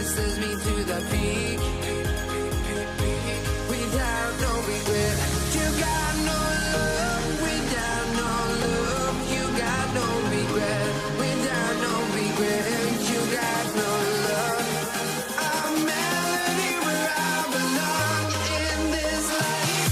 it sends me to the peak. Without no regret, you got no love. Without no love, you got no regret. Without no regret, you got no love. A melody where I belong in this life.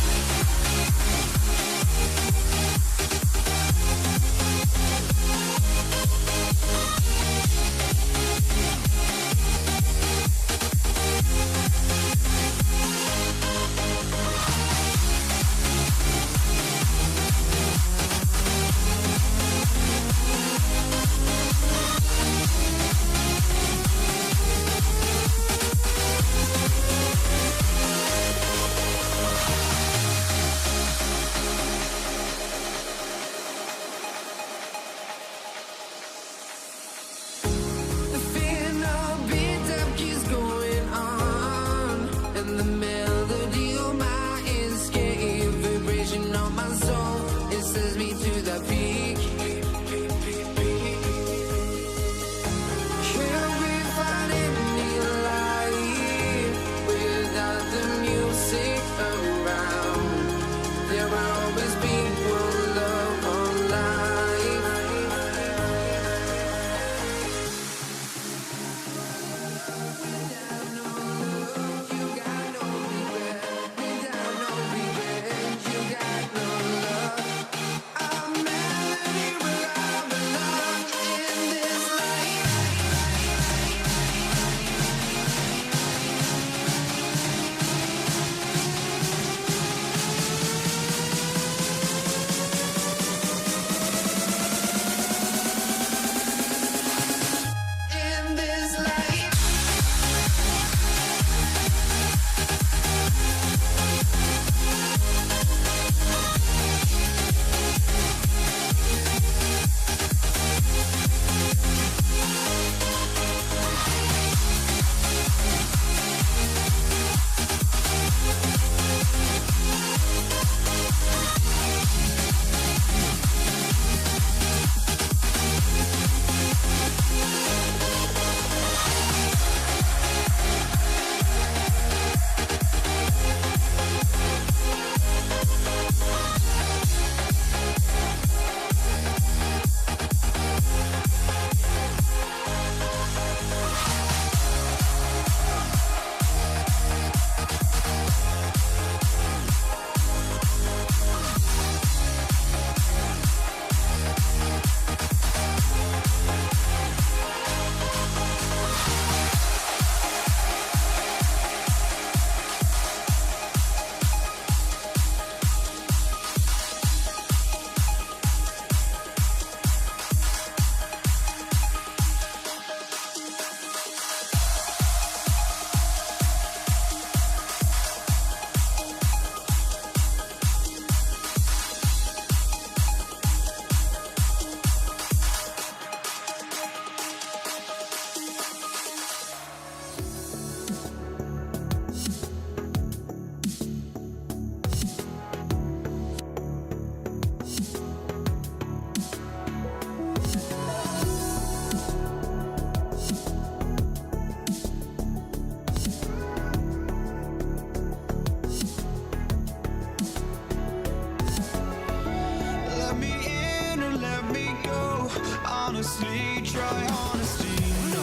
Honestly, try honesty. No,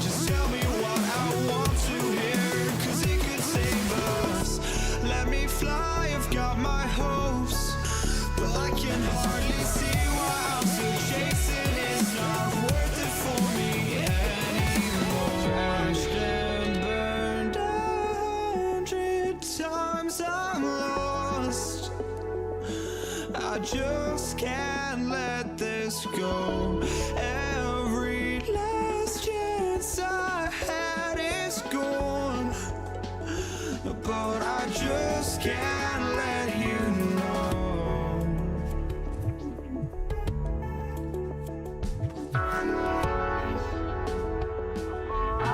just tell me what I want to hear, 'cause it could save us. Let me fly, I've got my hopes, but I can hardly see why I'm still chasing. It's not worth it for me anymore. Crashed and burned 100 times, I'm lost. I just can't let this go. Every last chance I had is gone, but I just can't let you know.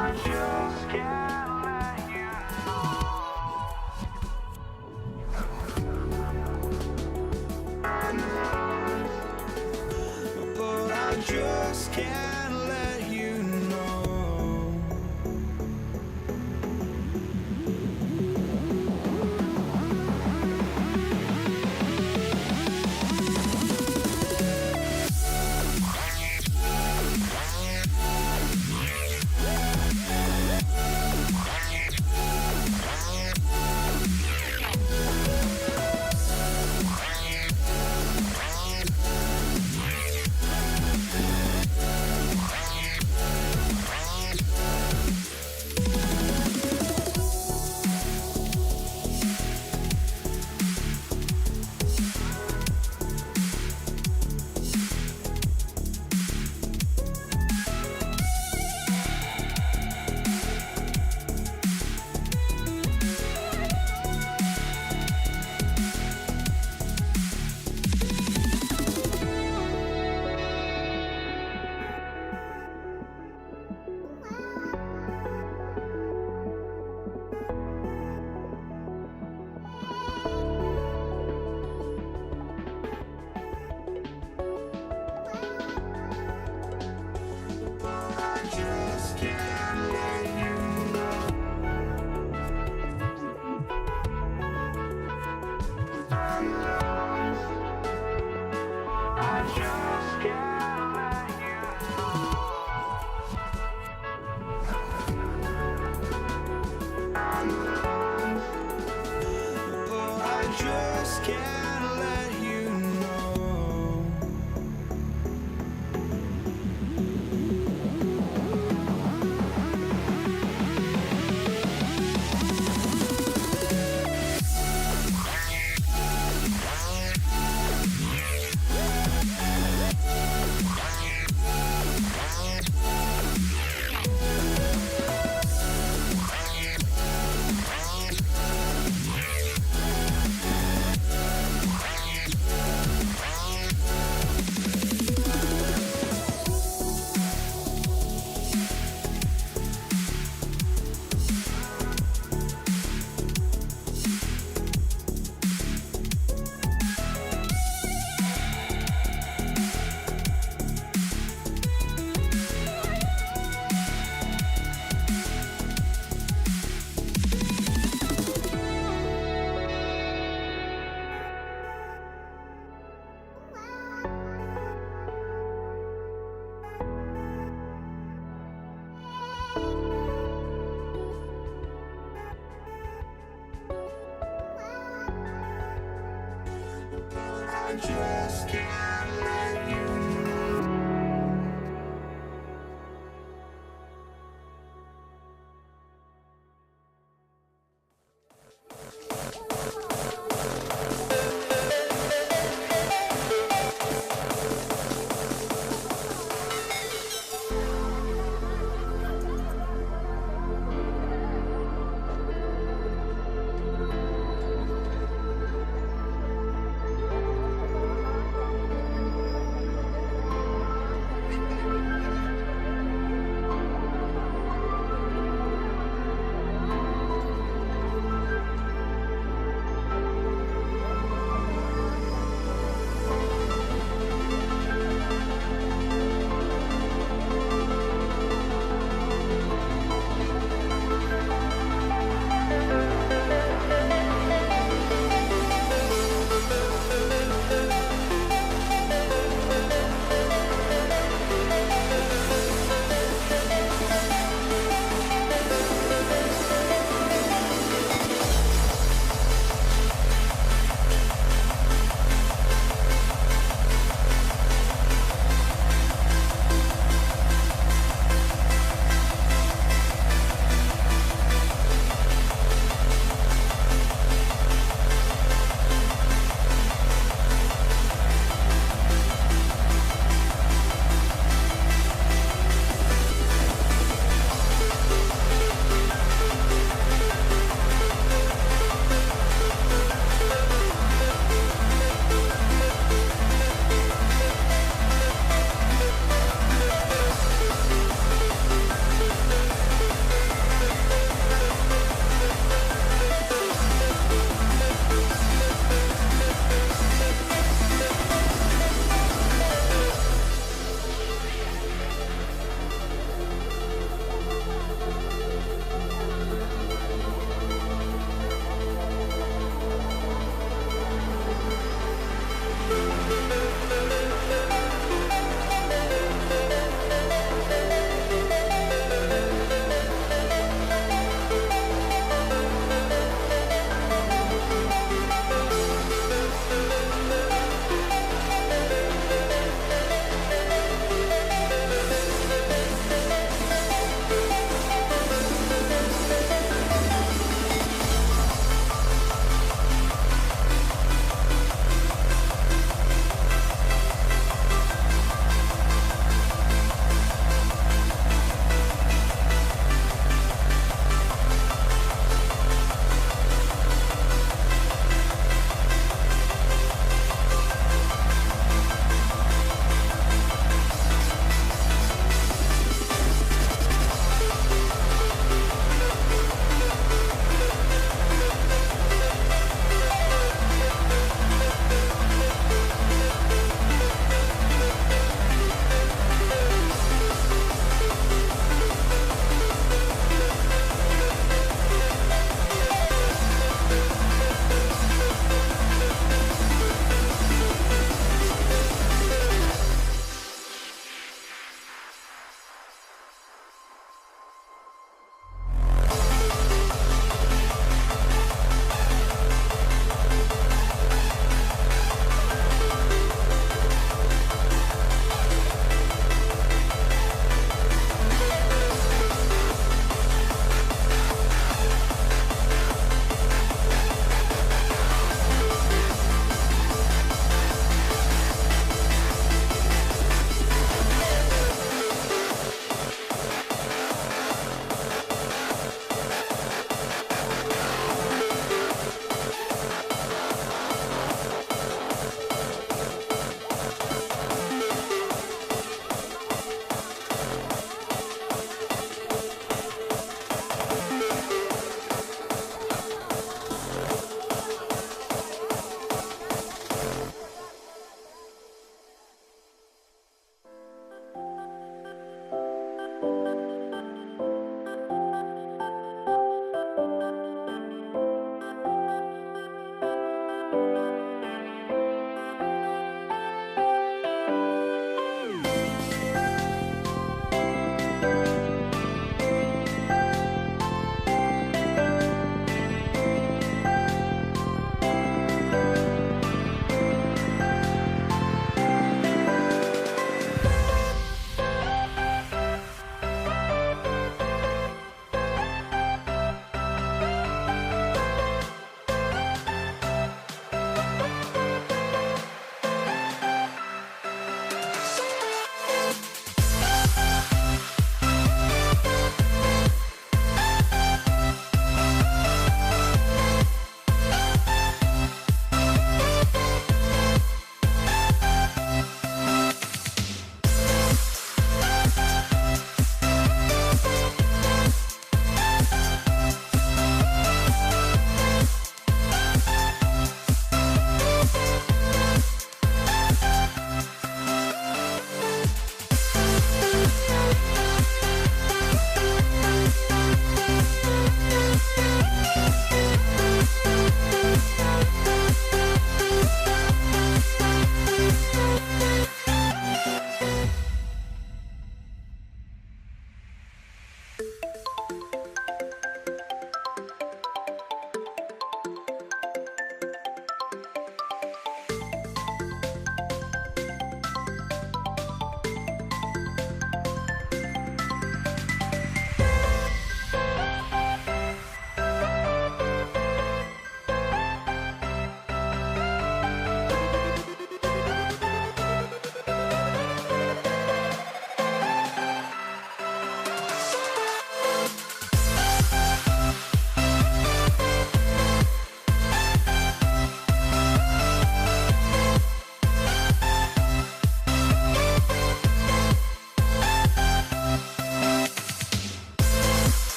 I just can't let you know. But I just can't let you know.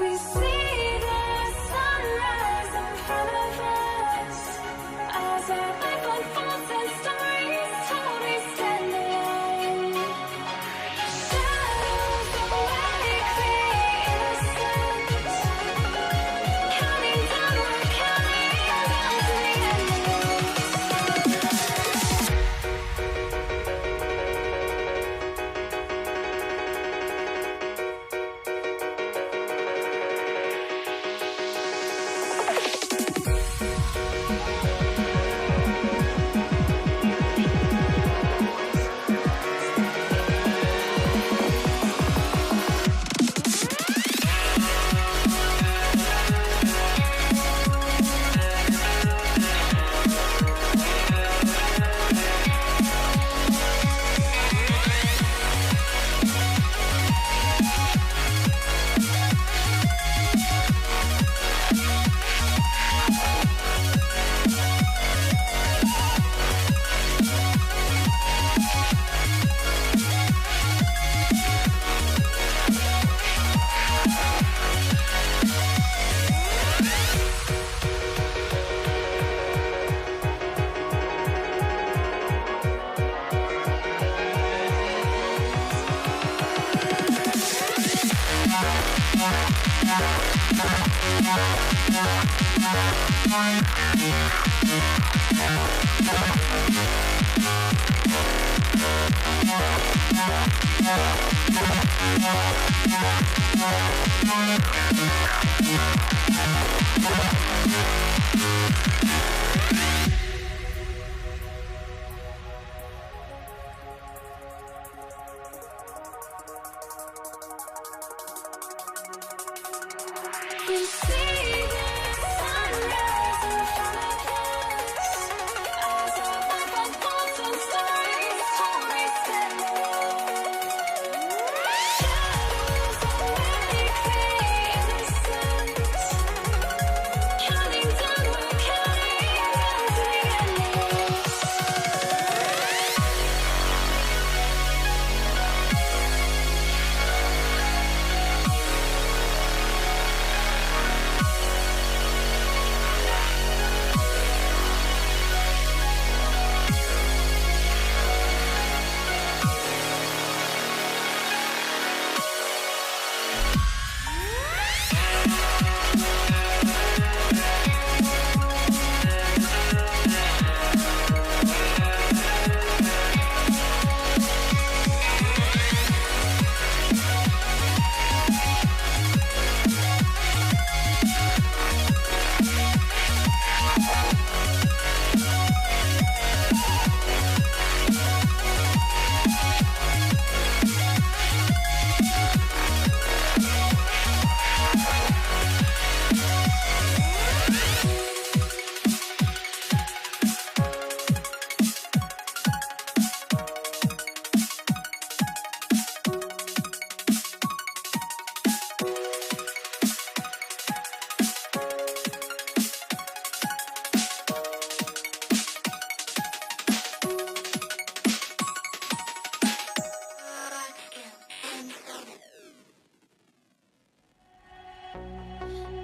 We see the sunrise in front of us as our life unfolds and stories told. We stand alone. Shadows awake the innocent, counting down, we're counting down to the end. We see the sunrise in front of us as our life unfolds and stories told. We stand alone. Shadows awake the innocent, counting down, we're counting down to the endless.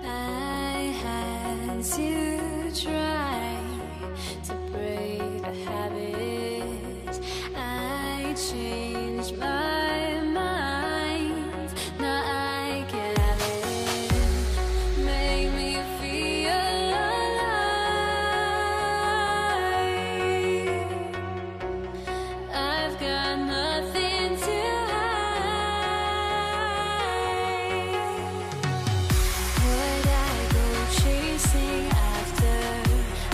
I had to try to break the habit. I changed my mind. Now I can have it. Make me feel alive. I've got nothing to hide. Would I go chasing after?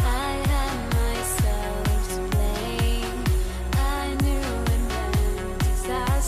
I had myself to blame. I knew it meant disaster.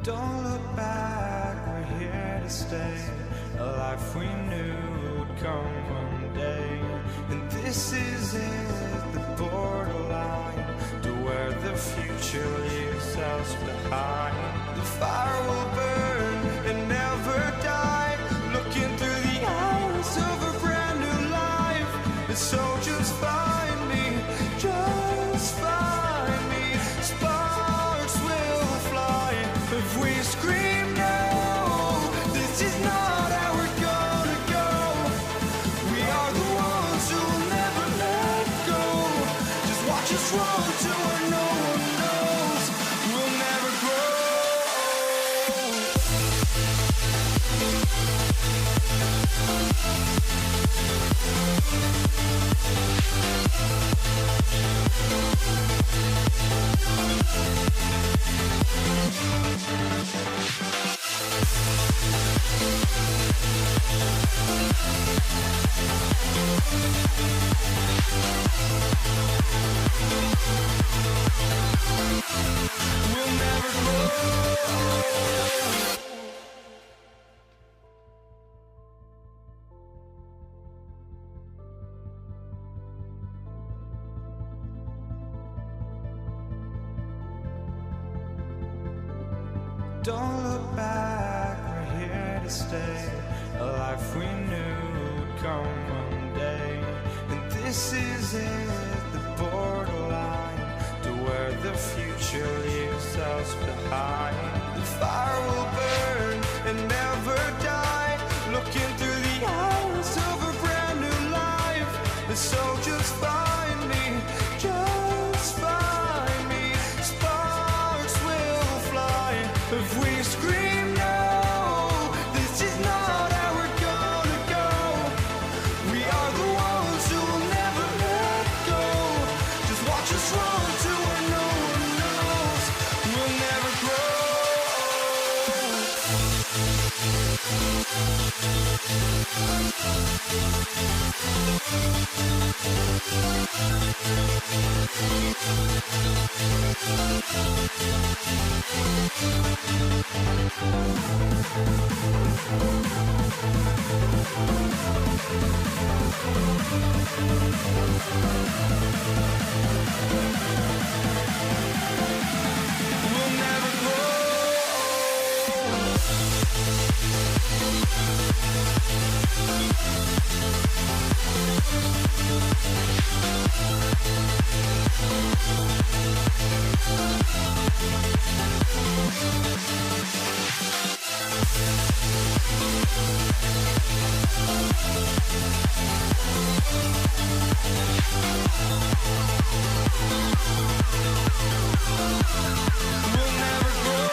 Don't look back, we're here to stay. A life we knew would come one day. And this is it, the borderline to where the future leaves us behind. The fire will burn and never die, looking through the eyes of a brand new life. And so just find me, just find me. Sparks will fly if we scream no. This is not how we're gonna go. We are the ones who will never let go. Just watch us run to where no one knows. We'll never grow. We'll never grow. Don't look back, we're here to stay. A life we knew would come one day. And this is it, the borderline to where the future leaves us behind. The fire will burn and never die, looking through the eyes of a brand new life. And so just find me, just find me. Sparks will fly if we scream no. This is not how we're gonna go. We are the ones who will never let go. Just watch us run to where no one knows. We'll never grow. We'll never grow. We'll never grow.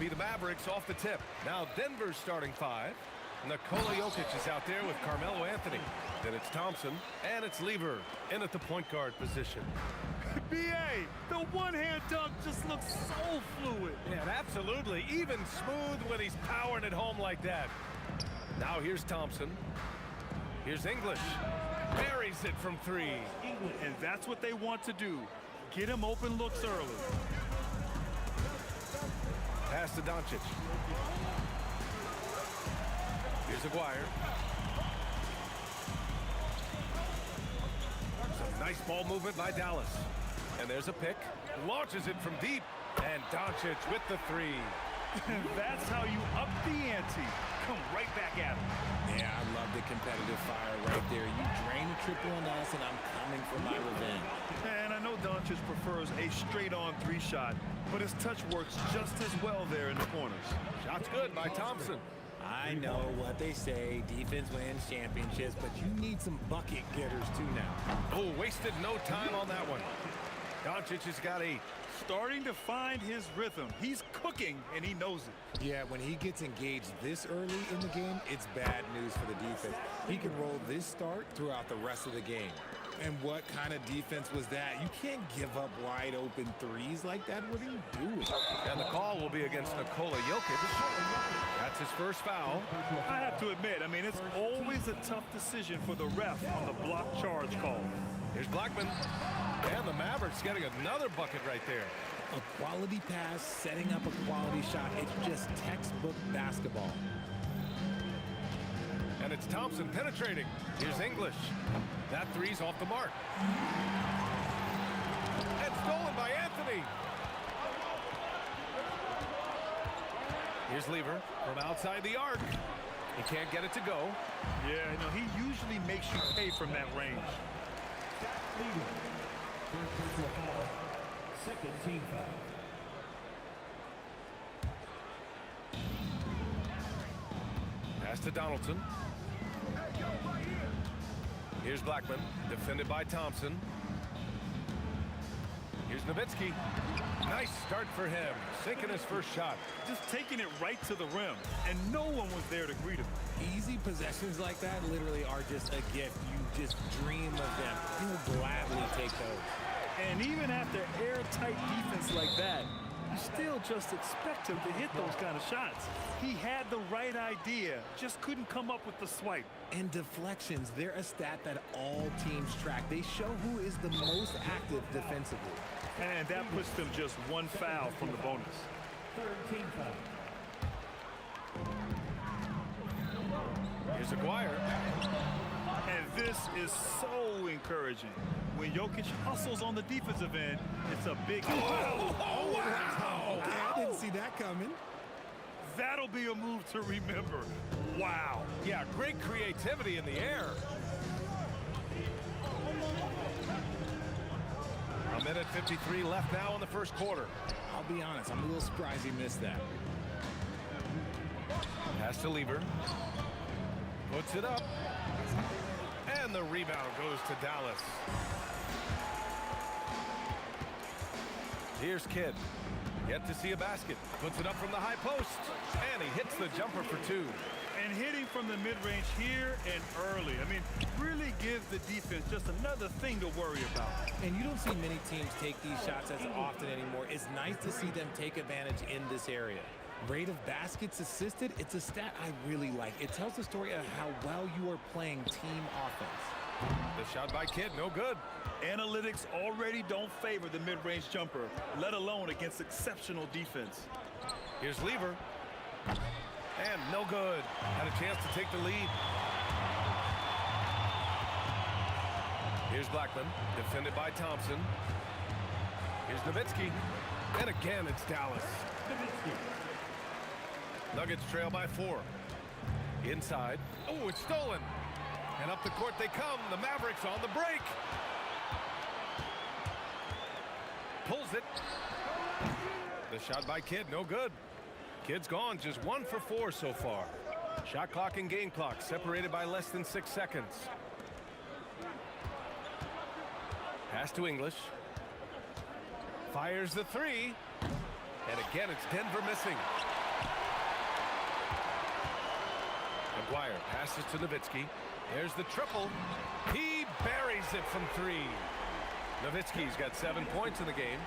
be the Mavericks off the tip. Now Denver's starting five. Nikola Jokic is out there with Carmelo Anthony. Then it's Thompson, and it's Lever in at the point guard position. B.A., the one-hand dunk just looks so fluid. Yeah, absolutely. Even smooth when he's powering it home like that. Now here's Thompson. Here's English. Buries it from three. And that's what they want to do. Get him open looks early. Pass to Doncic. Here's Aguirre. Some nice ball movement by Dallas. And there's a pick. Launches it from deep. And Doncic with the three. That's how you up the ante. Come right back at him. Yeah, I love the competitive fire right there. You drain a triple on us, and I'm coming for my revenge. And I know Doncic prefers a straight-on three-shot, but his touch works just as well there in the corners. Shot's good by Thompson. I know what they say, defense wins championships, but you need some bucket getters too now. Oh, wasted no time on that one. Doncic has got 8. Starting to find his rhythm. He's cooking, and he knows it. Yeah, when he gets engaged this early in the game, it's bad news for the defense. He can roll this start throughout the rest of the game. And what kind of defense was that? You can't give up wide open threes like that. What are you doing? And the call will be against Nikola Jokic. That's his first foul. I have to admit, I mean, it's always a tough decision for the ref on the block charge call. Here's Blackman. And the Mavericks getting another bucket right there. A quality pass, setting up a quality shot. It's just textbook basketball. And it's Thompson penetrating. Here's English. That three's off the mark. And stolen by Anthony. Here's Lever from outside the arc. He can't get it to go. Yeah, you know, he usually makes you pay from that range. Second team foul. Pass to Donaldson. Here's Blackman, defended by Thompson. Here's Nowitzki. Nice start for him, sinking his first shot. Just taking it right to the rim, and no one was there to greet him. Easy possessions like that literally are just a gift. You just dream of them. You'll gladly take those. And even after airtight defense like that, you still just expect him to hit those kind of shots. He had the right idea, just couldn't come up with the swipe. And deflections, they're a stat that all teams track. They show who is the most active defensively. And that puts them just one foul from the bonus. Third team foul. Here's Aguirre. And this is so encouraging. When Jokic hustles on the defensive end, it's a big... Oh, wow! I didn't see that coming. That'll be a move to remember. Wow. Yeah, great creativity in the air. A minute 53 left now in the first quarter. I'll be honest, I'm a little surprised he missed that. Pass to Lever. Puts it up. And the rebound goes to Dallas. Here's Kidd. Yet to see a basket. Puts it up from the high post. And he hits the jumper for 2. And hitting from the mid-range here and early. I mean, really gives the defense just another thing to worry about. And you don't see many teams take these shots as often anymore. It's nice to see them take advantage in this area. Rate of baskets assisted, it's a stat I really like. It tells the story of how well you are playing team offense. The shot by Kidd, no good. Analytics already don't favor the mid-range jumper, let alone against exceptional defense. Here's Lever. And no good. Had a chance to take the lead. Here's Blackman, defended by Thompson. Here's Nowitzki. And again, it's Dallas. Nuggets trail by 4. Inside. Oh, it's stolen. And up the court they come. The Mavericks on the break. Pulls it. The shot by Kidd, no good. Kidd's gone, just 1 for 4 so far. Shot clock and game clock separated by less than 6 seconds. Pass to English. Fires the 3. And again, it's Denver missing. McGuire passes to Nowitzki. There's the triple. He buries it from 3. Nowitzki's got 7 points in the game.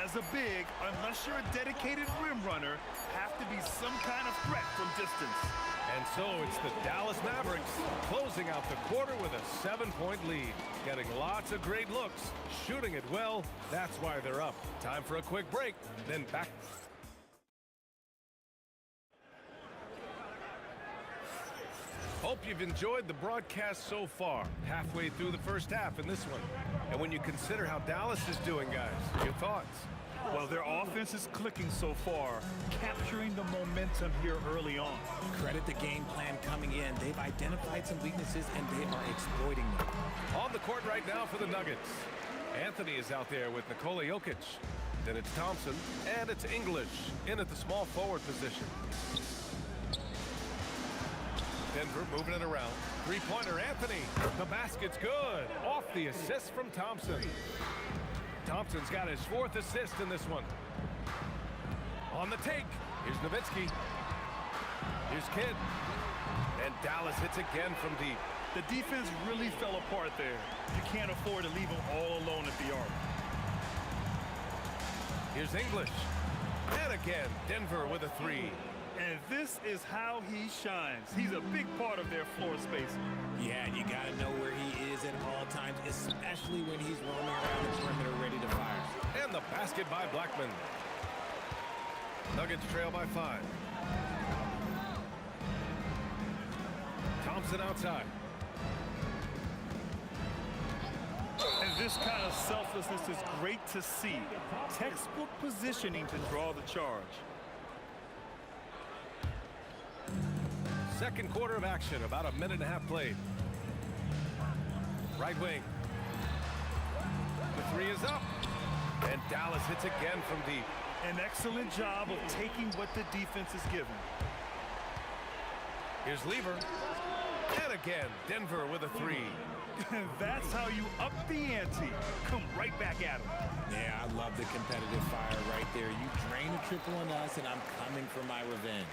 As a big, unless you're a dedicated rim runner, have to be some kind of threat from distance. And so it's the Dallas Mavericks closing out the quarter with a 7-point lead. Getting lots of great looks, shooting it well. That's why they're up. Time for a quick break, then back. Hope you've enjoyed the broadcast so far. Halfway through the first half in this one. And when you consider how Dallas is doing, guys, your thoughts? Well, their offense is clicking so far, capturing the momentum here early on. Credit the game plan coming in. They've identified some weaknesses, and they are exploiting them. On the court right now for the Nuggets. Anthony is out there with Nikola Jokic. Then it's Thompson, and it's English in at the small forward position. Denver moving it around. Three-pointer, Anthony. The basket's good. Off the assist from Thompson. Thompson's got his 4th assist in this one. On the take. Here's Nowitzki. Here's Kidd. And Dallas hits again from deep. The defense really fell apart there. You can't afford to leave them all alone at the arc. Here's English. And again, Denver with a 3. And this is how he shines. He's a big part of their floor space. Yeah, and you got to know where he is at all times, especially when he's roaming around the perimeter ready to fire. And the basket by Blackman. Nuggets trail by 5. Thompson outside. And this kind of selflessness is great to see. Textbook positioning to draw the charge. Second quarter of action, about a minute and a half played. Right wing. The 3 is up. And Dallas hits again from deep. An excellent job of taking what the defense is given. Here's Lever. And again, Denver with a 3. That's how you up the ante. Come right back at him. Yeah, I love the competitive fire right there. You drain a triple on us, and I'm coming for my revenge.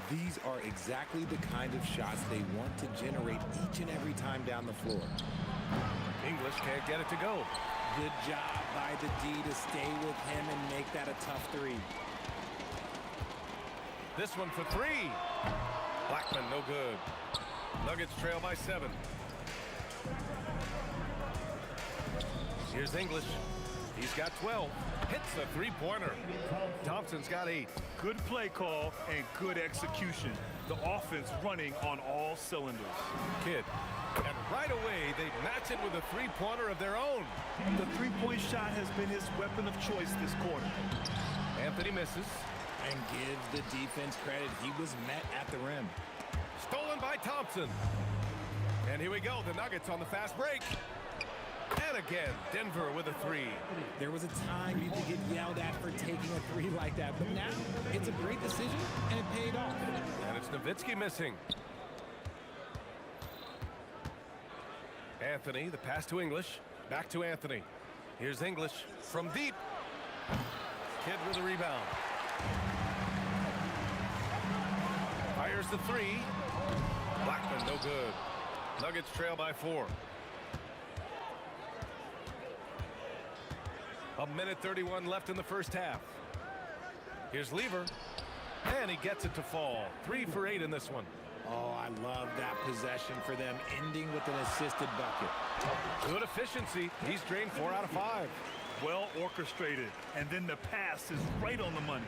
These are exactly the kind of shots they want to generate each and every time down the floor. English can't get it to go. Good job by the D to stay with him and make that a tough 3. This one for 3. Blackman, no good. Nuggets trail by 7. Here's English. He's got 12. Hits a 3-pointer. Thompson's got 8. Good play call and good execution. The offense running on all cylinders. Kidd. And right away, they match it with a 3-pointer of their own. The three-point shot has been his weapon of choice this quarter. Anthony misses. And give the defense credit. He was met at the rim. Stolen by Thompson. And here we go. The Nuggets on the fast break. And again, Denver with a 3. There was a time you could get yelled at for taking a 3 like that, but now it's a great decision, and it paid off. And it's Nowitzki missing. Anthony, the pass to English. Back to Anthony. Here's English from deep. Kidd with a rebound. Fires the 3. Blackman, no good. Nuggets trail by 4. A minute 31 left in the first half. Here's Lever. And he gets it to fall. 3 for 8 in this one. Oh, I love that possession for them, ending with an assisted bucket. Good efficiency. He's drained 4 out of 5. Well orchestrated. And then the pass is right on the money.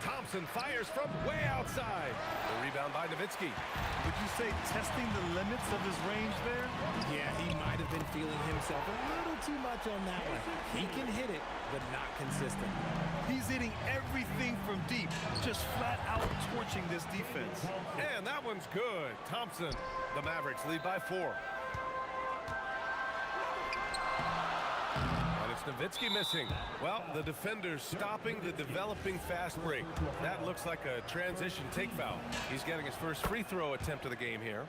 Thompson fires from way outside. The rebound by Nowitzki. Would you say testing the limits of his range there? Yeah, he might have been feeling himself a little too much on that one. He can hit it, but not consistent. He's hitting everything from deep, just flat out torching this defense. And that one's good. Thompson, the Mavericks lead by 4. And it's Nowitzki missing. Well, the defender's stopping the developing fast break. That looks like a transition take foul. He's getting his first free throw attempt of the game here.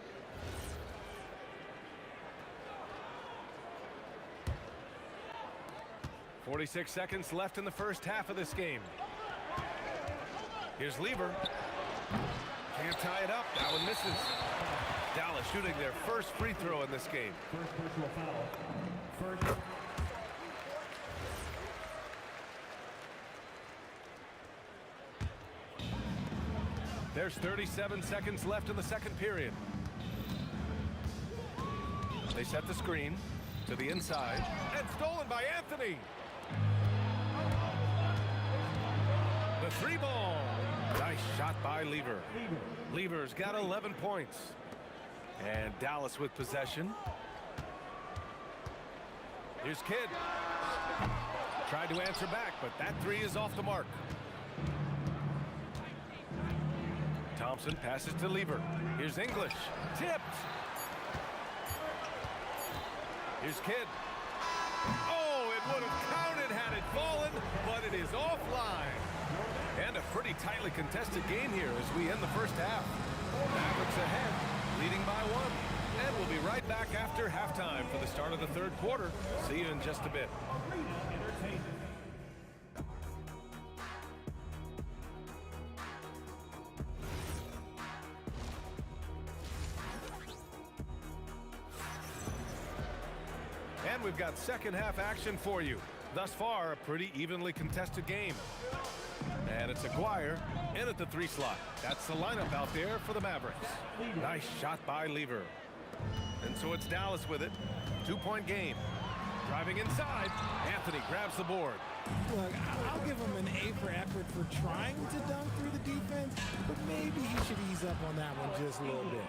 46 seconds left in the first half of this game. Here's Lever. Can't tie it up. That one misses. Dallas shooting their first free throw in this game. First personal foul. First. There's 37 seconds left in the second period. They set the screen to the inside and stolen by Anthony. The three ball. Nice shot by Lever. Lever's got 11 points. And Dallas with possession. Here's Kidd. Tried to answer back, but that three is off the mark. Thompson passes to Lever. Here's English. Tipped. Here's Kidd. Oh, it would have counted had it fallen, but it is offline. And a pretty tightly contested game here as we end the first half. Mavericks ahead, leading by 1. And we'll be right back after halftime for the start of the third quarter. See you in just a bit. And we've got second half action for you. Thus far, a pretty evenly contested game. And it's Aguirre in at the 3 slot. That's the lineup out there for the Mavericks. Nice shot by Lever. And so it's Dallas with it. 2-point game. Driving inside. Anthony grabs the board. Look, I'll give him an A for effort for trying to dunk through the defense, but maybe he should ease up on that one just a little bit.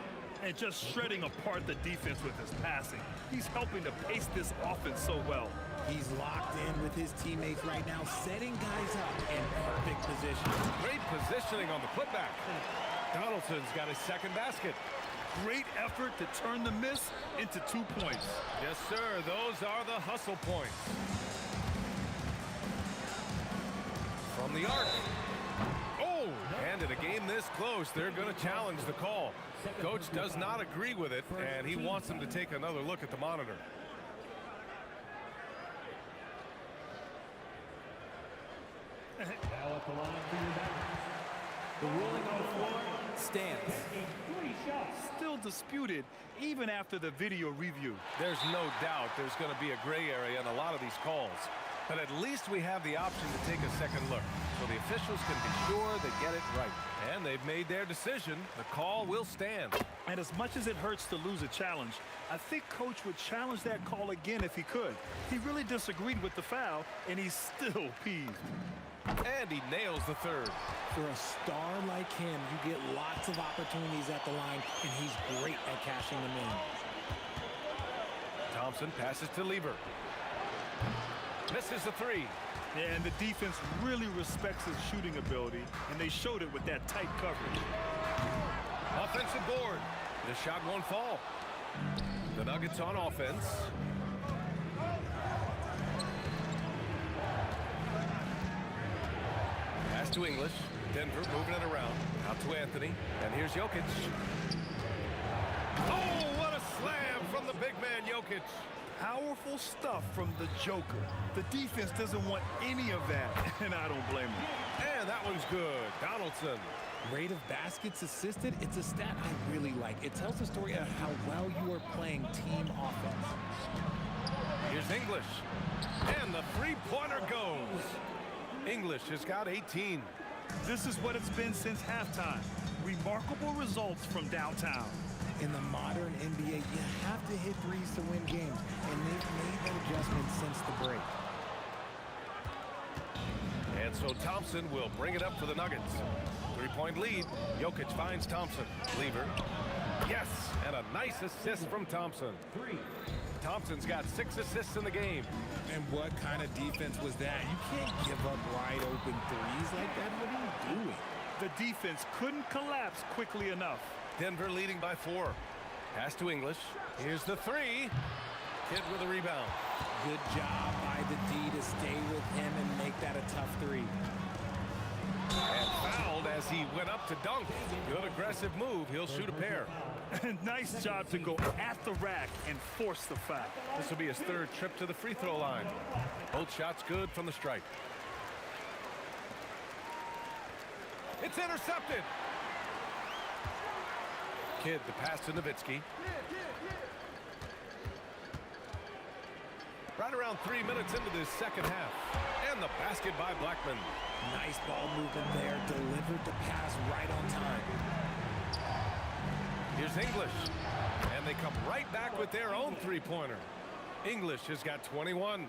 And just shredding apart the defense with his passing. He's helping to pace this offense so well. He's locked in with his teammates right now, setting guys up in perfect position. Great positioning on the putback. Donaldson's got his second basket. Great effort to turn the miss into 2 points. Yes, sir. Those are the hustle points. From the arc. Oh, and in a game this close, they're going to challenge the call. Coach does not agree with it, and he wants them to take another look at the monitor. Now at the line for your back. The ruling on the floor stands. 3 shots. Still disputed even after the video review. There's no doubt there's going to be a gray area in a lot of these calls. But at least we have the option to take a second look, so the officials can be sure they get it right. And they've made their decision. The call will stand. And as much as it hurts to lose a challenge, I think Coach would challenge that call again if he could. He really disagreed with the foul, and he's still peeved. And he nails the third. For a star like him, you get lots of opportunities at the line, and he's great at cashing them in. Thompson passes to Lever. Misses the three. Yeah, and the defense really respects his shooting ability, and they showed it with that tight coverage. Offensive board. The shot won't fall. The Nuggets on offense. Pass to English. Denver moving it around. Out to Anthony. And here's Jokic. Oh, what a slam from the big man, Jokic. Powerful stuff from the Joker. The defense doesn't want any of that, and I don't blame them. And that one's good. Donaldson. Rate of baskets assisted, it's a stat I really like. It tells the story of how well you are playing team offense. Here's English. And the three-pointer goes. English has got 18. This is what it's been since halftime. Remarkable results from downtown. In the modern NBA, you have to hit threes to win games, and they've made that adjustment since the break. And so Thompson will bring it up for the Nuggets. 3-point lead. Jokic finds Thompson. Lever. Yes, and a nice assist from Thompson. Thompson's got 6 assists in the game. And what kind of defense was that? You can't give up wide open threes like that. What are you doing? The defense couldn't collapse quickly enough. Denver leading by 4. Pass to English. Here's the three. Kidd with a rebound. Good job by the D to stay with him and make that a tough three. And fouled as as he went up to dunk. Good aggressive move. He'll shoot a pair. Nice job to go at the rack and force the foul. This will be his third trip to the free throw line. Both shots good from the stripe. It's intercepted. Kidd, the pass to Nowitzki. Right around 3 minutes into this second half. And the basket by Blackman. Nice ball movement there. Delivered the pass right on time. Here's English. And they come right back with their own three-pointer. English has got 21.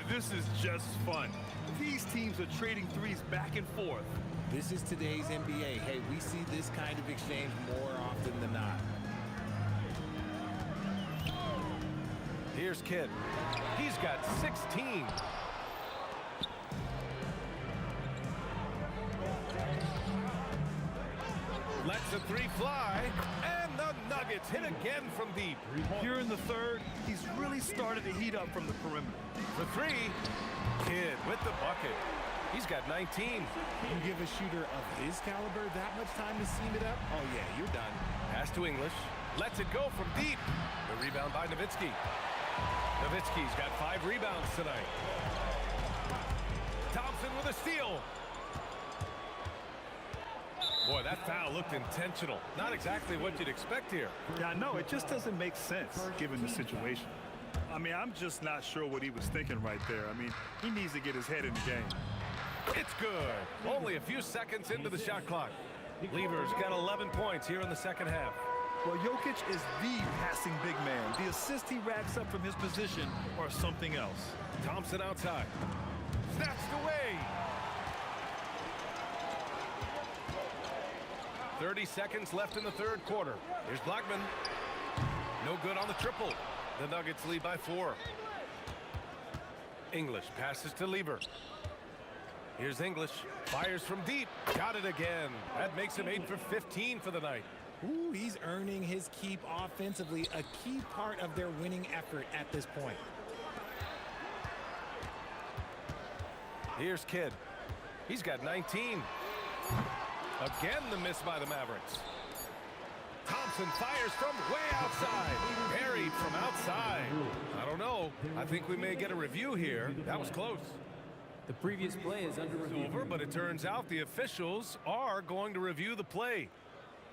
This is just fun. These teams are trading threes back and forth. This is today's NBA. Hey, we see this kind of exchange more often than not. Here's Kidd. He's got 16. Lets the three fly, and the Nuggets hit again from deep. Here in the third, he's really started to heat up from the perimeter. For three, Kidd with the bucket. He's got 19. You give a shooter of his caliber that much time to seam it up? Oh, yeah, you're done. Pass to English. Lets it go from deep. The rebound by Nowitzki. Nowitzki's got 5 rebounds tonight. Thompson with a steal. Boy, that foul looked intentional. Not exactly what you'd expect here. Yeah, I know. It just doesn't make sense given the situation. I mean, I'm just not sure what he was thinking right there. I mean, he needs to get his head in the game. It's good. Only a few seconds into the shot clock. Lever's got 11 points here in the second half. Well, Jokic is the passing big man. The assist he racks up from his position or something else. Thompson outside. Snatched away. 30 seconds left in the third quarter. Here's Blackman. No good on the triple. The Nuggets lead by 4. English passes to Lever. Here's English. Fires from deep. Got it again. That makes him 8 for 15 for the night. Ooh, he's earning his keep offensively, a key part of their winning effort at this point. Here's Kidd. He's got 19. Again, the miss by the Mavericks. Thompson fires from way outside. Buried from outside. I don't know. I think we may get a review here. That was close. The previous play is under review. Over, but it turns out the officials are going to review the play.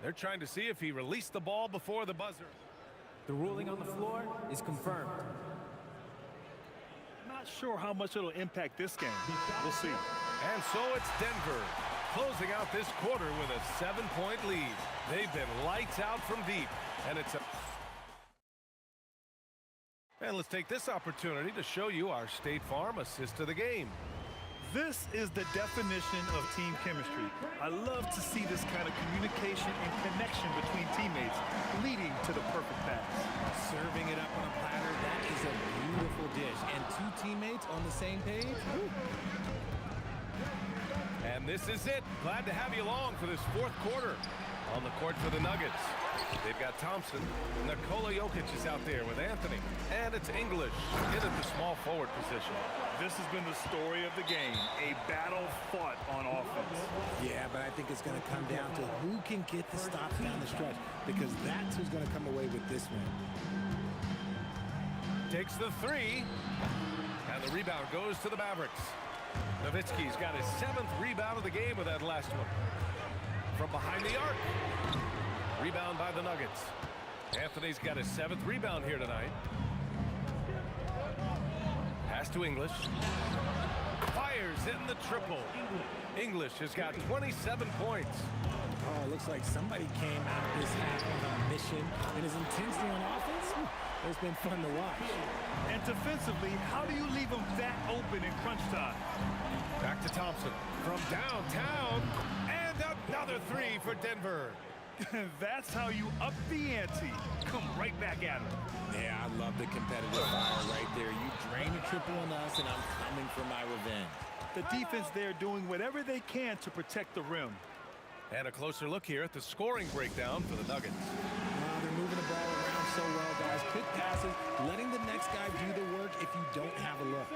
They're trying to see if he released the ball before the buzzer. The ruling on the floor is confirmed. Not sure how much it'll impact this game. We'll see. And so it's Denver closing out this quarter with a 7-point lead. They've been lights out from deep, and it's a... And let's take this opportunity to show you our State Farm assist of the game. This is the definition of team chemistry. I love to see this kind of communication and connection between teammates leading to the perfect pass. Serving it up on a platter, that is a beautiful dish. And 2 teammates on the same page. Woo. And this is it. Glad to have you along for this fourth quarter. On the court for the Nuggets, they've got Thompson. Nikola Jokic is out there with Anthony. And it's English in at the small forward position. This has been the story of the game, a battle fought on offense. Yeah, but I think it's going to come down to who can get the stops down the stretch, because that's who's going to come away with this one. Takes the 3, and the rebound goes to the Mavericks. Nowitzki's got his 7th rebound of the game with that last one. From behind the arc. Rebound by the Nuggets. Anthony's got his 7th rebound here tonight. Pass to English. Fires in the triple. English has got 27 points. Oh, it looks like somebody came out of this half on a mission. And his intensity on offense, it's been fun to watch. And defensively, how do you leave them that open in crunch time? Back to Thompson from downtown. And another 3 for Denver. That's how you up the ante. Come right back at him. Yeah, I love the competitive fire right there. You drain a triple on us, and I'm coming for my revenge. The defense there doing whatever they can to protect the rim. And a closer look here at the scoring breakdown for the Nuggets. They're moving the ball around so well, guys. Quick passes, letting the next guy do the work if you don't have a look.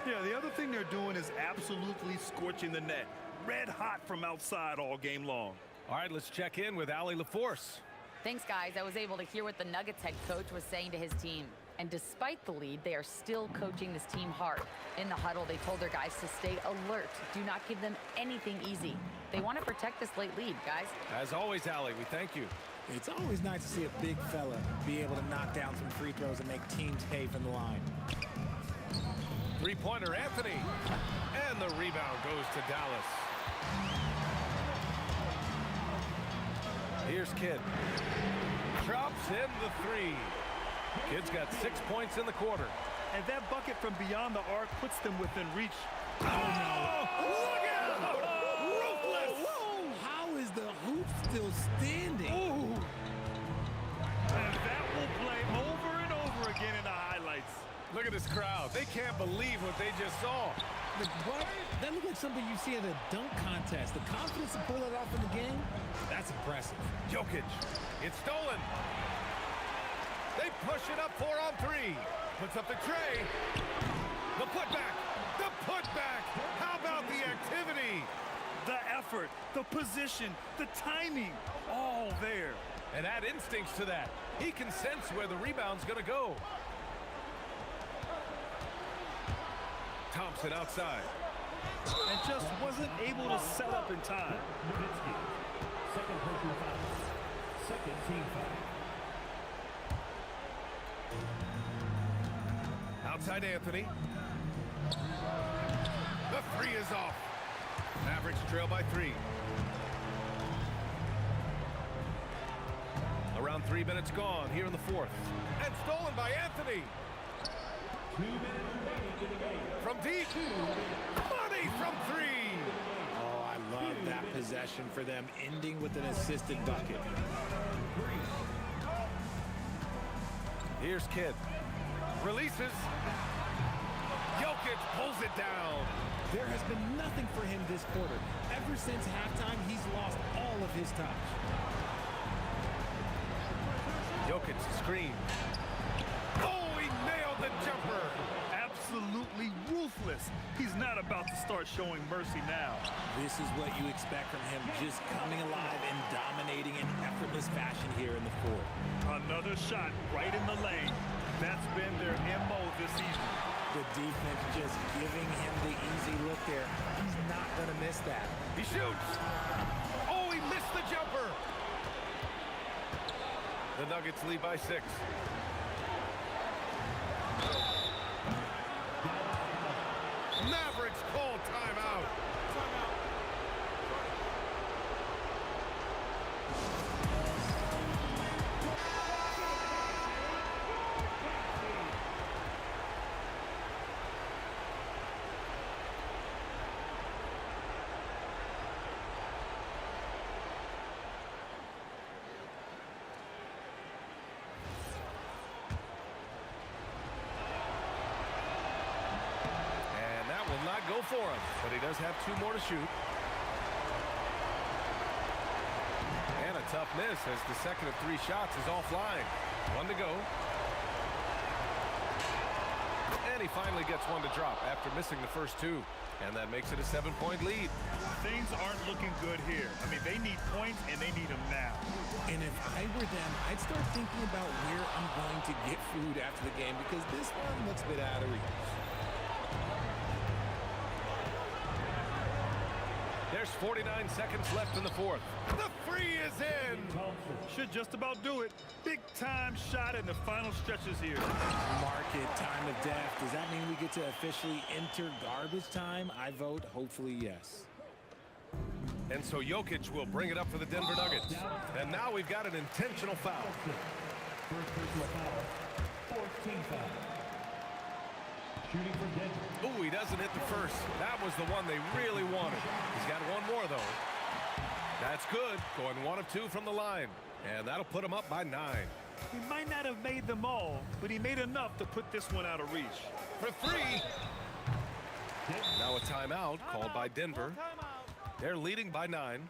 Yeah, the other thing they're doing is absolutely scorching the net. red hot from outside all game long. All right, let's check in with Allie LaForce. Thanks, guys. I was able to hear what the Nuggets head coach was saying to his team. And despite the lead, they are still coaching this team hard. In the huddle, they told their guys to stay alert. Do not give them anything easy. They want to protect this late lead, guys. As always, Allie, we thank you. It's always nice to see a big fella be able to knock down some free throws and make teams pay from the line. Three-pointer, Anthony. And the rebound goes to Dallas. Here's Kidd. Drops in the three. Kidd's got 6 points in the quarter. And that bucket from beyond the arc puts them within reach. Oh, no. Look out! Ruthless! How is the hoop still standing? Ooh. And that will play over and over again in the highlights. Look at this crowd. They can't believe what they just saw. What? That looked like something you see at a dunk contest. The confidence to pull it off in the game, that's impressive. Jokic. It's stolen. They push it up 4 on 3. Puts up the tray. The putback. The putback. How about the activity? The effort, the position, the timing, all there. And add instincts to that. He can sense where the rebound's going to go. Thompson outside. And just wasn't able to set up in time. Second personal foul. Second team foul. Outside Anthony. The three is off. Mavericks trail by 3. Around 3 minutes gone here in the fourth. And stolen by Anthony. 2 minutes remaining in the game. From deep. Money from 3. Oh, I love that possession for them, ending with an assisted bucket. Here's Kidd. Releases. Jokic pulls it down. There has been nothing for him this quarter. Ever since halftime, he's lost all of his touch. Jokic screen. Oh, he nailed the jumper. Absolutely ruthless. He's not about to start showing mercy now. This is what you expect from him, just coming alive and dominating in effortless fashion here in the fourth. Another shot right in the lane. That's been their MO this season. The defense just giving him the easy look there. He's not going to miss that. He shoots. Oh, he missed the jumper. The Nuggets lead by 6. Mavericks call timeout. Go for him, but he does have 2 more to shoot. And a tough miss as the second of 3 shots is offline. 1 to go. And he finally gets 1 to drop after missing the first 2. And that makes it a 7-point lead. Things aren't looking good here. I mean, they need points, and they need them now. And if I were them, I'd start thinking about where I'm going to get food after the game, because this one looks a bit out of reach. There's 49 seconds left in the fourth. The 3 is in. Should just about do it. Big time shot in the final stretches here. Market time of death. Does that mean we get to officially enter garbage time? I vote hopefully yes. And so Jokic will bring it up for the Denver Nuggets. And now we've got an intentional foul. First personal foul. 14 foul. Shooting from Denver. Oh, he doesn't hit the first. That was the one they really wanted. He's got 1 more, though. That's good. Going 1 of 2 from the line. And that'll put him up by 9. He might not have made them all, but he made enough to put this one out of reach. For 3. Now a timeout called by Denver. They're leading by 9.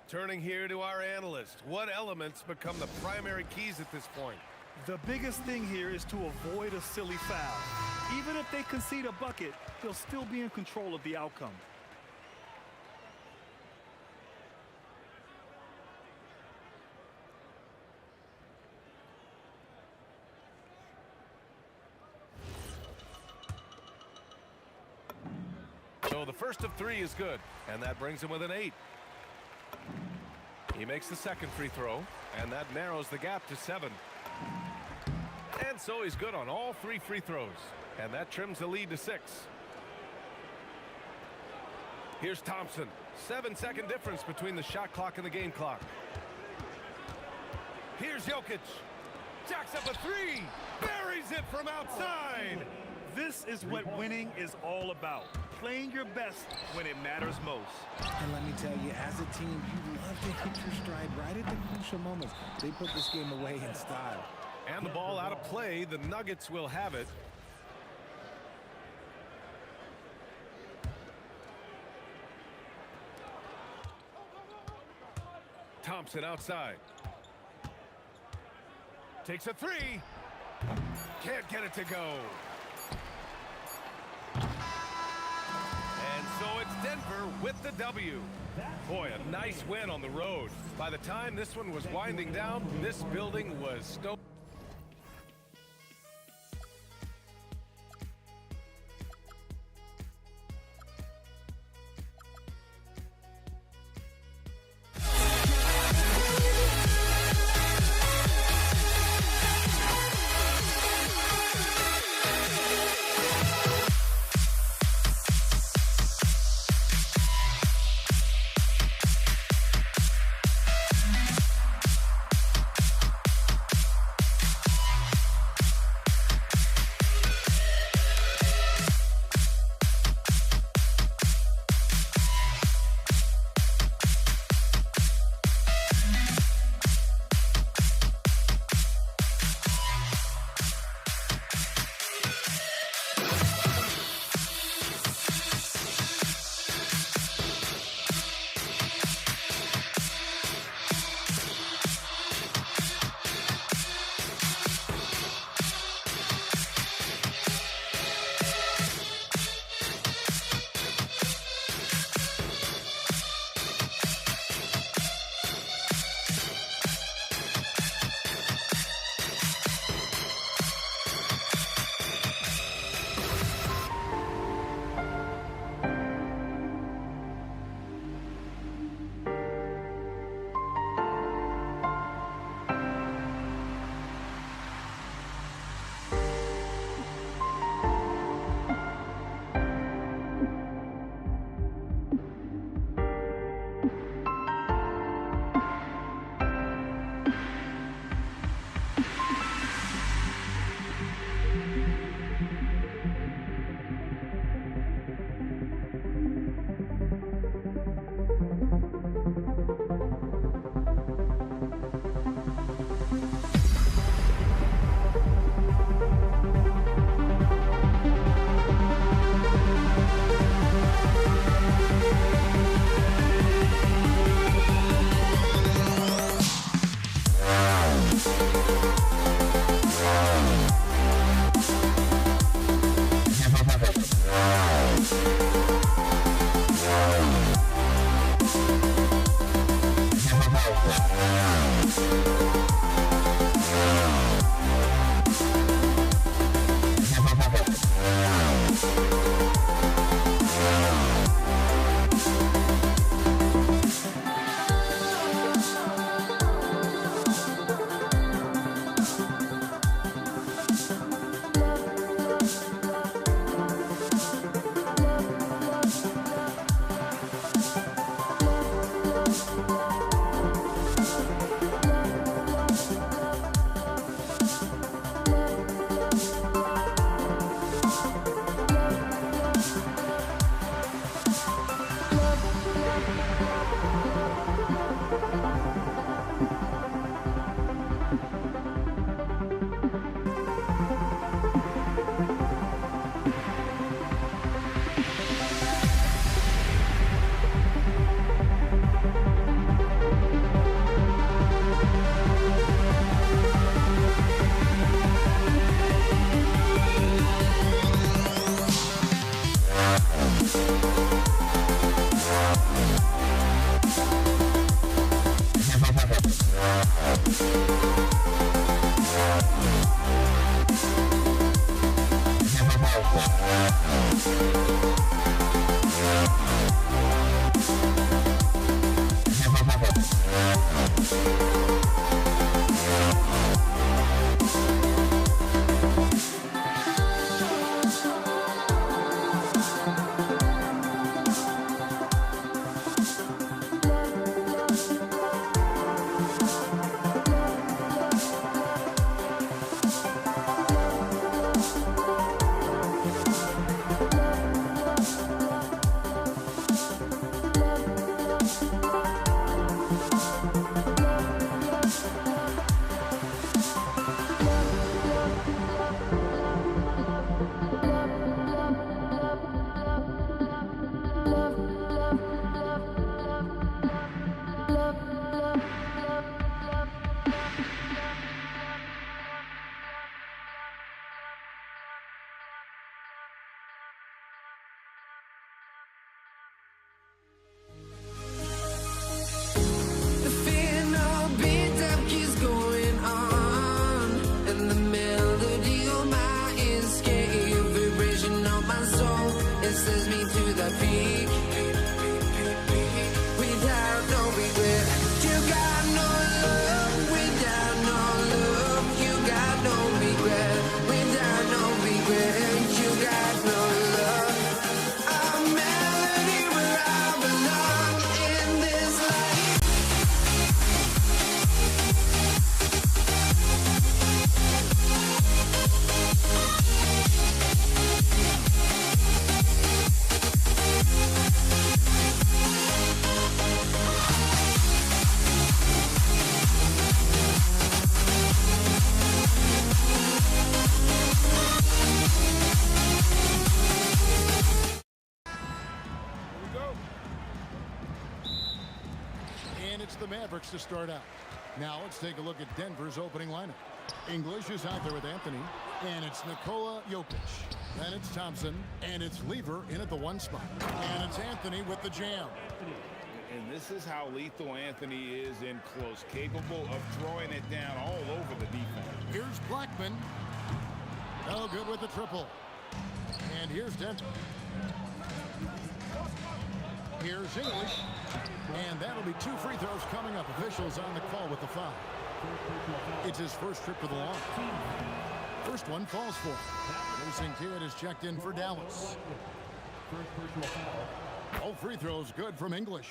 Turning here to our analyst. What elements become the primary keys at this point? The biggest thing here is to avoid a silly foul. Even if they concede a bucket, they'll still be in control of the outcome. first of 3 is good, and that brings him with an 8. He makes the second free throw, and that narrows the gap to 7. And so he's good on all 3 free throws, and that trims the lead to 6. Here's Thompson. 7-second difference between the shot clock and the game clock. Here's Jokic. Jacks up a 3. Buries it from outside. This is what winning is all about. Playing your best when it matters most. And let me tell you, as a team, you love to hit your stride right at the crucial moments. They put this game away in style. And the ball out of play. The Nuggets will have it. Thompson outside. Takes a 3. Can't get it to go. And so it's Denver with the W. Boy, a nice win on the road. By the time this one was winding down, this building was stoked. my peak. Without no regret, you got no love. Without no love, you got no regret. Without no regret, you got no love. A melody where I belong in this life. And it's the Mavericks to start out. Now let's take a look at Denver's opening lineup. English is out there with Anthony, and it's Nikola Jokic. Then it's Thompson, and it's Lever in at the 1 spot. And it's Anthony with the jam. And this is how lethal Anthony is in close, capable of throwing it down all over the defense. Here's Blackman. No good with the triple. And here's Denver. Here's English. And that'll be 2 free throws coming up. Officials on the call with the foul. It's his first trip to the line. First one falls for him. Racing Kid is checked in for Dallas. All free throws good from English.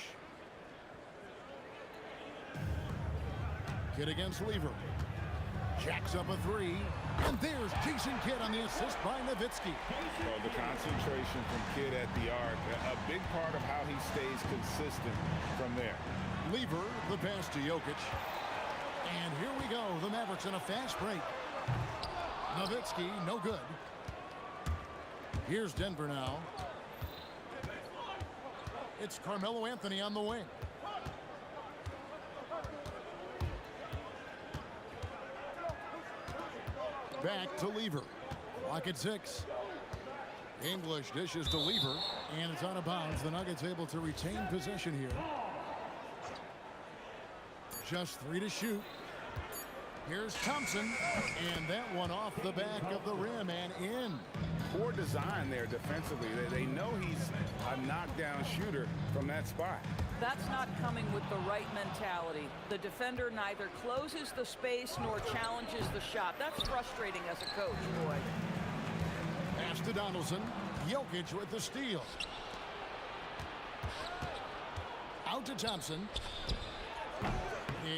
Kid against Lever. Jacks up a 3. And there's Jason Kidd on the assist by Nowitzki. Well, the concentration from Kidd at the arc, a big part of how he stays consistent from there. Lever, the pass to Jokic. And here we go. The Mavericks in a fast break. Nowitzki, no good. Here's Denver now. It's Carmelo Anthony on the wing. Back to Lever. Clock at 6. English dishes to Lever, and it's out of bounds. The Nuggets able to retain possession here. Just 3 to shoot. Here's Thompson, and that one off the back of the rim and in. Poor design there defensively. They know he's a knockdown shooter from that spot. That's not coming with the right mentality. The defender neither closes the space nor challenges the shot. That's frustrating as a coach, boy. Pass to Donaldson. Jokic with the steal. Out to Thompson.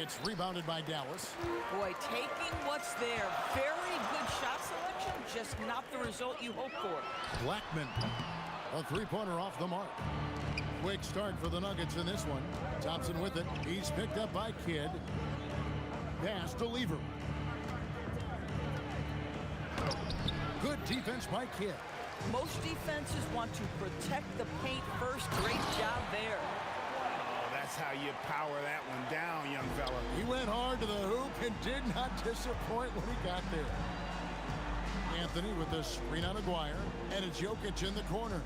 It's rebounded by Dallas. Boy, taking what's there. Very good shot selection, just not the result you hope for. Blackman. A 3-pointer off the mark. Quick start for the Nuggets in this one. Thompson with it. He's picked up by Kidd. Pass to Lever. Good defense by Kidd. Most defenses want to protect the paint first. Great job there. That's how you power that one down, young fella. He went hard to the hoop and did not disappoint when he got there. Anthony with the screen on Aguirre, and it's Jokic in the corner.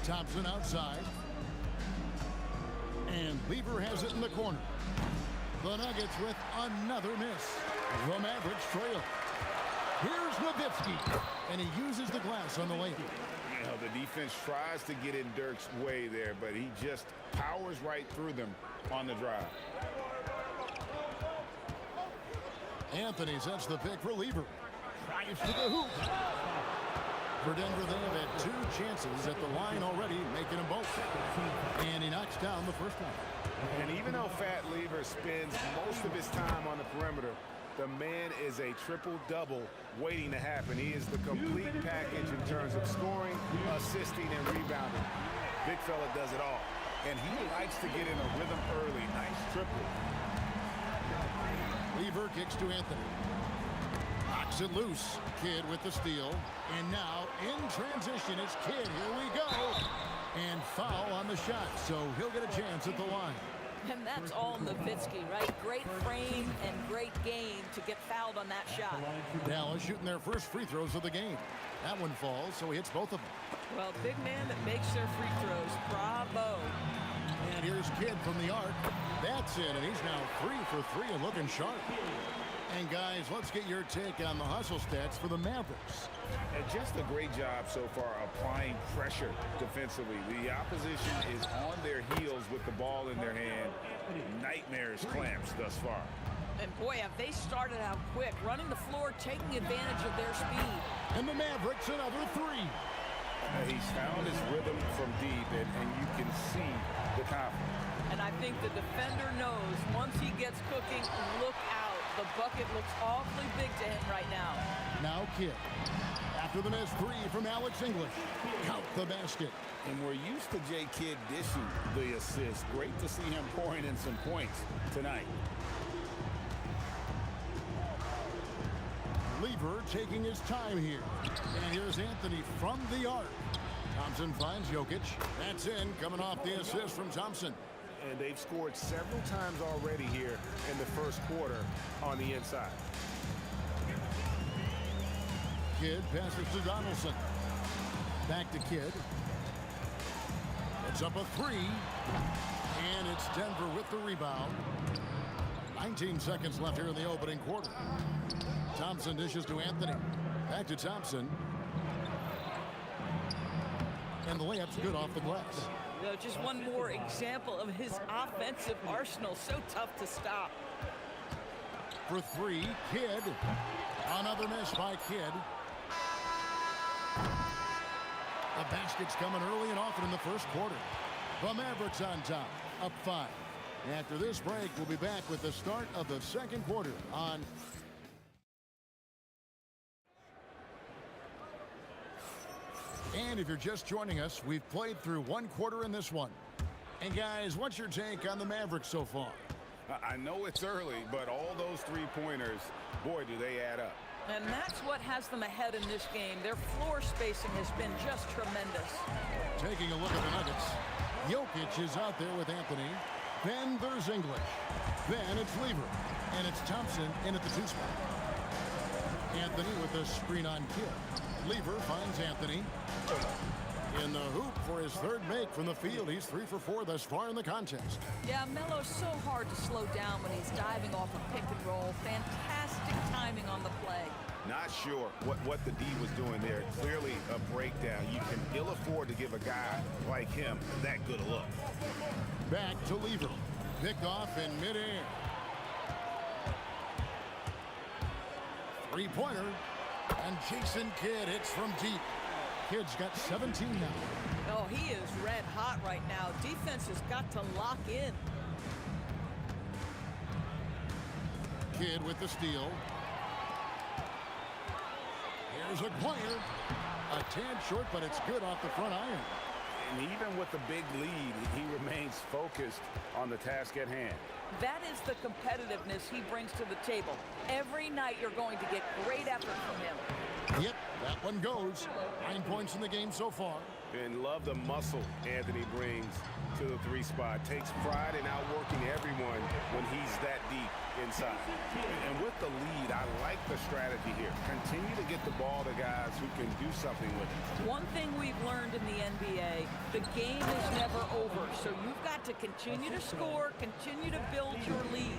Thompson outside. And Lever has it in the corner. The Nuggets with another miss. The Mavericks trail. Here's Nowitzki, and he uses the glass on the layup. You know, the defense tries to get in Dirk's way there, but he just powers right through them on the drive. Anthony sets the pick for Lever. Drives to the hoop. For Denver, they have had 2 chances at the line already, making them both. And he knocks down the first one. And even though Fat Lever spends most of his time on the perimeter, the man is a triple-double waiting to happen. He is the complete package in terms of scoring, assisting, and rebounding. Big fella does it all. And he likes to get in a rhythm early. Nice triple. Lever kicks to Anthony. Knocks it loose. Kidd with the steal. And now in transition, it's Kidd. Here we go. And foul on the shot, so he'll get a chance at the line. And that's all Nowitzki, right? Great frame and great game to get fouled on that shot. Dallas shooting their first free throws of the game. That one falls, so he hits both of them. Well, big man that makes their free throws. Bravo. And here's Kidd from the arc. That's it, and he's now 3 for 3 and looking sharp. And guys, let's get your take on the hustle stats for the Mavericks. And just a great job so far applying pressure defensively. The opposition is on their heels with the ball in their hand. Nightmarish clamps thus far. And boy, have they started out quick, running the floor, taking advantage of their speed. And the Mavericks another three. He's found his rhythm from deep, and you can see the confidence. And I think the defender knows once he gets cooking, look out. The bucket looks awfully big to him right now. Now Kidd. After the missed three from Alex English. Count the basket. And we're used to J. Kidd dishing the assist. Great to see him pouring in some points tonight. Lever taking his time here. And here's Anthony from the arc. Thompson finds Jokic. That's in, coming off the assist from Thompson. And they've scored several times already here in the first quarter on the inside. Kidd passes to Donaldson. Back to Kidd. It's up a three. And it's Denver with the rebound. 19 seconds left here in the opening quarter. Thompson dishes to Anthony. Back to Thompson. And the layup's good off the glass. You know, just one more example of his offensive arsenal. So tough to stop. For three, Kidd. Another miss by Kidd. The basket's coming early and often in the first quarter. The Mavericks on top, up 5. After this break, we'll be back with the start of the second quarter on... And if you're just joining us, we've played through one quarter in this one. And guys, what's your take on the Mavericks so far? I know it's early, but all those three-pointers, boy, do they add up. And that's what has them ahead in this game. Their floor spacing has been just tremendous. Taking a look at the Nuggets. Jokic is out there with Anthony. Then there's English. Then it's Lever. And it's Thompson in at the 2 spot. Anthony with the screen on Kidd. Lever finds Anthony. In the hoop for his third make from the field. He's 3 for 4 thus far in the contest. Yeah, Melo's so hard to slow down when he's diving off a pick and roll. Fantastic timing on the play. Not sure what the D was doing there. Clearly a breakdown. You can ill afford to give a guy like him that good a look. Back to Lever. Picked off in midair. Three-pointer. And Jason Kidd hits from deep. Kidd's got 17 now. Oh, he is red hot right now. Defense has got to lock in. Kidd with the steal. Here's a player. A tad short, but it's good off the front iron. And even with the big lead, he remains focused on the task at hand. That is the competitiveness he brings to the table. Every night you're going to get great effort from him. Yep, that one goes. 9 points in the game so far. And love the muscle Anthony brings to the 3 spot. Takes pride in outworking everyone when he's that deep inside. And with the lead, I like the strategy here. Continue to get the ball to guys who can do something with it. One thing we've learned in the NBA, the game is never over. So you've got to continue to score, continue to build your lead.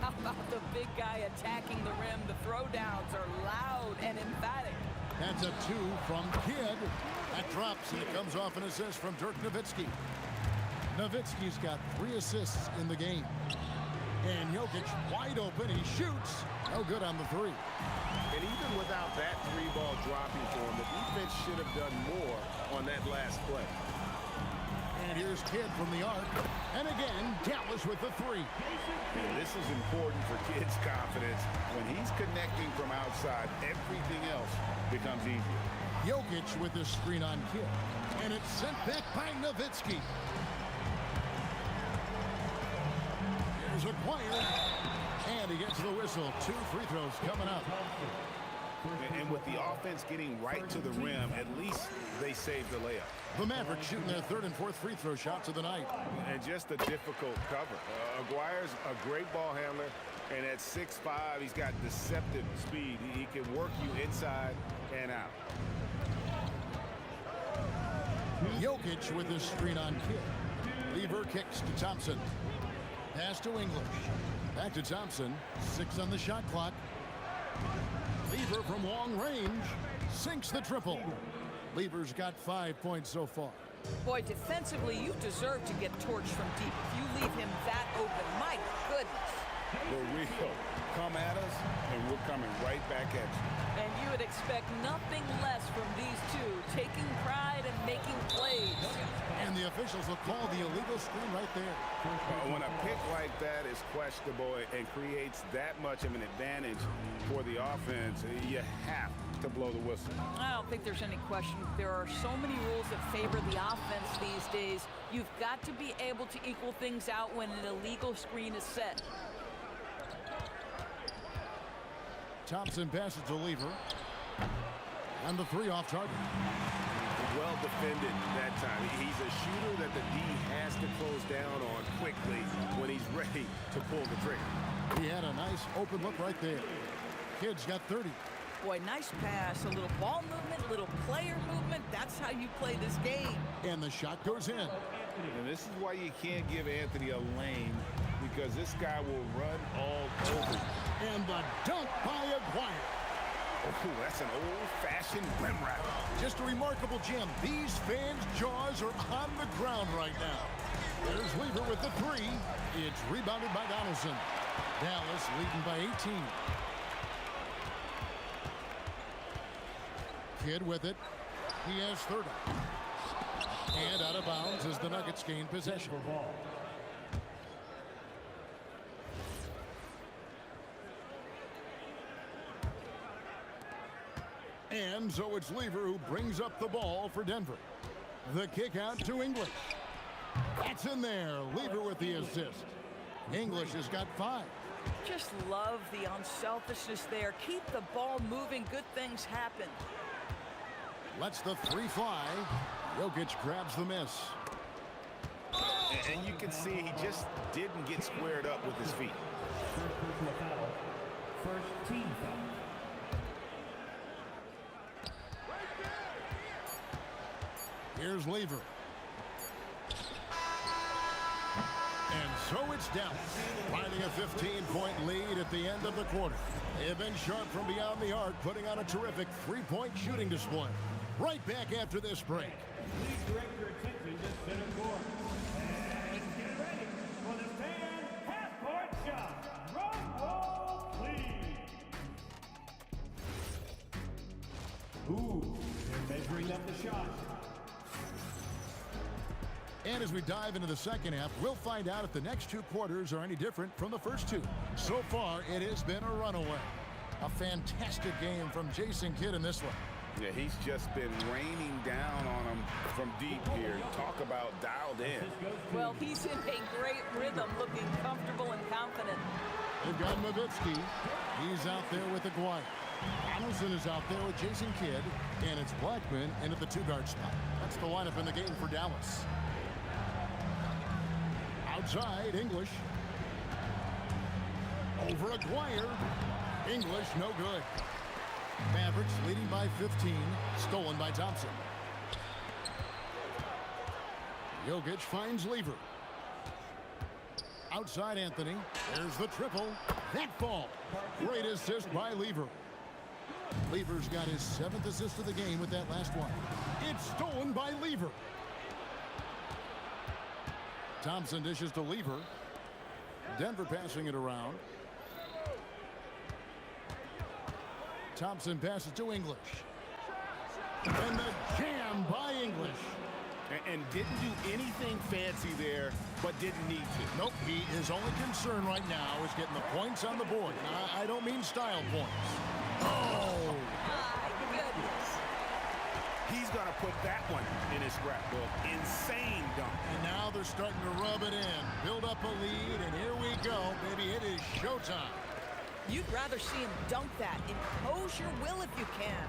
How about the big guy attacking the rim? The throwdowns are loud and emphatic. That's a 2 from Kidd. That drops, and it comes off an assist from Dirk Nowitzki. Nowitzki's got 3 assists in the game. And Jokic wide open. He shoots. No good on the 3. And even without that 3-ball dropping for him, the defense should have done more on that last play. And here's Kidd from the arc. And again, Dallas with the 3. And this is important for Kidd's confidence. When he's connecting from outside, everything else becomes easier. Jokic with the screen on Kidd. And it's sent back by Nowitzki. Here's a player. And he gets the whistle. 2 free throws coming up. And with the offense getting right to the rim, at least they saved the layup. The Mavericks shooting their 3rd and 4th free throw shots of the night. And just a difficult cover. Aguirre's a great ball handler, and at 6'5", he's got deceptive speed. He can work you inside and out. Jokic with his screen on Kidd. Lever kicks to Thompson. Pass to English. Back to Thompson. 6 on the shot clock. Lever from long range. Sinks the triple. Lever's got 5 points so far. Boy, defensively, you deserve to get torched from deep. If you leave him that open, my goodness. For real. Come at us, and we're coming right back at you. And you would expect nothing less from these two, taking pride and making plays. And the officials will call the illegal screen right there. When a pick like that is questionable and creates that much of an advantage for the offense, you have to blow the whistle. I don't think there's any question. There are so many rules that favor the offense these days. You've got to be able to equal things out when an illegal screen is set. Thompson passes to Lever. And the 3 off target. Well defended that time. He's a shooter that the D has to close down on quickly when he's ready to pull the trigger. He had a nice open look right there. Kid's got 30. Boy, nice pass. A little ball movement, little player movement. That's how you play this game. And the shot goes in. And this is why you can't give Anthony a lane, because this guy will run all over you. And the dunk by Aguirre. Oh, that's an old-fashioned rim wrap. Just a remarkable gem. These fans' jaws are on the ground right now. There's Lever with the 3. It's rebounded by Donaldson. Dallas leading by 18. Kidd with it. He has 30. And out of bounds as the Nuggets gain possession. And so it's Lever who brings up the ball for Denver. The kick out to English. That's in there. Lever with the assist. English has got 5. Just love the unselfishness there. Keep the ball moving. Good things happen. Lets the 3 fly. Jokic grabs the miss. And you can see he just didn't get squared up with his feet. First team foul. Here's Lever. And so it's Dallas, finding a 15-point lead at the end of the quarter. They have been sharp from beyond the arc, putting on a terrific 3-point shooting display. Right back after this break. Please direct your attention to center court. And get ready for the fan half-court shot. Rumble, please. Ooh, they're measuring up the shot. And as we dive into the second half, we'll find out if the next 2 quarters are any different from the first 2. So far, it has been a runaway. A fantastic game from Jason Kidd in this one. Yeah, he's just been raining down on him from deep here. Talk about dialed in. Well, he's in a great rhythm, looking comfortable and confident. They've got Nowitzki. He's out there with Aguirre. Donaldson is out there with Jason Kidd. And it's Blackman into the 2-guard spot. That's the lineup in the game for Dallas. Outside, English. Over Aguirre. English, no good. Mavericks leading by 15. Stolen by Thompson. Jokic finds Lever. Outside Anthony. There's the triple. That ball. Great assist by Lever. Lever's got his 7th assist of the game with that last one. It's stolen by Lever. Thompson dishes to Lever. Denver passing it around. Thompson passes to English. And the jam by English. And didn't do anything fancy there, but didn't need to. Nope, his only concern right now is getting the points on the board. I don't mean style points. Oh! My goodness. He's going to put that one in his scrapbook. Insane dunk. And now they're starting to rub it in. Build up a lead, and here we go. Baby, it is showtime. You'd rather see him dunk that. Impose your will if you can.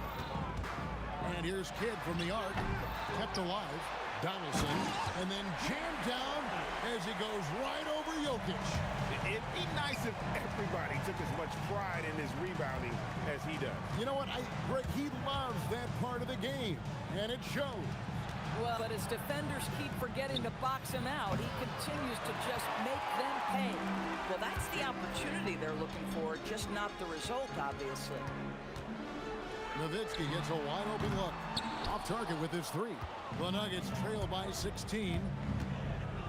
And here's Kidd from the arc. Kept alive. Donaldson. And then jammed down as he goes right over Jokic. It'd be nice if everybody took as much pride in his rebounding as he does. You know what? Greg, he loves that part of the game. And it shows. Well, but as defenders keep forgetting to box him out, he continues to just make them pay. Well, that's the opportunity they're looking for, just not the result, obviously. Nowitzki gets a wide open look. Off target with his three. The Nuggets trail by 16.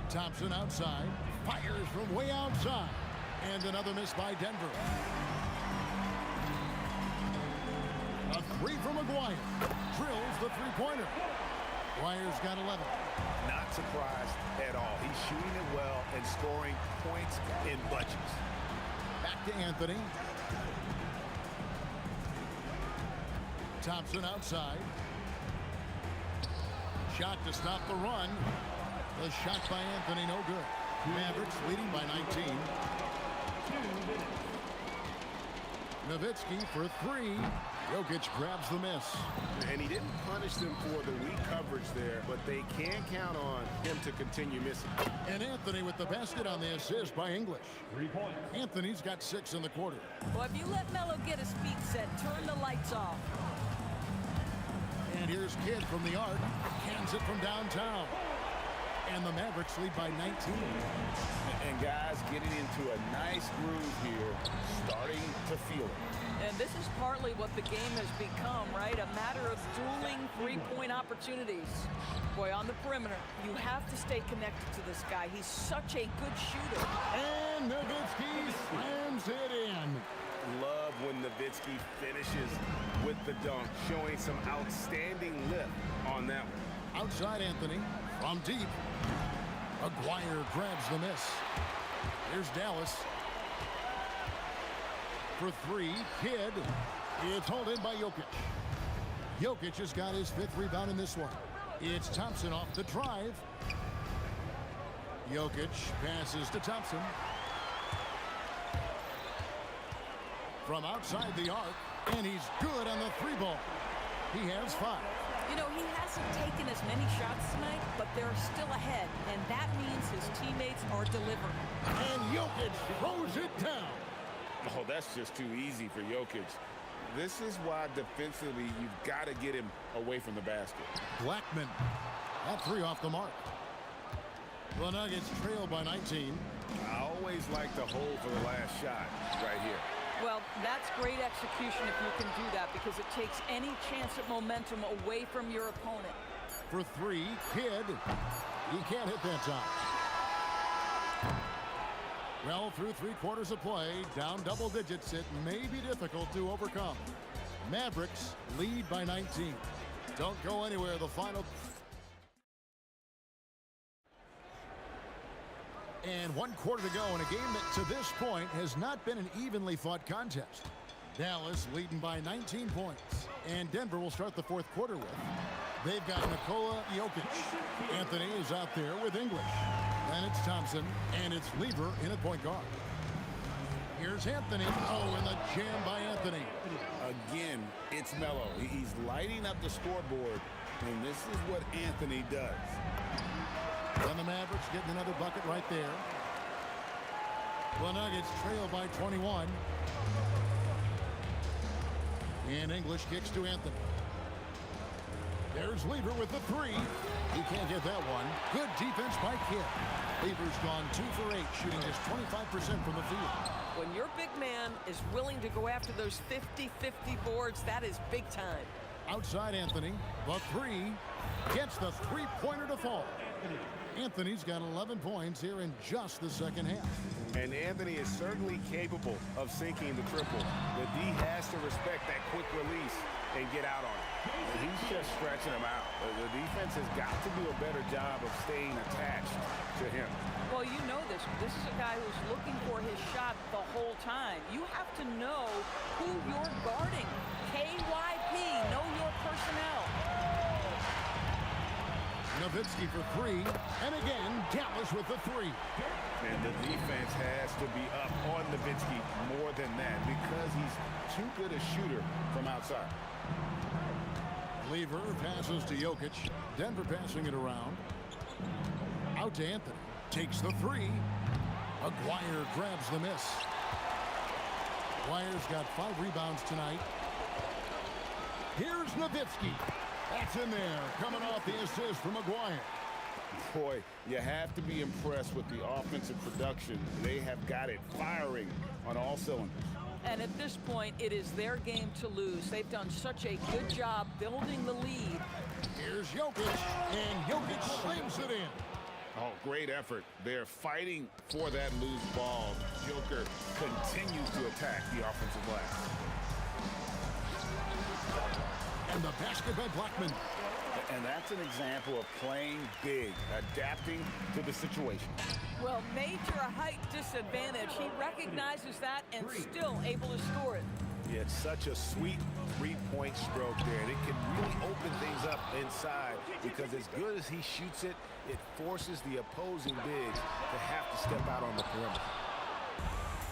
Thompson outside. Fires from way outside. And another miss by Denver. A three from McGuire. Drills the three-pointer. Guire's got 11. Not surprised at all. He's shooting it well and scoring points in bunches. Back to Anthony. Thompson outside. Shot to stop the run. The shot by Anthony, no good. Mavericks leading by 19. Nowitzki for three. Jokic grabs the miss. And he didn't punish them for the weak coverage there, but they can count on him to continue missing. And Anthony with the basket on the assist by English. 3 points. Anthony's got 6 in the quarter. Well, if you let Melo get his feet set, turn the lights off. And here's Kidd from the arc. Hands it from downtown. And the Mavericks lead by 19. And guys getting into a nice groove here, starting to feel it. And this is partly what the game has become, right? A matter of dueling three-point opportunities. Boy, on the perimeter, you have to stay connected to this guy. He's such a good shooter. And Nowitzki slams it in. Love when Nowitzki finishes with the dunk, showing some outstanding lift on that one. Outside Anthony from deep. McGuire grabs the miss. Here's Dallas. For three, Kidd. It's hauled in by Jokic. Jokic has got his 5th rebound in this one. It's Thompson off the drive. Jokic passes to Thompson. From outside the arc, and he's good on the 3-ball. He has 5. You know, he hasn't taken as many shots tonight, but they're still ahead, and that means his teammates are delivering. And Jokic throws it down. Oh, that's just too easy for Jokic. This is why defensively you've got to get him away from the basket. Blackman. That 3 off the mark. The Nuggets trail by 19. I always like to hold for the last shot right here. Well, that's great execution if you can do that, because it takes any chance at momentum away from your opponent. For 3, Kidd. He can't hit that time. Well, through 3 quarters of play, down double digits, it may be difficult to overcome. Mavericks lead by 19. Don't go anywhere. The final. And 1 quarter to go in a game that to this point has not been an evenly fought contest. Dallas leading by 19 points. And Denver will start the 4th quarter with. They've got Nikola Jokic. Anthony is out there with English. Then it's Thompson, and it's Lever in at point guard. Here's Anthony. Oh, and the jam by Anthony. Again, it's Melo. He's lighting up the scoreboard, and this is what Anthony does. And the Mavericks getting another bucket right there. The Nuggets trail by 21. And English kicks to Anthony. There's Lever with the 3. He can't get that one. Good defense by Kidd. Lever's gone 2 for 8, shooting just 25% from the field. When your big man is willing to go after those 50-50 boards, that is big time. Outside Anthony, the 3 gets the 3-pointer to fall. Anthony's got 11 points here in just the second half. And Anthony is certainly capable of sinking the triple. The D has to respect that quick release and get out on it. He's just stretching him out. The defense has got to do a better job of staying attached to him. Well, you know this. This is a guy who's looking for his shot the whole time. You have to know who you're guarding. KYP, know your personnel. Nowitzki for 3, and again, Dallas with the 3. And the defense has to be up on Nowitzki more than that because he's too good a shooter from outside. Lever passes to Jokic. Denver passing it around. Out to Anthony. Takes the 3. McGuire grabs the miss. McGuire's got 5 rebounds tonight. Here's Nowitzki. That's in there, coming off the assist from McGuire. Boy, you have to be impressed with the offensive production. They have got it firing on all cylinders. And at this point, it is their game to lose. They've done such a good job building the lead. Here's Jokic, and Jokic slams it in. Oh, great effort. They're fighting for that loose ball. Joker continues to attack the offensive glass. And the basket by Blackman. And that's an example of playing big, adapting to the situation. Well, major height disadvantage. He recognizes that and still able to score it. Yeah, it's such a sweet three-point stroke there. It can really open things up inside because as good as he shoots it, it forces the opposing bigs to have to step out on the perimeter.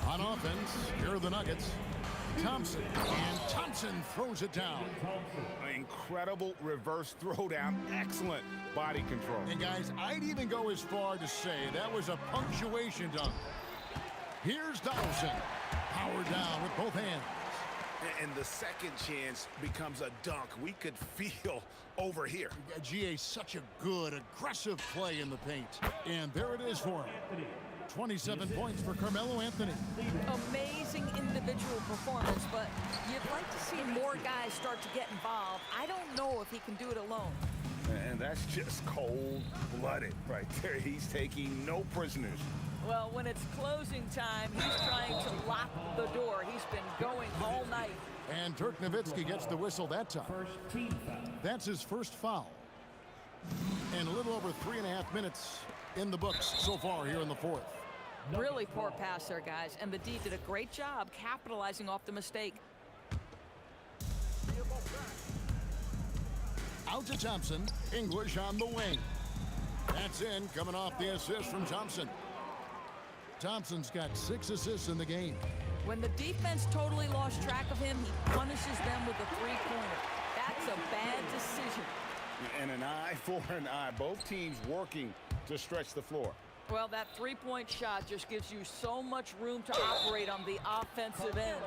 On offense, here are the Nuggets. Thompson, and Thompson throws it down. Incredible reverse throwdown. Excellent body control. And guys, I'd even go as far to say that was a punctuation dunk. Here's Donaldson. Power down with both hands. And the second chance becomes a dunk. We could feel over here. GA, such a good, aggressive play in the paint. And there it is for him. 27 points for Carmelo Anthony. Amazing individual performance, but you'd like to see more guys start to get involved. I don't know if he can do it alone. And that's just cold-blooded right there. He's taking no prisoners. Well, when it's closing time, he's trying to lock the door. He's been going all night. And Dirk Nowitzki gets the whistle that time. That's his first foul. And a little over 3.5 minutes in the books so far here in the fourth. Really poor pass there, guys. And the D did a great job capitalizing off the mistake. Out to Thompson. English on the wing. That's in, coming off the assist from Thompson. Thompson's got 6 assists in the game. When the defense totally lost track of him, he punishes them with a three-pointer. That's a bad decision. And an eye for an eye. Both teams working to stretch the floor. Well, that three-point shot just gives you so much room to operate on the offensive end.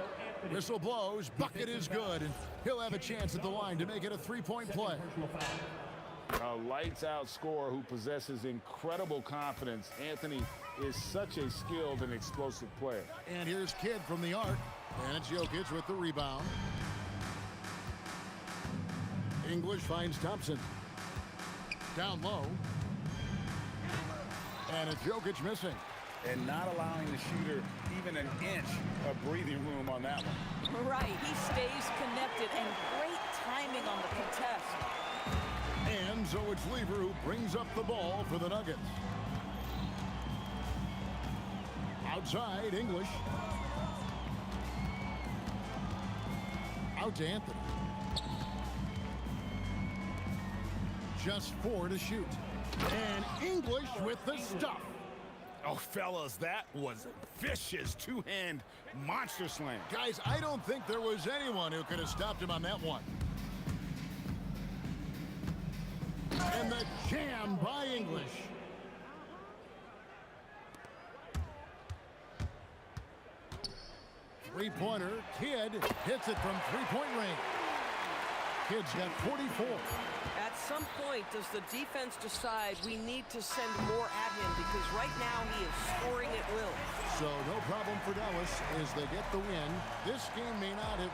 Whistle blows, bucket is good, and he'll have a chance at the line to make it a three-point play. A lights-out scorer who possesses incredible confidence. Anthony is such a skilled and explosive player. And here's Kidd from the arc, and it's Jokic with the rebound. English finds Thompson. Down low. And it's Jokic missing. And not allowing the shooter even an inch of breathing room on that one. Right, he stays connected, and great timing on the contest. And so it's Lever who brings up the ball for the Nuggets. Outside, English. Out to Anthony. Just 4 to shoot. And English with the stuff. Oh, fellas, that was a vicious two-hand monster slam. Guys, I don't think there was anyone who could have stopped him on that one. And the jam by English. Three-pointer. Kidd hits it from three-point range. Kidd's got 44. At some point, does the defense decide we need to send more at him? Because right now he is scoring at will. So no problem for Dallas as they get the win. This game may not have...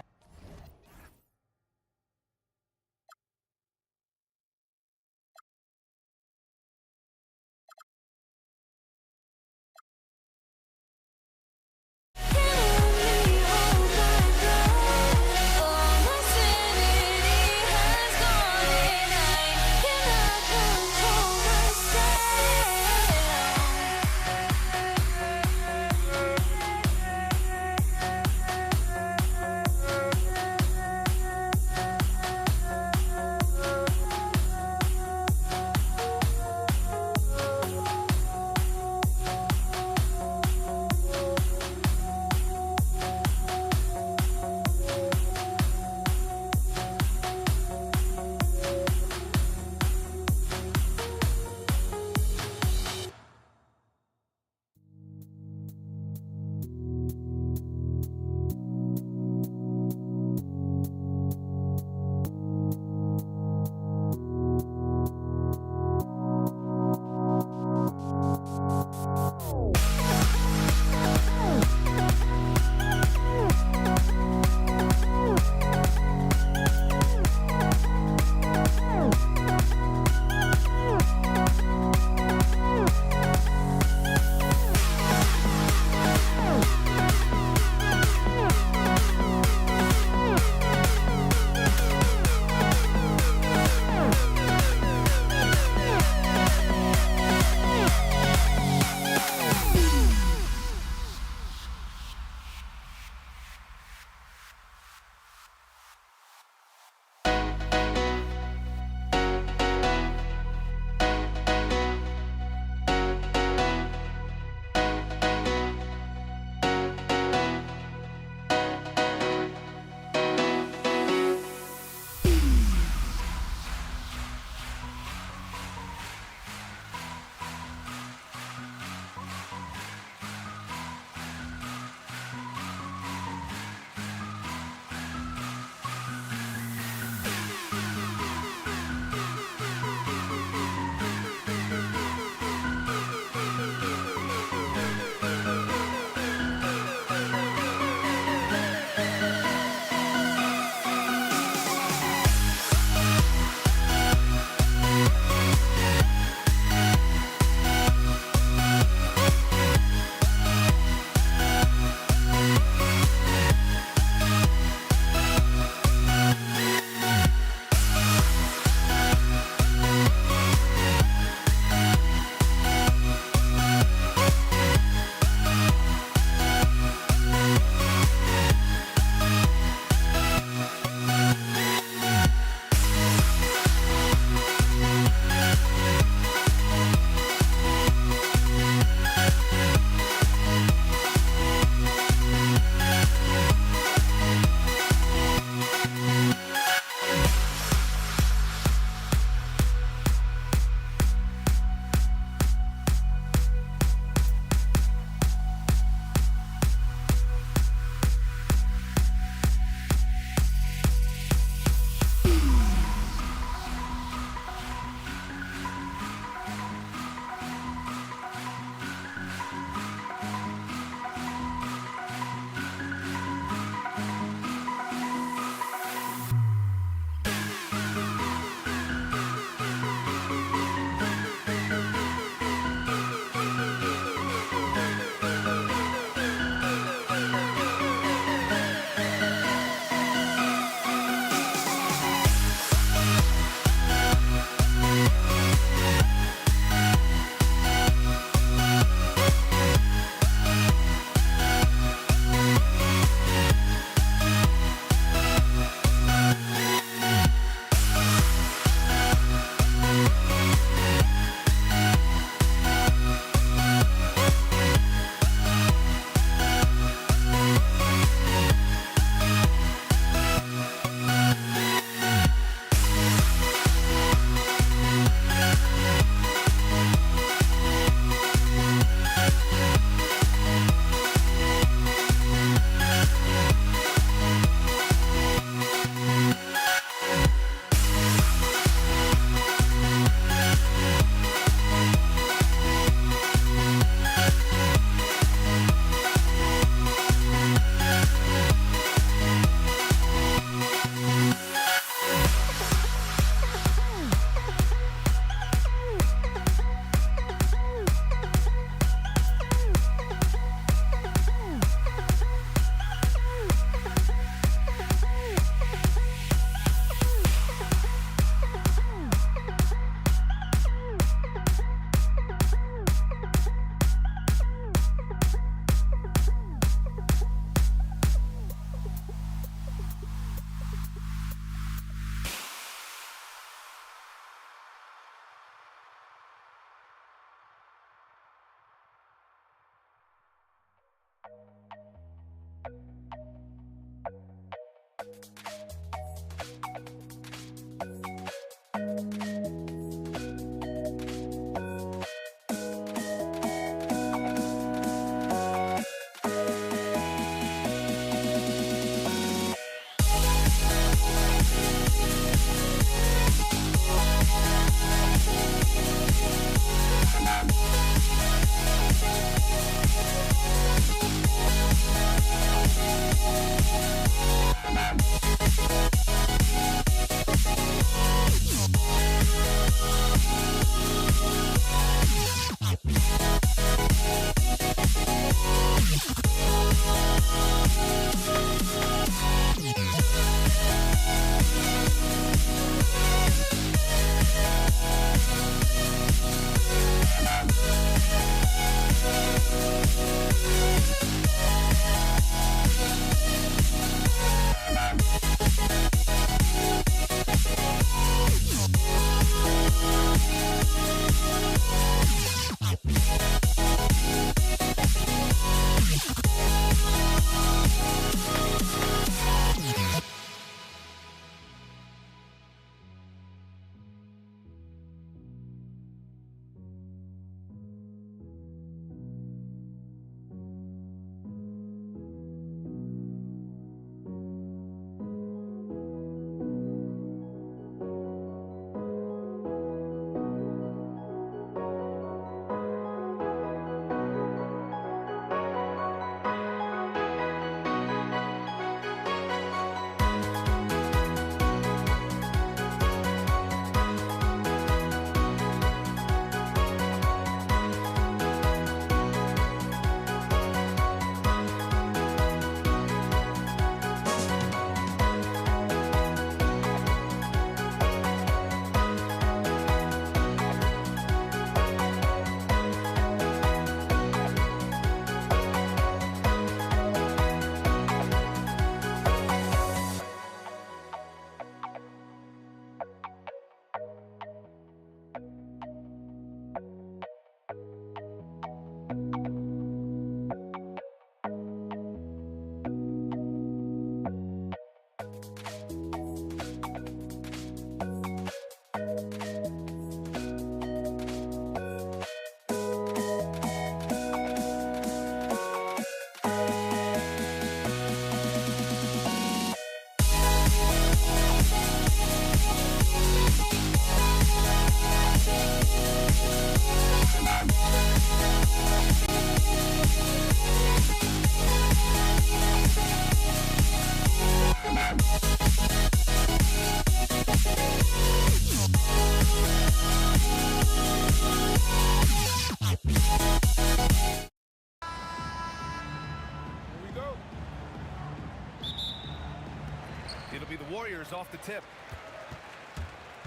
Warriors off the tip.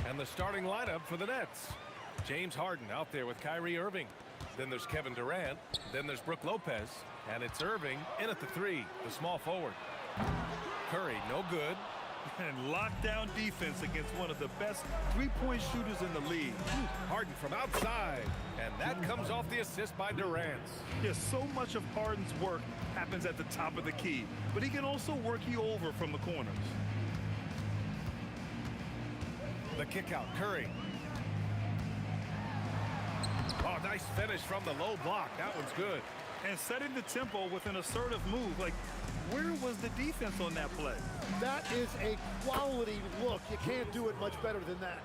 And the starting lineup for the Nets. James Harden out there with Kyrie Irving. Then there's Kevin Durant. Then there's Brook Lopez. And it's Irving in at the 3, the small forward. Curry, no good. And lockdown defense against one of the best three-point shooters in the league. Harden from outside. And that comes off the assist by Durant. Yes, so much of Harden's work happens at the top of the key, but he can also work you over from the corners. The kick out, Curry. Oh, nice finish from the low block. That one's good. And setting the tempo with an assertive move. Like, where was the defense on that play? That is a quality look. You can't do it much better than that.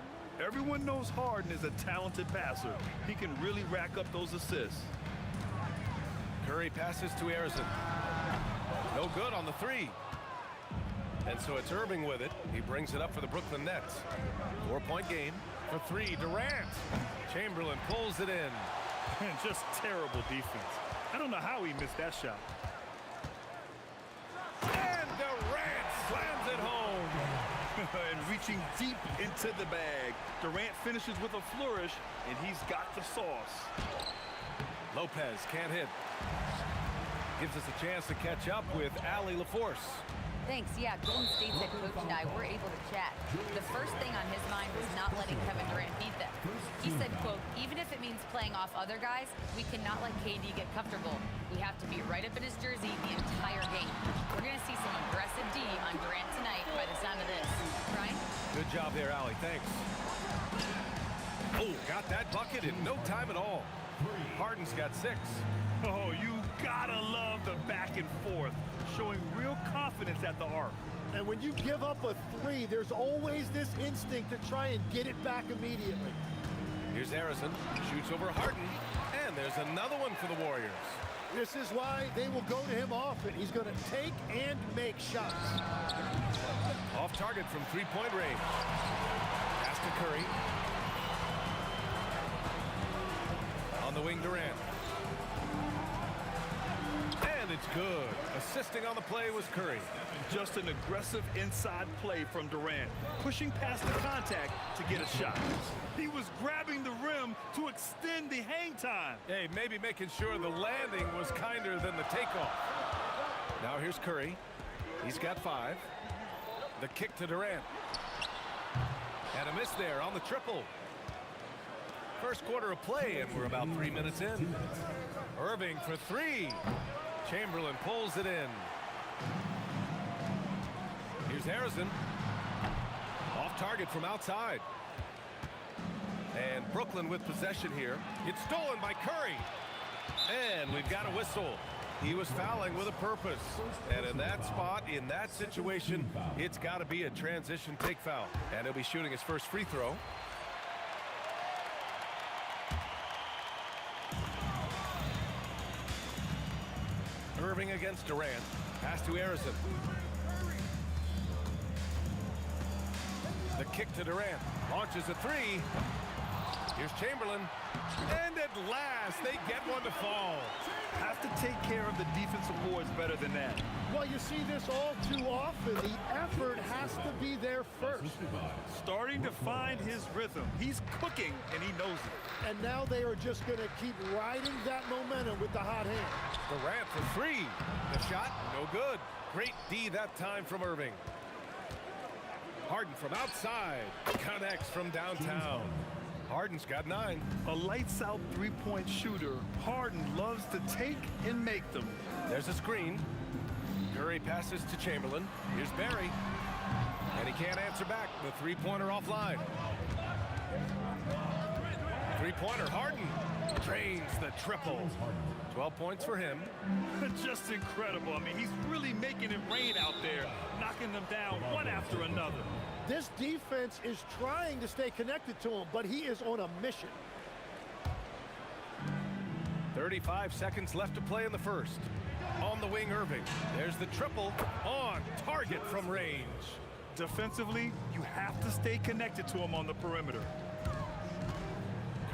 Everyone knows Harden is a talented passer. He can really rack up those assists. Curry passes to Harrison. No good on the 3. And so it's Irving with it. He brings it up for the Brooklyn Nets. 4-point game for 3. Durant. Chamberlain pulls it in. And just terrible defense. I don't know how he missed that shot. And Durant slams it home. And reaching deep into the bag. Durant finishes with a flourish, and he's got the sauce. Lopez can't hit. Gives us a chance to catch up with Allie LaForce. Thanks. Yeah, Golden State's head coach and I were able to chat. The first thing on his mind was not letting Kevin Durant beat them. He said, quote, even if it means playing off other guys, we cannot let KD get comfortable. We have to be right up in his jersey the entire game. We're going to see some aggressive D on Durant tonight by the sound of this. Brian? Good job there, Allie. Thanks. Oh, got that bucket in no time at all. Harden's got 6. Oh, you gotta love the back and forth, showing real confidence at the arc. And when you give up a 3, there's always this instinct to try and get it back immediately. Here's Harrison, shoots over Harden, and there's another one for the Warriors. This is why they will go to him often. He's going to take and make shots. Off target from 3-point range. Pass to Curry. On the wing, Durant. And it's good. Assisting on the play was Curry. Just an aggressive inside play from Durant, pushing past the contact to get a shot. He was grabbing the rim to extend the hang time. Hey, maybe making sure the landing was kinder than the takeoff. Now here's Curry. He's got 5. The kick to Durant. And a miss there on the triple. First quarter of play, and we're about 3 minutes in. Irving for 3. Chamberlain pulls it in. Here's Harrison. Off target from outside. And Brooklyn with possession here. It's stolen by Curry. And we've got a whistle. He was fouling with a purpose. And in that spot, in that situation, it's got to be a transition take foul. And he'll be shooting his first free throw. Irving against Durant. Pass to Harrison. The kick to Durant. Launches a 3. Here's Chamberlain. And at last, they get one to fall. Have to take care of the defensive boards better than that. Well, you see this all too often. The effort has to be there first. Starting to find his rhythm. He's cooking, and he knows it. And now they are just going to keep riding that momentum with the hot hand. Durant for 3. The shot, no good. Great D that time from Irving. Harden from outside. Connects from downtown. Harden's got 9. A lights-out three-point shooter. Harden loves to take and make them. There's a screen. Curry passes to Chamberlain. Here's Barry. And he can't answer back. The three-pointer offline. Three-pointer, Harden drains the triple. 12 points for him. Just incredible. I mean, he's really making it rain out there, knocking them down one after another. This defense is trying to stay connected to him, but he is on a mission. 35 seconds left to play in the first. On the wing, Irving. There's the triple on target from range. Defensively, you have to stay connected to him on the perimeter.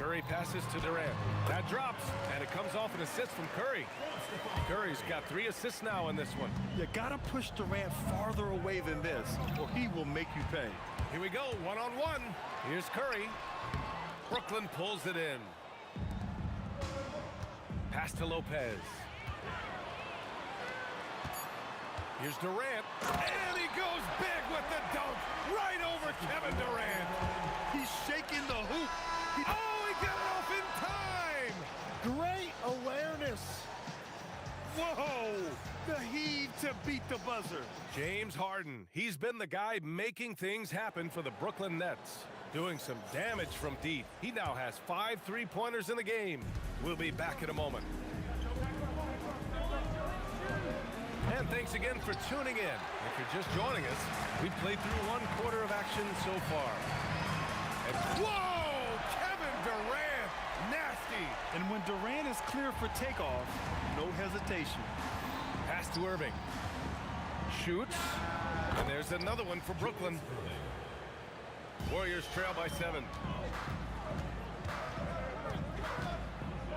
Curry passes to Durant. That drops, and it comes off an assist from Curry. Curry's got 3 assists now in this one. You gotta push Durant farther away than this, or he will make you pay. Here we go, one-on-one. Here's Curry. Brooklyn pulls it in. Pass to Lopez. Here's Durant, and he goes big with the dunk right over Kevin Durant. He's shaking the hoop. Oh, he got it off in time! Great awareness. Whoa! The heave to beat the buzzer. James Harden, he's been the guy making things happen for the Brooklyn Nets. Doing some damage from deep. He now has 5 3-pointers in the game. We'll be back in a moment. And thanks again for tuning in. If you're just joining us, we've played through 1 quarter of action so far. And whoa! Kevin Durant! Nasty! And when Durant is clear for takeoff, no hesitation. Pass to Irving. Shoots. And there's another one for Brooklyn. Warriors trail by 7.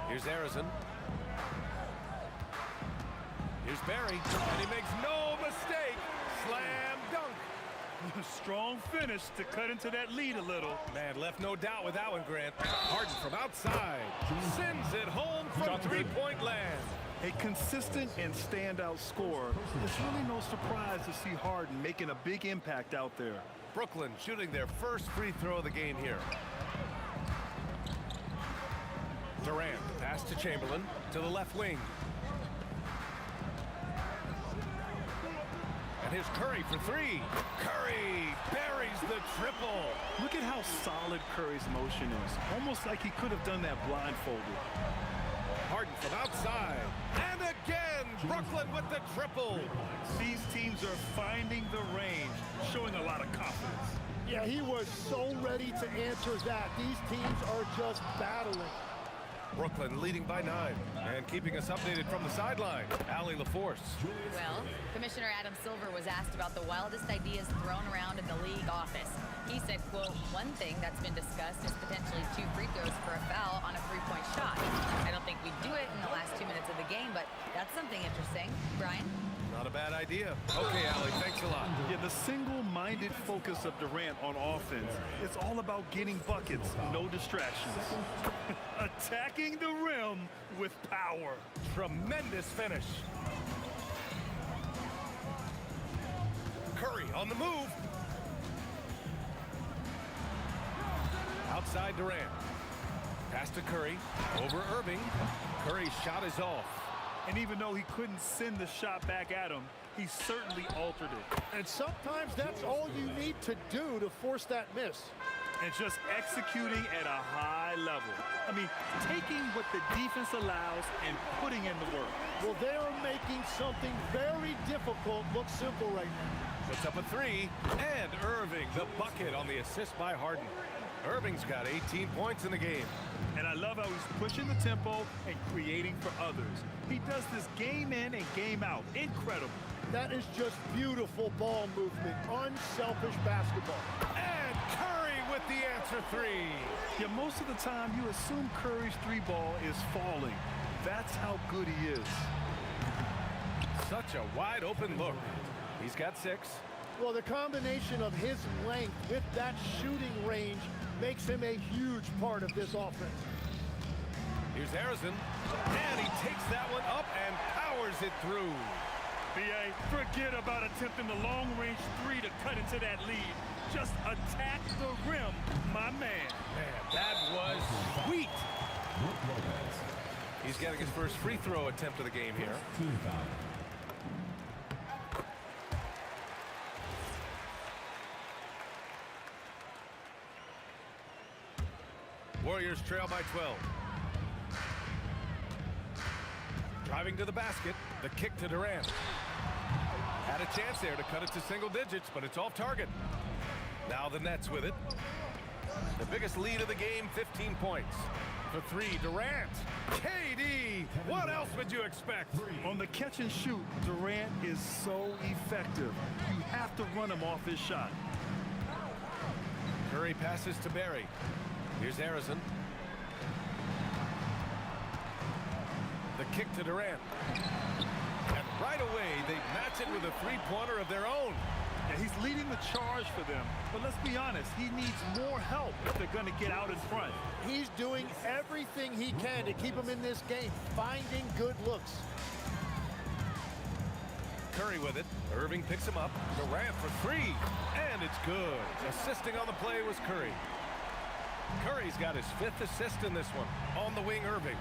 Here's Harrison. Here's Barry, and he makes no mistake. Slam dunk. Strong finish to cut into that lead a little. Man, left no doubt with that one, Grant. Harden from outside. Sends it home from 3-point land. A consistent and standout scorer. It's really no surprise to see Harden making a big impact out there. Brooklyn shooting their first free throw of the game here. Durant, pass to Chamberlain, to the left wing. And here's Curry for 3. Curry buries the triple. Look at how solid Curry's motion is. Almost like he could have done that blindfolded. Harden from outside. And again, Brooklyn with the triple. These teams are finding the range, showing a lot of confidence. Yeah, he was so ready to answer that. These teams are just battling. Brooklyn leading by 9 and keeping us updated from the sideline. Allie LaForce. Well, Commissioner Adam Silver was asked about the wildest ideas thrown around in the league office. He said, quote, "One thing that's been discussed is potentially 2 free throws for a foul on a 3-point shot. I don't think we'd do it in the last 2 minutes of the game, but that's something interesting." Brian? Not a bad idea. Okay, Allie, thanks a lot. Yeah, the single-minded focus of Durant on offense. It's all about getting buckets, no distractions. Attacking the rim with power. Tremendous finish. Curry on the move. Outside Durant. Pass to Curry. Over Irving. Curry's shot is off. And even though he couldn't send the shot back at him, he certainly altered it. And sometimes that's all you need to do to force that miss. And just executing at a high level. I mean, taking what the defense allows and putting in the work. Well, they are making something very difficult look simple right now. Puts up a 3. And Irving, the bucket on the assist by Harden. Irving's got 18 points in the game. And I love how he's pushing the tempo and creating for others. He does this game in and game out. Incredible. That is just beautiful ball movement. Unselfish basketball. And Curry with the answer 3. Yeah, most of the time you assume Curry's 3-ball is falling. That's how good he is. Such a wide open look. He's got 6. Well, the combination of his length with that shooting range makes him a huge part of this offense. Here's Harrison, and he takes that one up and powers it through. B.A., forget about attempting the long-range 3 to cut into that lead. Just attack the rim, my man. Man, that was sweet. He's getting his first free throw attempt of the game here. Warriors trail by 12. Driving to the basket, the kick to Durant. Had a chance there to cut it to single digits, but it's off target. Now the Nets with it. The biggest lead of the game, 15 points. For 3, Durant. KD, what else would you expect? On the catch and shoot, Durant is so effective. You have to run him off his shot. Curry passes to Barry. Here's Harrison. The kick to Durant. And right away, they match it with a three-pointer of their own. Yeah, he's leading the charge for them. But let's be honest, he needs more help if they're going to get out in front. He's doing everything he can to keep them in this game, finding good looks. Curry with it. Irving picks him up. Durant for three. And it's good. Assisting on the play was Curry. Curry's got his 5th assist in this one. On the wing, Irving.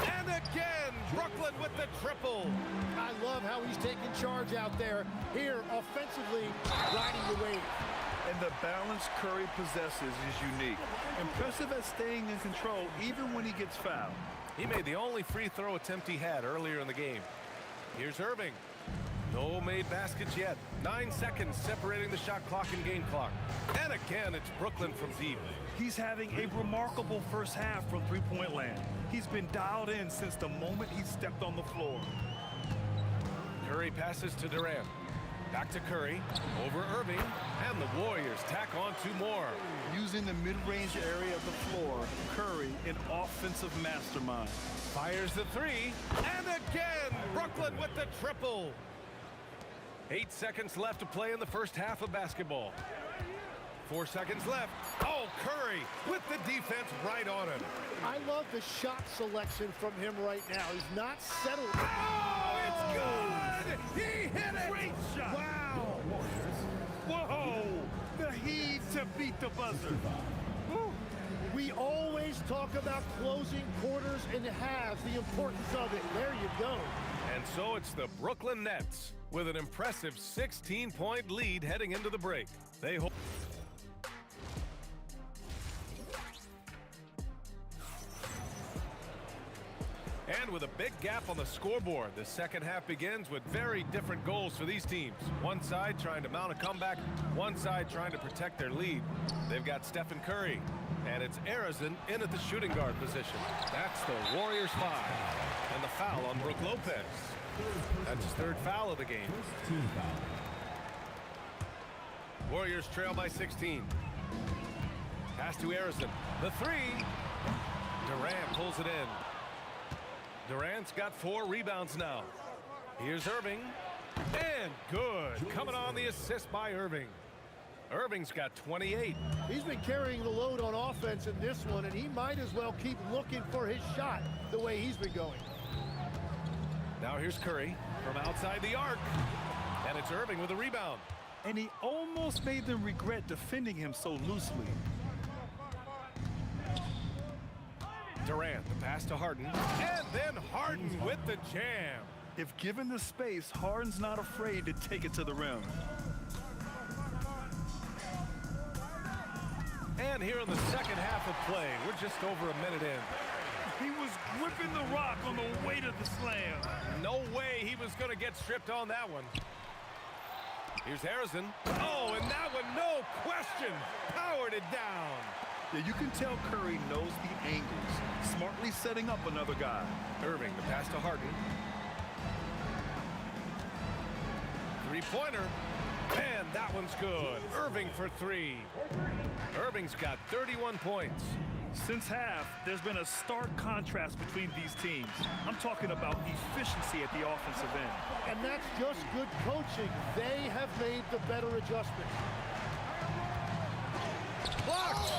And again, Brooklyn with the triple. I love how he's taking charge out there. Here, offensively, riding the wave. And the balance Curry possesses is unique. Impressive at staying in control even when he gets fouled. He made the only free throw attempt he had earlier in the game. Here's Irving. No made baskets yet. 9 seconds separating the shot clock and game clock. And again, it's Brooklyn from deep. He's having a remarkable first half from three-point land. He's been dialed in since the moment he stepped on the floor. Curry passes to Durant. Back to Curry. Over Irving. And the Warriors tack on 2 more. Using the mid-range area of the floor, Curry, an offensive mastermind. Fires the three. And again, Brooklyn with the triple. 8 seconds left to play in the first half of basketball. 4 seconds left. Oh, Curry with the defense right on him. I love the shot selection from him right now. He's not settled. Oh, it's good! He hit it! Great shot! Wow! Whoa! The heave to beat the buzzer. Woo. We always talk about closing quarters and halves, the importance of it. There you go. And so it's the Brooklyn Nets with an impressive 16-point lead heading into the break. They hold. And with a big gap on the scoreboard, the second half begins with very different goals for these teams. One side trying to mount a comeback, one side trying to protect their lead. They've got Stephen Curry, and it's Arizon in at the shooting guard position. That's the Warriors 5. And the foul on Brook Lopez. That's his 3rd foul of the game. Warriors trail by 16. Pass to Arizon. The three. Durant pulls it in. Durant's got 4 rebounds now. Here's Irving. And good. Coming on the assist by Irving. Irving's got 28. He's been carrying the load on offense in this one, and he might as well keep looking for his shot the way he's been going. Now here's Curry from outside the arc. And it's Irving with a rebound. And he almost made them regret defending him so loosely. Durant, the pass to Harden. And then Harden with the jam. If given the space, Harden's not afraid to take it to the rim. And here in the second half of play, we're just over a minute in. He was gripping the rock on the weight of the slam. No way he was going to get stripped on that one. Here's Harrison. Oh, and that one, no question, powered it down. Yeah, you can tell Curry knows the angles, smartly setting up another guy. Irving, the pass to Harden. Three-pointer. And that one's good. Irving for 3. Irving's got 31 points. Since half, there's been a stark contrast between these teams. I'm talking about efficiency at the offensive end. And that's just good coaching. They have made the better adjustments. Blocked!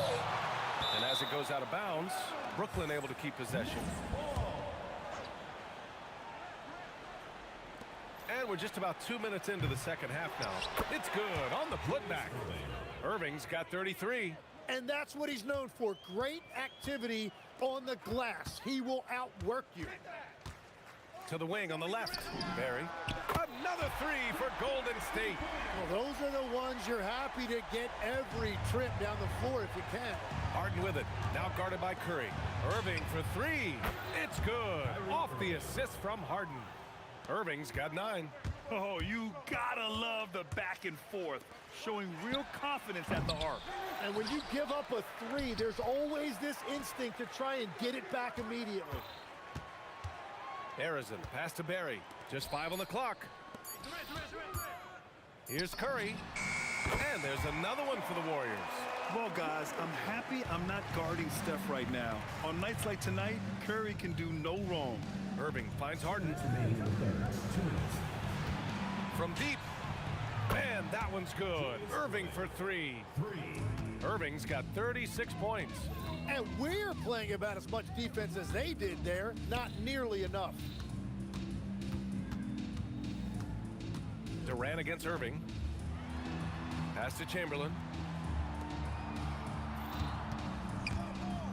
And as it goes out of bounds, Brooklyn able to keep possession. And we're just about 2 minutes into the second half now. It's good on the putback. Irving's got 33. And that's what he's known for. Great activity on the glass. He will outwork you. To the wing on the left. Barry. Another 3 for Golden State. Well, those are the ones you're happy to get every trip down the floor if you can. Harden with it. Now guarded by Curry. Irving for 3. It's good. Off the assist from Harden. Irving's got 9. Oh, you gotta love the back and forth, showing real confidence at the arc. And when you give up a 3, there's always this instinct to try and get it back immediately. Arizon, pass to Barry. Just 5 on the clock. Here's Curry. And there's another one for the Warriors. Well, guys, I'm happy I'm not guarding Steph right now. On nights like tonight, Curry can do no wrong. Irving finds Harden. From deep. And that one's good. Irving for three. Irving's got 36 points. And we're playing about as much defense as they did there. Not nearly enough. Durant against Irving. Pass to Chamberlain.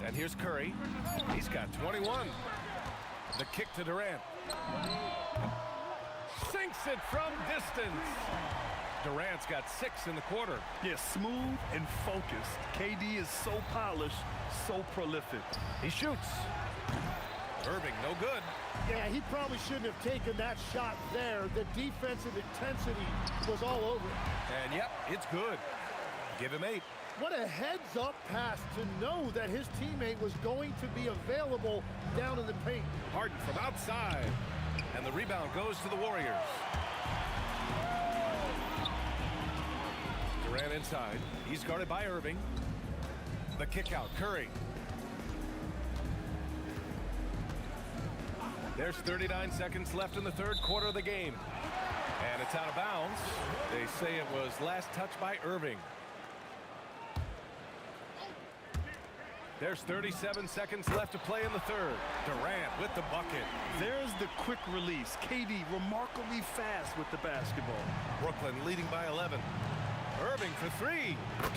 And here's Curry. He's got 21. The kick to Durant. Sinks it from distance. Durant's got 6 in the quarter. Yeah, smooth and focused. KD is so polished, so prolific. He shoots. Irving, no good. Yeah, he probably shouldn't have taken that shot there. The defensive intensity was all over it. And yep, it's good. Give him 8. What a heads-up pass to know that his teammate was going to be available down in the paint. Harden from outside. And the rebound goes to the Warriors. Durant inside. He's guarded by Irving. The kick out, Curry. There's 39 seconds left in the third quarter of the game. And it's out of bounds. They say it was last touched by Irving. There's 37 seconds left to play in the third. Durant with the bucket. There's the quick release. KD remarkably fast with the basketball. Brooklyn leading by 11. Irving for 3.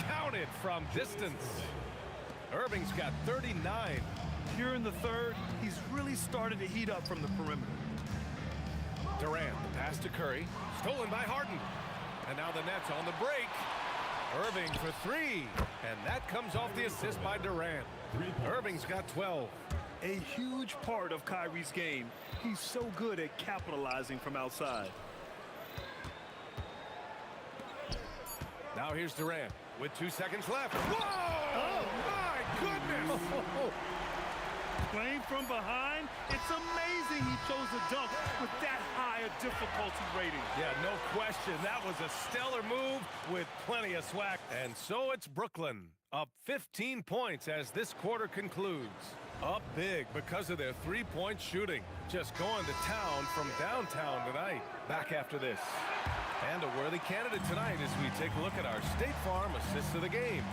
Counted from distance. Irving's got 39. Here in the third, he's really started to heat up from the perimeter. Durant, the pass to Curry. Stolen by Harden. And now the Nets on the break. Irving for 3. And that comes off the assist by Durant. Irving's got 12. A huge part of Kyrie's game. He's so good at capitalizing from outside. Now here's Durant with 2 seconds left. Whoa! Oh, my goodness! Playing from behind, it's amazing he chose a dunk with that high a difficulty rating. Yeah, no question. That was a stellar move with plenty of swag. And so it's Brooklyn, up 15 points as this quarter concludes. Up big because of their three-point shooting. Just going to town from downtown tonight. Back after this. And a worthy candidate tonight as we take a look at our State Farm assist of the game.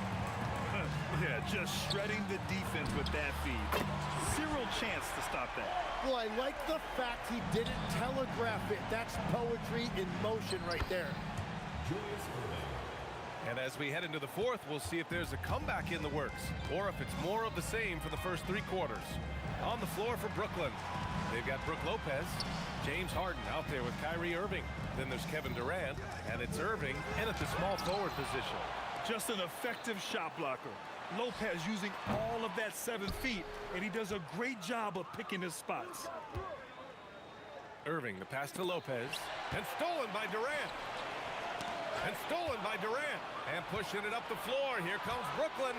Yeah, just shredding the defense with that feed. Zero chance to stop that. Well, I like the fact he didn't telegraph it. That's poetry in motion right there. And as we head into the fourth, we'll see if there's a comeback in the works or if it's more of the same for the first 3 quarters. On the floor for Brooklyn, they've got Brook Lopez, James Harden out there with Kyrie Irving. Then there's Kevin Durant, and it's Irving in at the small forward position. Just an effective shot blocker. Lopez using all of that 7 feet, and he does a great job of picking his spots. Irving, the pass to Lopez, and stolen by Durant. And stolen by Durant. And pushing it up the floor. Here comes Brooklyn.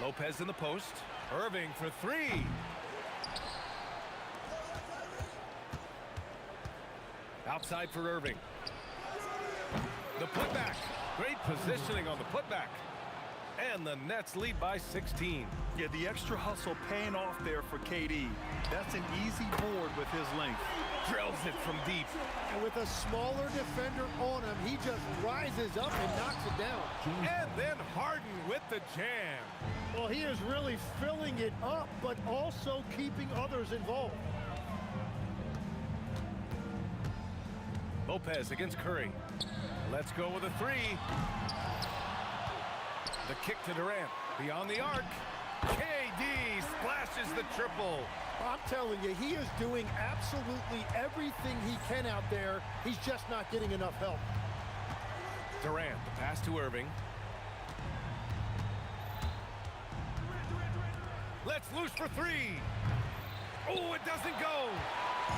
Lopez in the post. Irving for 3. Outside for Irving. The putback. Great positioning on the putback. And the Nets lead by 16. Yeah, the extra hustle paying off there for KD. That's an easy board with his length. Drills it from deep. And with a smaller defender on him, he just rises up and knocks it down. And then Harden with the jam. Well, he is really filling it up, but also keeping others involved. Lopez against Curry. Let's go with a 3. The kick to Durant. Beyond the arc. KD splashes the triple. I'm telling you, he is doing absolutely everything he can out there. He's just not getting enough help. Durant, the pass to Irving. Let's loose for 3. Oh, it doesn't go.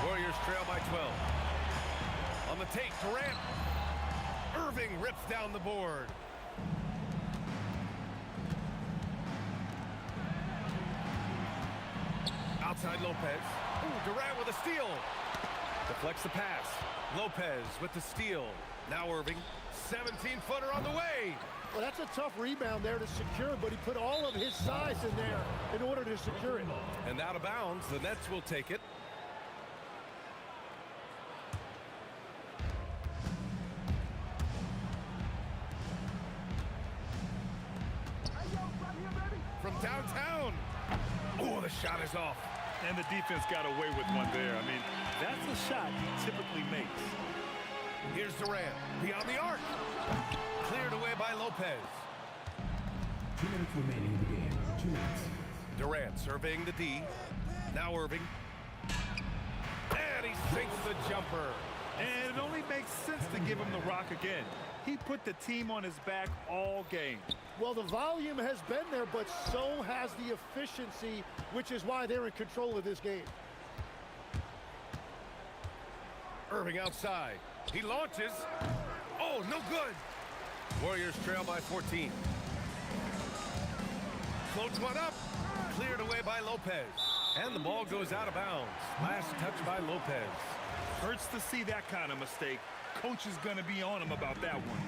Warriors trail by 12. On the take, Durant. Irving rips down the board. Outside Lopez. Ooh, Durant with a steal. Deflects the pass. Lopez with the steal. Now Irving 17-footer on the way. Well, that's a tough rebound there to secure, but he put all of his size in there in order to secure it. And out of bounds, the Nets will take it. From downtown. Oh, the shot is off. And the defense got away with one there. I mean, that's a shot he typically makes. Here's Durant. Beyond the arc. Cleared away by Lopez. 2 minutes remaining in the game. 2 minutes. Durant surveying the D. Now Irving. And he sinks the jumper. And it only makes sense to give him the rock again. He put the team on his back all game. Well, the volume has been there, but so has the efficiency, which is why they're in control of this game. Irving outside. He launches. Oh, no good. Warriors trail by 14. Floats one up. Cleared away by Lopez. And the ball goes out of bounds. Last touch by Lopez. Hurts to see that kind of mistake. Coach is going to be on him about that one.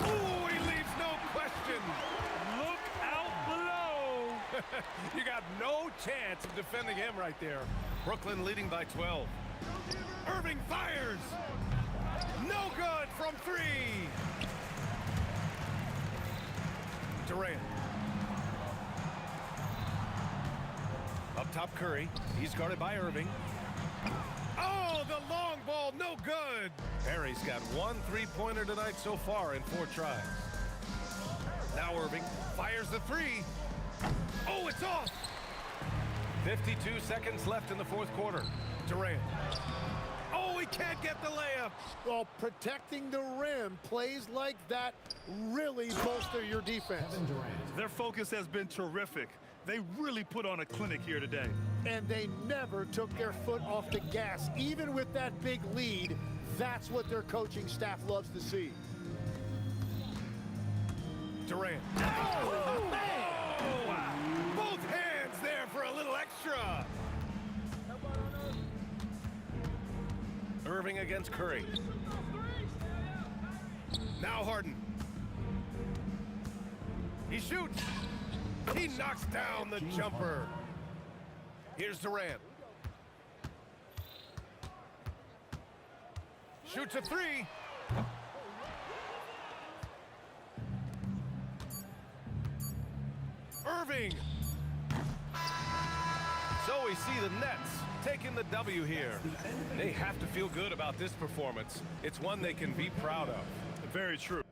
Oh, he leaves no question. Look out below. You got no chance of defending him right there. Brooklyn leading by 12. Irving fires. No good from 3. Durant. Up top, Curry. He's guarded by Irving. Oh, the long ball, no good. Harry's got 1 3-pointer tonight so far in 4 tries. Now Irving fires the 3. Oh, it's off. 52 seconds left in the 4th quarter. Durant. Oh, he can't get the layup. Well, protecting the rim, plays like that really bolster your defense. Their focus has been terrific. They really put on a clinic here today. And they never took their foot off the gas. Even with that big lead, that's what their coaching staff loves to see. Durant. Oh, man. Wow. Both hands there for a little extra. Irving against Curry. Now Harden. He shoots. He knocks down the jumper. Here's Durant. Shoots a 3. Irving. So we see the Nets taking the W here. They have to feel good about this performance. It's one they can be proud of. Very true.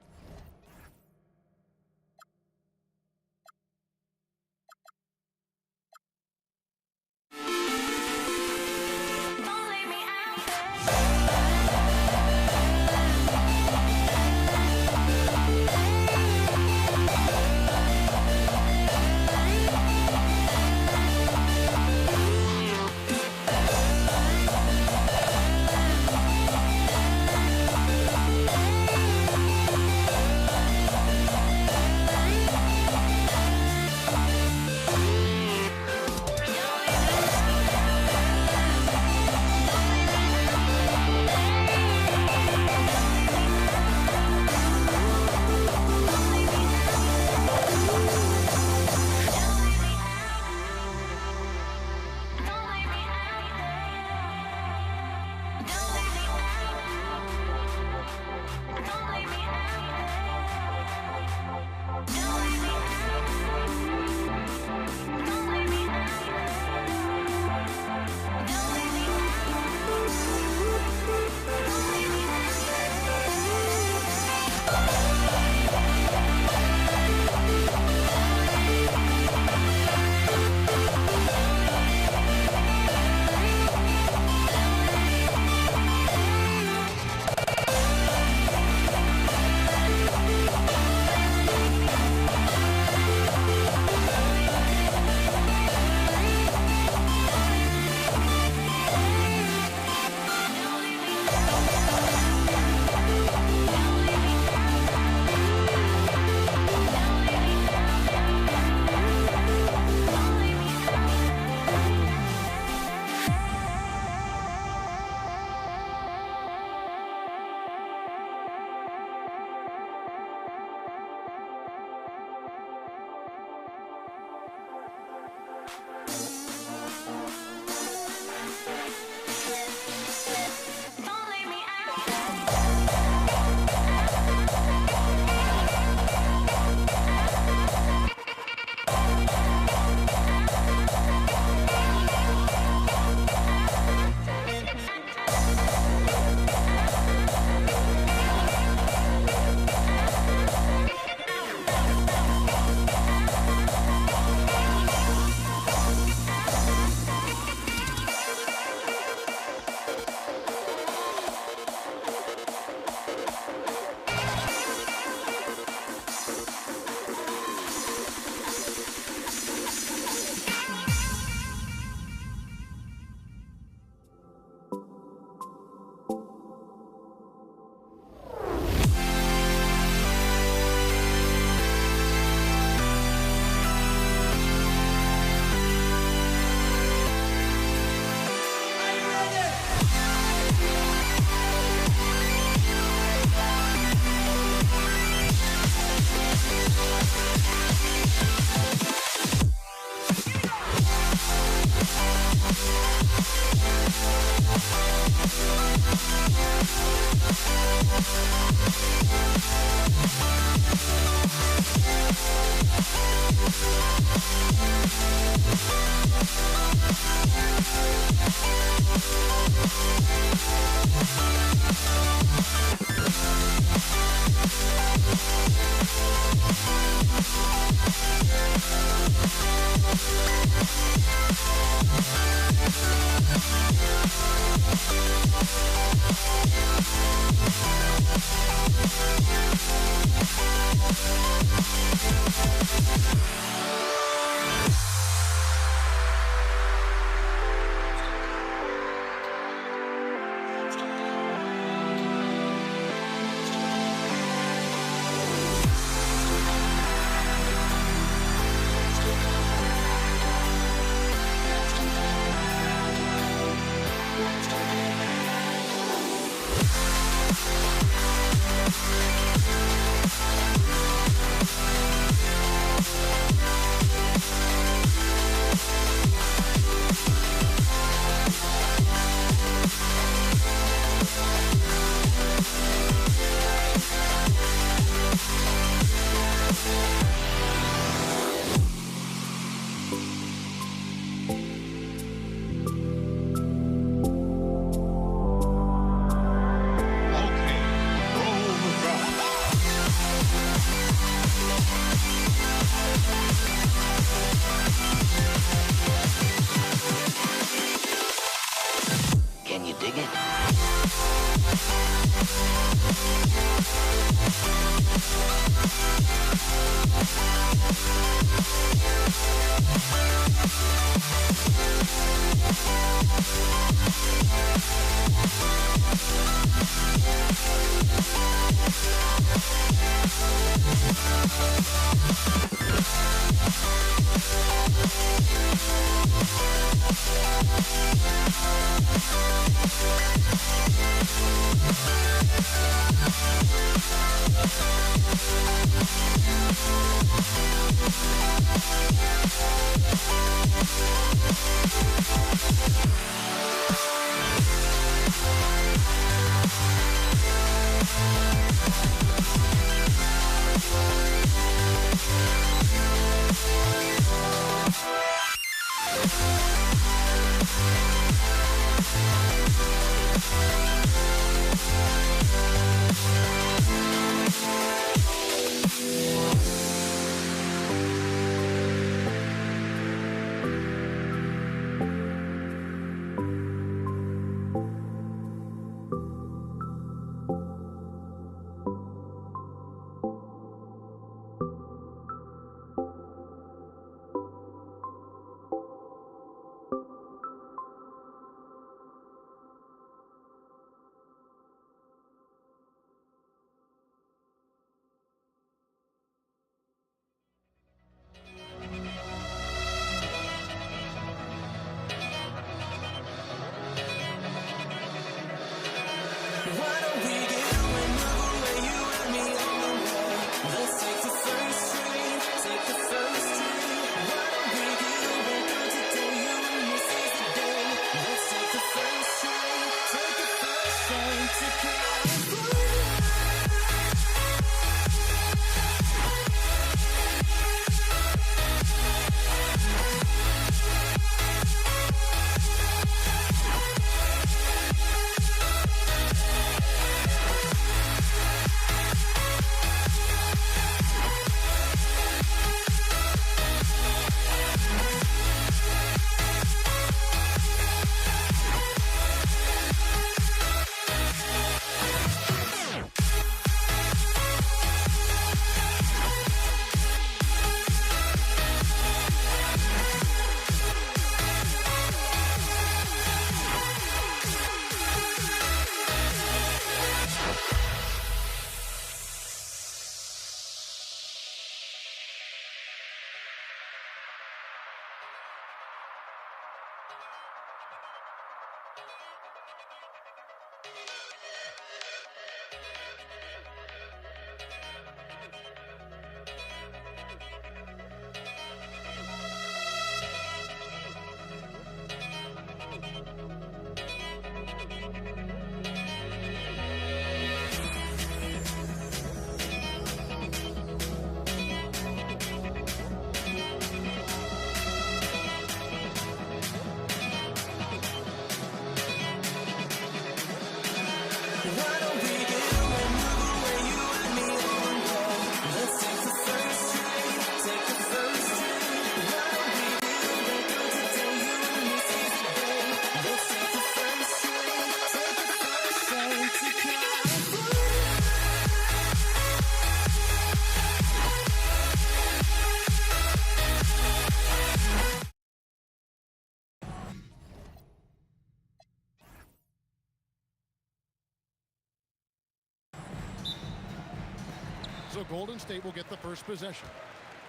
So Golden State will get the first possession.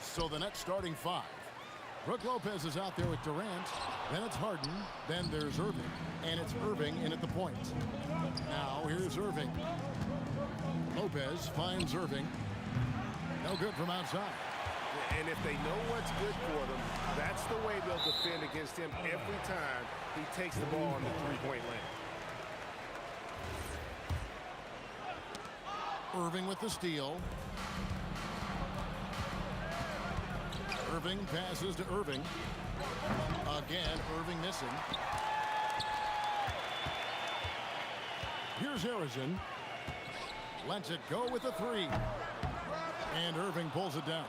So the next starting five. Brook Lopez is out there with Durant. Then it's Harden. Then there's Irving. And it's Irving in at the point. Now here's Irving. Lopez finds Irving. No good from outside. And if they know what's good for them, that's the way they'll defend against him every time he takes the ball on the three-point line. Irving with the steal. Irving passes to Irving. Again, Irving missing. Here's Harrison. Lets it go with a three. And Irving pulls it down.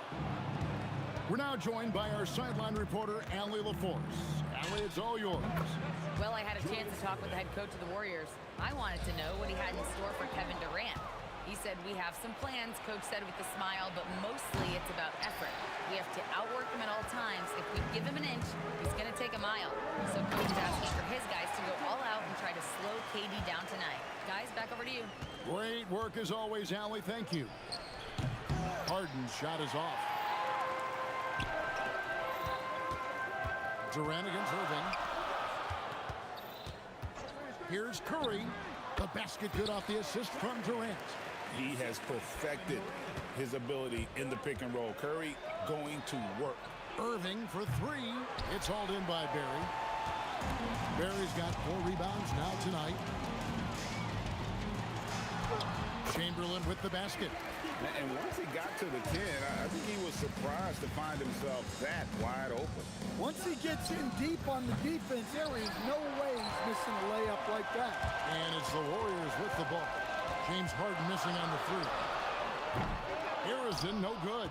We're now joined by our sideline reporter, Allie LaForce. Allie, it's all yours. Well, I had a chance to talk with the head coach of the Warriors. I wanted to know what he had in store for Kevin Durant. He said, we have some plans, Coach said with a smile, but mostly it's about effort. We have to outwork him at all times. If we give him an inch, he's going to take a mile. So Coach is asking for his guys to go all out and try to slow KD down tonight. Guys, back over to you. Great work as always, Allie. Thank you. Harden's shot is off. Durant against Irving. Here's Curry. The basket good off the assist from Durant. He has perfected his ability in the pick and roll. Curry going to work. Irving for three. It's hauled in by Barry. Barry's got 4 rebounds now tonight. Chamberlain with the basket. And once he got to the 10, I think he was surprised to find himself that wide open. Once he gets in deep on the defense, there is no way he's missing a layup like that. And it's the Warriors with the ball. James Harden missing on the three. Harrison, no good.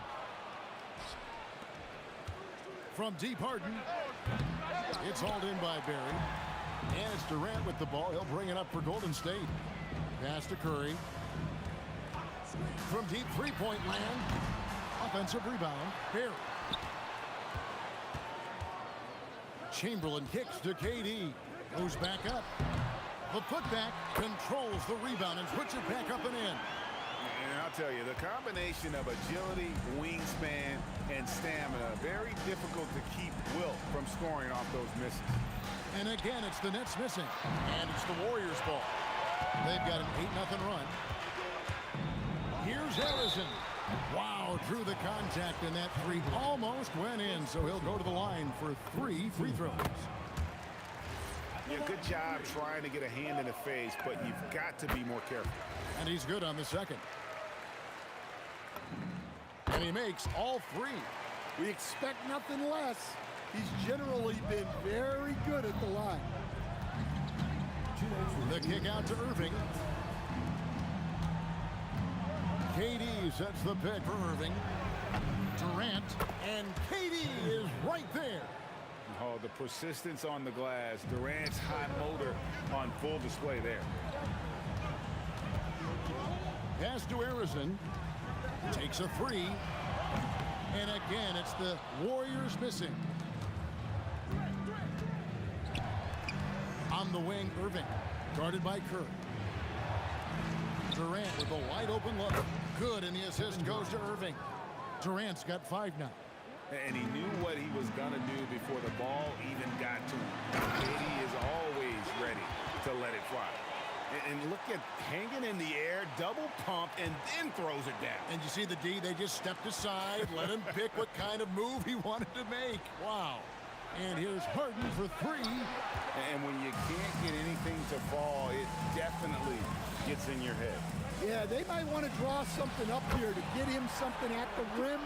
From deep, Harden. It's hauled in by Barry. And it's Durant with the ball. He'll bring it up for Golden State. Pass to Curry. From deep three-point land. Offensive rebound. Barry. Chamberlain kicks to KD. Goes back up. The putback controls the rebound and puts it back up and in. And I'll tell you, the combination of agility, wingspan, and stamina, very difficult to keep Wilt from scoring off those misses. And again, it's the Nets missing. And it's the Warriors' ball. They've got an 8-0 run. Here's Harrison. Wow, drew the contact, and that three almost went in, so he'll go to the line for 3 free throws. Yeah, good job trying to get a hand in the face, but you've got to be more careful. And he's good on the second. And he makes all 3. We expect nothing less. He's generally been very good at the line. The kick out to Irving. KD sets the pick for Irving. Durant, and KD is right there. Oh, the persistence on the glass. Durant's high motor on full display there. Pass to Harrison. Takes a 3. And again, it's the Warriors missing. On the wing, Irving. Guarded by Curry. Durant with a wide open look. Good, and the assist goes to Irving. Durant's got 5 now. And he knew what he was going to do before the ball even got to him. And look at hanging in the air, double pump, and then throws it down. And you see the D, they just stepped aside, let him pick what kind of move he wanted to make. Wow. And here's Harden for three. And when you can't get anything to fall, it definitely gets in your head. Yeah, they might want to draw something up here to get him something at the rim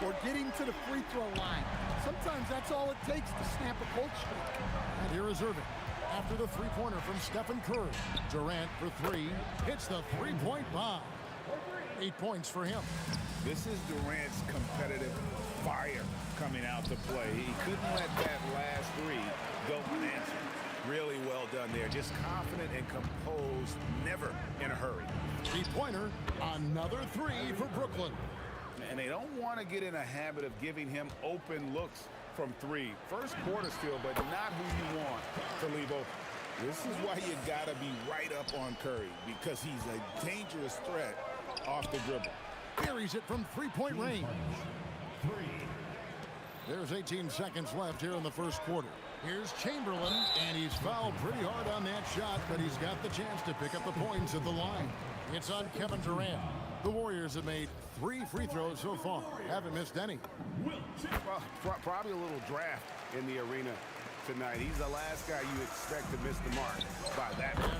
or get him to the free throw line. Sometimes that's all it takes to snap a cold streak. And here is Irving. After the three-pointer from Stephen Curry. Durant for three. Hits the three-point bomb. 8 points for him. This is Durant's competitive fire coming out to play. He couldn't let that last three go unanswered. Really well done there. Just confident and composed, never in a hurry. 3-pointer, another three for Brooklyn. And they don't want to get in a habit of giving him open looks from three. First quarter still, but not who you want to leave open. This is why you got to be right up on Curry, because he's a dangerous threat off the dribble. Buries it from three-point range. There's 18 seconds left here in the first quarter. Here's Chamberlain, and he's fouled pretty hard on that shot, but he's got the chance to pick up the points at the line. It's on Kevin Durant. The Warriors have made 3 free throws so far. Haven't missed any. Well, probably a little draft in the arena tonight. He's the last guy you expect to miss the mark by that much.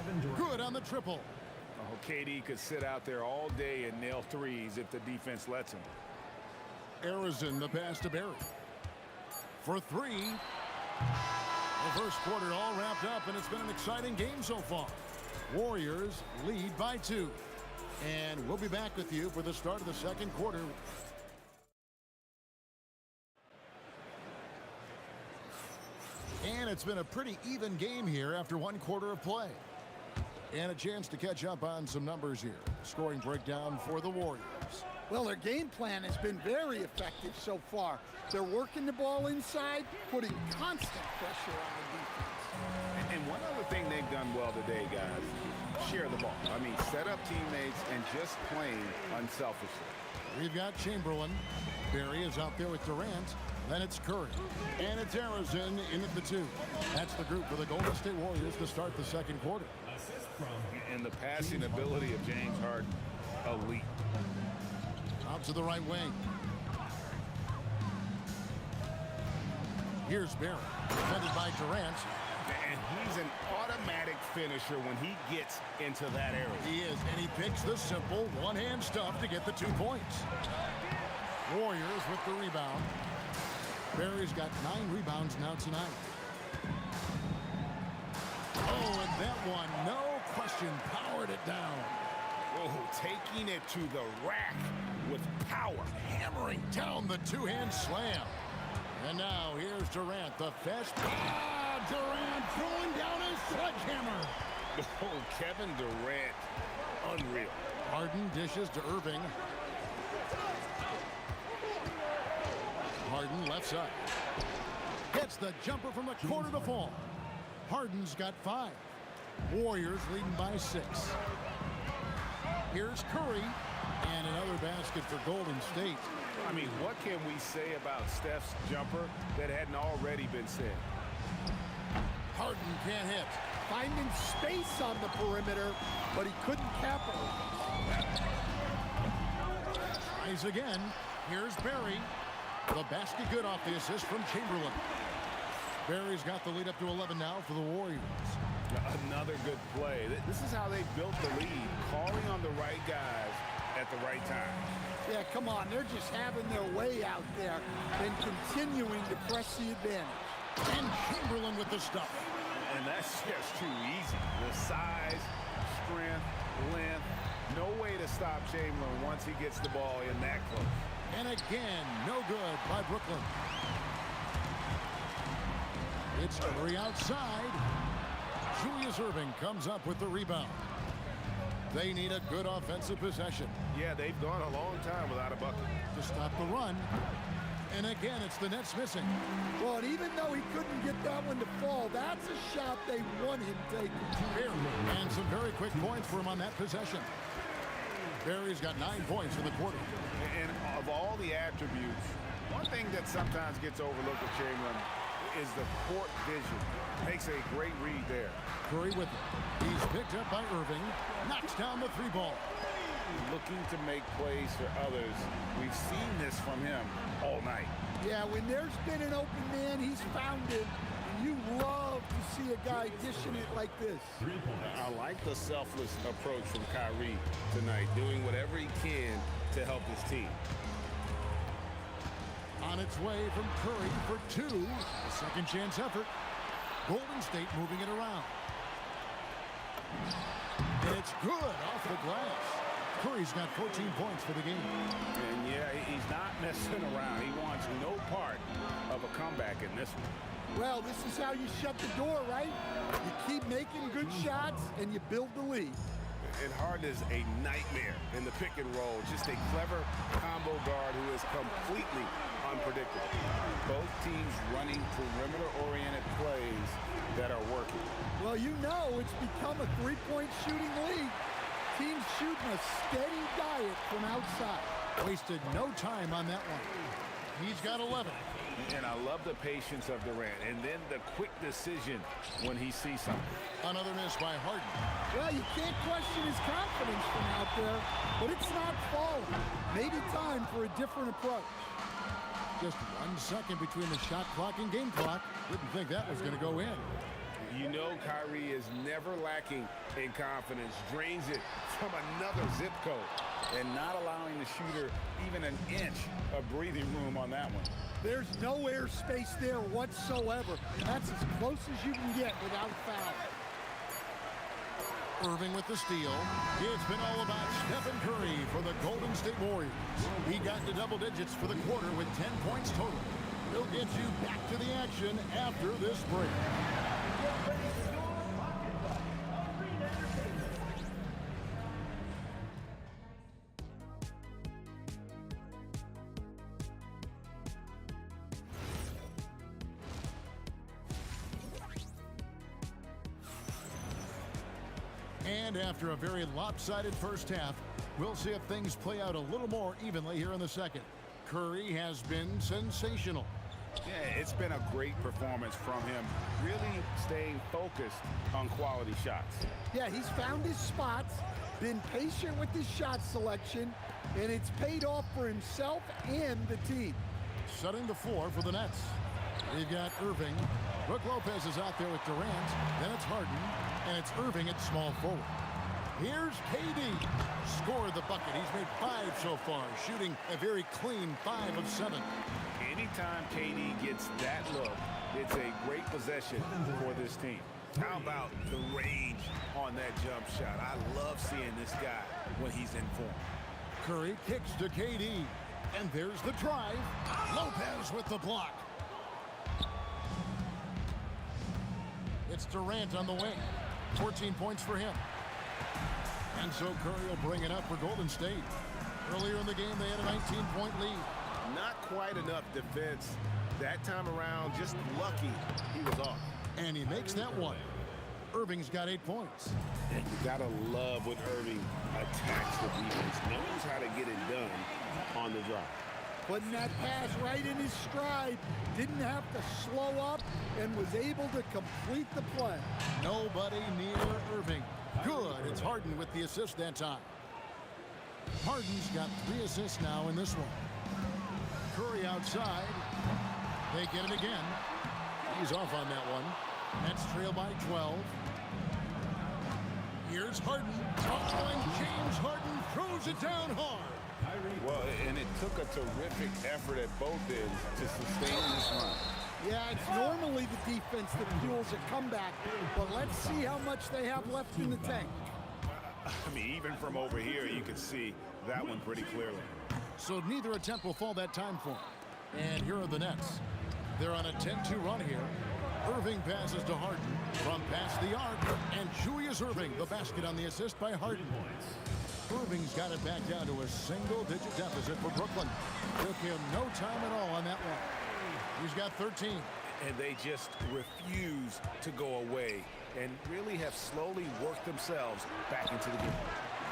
Absolutely. Good on the triple. Oh, KD could sit out there all day and nail threes if the defense lets him. Arizona, the pass to Barry. For three. The first quarter all wrapped up, and it's been an exciting game so far. Warriors lead by 2. And we'll be back with you for the start of the second quarter. And it's been a pretty even game here after 1 quarter of play. And a chance to catch up on some numbers here. Scoring breakdown for the Warriors. Well, their game plan has been very effective so far. They're working the ball inside, putting constant pressure on the defense. And one other thing they've done well today, guys, share the ball. I mean, set up teammates and just playing unselfishly. We've got Chamberlain. Barry is out there with Durant. Then it's Curry. And it's Arizona in at the 2. That's the group for the Golden State Warriors to start the second quarter. And the passing ability of James Harden, elite. Out to the right wing. Here's Barry, defended by Durant. And he's an automatic finisher when he gets into that area. He is, and he picks the simple one-hand stuff to get the 2 points. Warriors with the rebound. Barry's got 9 rebounds now tonight. Oh, and that one, no question, powered it down. Oh, taking it to the rack with power. Hammering down the 2-hand slam. And now here's Durant, the fast. Durant throwing down his sledgehammer. Oh, Kevin Durant, unreal. Harden dishes to Irving. Harden left side. Gets the jumper from the corner to fall. Harden's got 5. Warriors leading by 6. Here's Curry. And another basket for Golden State. I mean, what can we say about Steph's jumper that hadn't already been said? Harden can't hit. Finding space on the perimeter, but he couldn't capitalize. Tries again. Here's Barry. The basket good off the assist from Chamberlain. Barry's got the lead up to 11 now for the Warriors. Another good play. This is how they built the lead, calling on the right guys at the right time. Yeah, come on. They're just having their way out there and continuing to press the advantage. And Chamberlain with the stuff. And that's just too easy. The size, strength, length. No way to stop Chamberlain once he gets the ball in that close. And again, no good by Brooklyn. It's Curry outside. Julius Irving comes up with the rebound. They need a good offensive possession. Yeah, they've gone a long time without a bucket. To stop the run. And again, it's the Nets missing. Well, and even though he couldn't get that one to fall, that's a shot they want him taking. And some very quick points for him on that possession. Barry's got 9 points in the quarter. And of all the attributes, one thing that sometimes gets overlooked with Chamberlain, is the court vision. Makes a great read there. Curry with it. He's picked up by Irving. Knocks down the three ball. Looking to make plays for others. We've seen this from him all night. Yeah, when there's been an open man, he's found it. And you love to see a guy dishing it like this. I like the selfless approach from Kyrie tonight, doing whatever he can to help his team. On its way from Curry for two. A second chance effort. Golden State moving it around. And it's good off the glass. Curry's got 14 points for the game. And yeah, he's not messing around. He wants no part of a comeback in this one. Well, this is how you shut the door, right? You keep making good shots and you build the lead. And Harden is a nightmare in the pick and roll. Just a clever combo guard who is completely unpredictable. Both teams running perimeter-oriented plays that are working. Well, you know it's become a three-point shooting league. Teams shooting a steady diet from outside. Wasted no time on that one. He's got 11. And I love the patience of Durant. And then the quick decision when he sees something. Another miss by Harden. Well, you can't question his confidence from out there, but it's not falling. Maybe time for a different approach. Just 1 second between the shot clock and game clock. Didn't think that was going to go in. You know Kyrie is never lacking in confidence. Drains it from another zip code. And not allowing the shooter even an inch of breathing room on that one. There's no airspace there whatsoever. That's as close as you can get without foul. Irving with the steal. It's been all about Stephen Curry for the Golden State Warriors. He got to double digits for the quarter with 10 points total. He'll get you back to the action after this break. And after a very lopsided first half, we'll see if things play out a little more evenly here in the second. Curry has been sensational. Yeah, it's been a great performance from him, really staying focused on quality shots. Yeah, he's found his spots, been patient with his shot selection, and it's paid off for himself and the team. Setting the floor for the Nets. They've got Irving. Brook Lopez is out there with Durant. Then it's Harden. And it's Irving at small forward. Here's KD. Scored the bucket. He's made 5 so far, shooting a very clean 5 of 7. Anytime KD gets that look, it's a great possession for this team. How about the range on that jump shot? I love seeing this guy when he's in form. Curry kicks to KD. And there's the drive. Lopez with the block. It's Durant on the wing. 14 points for him. And so Curry will bring it up for Golden State. Earlier in the game, they had a 19-point lead. Not quite enough defense. That time around, just lucky he was off. And he makes that one. Irving's got 8 points. And you gotta love when Irving attacks the defense. Knows how to get it done on the drive. Putting that pass right in his stride. Didn't have to slow up and was able to complete the play. Nobody near Irving. Good. It's Harden with the assist that time. Harden's got 3 assists now in this one. Curry outside. They get it again. He's off on that one. Nets trail by 12. Here's Harden. And James Harden throws it down hard. Well, and it took a terrific effort at both ends to sustain this run. Yeah, it's normally the defense that fuels a comeback, but let's see how much they have left in the tank. I mean, even from over here, you can see that one pretty clearly. So neither attempt will fall that time for him. And here are the Nets. They're on a 10-2 run here. Irving passes to Harden from past the arc, and Julius Irving, the basket on the assist by Harden. Irving's got it back down to a single-digit deficit for Brooklyn. Took him no time at all on that one. He's got 13. And they just refuse to go away and really have slowly worked themselves back into the game.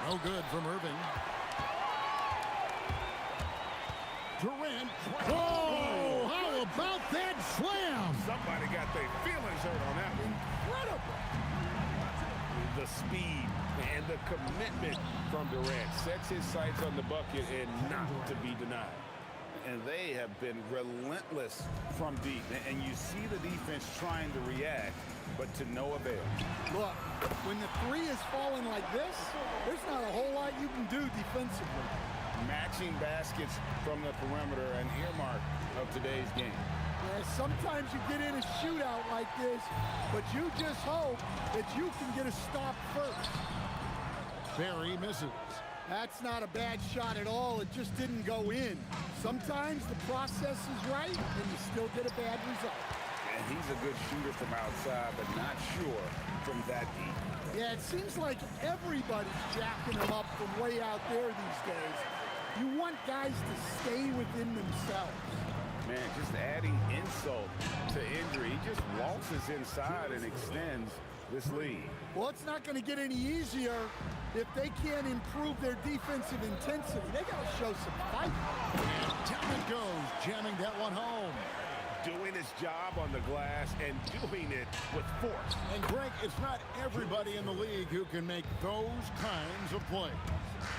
No good from Irving. Durant. Whoa! How about that slam? Somebody the speed and the commitment from Durant. Sets his sights on the bucket and not to be denied. And they have been relentless from deep. And you see the defense trying to react, but to no avail. Look, when the three is falling like this, there's not a whole lot you can do defensively. Matching baskets from the perimeter, an earmark of today's game. Yeah, sometimes you get in a shootout like this, but you just hope that you can get a stop first. Barry misses. That's not a bad shot at all. It just didn't go in. Sometimes the process is right, and you still get a bad result. And he's a good shooter from outside, but not sure from that deep. Yeah, it seems like everybody's jacking him up from way out there these days. You want guys to stay within themselves. Man, just adding insult to injury. He just waltzes inside and extends this lead. Well, it's not going to get any easier if they can't improve their defensive intensity. They got to show some fight. And down it goes, jamming that one home. Doing his job on the glass and doing it with force. And Greg, it's not everybody in the league who can make those kinds of plays.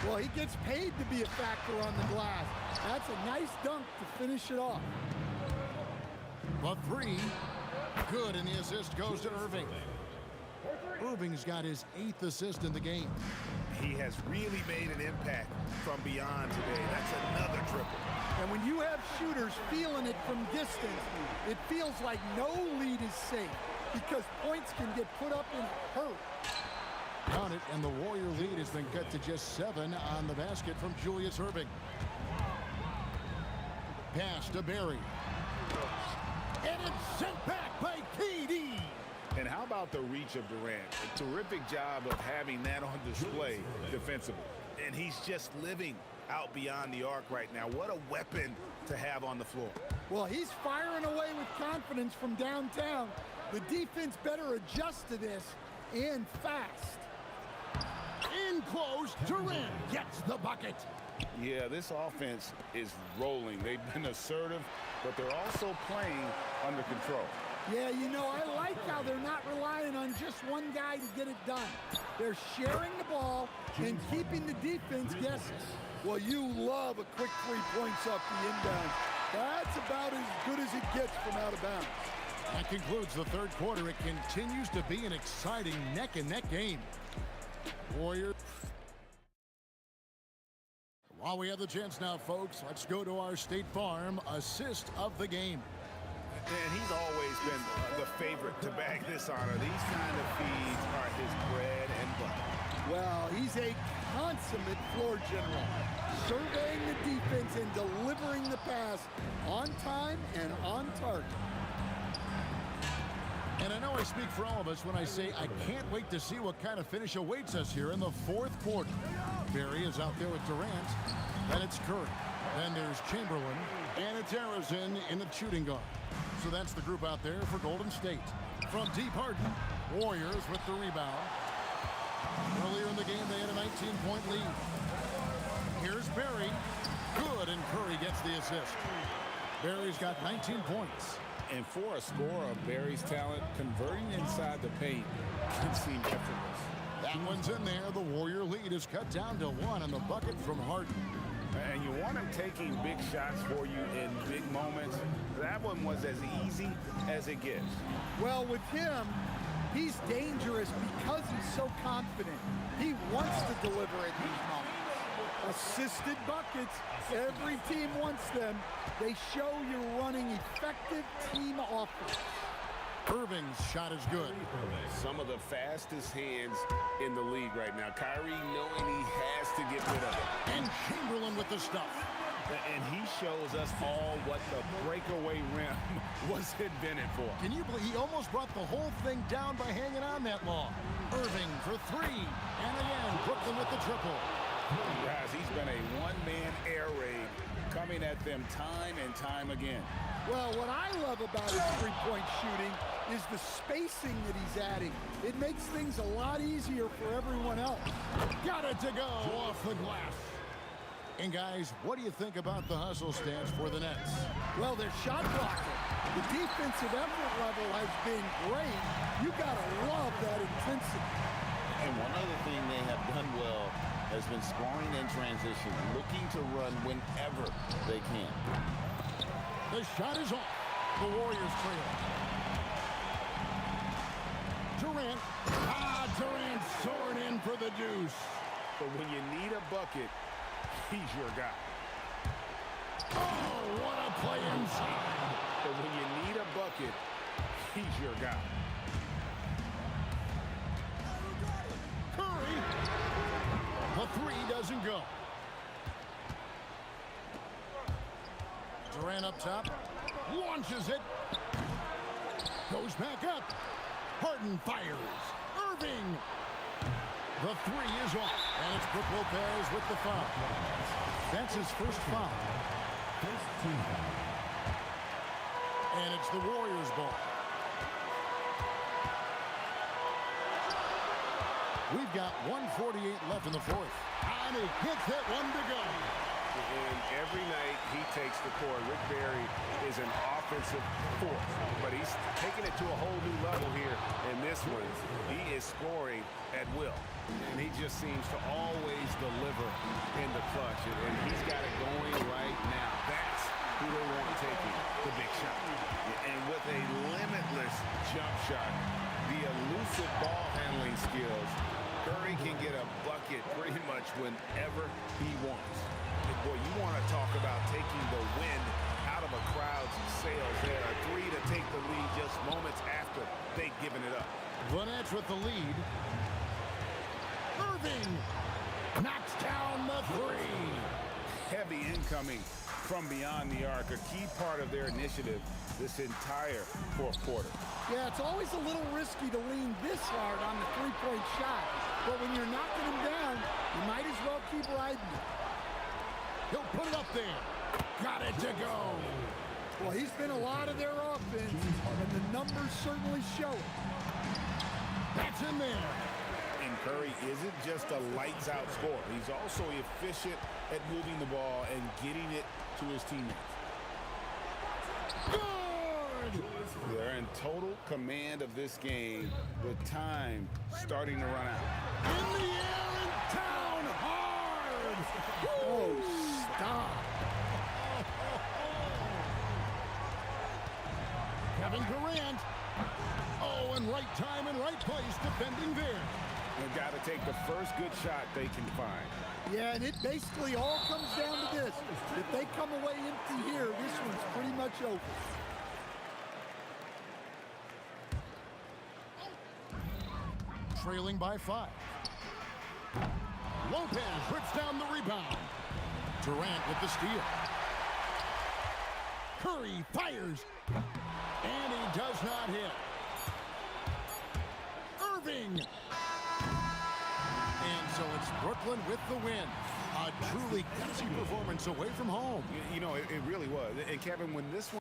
Well, he gets paid to be a factor on the glass. That's a nice dunk to finish it off. The three, good, and the assist goes to Irving. Irving's got his 8th assist in the game. He has really made an impact from beyond today. That's another triple. And when you have shooters feeling it from distance, it feels like no lead is safe because points can get put up in a hurry. Count it, and the Warrior lead has been cut to just 7 on the basket from Julius Irving. Pass to Barry. And it's sent back by KD. And how about the reach of Durant? A terrific job of having that on display defensively. And he's just living out beyond the arc right now. What a weapon to have on the floor. Well, he's firing away with confidence from downtown. The defense better adjust to this, and fast. In close, Durant gets the bucket. Yeah, this offense is rolling. They've been assertive, but they're also playing under control. Yeah, you know, I like how they're not relying on just one guy to get it done. They're sharing the ball and keeping the defense guessing. Well, you love a quick 3 points off the inbound. That's about as good as it gets from out of bounds. That concludes the third quarter. It continues to be an exciting neck-and-neck game. Warriors. While we have the chance now, folks, let's go to our State Farm assist of the game. And he's always been the favorite to bag this honor. These kind of feeds are his bread and butter. Well, he's a consummate floor general, surveying the defense and delivering the pass on time and on target. And I know I speak for all of us when I say I can't wait to see what kind of finish awaits us here in the fourth quarter. Barry is out there with Durant, and it's Curry. Then there's Chamberlain, and it's Harrison in the shooting guard. So that's the group out there for Golden State. From deep Harden, Warriors with the rebound. Earlier in the game, they had a 19-point lead. Here's Barry. Good, and Curry gets the assist. Barry's got 19 points. And for a scorer of Barry's talent, converting inside the paint can seem effortless. That one's in there. The Warrior lead is cut down to 1 on the bucket from Harden. And you want him taking big shots for you in big moments. That one was as easy as it gets. Well, with him, he's dangerous because he's so confident. He wants to deliver in these moments. Assisted buckets, every team wants them. They show you're running effective team offense. Irving's shot is good. Some of the fastest hands in the league right now. Kyrie knowing he has to get rid of it. And Chamberlain with the stuff. And he shows us all what the breakaway rim was invented for. Can you believe he almost brought the whole thing down by hanging on that long? Irving for 3. And again, Brooklyn with the triple. Guys, he's been a one-man air raid coming at them time and time again. Well, what I love about his three-point shooting is the spacing that he's adding. It makes things a lot easier for everyone else. Got it to go off the glass. And guys, what do you think about the hustle stance for the Nets? Well, they're shot blocking. The defensive effort level has been great. You gotta love that intensity. And one other thing they have done well has been scoring in transition, looking to run whenever they can. The shot is off. The Warriors trail. Durant. Durant soared in for the deuce. But when you need a bucket, he's your guy. Oh, what a play inside. But when you need a bucket, he's your guy. Curry. The three doesn't go. Durant up top. Launches it. Goes back up. Harden fires. Irving. The three is off. And it's Brook Lopez with the foul. That's his first foul. And it's the Warriors' ball. We've got 1:48 left in the fourth. And he hits that one to go. And every night he takes the court. Rick Barry is an offensive force, but he's taking it to a whole new level here in this one. He is scoring at will, and he just seems to always deliver in the clutch, and he's got it going right now. That's who they want taking the big shot. And with a limitless jump shot, the elusive ball handling skills, Curry can get a bucket pretty much whenever he wants. Boy, you want to talk about taking the wind out of a crowd's sails there. A three to take the lead just moments after they've given it up. The Nets with the lead. Irving knocks down the three. Heavy incoming from beyond the arc, a key part of their initiative this entire fourth quarter. Yeah, it's always a little risky to lean this hard on the three-point shot. But when you're knocking him down, you might as well keep riding it. He'll put it up there. Got it to go. Well, he's been a lot of their offense, and the numbers certainly show it. That's in there. And Curry isn't just a lights-out scorer. He's also efficient at moving the ball and getting it to his teammates. Good! They're in total command of this game with time starting to run out. In the air and down hard! Oh, stop. Kevin Durant. Oh, and right time and right place defending there. They've got to take the first good shot they can find. Yeah, and it basically all comes down to this. If they come away empty here, this one's pretty much over. Trailing by 5. Lopez rips down the rebound. Durant with the steal. Curry fires. And he does not hit. Irving. And so it's Brooklyn with the win. A truly gutsy performance away from home. You know, it really was. And Kevin, when this one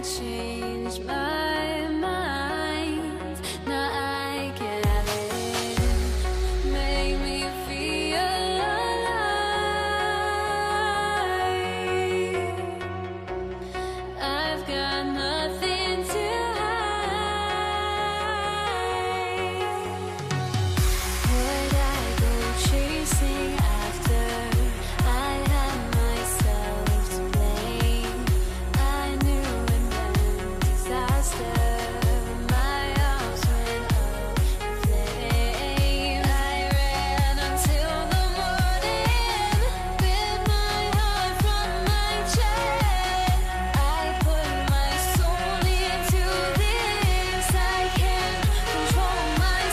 changed my mind. Now I get it. Make me feel alive. I've got nothing to hide. Would I go chasing after? I had myself to blame. I knew it meant disaster. My arms went up in flames. I ran until the morning, bit my heart from my chest. I put my soul into this. I can't control my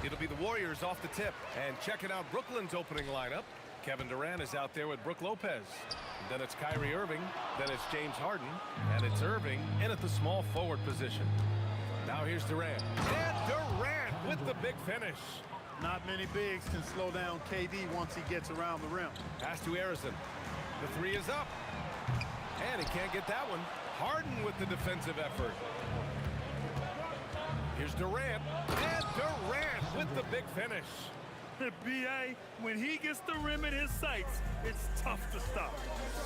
It'll be the Warriors off the tip. And checking out Brooklyn's opening lineup, Kevin Durant is out there with Brook Lopez. Then it's Kyrie Irving. Then it's James Harden. And it's Irving in at the small forward position. Now here's Durant. And Durant with the big finish. Not many bigs can slow down KD once he gets around the rim. Pass to Harrison. The three is up. And he can't get that one. Harden with the defensive effort. Here's Durant. And Durant with the big finish. B.A., when he gets the rim in his sights, it's tough to stop.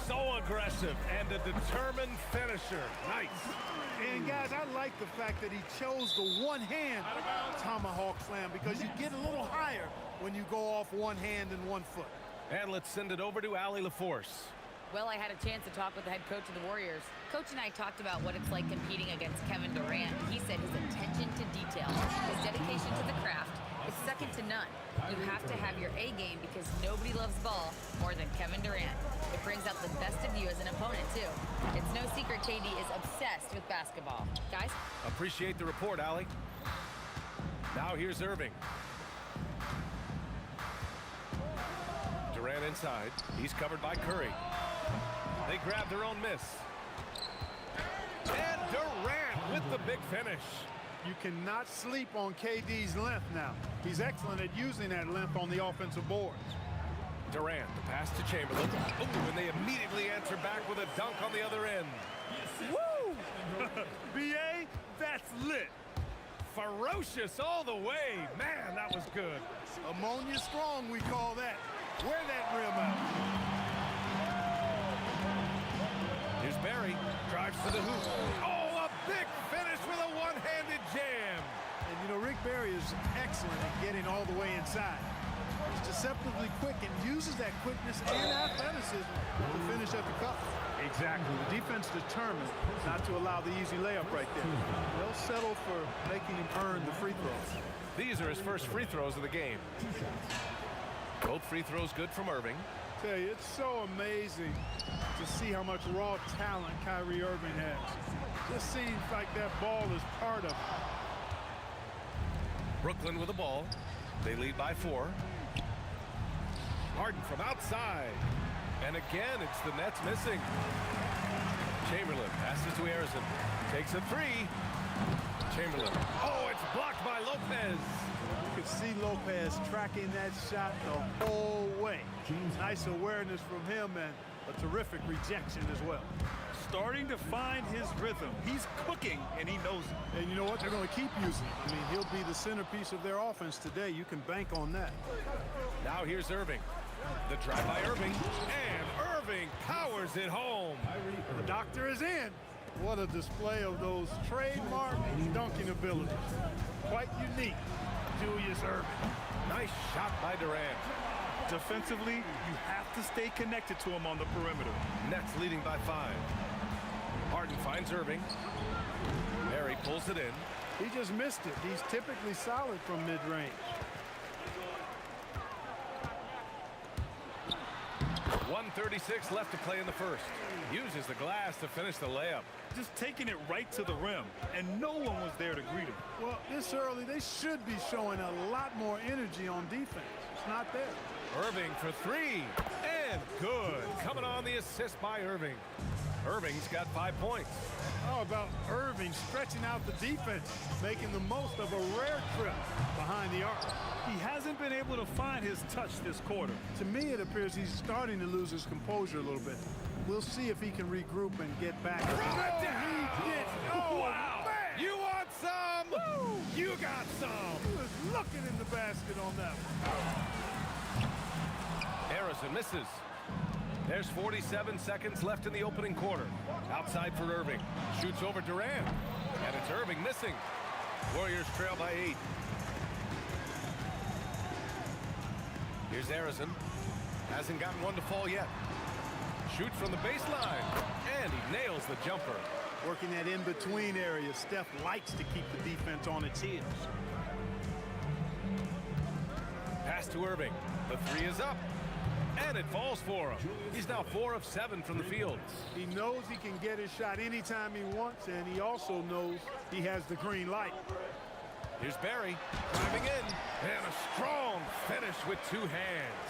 So aggressive and a determined finisher. Nice. And guys, I like the fact that he chose the one-hand tomahawk slam because you get a little higher when you go off one hand and 1 foot. And let's send it over to Allie LaForce. Well, I had a chance to talk with the head coach of the Warriors. Coach and I talked about what it's like competing against Kevin Durant. He said his attention to detail, his dedication to the craft, is second to none. You have to have your A game because nobody loves ball more than Kevin Durant. It brings out the best of you as an opponent, too. It's no secret KD is obsessed with basketball. Guys? Appreciate the report, Allie. Now here's Irving. Durant inside. He's covered by Curry. They grab their own miss. And Durant with the big finish. You cannot sleep on KD's length now. He's excellent at using that length on the offensive boards. Durant, the pass to Chamberlain. Oh, and they immediately answer back with a dunk on the other end. Woo! B.A., that's lit. Ferocious all the way. Man, that was good. Ammonia strong, we call that. Wear that rim out. Here's Barry. Drives to the hoop. Oh, a big finish with a one-handed jam. And, you know, Rick Barry is excellent at getting all the way inside. He's deceptively quick and uses that quickness and athleticism to finish at the cup. Exactly. The defense determined not to allow the easy layup right there. They'll settle for making him earn the free throws. These are his first free throws of the game. Both free throws good from Irving. Tell you, it's so amazing to see how much raw talent Kyrie Irving has. Just seems like that ball is part of it. Brooklyn with the ball. They lead by 4. Harden from outside. And again, it's the Nets missing. Chamberlain passes to Harrison. Takes a 3. Chamberlain. Oh, it's blocked by Lopez. You could see Lopez tracking that shot the whole way. Nice awareness from him and a terrific rejection as well. Starting to find his rhythm. He's cooking, and he knows it. And you know what? They're going to keep using him. I mean, he'll be the centerpiece of their offense today. You can bank on that. Now here's Irving. The drive by Irving. And Irving powers it home. The doctor is in. What a display of those trademark dunking abilities. Quite unique. Julius Irving. Nice shot by Durant. Defensively, you have to stay connected to him on the perimeter. Nets leading by 5. Harden finds Irving. Barry pulls it in. He just missed it. He's typically solid from mid-range. 1:36 left to play in the first. Uses the glass to finish the layup. Just taking it right to the rim, and no one was there to greet him. Well, this early, they should be showing a lot more energy on defense. It's not there. Irving for 3. And good. Coming on the assist by Irving. Irving's got 5 points. How about Irving stretching out the defense, making the most of a rare trip behind the arc? He hasn't been able to find his touch this quarter. To me, it appears he's starting to lose his composure a little bit. We'll see if he can regroup and get back. He did. Oh, wow. Man. You want some? Woo. You got some. He was looking in the basket on that one. Harrison misses. There's 47 seconds left in the opening quarter. Outside for Irving. Shoots over Durant. And it's Irving missing. Warriors trail by 8. Here's Harrison. Hasn't gotten one to fall yet. Shoots from the baseline. And he nails the jumper. Working that in-between area. Steph likes to keep the defense on its heels. Pass to Irving. The 3 is up. And it falls for him. He's now 4 of 7 from the field. He knows he can get his shot anytime he wants, and he also knows he has the green light. Here's Barry driving in, and a strong finish with two hands.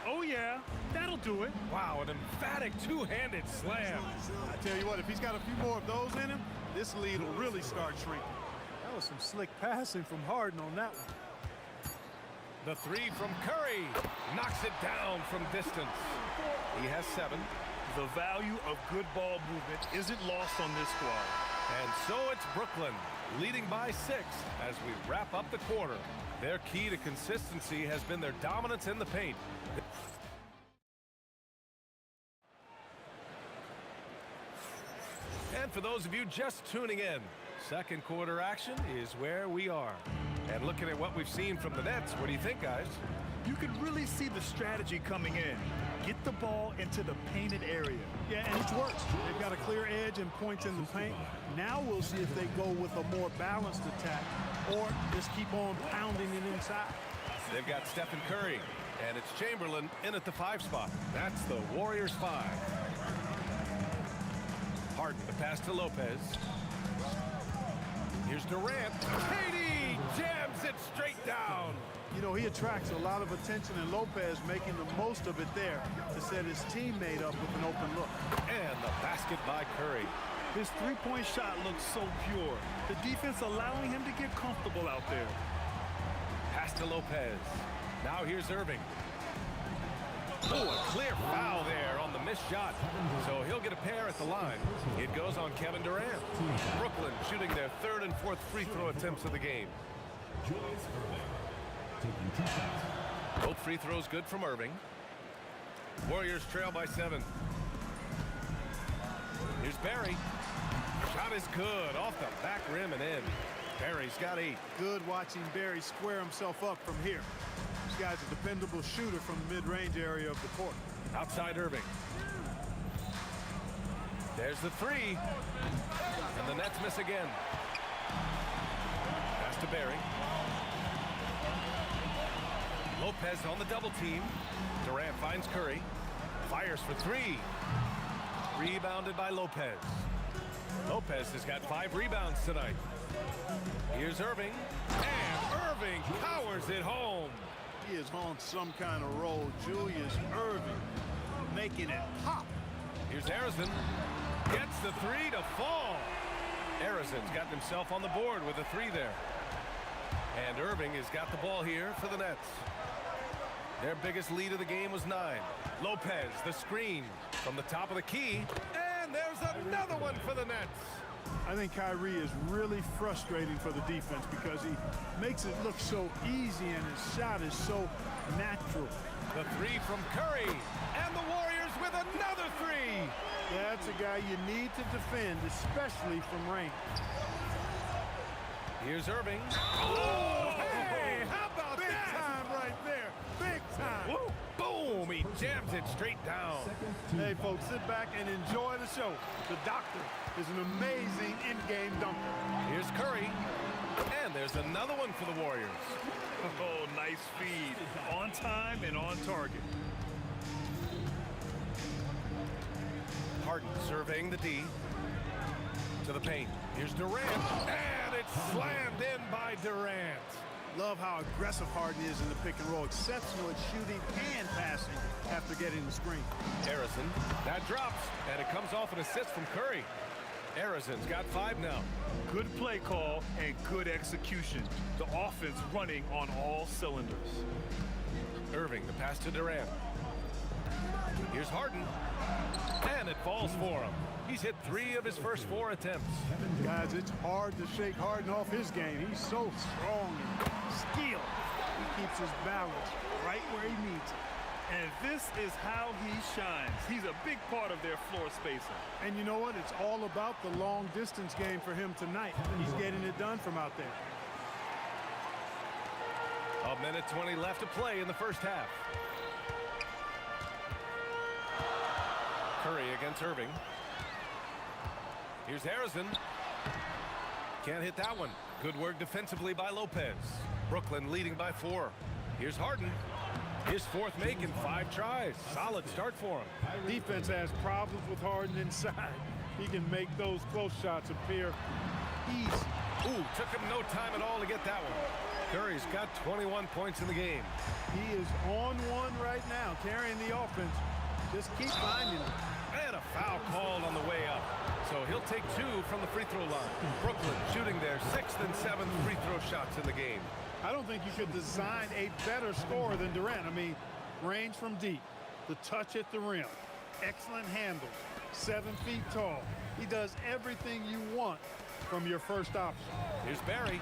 Oh, yeah, that'll do it. Wow, an emphatic two-handed slam. I tell you what, if he's got a few more of those in him, this lead will really start shrinking. That was some slick passing from Harden on that one. The three from Curry knocks it down from distance. He has 7. The value of good ball movement isn't lost on this squad. And so it's Brooklyn, leading by 6 as we wrap up the quarter. Their key to consistency has been their dominance in the paint. And for those of you just tuning in, second quarter action is where we are. And looking at what we've seen from the Nets, what do you think, guys? You can really see the strategy coming in. Get the ball into the painted area. Yeah, and it's worked. They've got a clear edge and points in the paint. Now we'll see if they go with a more balanced attack or just keep on pounding it inside. They've got Stephen Curry, and it's Chamberlain in at the 5 spot. That's the Warriors 5. Harden, the pass to Lopez. Here's Durant. KD jams it straight down. You know, he attracts a lot of attention, and Lopez making the most of it there to set his teammate up with an open look. And the basket by Curry. His three-point shot looks so pure. The defense allowing him to get comfortable out there. Pass to Lopez. Now here's Irving. Oh, a clear foul there on the missed shot. So he'll get a pair at the line. It goes on Kevin Durant. Brooklyn shooting their 3rd and 4th free throw attempts of the game. Both free throws good from Irving. Warriors trail by 7. Here's Barry. Shot is good off the back rim and in. Barry's got 8. Good watching Barry square himself up from here. This guy's a dependable shooter from the mid-range area of the court. Outside Irving. There's the 3. And the Nets miss again. Pass to Barry. Lopez on the double team. Durant finds Curry. Fires for 3. Rebounded by Lopez. Lopez has got 5 rebounds tonight. Here's Irving. And Irving powers it home. He is on some kind of roll. Julius Irving making it pop. Here's Harrison. Gets the 3 to fall. Harrison's gotten himself on the board with a 3 there. And Irving has got the ball here for the Nets. Their biggest lead of the game was 9. Lopez, the screen from the top of the key. And there's another one for the Nets. I think Kyrie is really frustrating for the defense because he makes it look so easy and his shot is so natural. The 3 from Curry. And the Warriors with another 3. That's a guy you need to defend, especially from range. Here's Irving. Oh, hey, how about Big that? time right there. Big time. Woo, boom, he jams it straight down. Hey, folks, sit back and enjoy the show. The doctor is an amazing in-game dunker. Here's Curry. And there's another one for the Warriors. Oh, nice feed. On time and on target. Harden surveying the D. To the paint. Here's Durant. And it's slammed in by Durant. Love how aggressive Harden is in the pick and roll. Exceptional at shooting and passing after getting the screen. Harrison. That drops. And it comes off an assist from Curry. Harrison's got 5 now. Good play call and good execution. The offense running on all cylinders. Irving, the pass to Durant. Here's Harden. And it falls for him. He's hit 3 of his first 4 attempts. Guys, it's hard to shake Harden off his game. He's so strong and skilled. He keeps his balance right where he needs it. And this is how he shines. He's a big part of their floor spacing. And you know what? It's all about the long distance game for him tonight. He's getting it done from out there. 1:20 left to play in the first half. Curry against Irving. Here's Harrison. Can't hit that one. Good work defensively by Lopez. Brooklyn leading by 4. Here's Harden. His 4th make in 5 tries. Solid start for him. Defense has problems with Harden inside. He can make those close shots appear easy. Ooh, took him no time at all to get that one. Curry's got 21 points in the game. He is on one right now, carrying the offense. Just keep finding him. And a foul called on the way up. So he'll take 2 from the free throw line. Brooklyn shooting their 6th and 7th free throw shots in the game. I don't think you could design a better scorer than Durant. I mean, range from deep, the touch at the rim, excellent handle, 7 feet tall. He does everything you want from your first option. Here's Barry.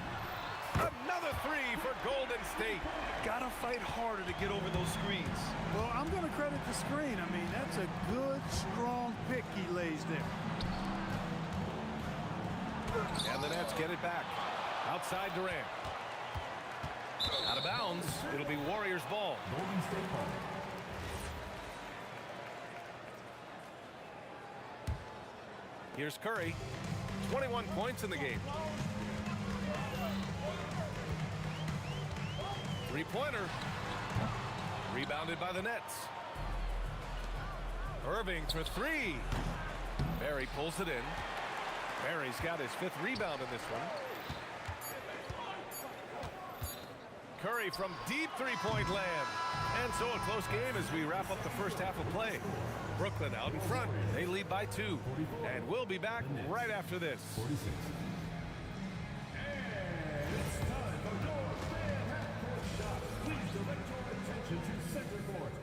Another 3 for Golden State. Gotta fight harder to get over those screens. Well, I'm going to credit the screen. I mean, that's a good, strong pick he lays there. And the Nets get it back. Outside Durant. Out of bounds. It'll be Warriors ball. Golden State ball. Here's Curry. 21 points in the game. Three-pointer. Rebounded by the Nets. Irving for 3. Barry pulls it in. Barry's got his 5th rebound in this one. Curry from deep three-point land. And so a close game as we wrap up the first half of play. Brooklyn out in front. They lead by 2. And we'll be back right after this. 46. And it's time for your fan half-court shot. Please direct your attention to center court.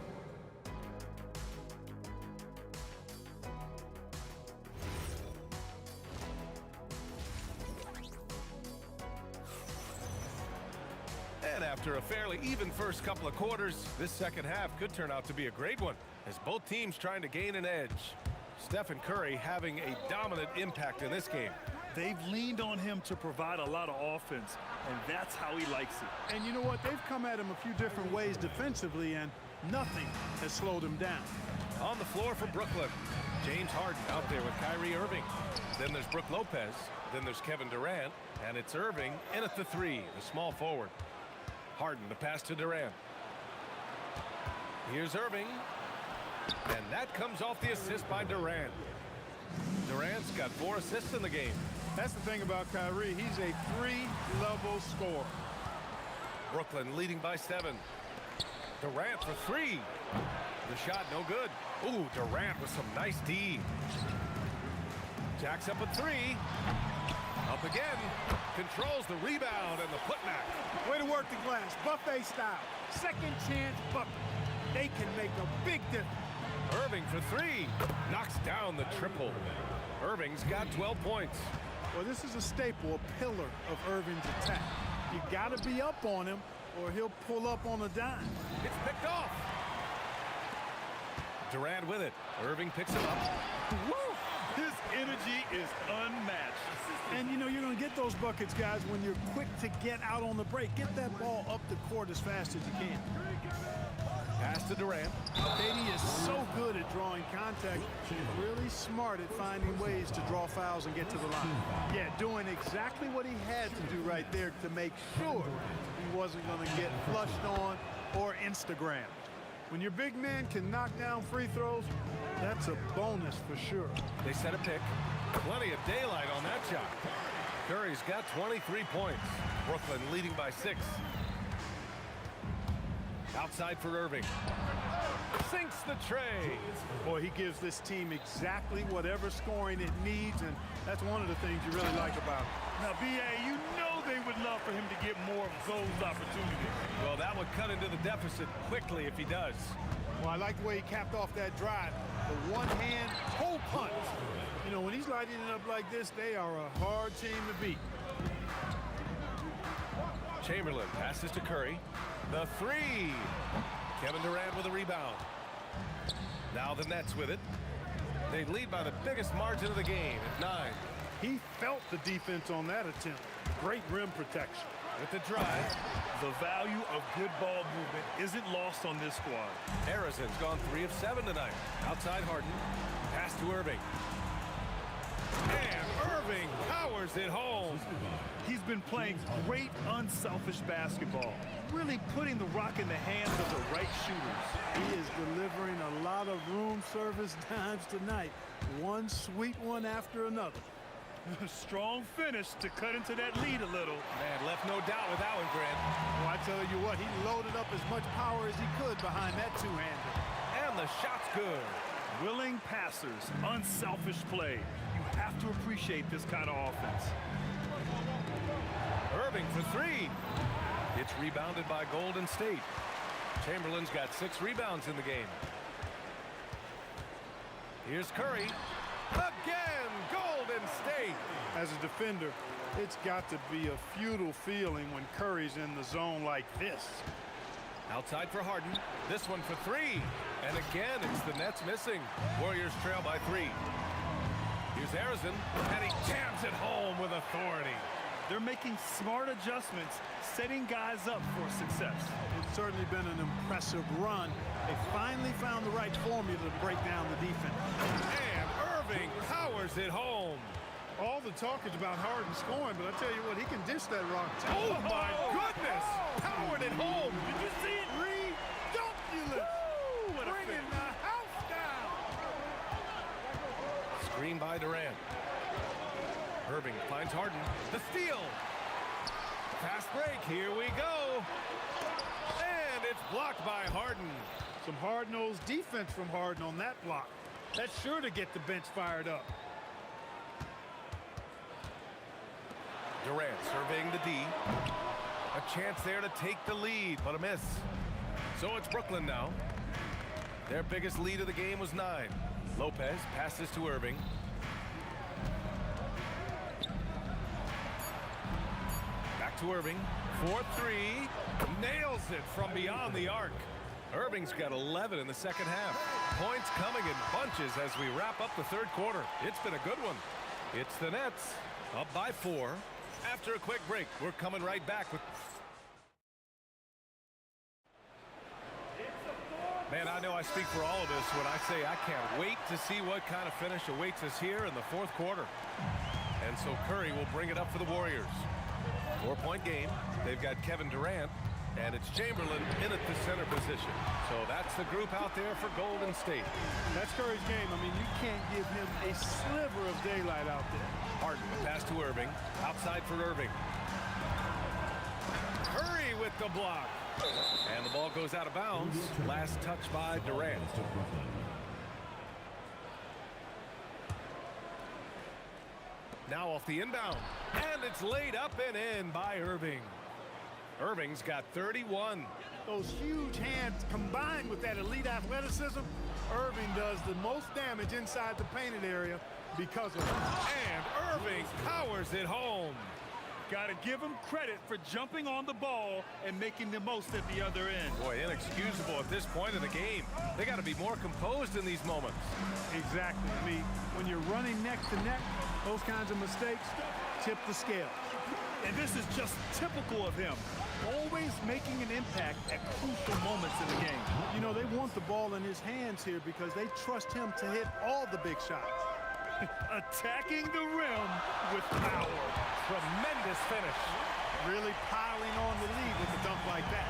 And after a fairly even first couple of quarters, this second half could turn out to be a great one as both teams trying to gain an edge. Stephen Curry having a dominant impact in this game. They've leaned on him to provide a lot of offense, and that's how he likes it. And you know what? They've come at him a few different ways defensively, and nothing has slowed him down. On the floor for Brooklyn, James Harden out there with Kyrie Irving. Then there's Brook Lopez. Then there's Kevin Durant. And it's Irving in at the 3, the small forward. Harden, the pass to Durant. Here's Irving. And that comes off the assist by Durant. Durant's got 4 assists in the game. That's the thing about Kyrie. He's a 3-level scorer. Brooklyn leading by 7. Durant for 3. The shot no good. Ooh, Durant with some nice D. Jacks up a 3. Up again. Controls the rebound and the putback. Way to work the glass. Buffet style. Second chance bucket. They can make a big difference. Irving for 3. Knocks down the triple. Irving's got 12 points. Well, this is a staple, a pillar of Irving's attack. You got to be up on him or he'll pull up on a dime. It's picked off. Durant with it. Irving picks it up. Woo! His energy is unmatched. And, you know, you're going to get those buckets, guys, when you're quick to get out on the break. Get that ball up the court as fast as you can. Pass to Durant. Beatty is so good at drawing contact. Really smart at finding ways to draw fouls and get to the line. Yeah, doing exactly what he had to do right there to make sure he wasn't going to get flushed on or Instagrammed. When your big man can knock down free throws, that's a bonus for sure. They set a pick. Plenty of daylight on that shot. Curry's got 23 points. Brooklyn leading by 6. Outside for Irving. Sinks the tray. Boy, he gives this team exactly whatever scoring it needs, and that's one of the things you really like about him. Now, B.A., you know they would love for him to get more of those opportunities. Well, that would cut into the deficit quickly if he does. Well, I like the way he capped off that drive. The one-hand hole punch. You know, when he's lighting it up like this, they are a hard team to beat. Chamberlain passes to Curry. The 3. Kevin Durant with a rebound. Now the Nets with it. They lead by the biggest margin of the game at 9. He felt the defense on that attempt. Great rim protection. With the drive. The value of good ball movement isn't lost on this squad. Harrison's gone 3 of 7 tonight. Outside Harden. Pass to Irving. And Irving powers it home. He's been playing great unselfish basketball. Really putting the rock in the hands of the right shooters. He is delivering a lot of room service dimes tonight. One sweet one after another. Strong finish to cut into that lead a little. Man, left no doubt with that one, Grant. Well, I tell you what, he loaded up as much power as he could behind that two-hander. And the shot's good. Willing passers, unselfish play. You have to appreciate this kind of offense. Irving for three. It's rebounded by Golden State. Chamberlain's got 6 rebounds in the game. Here's Curry. Again, Golden State. As a defender, it's got to be a futile feeling when Curry's in the zone like this. Outside for Harden. This one for 3. And again, it's the Nets missing. Warriors trail by 3. Here's Harrison, and he jams it home with authority. They're making smart adjustments, setting guys up for success. It's certainly been an impressive run. They finally found the right formula to break down the defense. And Irving powers it home. All the talk is about Harden scoring, but I tell you what, he can dish that rock. Oh, my goodness! Powered it home. Did you see it? Redunculous. Bringing the house down. Screen by Durant. Irving finds Harden. The steal. Fast break. Here we go. And it's blocked by Harden. Some hard-nosed defense from Harden on that block. That's sure to get the bench fired up. Durant surveying the D. A chance there to take the lead, but a miss. So it's Brooklyn now. Their biggest lead of the game was 9. Lopez passes to Irving. Back to Irving. 4-3. Nails it from beyond the arc. Irving's got 11 in the second half. Points coming in bunches as we wrap up the third quarter. It's been a good one. It's the Nets up by 4. After a quick break, we're coming right back with... Man, I know I speak for all of us when I say I can't wait to see what kind of finish awaits us here in the fourth quarter. And so Curry will bring it up for the Warriors. 4-point game. They've got Kevin Durant, and it's Chamberlain in at the center position. So that's the group out there for Golden State. That's Curry's game. I mean, you can't give him a sliver of daylight out there. Harden, pass to Irving. Outside for Irving. Curry with the block. And the ball goes out of bounds. Last touch by Durant. Now off the inbound. And it's laid up and in by Irving. Irving's got 31. Those huge hands combined with that elite athleticism, Irving does the most damage inside the painted area because of it. And Irving powers it home. Got to give him credit for jumping on the ball and making the most at the other end. Boy, inexcusable at this point in the game. They got to be more composed in these moments. Exactly. I mean, when you're running neck to neck, those kinds of mistakes tip the scale. And this is just typical of him. Always making an impact at crucial moments in the game. You know, they want the ball in his hands here because they trust him to hit all the big shots. Attacking the rim with power. Tremendous finish. Really piling on the lead with a dunk like that.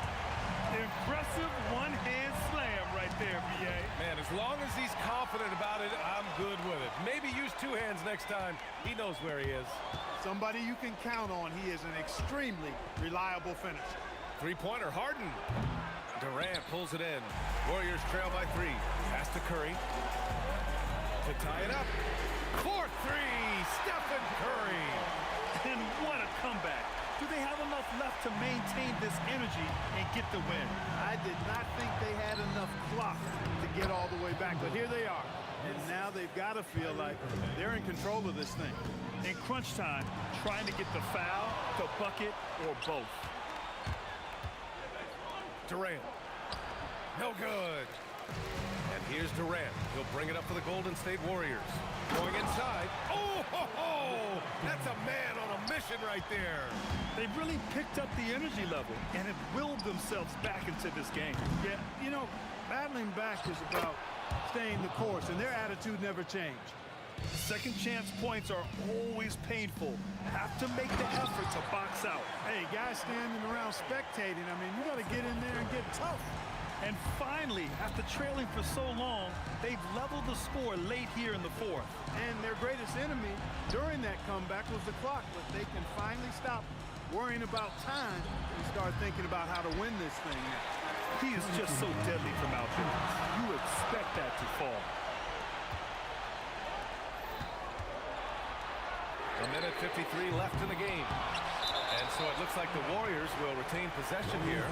Impressive one-hand slam right there, B.A. Man, as long as he's confident about it, I'm good with it. Maybe use 2 hands next time. He knows where he is. Somebody you can count on. He is an extremely reliable finisher. 3-pointer, Harden. Durant pulls it in. Warriors trail by 3. Pass to Curry. To tie it up. 4-3, Stephen Curry. And what a comeback. Do they have enough left to maintain this energy and get the win? I did not think they had enough clock to get all the way back, but here they are. And now they've got to feel like they're in control of this thing. In crunch time, trying to get the foul, the bucket, or both. Durant. No good. And here's Durant. He'll bring it up for the Golden State Warriors. Going inside. Oh, ho, ho! That's a man on a mission right there. They've really picked up the energy level and have willed themselves back into this game. Yeah, you know, battling back is about staying the course, and their attitude never changed. Second chance points are always painful. Have to make the effort to box out. Hey, guys standing around spectating, I mean, you got to get in there and get tough. And finally, after trailing for so long, they've leveled the score late here in the fourth. And their greatest enemy during that comeback was the clock, but they can finally stop worrying about time and start thinking about how to win this thing now. He is just so deadly from out there. You expect that to fall. A minute 53 left in the game. And so it looks like the Warriors will retain possession here.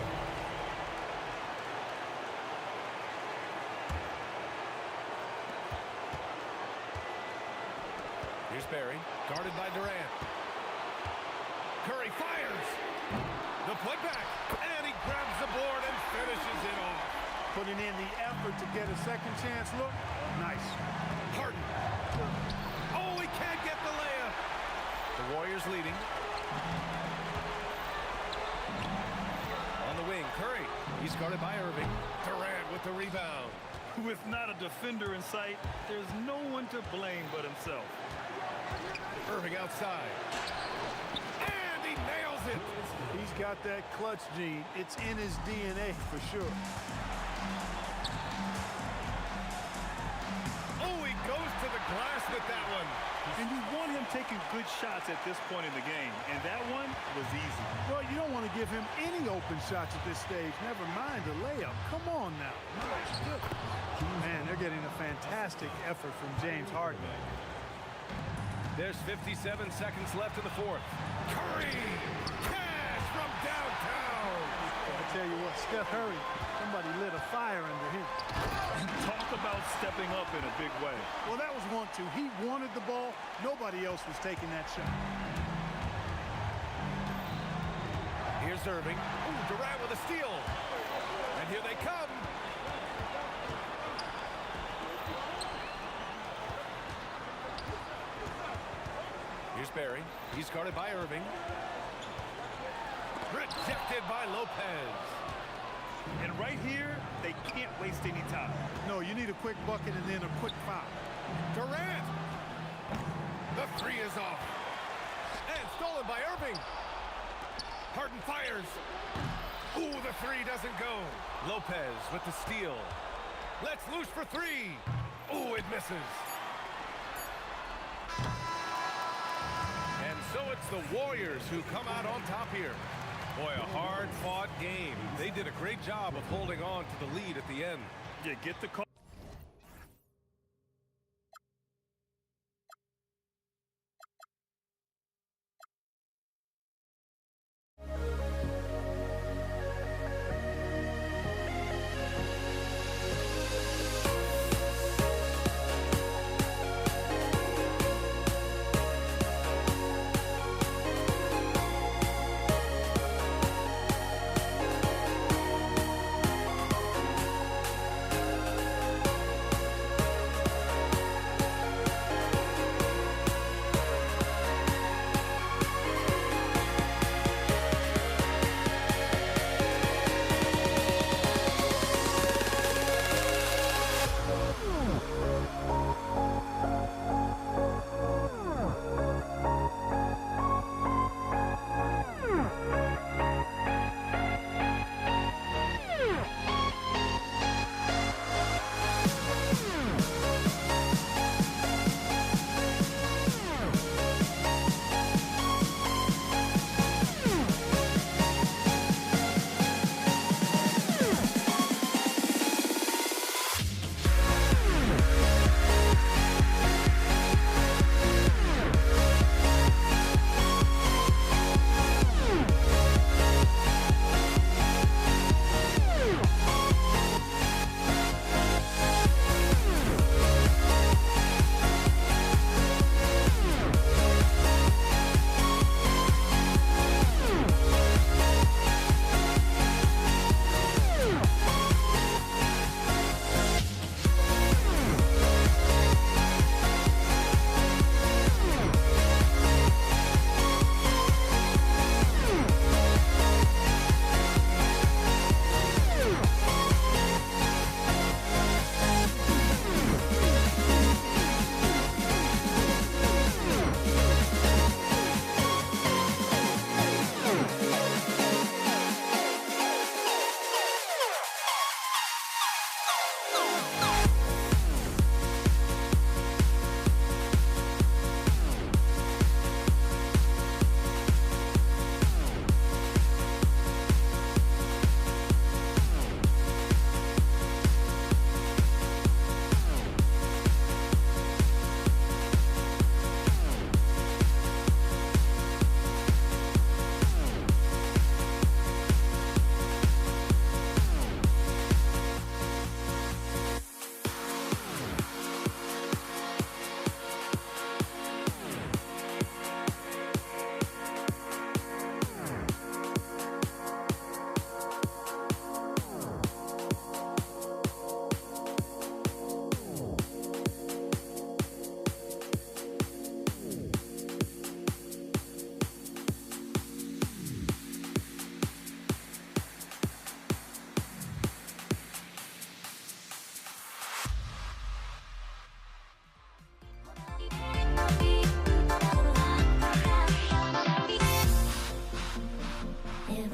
Here's Barry, guarded by Durant. Curry fires. The putback, and he grabs the board and finishes it off. Putting in the effort to get a second chance look. Nice. Harden. Oh, he can't get the layup. The Warriors leading. On the wing, Curry. He's guarded by Irving. Durant with the rebound. With not a defender in sight, there's no one to blame but himself. Irving outside. And he nails it. He's got that clutch gene. It's in his DNA for sure. Oh, he goes to the glass with that one. And you want him taking good shots at this point in the game. And that one was easy. Well, you don't want to give him any open shots at this stage. Never mind the layup. Come on now. Man, they're getting a fantastic effort from James Harden. There's 57 seconds left in the fourth. Curry! Cash from downtown! I tell you what, Steph Curry, somebody lit a fire under him. Talk about stepping up in a big way. Well, that was 1-2. He wanted the ball. Nobody else was taking that shot. Here's Irving. Ooh, Durant with a steal. And here they come. Here's Barry. He's guarded by Irving. Rejected by Lopez. And right here, they can't waste any time. No, you need a quick bucket and then a quick foul. Durant! The three is off. And stolen by Irving. Harden fires. Ooh, the three doesn't go. Lopez with the steal. Let's loose for three. Ooh, it misses. And so it's the Warriors who come out on top here. Boy, a hard-fought game. They did a great job of holding on to the lead at the end. Yeah, get the call.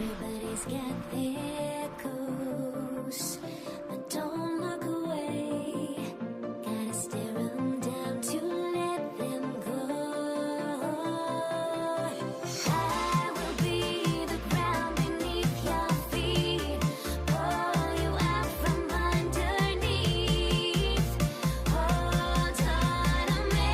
Everybody's got their ghosts, but don't look away. Gotta stare 'em down to let them go. I will be the ground beneath your feet, pull you out from underneath. Hold on to me.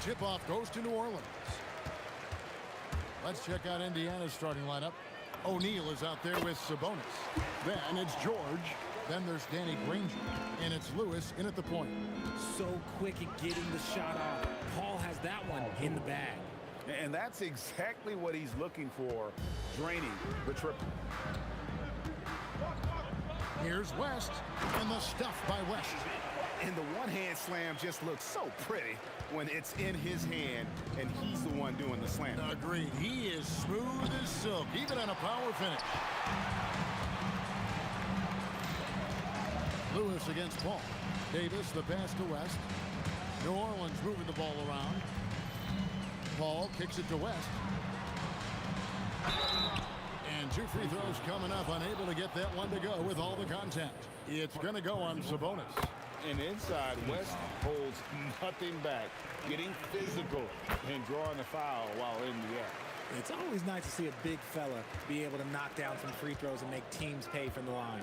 tip-off goes to New Orleans. Let's check out Indiana's starting lineup. O'Neal is out there with Sabonis. Then it's George. Then there's Danny Granger. And it's Lewis in at the point. So quick at getting the shot off. Paul has that one in the bag. And that's exactly what he's looking for, draining the triple. Here's West, and the stuff by West. And the one-hand slam just looks so pretty when it's in his hand and he's the one doing the slam. Agreed. He is smooth as silk, even on a power finish. Lewis against Paul. Davis, the pass to West. New Orleans moving the ball around. Paul kicks it to West. And 2 free throws coming up, unable to get that one to go with all the contact. It's going to go on Sabonis. And inside, West holds nothing back, getting physical and drawing the foul while in the air. It's always nice to see a big fella be able to knock down some free throws and make teams pay from the line.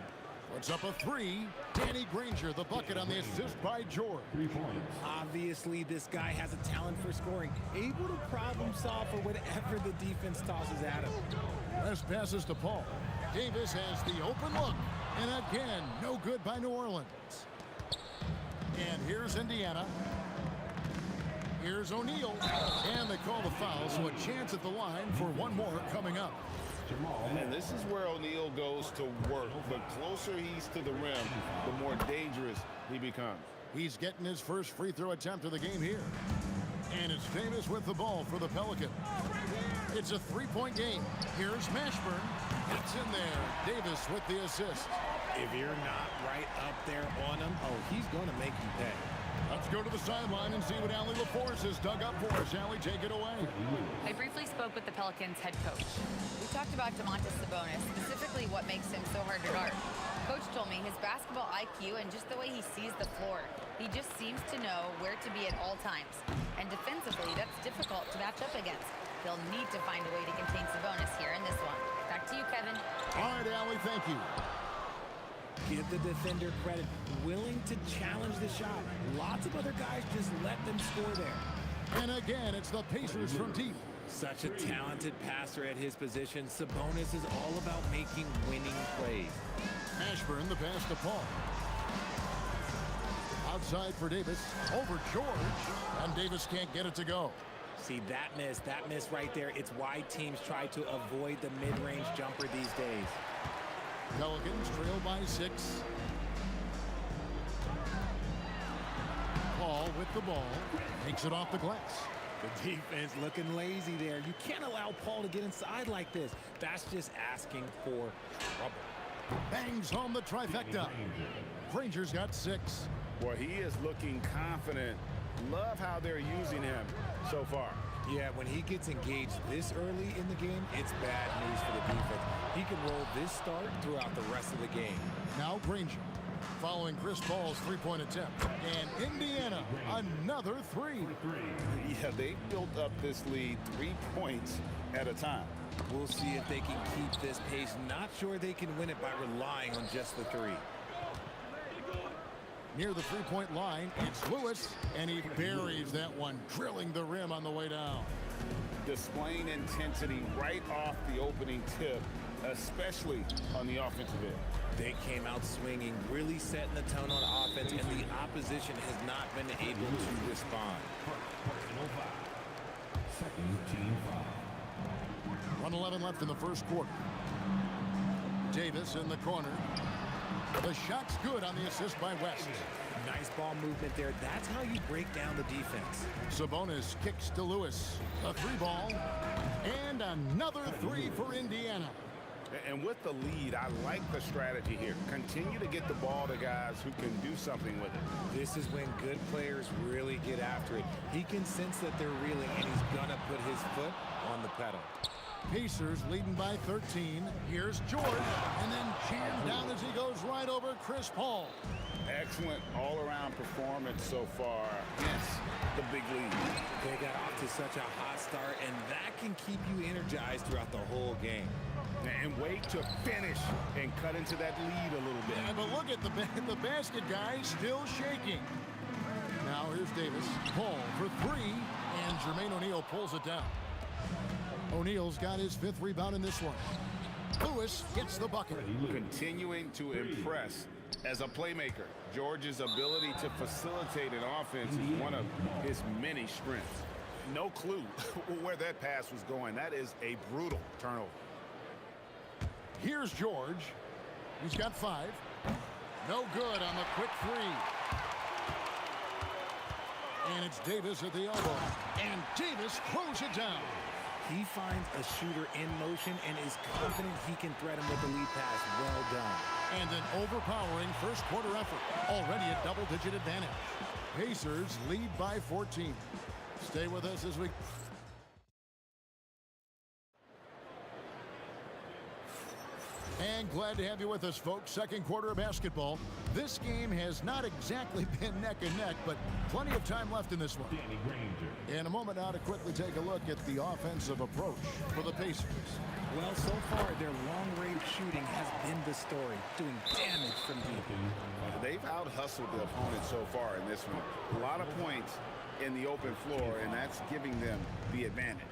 Puts up a 3. Danny Granger, the bucket on the assist by George. 3 points. Obviously, this guy has a talent for scoring, able to problem solve for whatever the defense tosses at him. West passes to Paul. Davis has the open look. And again, no good by New Orleans. And here's Indiana. Here's O'Neal. And they call the foul, so a chance at the line for one more coming up. And this is where O'Neal goes to work. The closer he's to the rim, the more dangerous he becomes. He's getting his first free throw attempt of the game here. And it's Davis with the ball for the Pelicans. It's a 3-point game. Here's Mashburn. It's in there. Davis with the assist. If you're not right up there on him, oh, he's going to make you pay. Let's go to the sideline and see what Allie LaForce has dug up for us. Allie, take it away. I briefly spoke with the Pelicans head coach. We talked about Domantas Sabonis, specifically what makes him so hard to guard. Coach told me his basketball IQ and just the way he sees the floor. He just seems to know where to be at all times. And defensively, that's difficult to match up against. They'll need to find a way to contain Sabonis here in this one. Back to you, Kevin. All right, Allie, thank you. Give the defender credit, willing to challenge the shot. Lots of other guys just let them score there. And again, it's the Pacers from deep. Such a talented passer at his position. Sabonis is all about making winning plays. Mashburn, the pass to Paul. Outside for Davis, over George, and Davis can't get it to go. See, that miss right there. It's why teams try to avoid the mid-range jumper these days. Pelicans trail by 6. Paul with the ball, takes it off the glass. The defense looking lazy there. You can't allow Paul to get inside like this. That's just asking for trouble. Bangs home the trifecta. Granger's got 6. Boy, he is looking confident. Love how they're using him so far. Yeah, when he gets engaged this early in the game, it's bad news for the defense. He can roll this start throughout the rest of the game. Now Granger, following Chris Paul's 3-point attempt. And Indiana, another 3. Yeah, they built up this lead 3 points at a time. We'll see if they can keep this pace. Not sure they can win it by relying on just the 3. Near the 3-point line, it's Lewis, and he buries that one, drilling the rim on the way down. Displaying intensity right off the opening tip, especially on the offensive end. They came out swinging, really setting the tone on offense, and the opposition has not been able to respond. Second team foul. 1:11 left in the first quarter. Davis in the corner. The shot's good on the assist by West. Nice ball movement there. That's how you break down the defense. Sabonis kicks to Lewis. A 3-ball. And another 3 for Indiana. And with the lead, I like the strategy here. Continue to get the ball to guys who can do something with it. This is when good players really get after it. He can sense that they're reeling, and he's going to put his foot on the pedal. Pacers leading by 13. Here's George, and then jammed down as he goes right over Chris Paul. Excellent all-around performance so far. Yes, the big lead. They got off to such a hot start, and that can keep you energized throughout the whole game. And wait to finish and cut into that lead a little bit. Yeah, but look at the basket guy still shaking. Now here's Davis. Paul for 3, Jermaine O'Neal pulls it down. O'Neal's got his 5th rebound in this one. Lewis gets the bucket. Continuing to impress as a playmaker. George's ability to facilitate an offense is one of his many strengths. No clue where that pass was going. That is a brutal turnover. Here's George. He's got 5. No good on the quick 3. And it's Davis at the elbow. And Davis throws it down. He finds a shooter in motion and is confident he can thread him with the lead pass. Well done. And an overpowering first quarter effort. Already a double-digit advantage. Pacers lead by 14. Stay with us as we... And glad to have you with us, folks. Second quarter of basketball. This game has not exactly been neck and neck, but plenty of time left in this one. In a moment now to quickly take a look at the offensive approach for the Pacers. Well, so far, their long-range shooting has been the story, doing damage from deep. They've out-hustled the opponent so far in this one. A lot of points in the open floor, and that's giving them the advantage.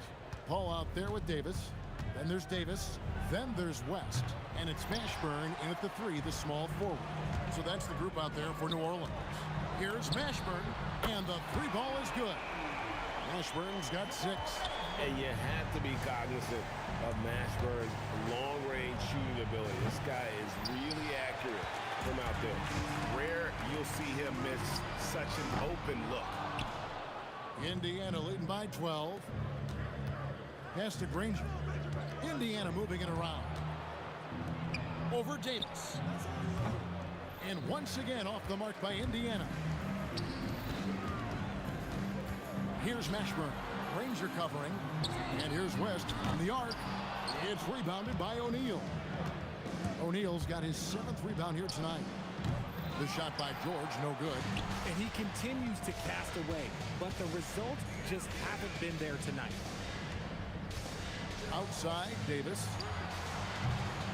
Paul out there with Davis. Then there's Davis. Then there's West. And it's Mashburn in at the 3, the small forward. So that's the group out there for New Orleans. Here's Mashburn, and the 3 ball is good. Mashburn's got 6. And you have to be cognizant of Mashburn's long-range shooting ability. This guy is really accurate from out there. Rare you'll see him miss such an open look. Indiana leading by 12. Pass to Granger. Indiana moving it around. Over Davis. And once again off the mark by Indiana. Here's Mashburn. Granger covering. And here's West on the arc. It's rebounded by O'Neal. O'Neal's got his 7th rebound here tonight. The shot by George, no good. And he continues to cast away, but the results just haven't been there tonight. Outside, Davis.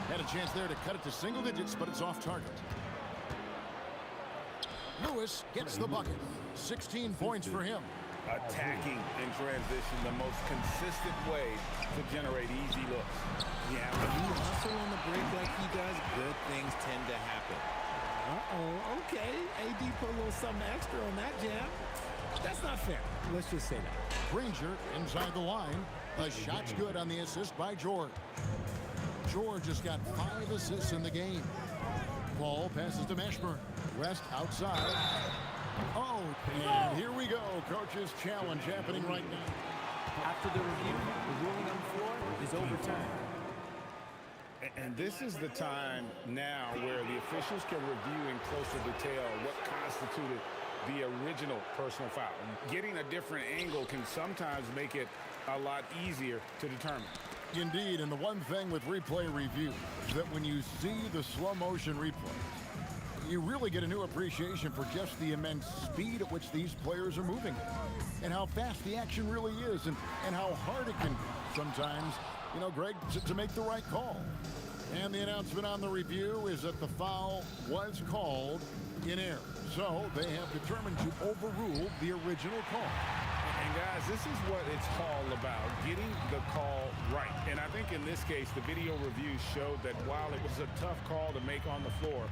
Had a chance there to cut it to single digits, but it's off target. Lewis gets the bucket. 16 points for him. Attacking in transition, the most consistent way to generate easy looks. Yeah, when you hustle on the break like he does, good things tend to happen. Okay. AD put a little something extra on that jam. That's not fair. Let's just say that. Granger inside the line. The shot's good on the assist by George. George has got 5 assists in the game. Ball passes to Mashburn. West outside. Oh, and here we go. Coach's challenge happening right now. After the review, the ruling on the floor is overturned. And this is the time now where the officials can review in closer detail what constituted the original personal foul. Getting a different angle can sometimes make it a lot easier to determine. Indeed, and the one thing with replay review is that when you see the slow motion replay, you really get a new appreciation for just the immense speed at which these players are moving and how fast the action really is and how hard it can sometimes, you know, Greg, to make the right call. And the announcement on the review is that the foul was called in error. So they have determined to overrule the original call. And guys, this is what it's all about, getting the call right. And I think in this case, the video review showed that while it was a tough call to make on the floor,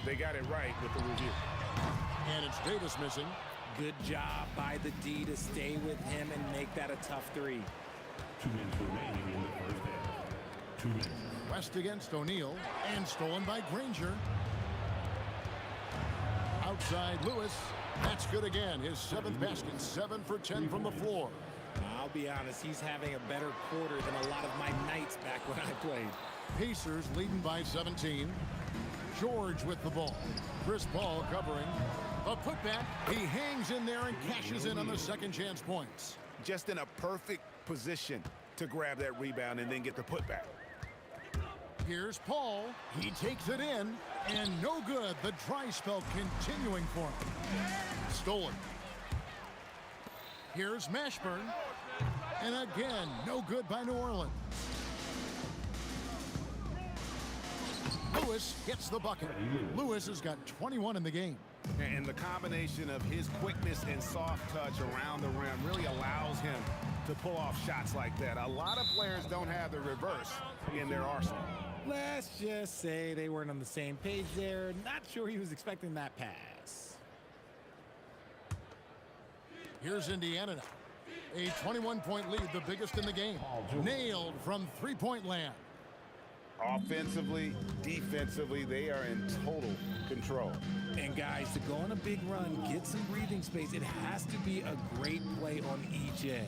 they got it right with the review. And it's Davis missing. Good job by the D to stay with him and make that a tough 3. 2 minutes remaining in the first half. 2 minutes. West against O'Neal, and stolen by Granger. Outside Lewis. That's good again. His 7th basket, 7 for 10 from the floor. I'll be honest, he's having a better quarter than a lot of my nights back when I played. Pacers leading by 17. George with the ball. Chris Paul covering. A putback. He hangs in there and cashes in on the second chance points. Just in a perfect position to grab that rebound and then get the putback. Here's Paul. He takes it in, and no good. The dry spell continuing for him. Stolen. Here's Mashburn. And again, no good by New Orleans. Lewis gets the bucket. Lewis has got 21 in the game. And the combination of his quickness and soft touch around the rim really allows him to pull off shots like that. A lot of players don't have the reverse in their arsenal. Let's just say they weren't on the same page there. Not sure he was expecting that pass. Here's Indiana now. A 21-point lead, the biggest in the game. Nailed from three-point land. Offensively, defensively, they are in total control. And guys, to go on a big run, get some breathing space, it has to be a great play on each end.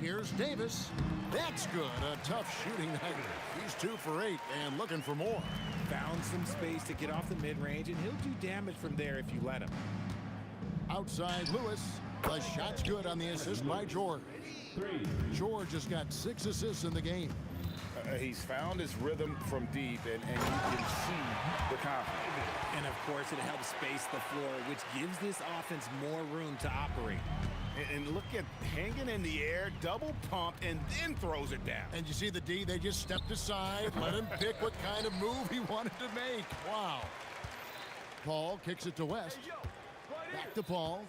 Here's Davis. That's good. A tough shooting night. He's 2 for 8 and looking for more. Found some space to get off the mid-range, and he'll do damage from there if you let him. Outside Lewis. The shot's good on the assist by George. George has got 6 assists in the game. He's found his rhythm from deep, and you can see the confidence. And, of course, it helps space the floor, which gives this offense more room to operate. And look at hanging in the air, double pump, and then throws it down. And you see the D, they just stepped aside, let him pick what kind of move he wanted to make. Wow. Paul kicks it to West. Back to Paul.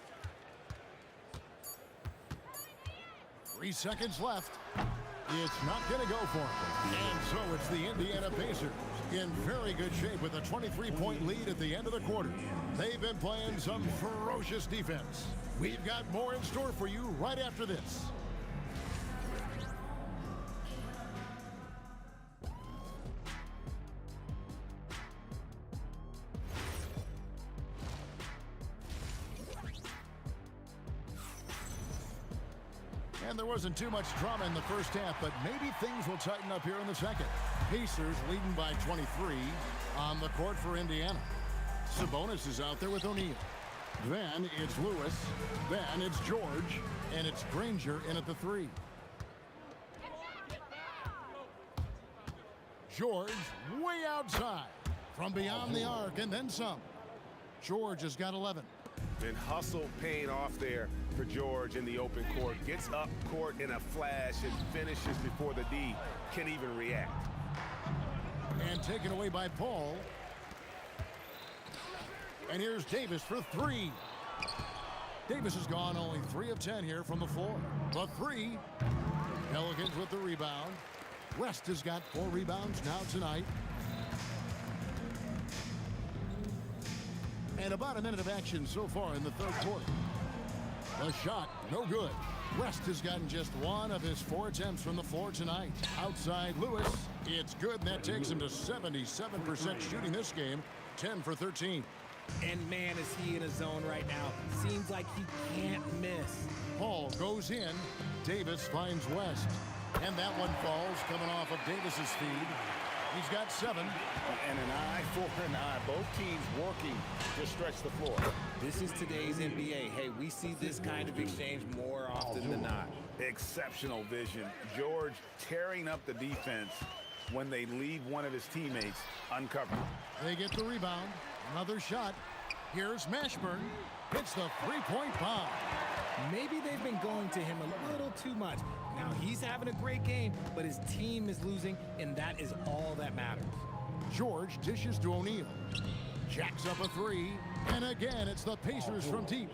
3 seconds left. It's not going to go for him. And so it's the Indiana Pacers in very good shape with a 23-point lead at the end of the quarter. They've been playing some ferocious defense. We've got more in store for you right after this. And there wasn't too much drama in the first half, but maybe things will tighten up here in the second. Pacers leading by 23 on the court for Indiana. Sabonis is out there with O'Neal. Then it's Lewis. Then it's George. And it's Granger in at the 3. George way outside from beyond the arc and then some. George has got 11. And hustle paying off there for George in the open court. Gets up court in a flash and finishes before the D can even react. And taken away by Paul. And here's Davis for 3. Davis has gone only 3 of 10 here from the floor. The 3. Pelicans with the rebound. West has got 4 rebounds now tonight. And about a minute of action so far in the third quarter. The shot, no good. West has gotten just 1 of his 4 attempts from the floor tonight. Outside Lewis, it's good, and that takes him to 77% shooting this game, 10 for 13. And man, is he in a zone right now. Seems like he can't miss. Paul goes in. Davis finds West. And that one falls, coming off of Davis's feed. He's got 7. And an eye for an eye. Both teams working to stretch the floor. This is today's NBA. Hey, we see this kind of exchange more often than not. Exceptional vision. George tearing up the defense when they leave one of his teammates uncovered. They get the rebound. Another shot. Here's Mashburn. Hits the 3-point bomb. Maybe they've been going to him a little too much. Now, he's having a great game, but his team is losing, and that is all that matters. George dishes to O'Neal. Jacks up a 3, and again, it's the Pacers from deep.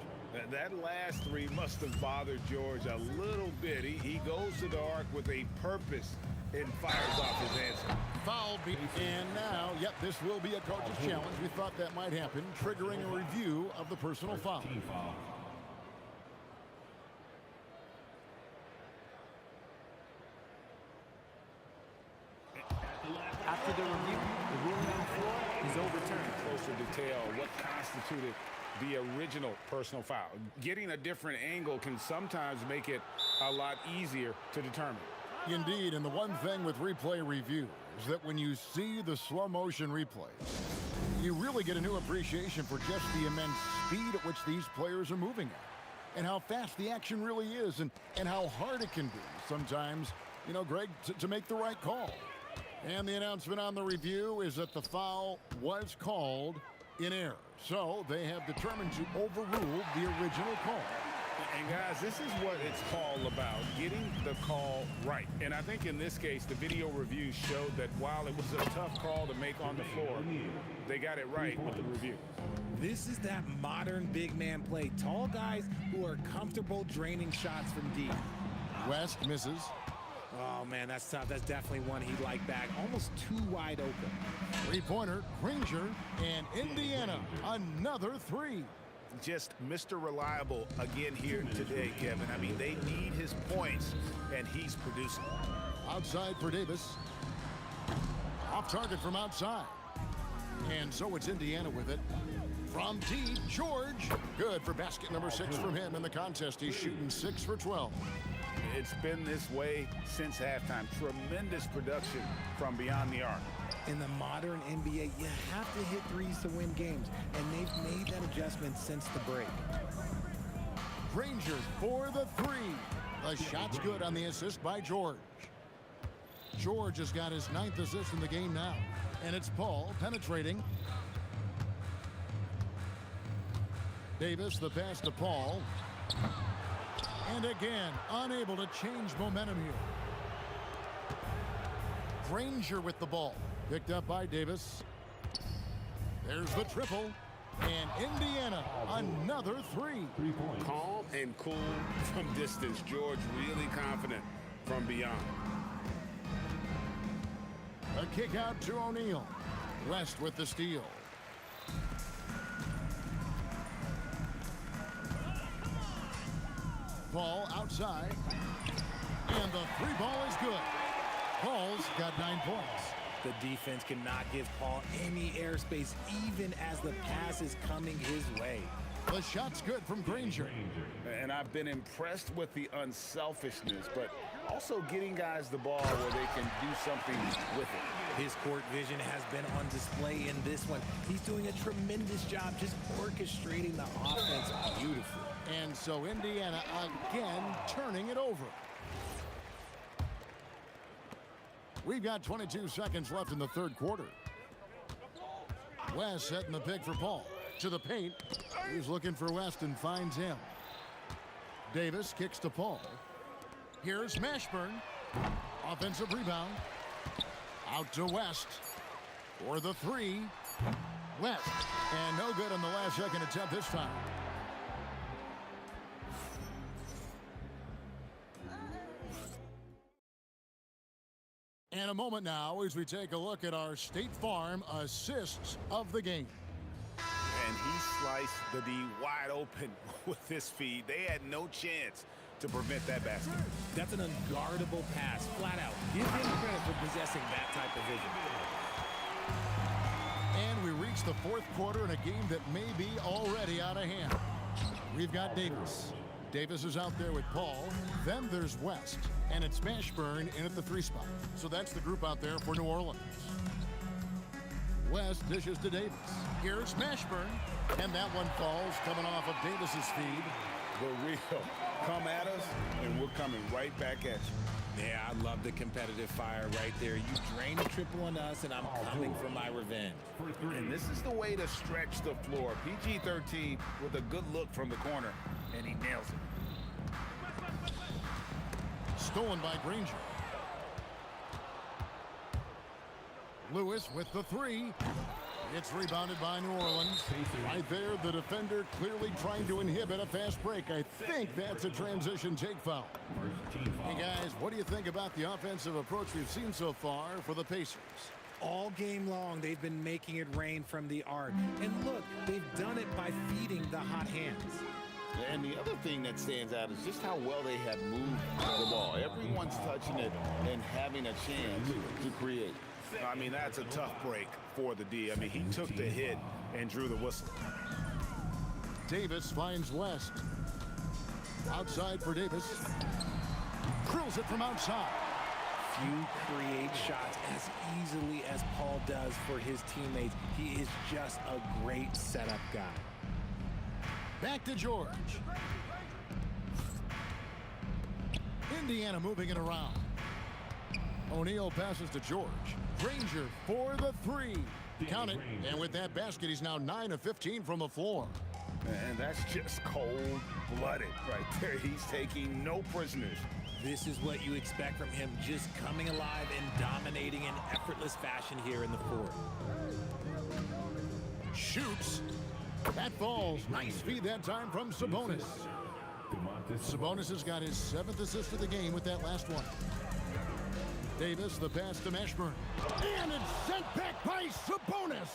That last 3 must have bothered George a little bit. He goes to the arc with a purpose and fires off his answer. Foul beat. And now, yep, this will be a coach's challenge. We thought that might happen, triggering a review of the personal foul. After the review, the ruling on the floor is overturned. Closer detail what constituted the original personal foul. Getting a different angle can sometimes make it a lot easier to determine. Indeed, and the one thing with replay review is that when you see the slow motion replays, you really get a new appreciation for just the immense speed at which these players are moving at, and how fast the action really is, and how hard it can be sometimes, you know, Greg, to make the right call. And the announcement on the review is that the foul was called in error. So they have determined to overrule the original call. And guys, this is what it's all about, getting the call right. And I think in this case, the video review showed that while it was a tough call to make on the floor, they got it right with the review. This is that modern big man play. Tall guys who are comfortable draining shots from deep. West misses. Oh, man, that's tough. That's definitely one he'd like back. Almost too wide open. Three-pointer, Granger, and Indiana, another three. Just Mr. Reliable again here today, Kevin. I mean, they need his points, and he's producing. Outside for Davis. Off target from outside. And so it's Indiana with it. From deep, George. Good for basket number 6 from him in the contest. He's shooting 6 for 12. It's been this way since halftime. Tremendous production from beyond the arc. In the modern NBA, you have to hit threes to win games, and they've made that adjustment since the break. Granger for the three. The shot's good on the assist by George. George has got his 9th assist in the game now. And it's Paul penetrating. Davis, the pass to Paul. And again, unable to change momentum here. Granger with the ball. Picked up by Davis. There's the triple. And Indiana, another three. Calm and cool from distance. George really confident from beyond. A kick out to O'Neal. West with the steal. Paul outside. And the three ball is good. Paul's got 9 points. The defense cannot give Paul any airspace, even as the pass is coming his way. The shot's good from Granger. And I've been impressed with the unselfishness, but also getting guys the ball where they can do something with it. His court vision has been on display in this one. He's doing a tremendous job just orchestrating the offense beautifully. And so Indiana again turning it over. We've got 22 seconds left in the third quarter. West setting the pick for Paul. To the paint. He's looking for West and finds him. Davis kicks to Paul. Here's Mashburn. Offensive rebound. Out to West. For the three. West. And no good on the last second attempt this time. And a moment now as we take a look at our State Farm assists of the game. And he sliced the D wide open with his feed. They had no chance to prevent that basket. That's an unguardable pass, flat out. Give him credit for possessing that type of vision. And we reach the fourth quarter in a game that may be already out of hand. We've got Davis. Davis is out there with Paul. Then there's West. And it's Mashburn in at the 3 spot. So that's the group out there for New Orleans. West dishes to Davis. Here's Mashburn. And that one falls coming off of Davis's feed. The real come at us, and we're coming right back at you. Yeah, I love the competitive fire right there. You drain a triple on us, and I'm coming for my revenge. And this is the way to stretch the floor. PG-13 with a good look from the corner, and he nails it. Stolen by Granger. Lewis with the three. It's rebounded by New Orleans. Right there, the defender clearly trying to inhibit a fast break. I think that's a transition take foul. Hey, guys, what do you think about the offensive approach we've seen so far for the Pacers? All game long, they've been making it rain from the arc. And look, they've done it by feeding the hot hands. And the other thing that stands out is just how well they have moved the ball. Everyone's touching it and having a chance to create. I mean, that's a tough break for the D. I mean, he took the hit and drew the whistle. Davis finds West. Outside for Davis. Drills it from outside. Few create shots as easily as Paul does for his teammates. He is just a great setup guy. Back to George. Indiana moving it around. O'Neal passes to George. Granger for the three. Count it. And with that basket, he's now 9 of 15 from the floor. And that's just cold-blooded right there. He's taking no prisoners. This is what you expect from him, just coming alive and dominating in effortless fashion here in the fourth. Shoots. That falls. Nice feed that time from Sabonis. Sabonis has got his 7th assist of the game with that last one. Davis, the pass to Mashburn. And it's sent back by Sabonis.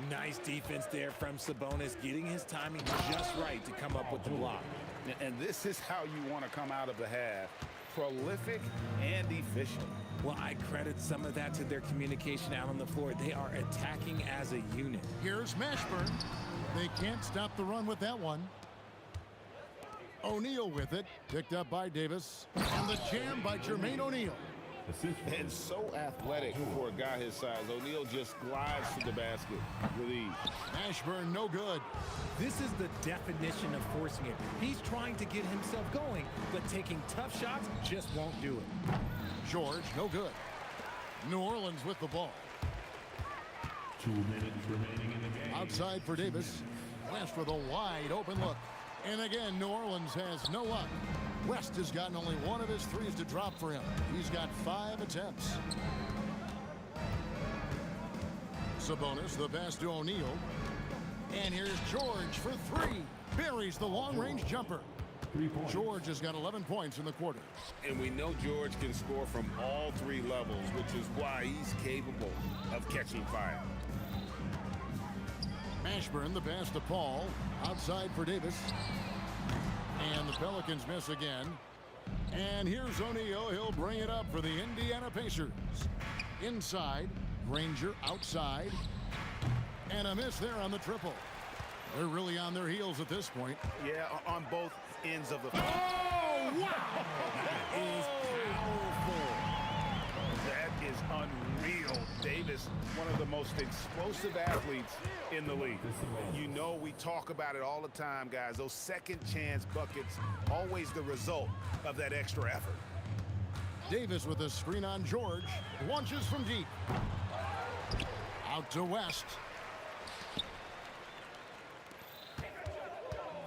Nice defense there from Sabonis, getting his timing just right to come up with the block. And this is how you want to come out of the half. Prolific and efficient. Well, I credit some of that to their communication out on the floor. They are attacking as a unit. Here's Mashburn. They can't stop the run with that one. O'Neal with it, picked up by Davis. And the jam by Jermaine O'Neal. And so athletic for a guy his size. O'Neal just glides to the basket with ease. Mashburn, no good. This is the definition of forcing it. He's trying to get himself going, but taking tough shots just won't do it. George, no good. New Orleans with the ball. 2 minutes remaining in the game. Outside for Davis. West with a wide open look. And again, New Orleans has no luck. West has gotten only one of his threes to drop for him. He's got 5 attempts. Sabonis, the pass to O'Neal. And here's George for 3. Buries the long-range jumper. George has got 11 points in the quarter. And we know George can score from all 3 levels, which is why he's capable of catching fire. Mashburn, the pass to Paul. Outside for Davis. And the Pelicans miss again. And here's O'Neal. He'll bring it up for the Indiana Pacers. Inside. Granger outside. And a miss there on the triple. They're really on their heels at this point. Yeah, on both ends of the floor. Oh, wow! That is powerful. That is unreal. Davis, one of the most explosive athletes in the league. You know, we talk about it all the time, guys. Those second chance buckets, always the result of that extra effort. Davis with a screen on George. Launches from deep. Out to West.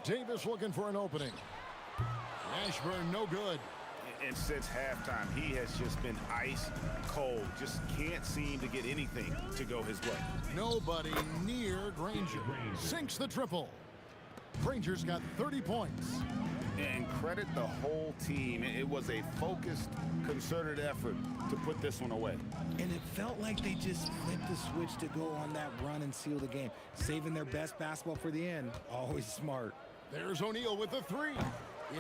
Davis looking for an opening. Mashburn, no good. And since halftime, he has just been ice cold. Just can't seem to get anything to go his way. Nobody near Granger. Sinks the triple. Granger's got 30 points. And credit the whole team. It was a focused, concerted effort to put this one away. And it felt like they just flipped the switch to go on that run and seal the game. Saving their best basketball for the end. Always smart. There's O'Neal with the 3.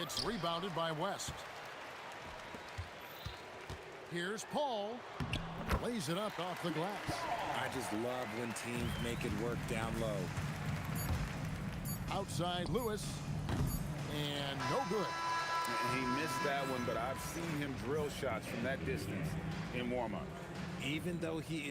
It's rebounded by West. Here's Paul. Lays it up off the glass. I just love when teams make it work down low. Outside Lewis. And no good. He missed that one, but I've seen him drill shots from that distance in warm-up. Even though he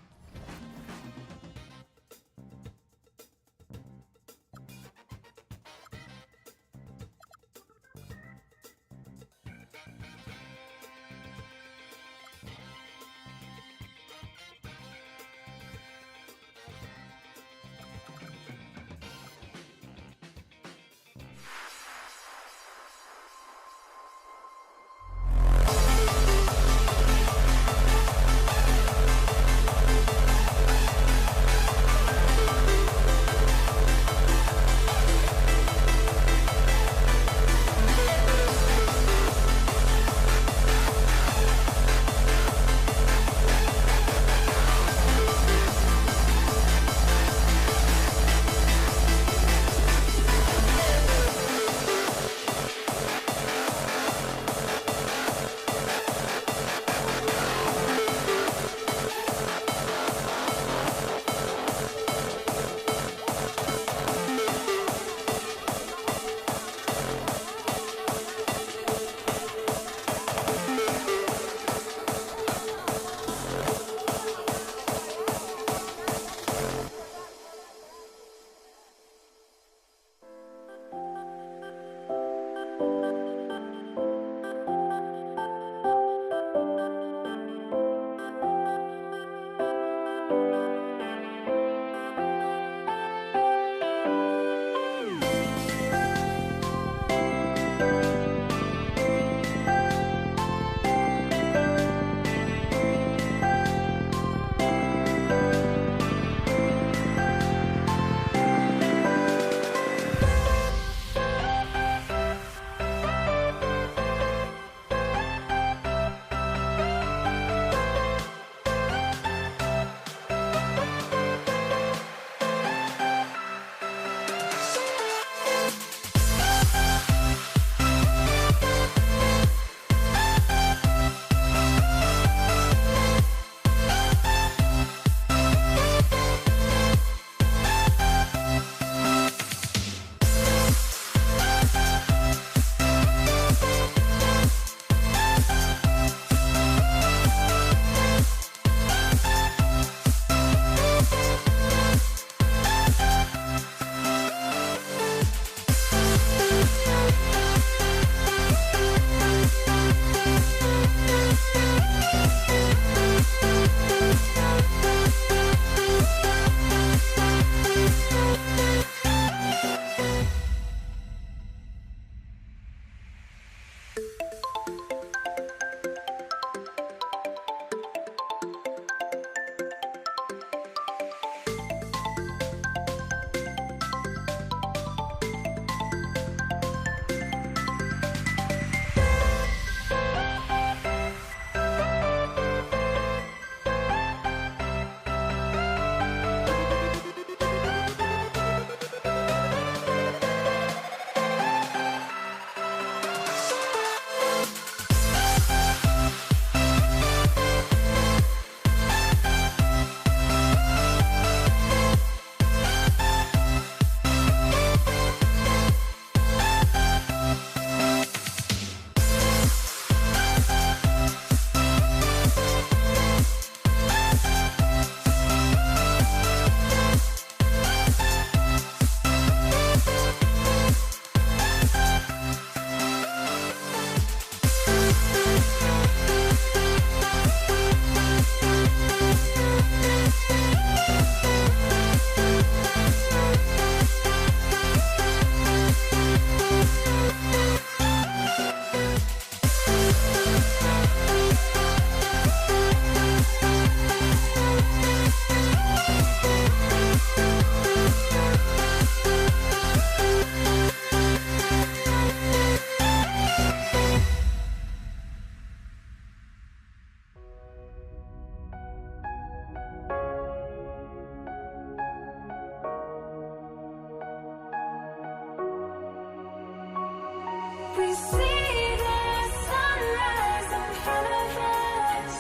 We see the sunrise in front of us.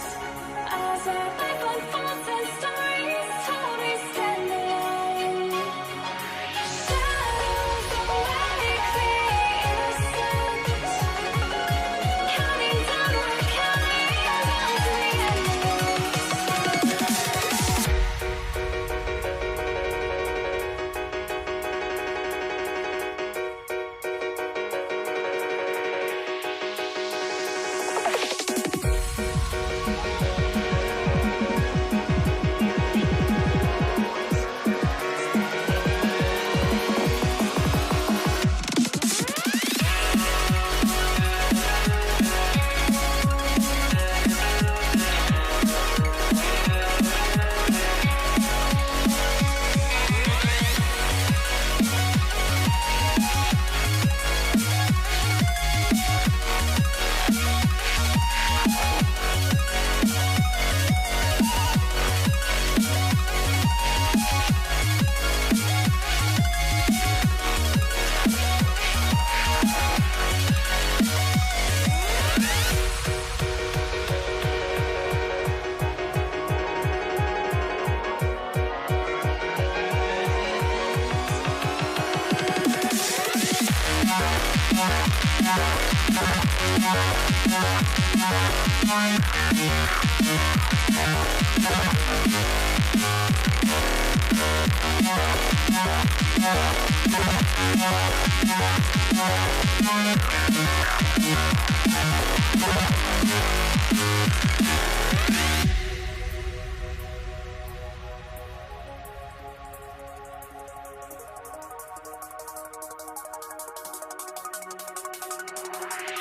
As our life unfolds and stories told, we stand alone. Shadows away, clear innocence. Counting down, we're counting down to the end.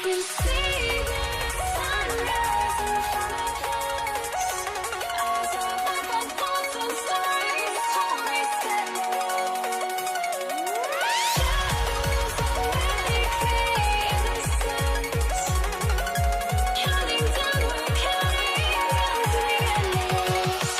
We see the sunrise in front of us. As our life unfolds and stories told, we stand alone. Shadows away, clear innocence. Counting down, we're counting down to the endless.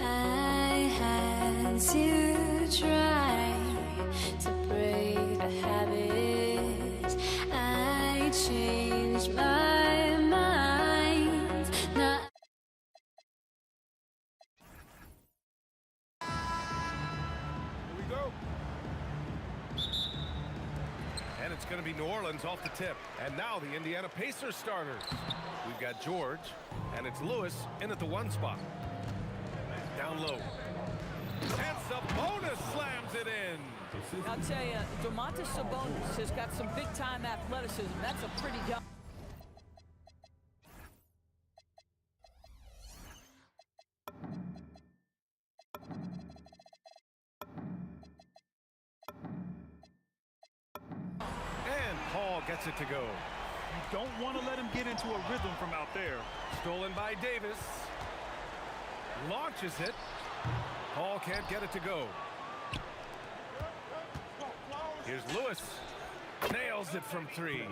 I had to try to break the habit. I changed my mind. Not Here we go. And it's going to be New Orleans off the tip. And now the Indiana Pacers starters. We've got George, and it's Lewis in at the 1 spot. Down low. And Sabonis slams it in. I'll tell you, Domantas Sabonis has got some big-time athleticism. That's a pretty dumb. And Paul gets it to go. You don't want to let him get into a rhythm from out there. Stolen by Davis. Launches it. Paul can't get it to go. Here's Lewis. Nails it from 3.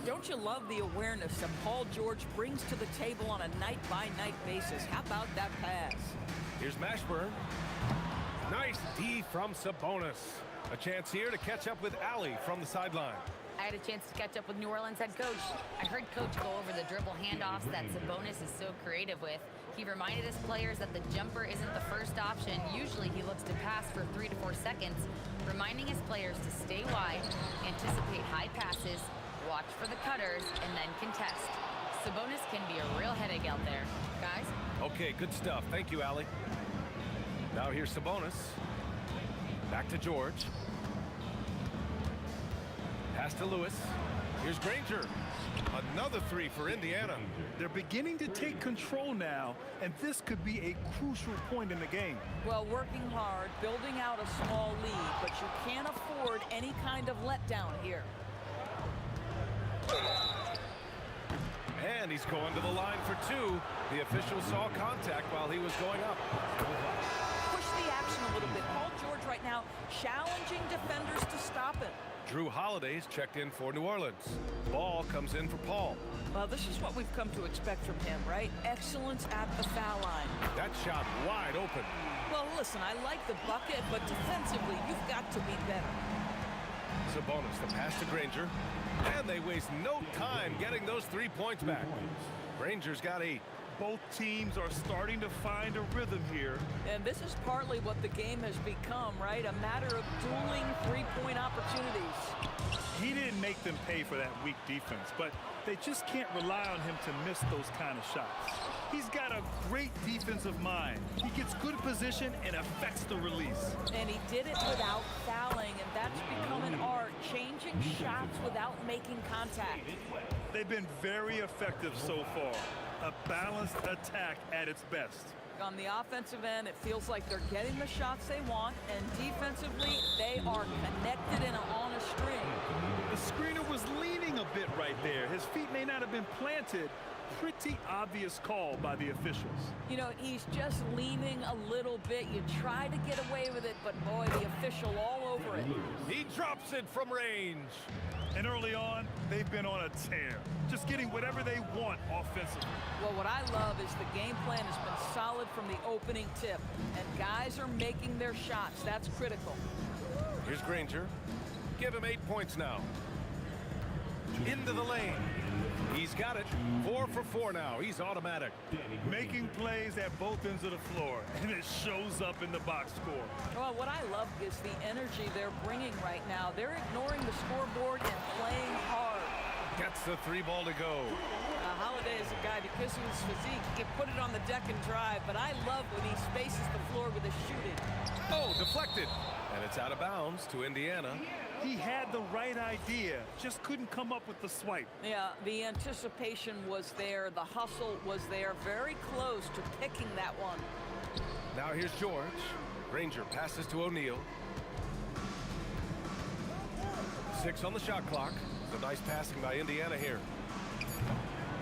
Don't you love the awareness that Paul George brings to the table on a night-by-night basis? How about that pass? Here's Mashburn. Nice D from Sabonis. A chance here to catch up with Allie from the sideline. I had a chance to catch up with New Orleans head coach. I heard coach go over the dribble handoffs that Sabonis is so creative with. He reminded his players that the jumper isn't the first option. Usually he looks to pass for 3 to 4 seconds, reminding his players to stay wide, anticipate high passes, watch for the cutters, and then contest. Sabonis can be a real headache out there. Guys? Okay, good stuff. Thank you, Allie. Now here's Sabonis. Back to George. Pass to Lewis. Here's Granger. Another 3 for Indiana. They're beginning to take control now, and this could be a crucial point in the game. Well, working hard, building out a small lead, but you can't afford any kind of letdown here. And he's going to the line for 2. The official saw contact while he was going up. Push the action a little bit. Paul George right now challenging defenders to stop him. Drew Holiday's checked in for New Orleans. Ball comes in for Paul. Well, this is what we've come to expect from him, right? Excellence at the foul line. That shot wide open. Well, listen, I like the bucket, but defensively, you've got to be better. Sabonis, the pass to Granger. And they waste no time getting those 3 points back. Granger's got 8. Both teams are starting to find a rhythm here. And this is partly what the game has become, right? A matter of dueling 3-point opportunities. He didn't make them pay for that weak defense, but they just can't rely on him to miss those kind of shots. He's got a great defensive mind. He gets good position and affects the release. And he did it without fouling, and that's become an art, changing shots without making contact. They've been very effective so far. A balanced attack at its best. On the offensive end, it feels like they're getting the shots they want, and defensively, they are connected and on a string. The screener was leaning a bit right there. His feet may not have been planted. Pretty obvious call by the officials. You know, he's just leaning a little bit. You try to get away with it, but boy, the official all over it. He drops it from range. And early on, they've been on a tear, just getting whatever they want offensively. Well, what I love is the game plan has been solid from the opening tip, and guys are making their shots. That's critical. Here's Granger. Give him 8 points now. Into the lane. He's got it. 4 for 4 now. He's automatic. Making plays at both ends of the floor, and it shows up in the box score. Well, what I love is the energy they're bringing right now. They're ignoring the scoreboard and playing hard. Gets the 3 ball to go. Holiday is a guy, because of his physique, he can put it on the deck and drive, but I love when he spaces the floor with his shooting. Oh, deflected. And it's out of bounds to Indiana. He had the right idea, just couldn't come up with the swipe. Yeah, the anticipation was there, the hustle was there, very close to picking that one. Now here's George. Granger passes to O'Neal. 6 on the shot clock. So nice passing by Indiana here.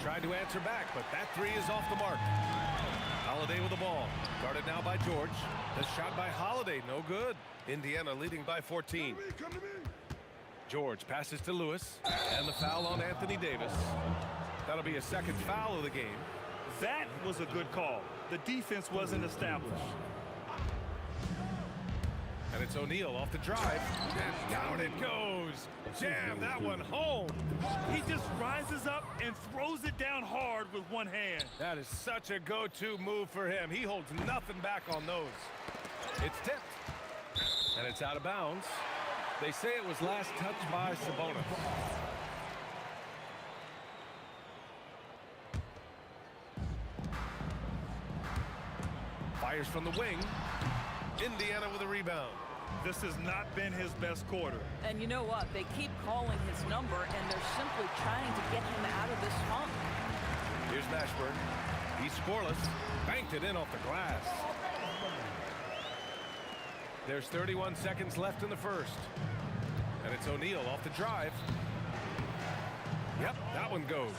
Tried to answer back, but that 3 is off the mark. Holiday with the ball. Guarded now by George. The shot by Holiday, no good. Indiana leading by 14. Come to me. George passes to Lewis. And the foul on Anthony Davis. That'll be a second foul of the game. That was a good call. The defense wasn't established. And it's O'Neal off the drive. And down it goes. Jam that one home. He just rises up and throws it down hard with one hand. That is such a go-to move for him. He holds nothing back on those. It's tipped. And it's out of bounds. They say it was last touched by Sabonis. Fires from the wing. Indiana with a rebound. This has not been his best quarter. And you know what? They keep calling his number, and they're simply trying to get him out of this funk. Here's Mashburn. He's scoreless. Banked it in off the glass. There's 31 seconds left in the first. And it's O'Neal off the drive. Yep, that one goes.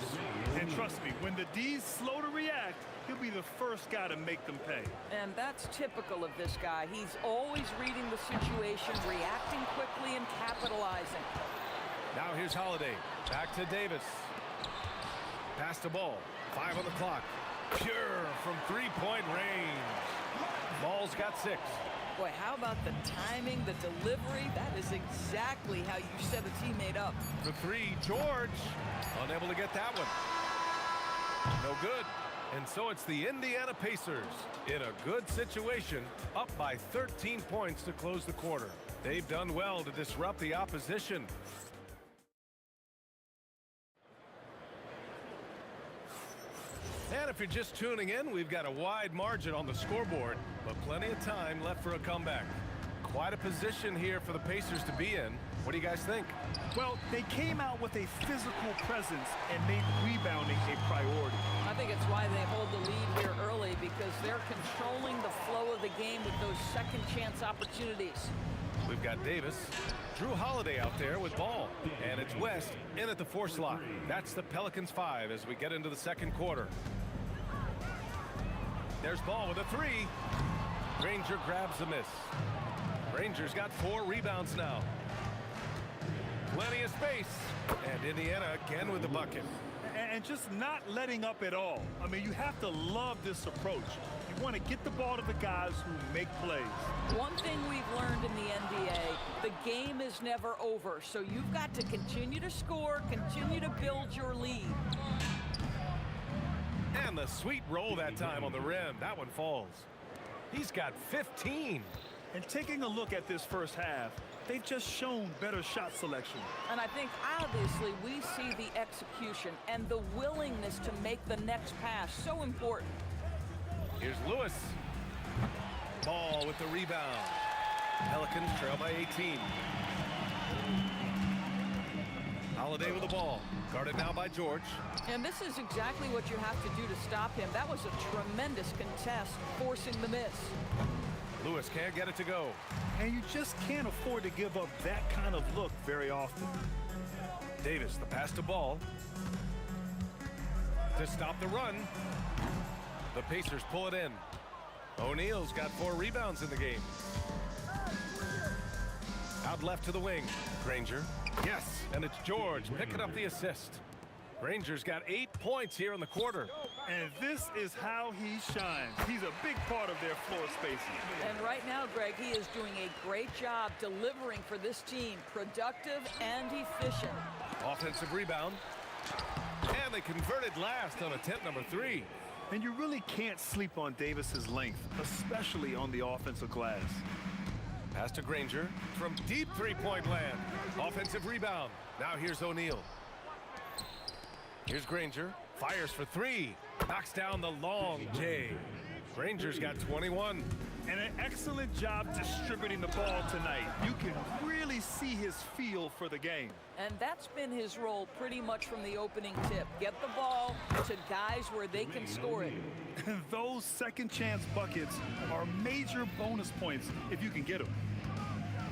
And trust me, when the D's slow to react, he'll be the first guy to make them pay. And that's typical of this guy. He's always reading the situation, reacting quickly, and capitalizing. Now here's Holiday. Back to Davis. Pass the ball. 5 on the clock. Pure from three-point range. Ball's got 6. Boy, how about the timing, the delivery? That is exactly how you set a teammate up. The 3, George. Unable to get that one. No good. And so it's the Indiana Pacers in a good situation, up by 13 points to close the quarter. They've done well to disrupt the opposition. And if you're just tuning in, we've got a wide margin on the scoreboard, but plenty of time left for a comeback. Quite a position here for the Pacers to be in. What do you guys think? Well, they came out with a physical presence and made rebounding a priority. I think it's why they hold the lead here early, because they're controlling the flow of the game with those second chance opportunities. We've got Davis, Drew Holiday out there with ball, and it's West in at the 4 slot. That's the Pelicans 5 as we get into the second quarter. There's ball with a 3. Granger grabs the miss. Granger's got 4 rebounds now. Plenty of space. And Indiana again with the bucket. And just not letting up at all. I mean, you have to love this approach. You want to get the ball to the guys who make plays. One thing we've learned in the NBA, the game is never over. So you've got to continue to score, continue to build your lead. And the sweet roll that time on the rim. That one falls. He's got 15. And taking a look at this first half, they've just shown better shot selection. And I think obviously we see the execution and the willingness to make the next pass so important. Here's Lewis. Ball with the rebound. Pelicans trail by 18. Holiday with the ball. Guarded now by George. And this is exactly what you have to do to stop him. That was a tremendous contest, forcing the miss. Lewis can't get it to go. And you just can't afford to give up that kind of look very often. Davis, the pass to ball. To stop the run. The Pacers pull it in. O'Neal's got 4 rebounds in the game. Out left to the wing. Granger. Yes, and it's George picking up the assist. Granger's got 8 points here in the quarter. And this is how he shines. He's a big part of their floor spacing. And right now, Greg, he is doing a great job delivering for this team. Productive and efficient. Offensive rebound. And they converted last on attempt number 3. And you really can't sleep on Davis's length, especially on the offensive glass. Pass to Granger from deep three-point land. Offensive rebound. Now here's O'Neal. Here's Granger. Fires for 3. Knocks down the long J. Granger's got 21. And an excellent job distributing the ball tonight. You can really see his feel for the game. And that's been his role pretty much from the opening tip. Get the ball to guys where they can score it. Those second chance buckets are major bonus points if you can get them.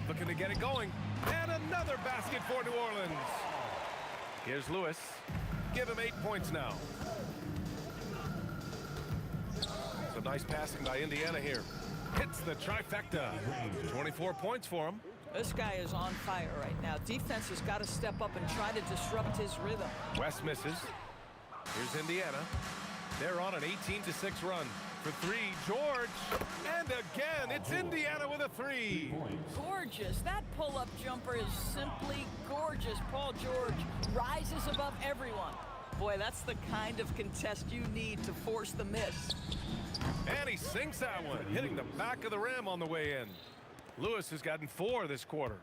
Looking to get it going. And another basket for New Orleans. Here's Lewis. Give him 8 points now. Some nice passing by Indiana here. Hits the trifecta. 24 points for him. This guy is on fire right now. Defense has got to step up and try to disrupt his rhythm. West misses. Here's Indiana. They're on an 18-6 run. For 3, George. And again, it's Indiana with a 3. Gorgeous. That pull-up jumper is simply gorgeous. Paul George rises above everyone. Boy, that's the kind of contest you need to force the miss. And he sinks that one, hitting the back of the rim on the way in. Lewis has gotten 4 this quarter.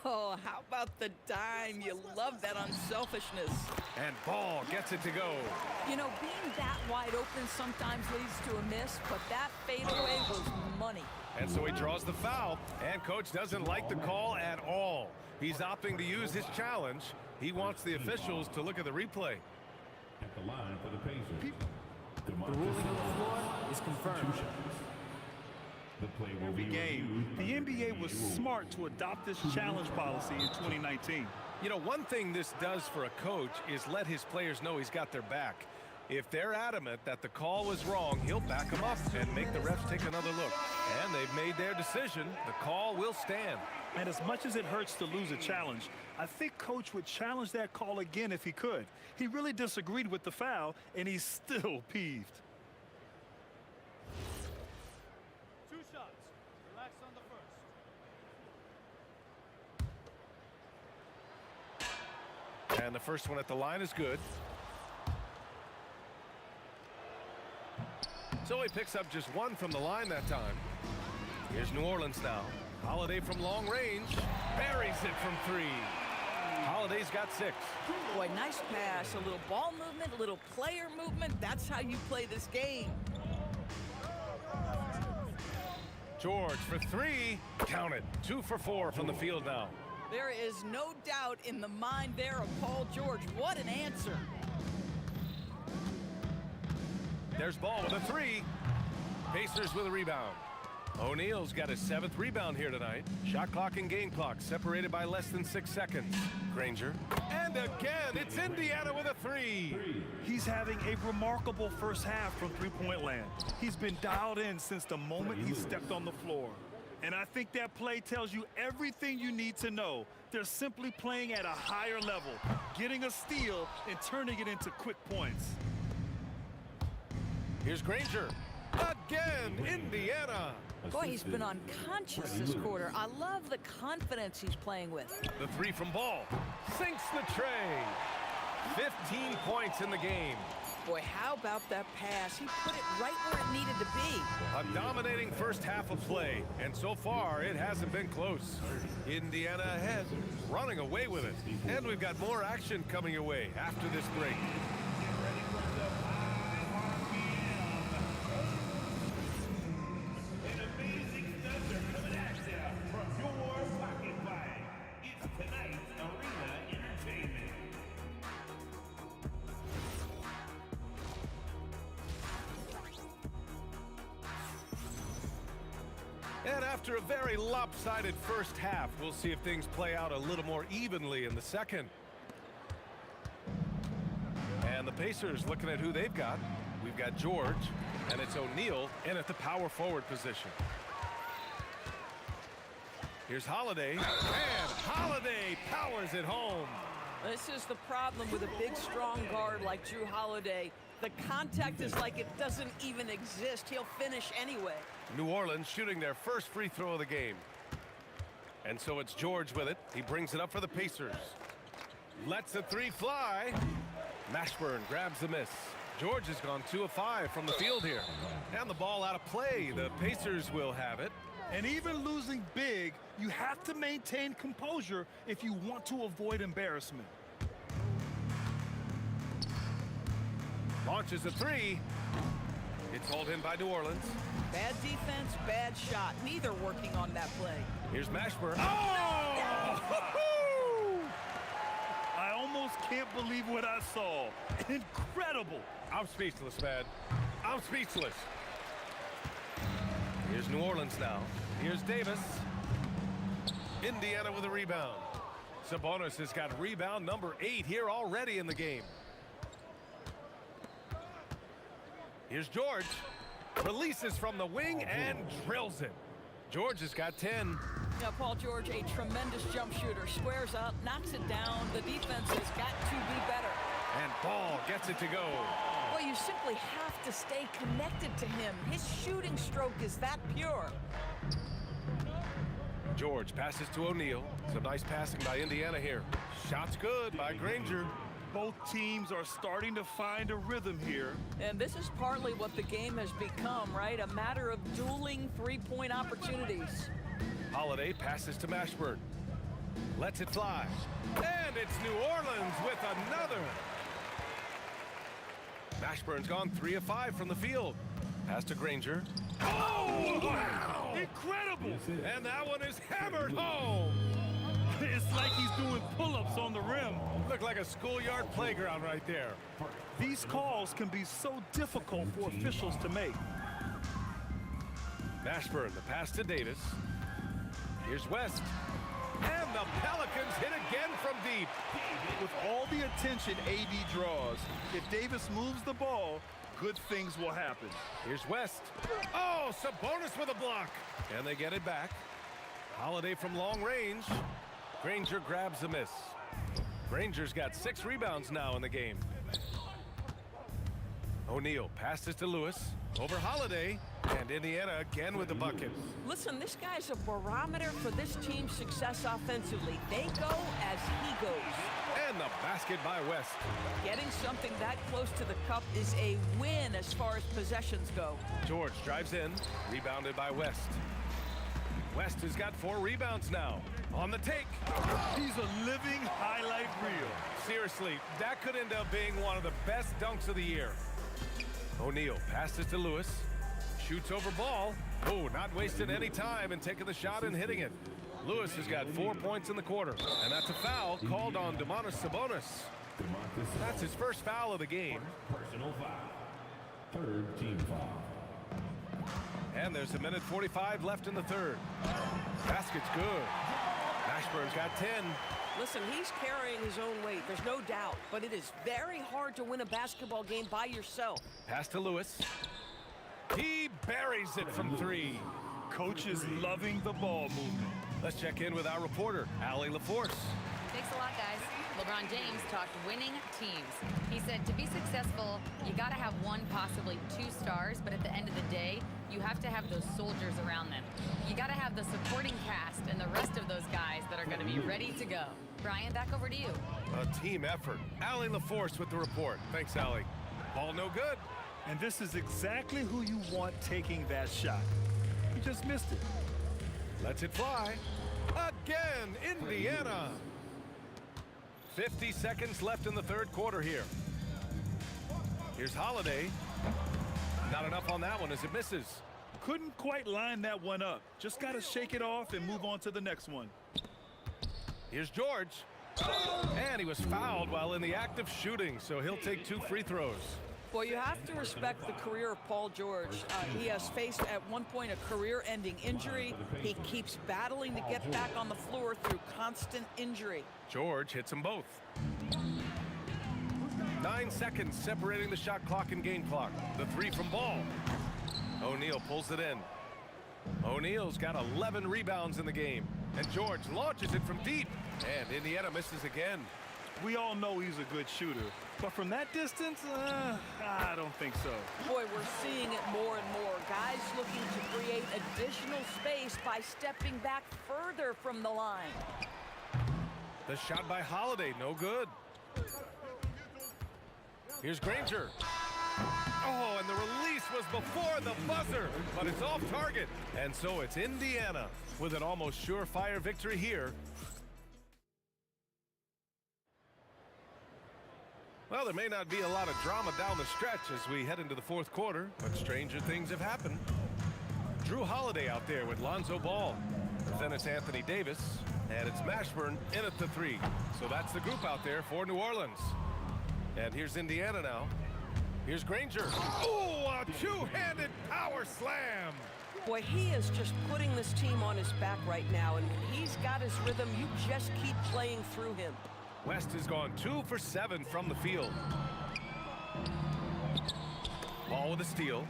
Oh, how about the dime? You love that unselfishness. And Ball gets it to go. You know, being that wide open sometimes leads to a miss, but that fadeaway was money. And so he draws the foul, and Coach doesn't like the call at all. He's opting to use his challenge. He wants the officials to look at the replay. At the line for the Pacers. The ruling on the floor is confirmed. The play will Every be game, reviewed. the NBA was smart to adopt this challenge policy in 2019. You know, one thing this does for a coach is let his players know he's got their back. If they're adamant that the call was wrong, he'll back them up and make the refs take another look. And they've made their decision. The call will stand. And as much as it hurts to lose a challenge, I think Coach would challenge that call again if he could. He really disagreed with the foul, and he's still peeved. 2 shots. Relax on the first. And the first one at the line is good. So he picks up just 1 from the line that time. Here's New Orleans now. Holiday from long range. Buries it from 3. Holiday's got 6. Boy, nice pass. A little ball movement, a little player movement. That's how you play this game. George for 3. Count it. 2 for 4 from the field now. There is no doubt in the mind there of Paul George. What an answer. There's Ball with a 3. Pacers with a rebound. O'Neal's got his 7th rebound here tonight. Shot clock and game clock separated by less than 6 seconds. Granger. And again, it's Indiana with a 3. He's having a remarkable first half from three-point land. He's been dialed in since the moment he stepped on the floor. And I think that play tells you everything you need to know. They're simply playing at a higher level, getting a steal and turning it into quick points. Here's Granger. Again, Indiana. Boy, he's been unconscious this quarter. I love the confidence he's playing with. The 3 from Ball. Sinks the tray. 15 points in the game. Boy, how about that pass? He put it right where it needed to be. A dominating first half of play, and so far it hasn't been close. Indiana ahead, running away with it. And we've got more action coming your way after this break. And after a very lopsided first half, we'll see if things play out a little more evenly in the second. And the Pacers looking at who they've got. We've got George, and it's O'Neal in at the power forward position. Here's Holiday, and Holiday powers it home. This is the problem with a big, strong guard like Drew Holiday. The contact is like it doesn't even exist. He'll finish anyway. New Orleans shooting their first free throw of the game. And so it's George with it. He brings it up for the Pacers. Lets a 3 fly. Mashburn grabs the miss. George has gone 2 of 5 from the field here. And the ball out of play. The Pacers will have it. And even losing big, you have to maintain composure if you want to avoid embarrassment. Launches a 3. It's hauled in by New Orleans. Bad defense, bad shot. Neither working on that play. Here's Mashburn. Oh! I almost can't believe what I saw. Incredible. I'm speechless, man. I'm speechless. Here's New Orleans now. Here's Davis. Indiana with a rebound. Sabonis has got rebound number 8 here already in the game. Here's George. Releases from the wing and drills it. George has got 10. Yeah, Paul George, a tremendous jump shooter. Squares up, knocks it down. The defense has got to be better. And Ball gets it to go. Well, you simply have to stay connected to him. His shooting stroke is that pure. George passes to O'Neal. Some nice passing by Indiana here. Shot's good by Granger. Both teams are starting to find a rhythm here. And this is partly what the game has become, right? A matter of dueling three-point opportunities. Holiday passes to Mashburn. Lets it fly. And it's New Orleans with another. Mashburn's gone 3 of 5 from the field. Pass to Granger. Oh, wow! Incredible! And that one is hammered home. It's like he's doing pull-ups on the rim. Looked like a schoolyard playground right there. These calls can be so difficult for officials to make. Mashburn, the pass to Davis. Here's West. And the Pelicans hit again from deep. With all the attention AD draws, if Davis moves the ball, good things will happen. Here's West. Oh, Sabonis with a block. And they get it back. Holiday from long range. Granger grabs the miss. Granger's got 6 rebounds now in the game. O'Neal passes to Lewis. Over Holiday. And Indiana again with the bucket. Listen, this guy's a barometer for this team's success offensively. They go as he goes. And the basket by West. Getting something that close to the cup is a win as far as possessions go. George drives in. Rebounded by West. West has got 4 rebounds now. On the take. He's a living highlight reel. Seriously, that could end up being one of the best dunks of the year. O'Neal passes to Lewis. Shoots over ball. Oh, not wasting any time and taking the shot and hitting it. Lewis has got 4 points in the quarter. And that's a foul called on Domantas Sabonis. That's his first foul of the game. Personal foul. Third team foul. And there's a minute 45 left in the third. Basket's good. Mashburn's got 10. Listen, he's carrying his own weight. There's no doubt. But it is very hard to win a basketball game by yourself. Pass to Lewis. He buries it from 3. Coach is loving the ball movement. Let's check in with our reporter, Allie LaForce. Thanks a lot, guys. LeBron James talked winning teams. He said to be successful, you got to have 1, possibly 2 stars, but at the end of the day, you have to have those soldiers around them. You got to have the supporting cast and the rest of those guys that are going to be ready to go. Brian, back over to you. A team effort. Allie LaForce with the report. Thanks, Allie. Ball no good. And this is exactly who you want taking that shot. He just missed it. Lets it fly. Again, Indiana. 50 seconds left in the third quarter here. Here's Holiday. Not enough on that one as it misses. Couldn't quite line that one up. Just got to shake it off and move on to the next one. Here's George. And he was fouled while in the act of shooting, so he'll take 2 free throws. Well, you have to respect the career of Paul George. He has faced at one point a career-ending injury. He keeps battling to get back on the floor through constant injury. George hits them both. 9 seconds separating the shot clock and game clock. The 3 from ball. O'Neal pulls it in. O'Neal's got 11 rebounds in the game. And George launches it from deep. And Indiana misses again. We all know he's a good shooter. But from that distance, I don't think so. Boy, we're seeing it more and more. Guys looking to create additional space by stepping back further from the line. The shot by Holiday, no good. Here's Granger. Oh, and the release was before the buzzer, but it's off target. And so it's Indiana with an almost surefire victory here. Well, there may not be a lot of drama down the stretch as we head into the fourth quarter, but stranger things have happened. Drew Holiday out there with Lonzo Ball. Then it's Anthony Davis, and it's Mashburn in at the 3. So that's the group out there for New Orleans. And here's Indiana now. Here's Granger. Oh, a 2-handed power slam. Boy, he is just putting this team on his back right now, and when he's got his rhythm, you just keep playing through him. West has gone 2 for 7 from the field. Ball with a steal.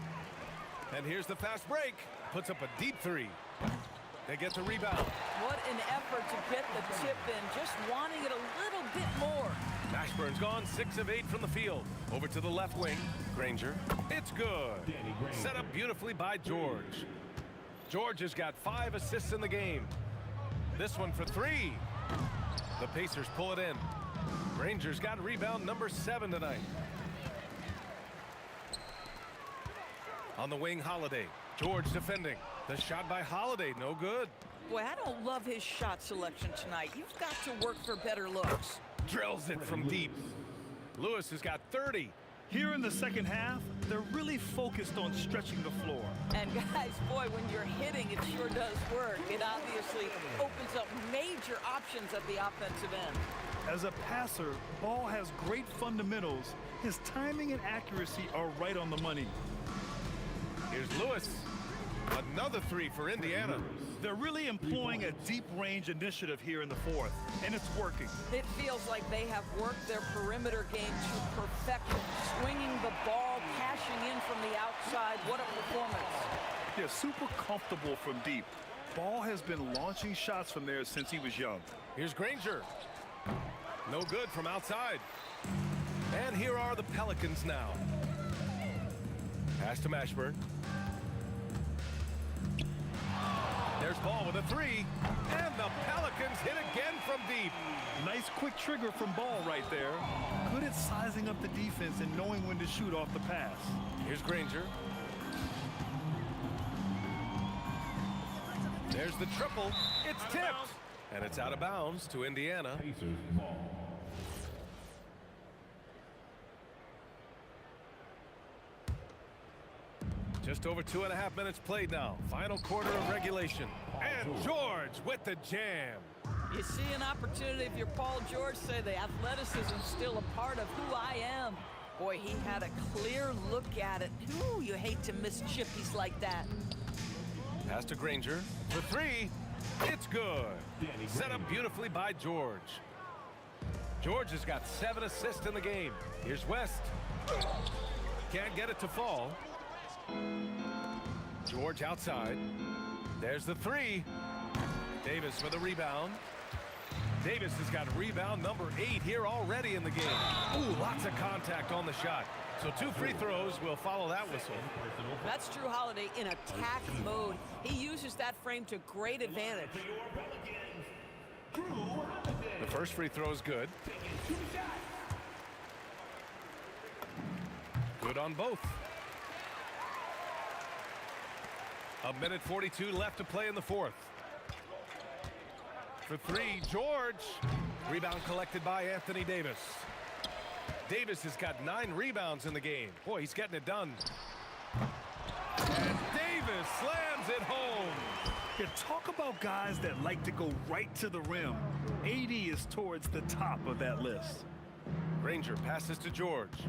And here's the fast break. Puts up a deep 3. They get the rebound. What an effort to get the tip in, just wanting it a little bit more. Mashburn's gone 6 of 8 from the field. Over to the left wing. Granger. It's good. Set up beautifully by George. George has got 5 assists in the game. This one for 3. The Pacers pull it in. Granger's got rebound number 7 tonight. On the wing, Holiday. George defending. The shot by Holiday, no good. Boy, I don't love his shot selection tonight. You've got to work for better looks. Drills it from deep. Lewis has got 30. Here in the second half, they're really focused on stretching the floor. And guys, boy, when you're hitting, it sure does work. It obviously opens up major options at the offensive end. As a passer, Ball has great fundamentals. His timing and accuracy are right on the money. Here's Lewis. Another three for Indiana. They're really employing a deep-range initiative here in the fourth, and it's working. It feels like they have worked their perimeter game to perfection, swinging the ball, cashing in from the outside. What a performance. They're super comfortable from deep. Ball has been launching shots from there since he was young. Here's Granger. No good from outside. And here are the Pelicans now. Pass to Mashburn. There's Ball with a three, and the Pelicans hit again from deep. Nice quick trigger from Ball right there. Good at sizing up the defense and knowing when to shoot off the pass. Here's Granger. There's the triple. It's tipped, and it's out of bounds to Indiana. Just over 2.5 minutes played now. Final quarter of regulation. And George with the jam. You see an opportunity if you're Paul George, say the athleticism's still a part of who I am. Boy, he had a clear look at it. Ooh, you hate to miss chippies like that. Pass to Granger. For three. It's good. Set up beautifully by George. George has got 7 assists in the game. Here's West. Can't get it to fall. George outside. There's the three. Davis for the rebound. Davis has got rebound number 8 here already in the game. Ooh, lots of contact on the shot. So 2 free throws will follow that whistle. That's Drew Holiday in attack mode. He uses that frame to great advantage. The first free throw is good. Good on both. A minute 42 left to play in the fourth. For three, George. Rebound collected by Anthony Davis. Davis has got 9 rebounds in the game. Boy, he's getting it done. And Davis slams it home. Yeah, talk about guys that like to go right to the rim. AD is towards the top of that list. Granger passes to George.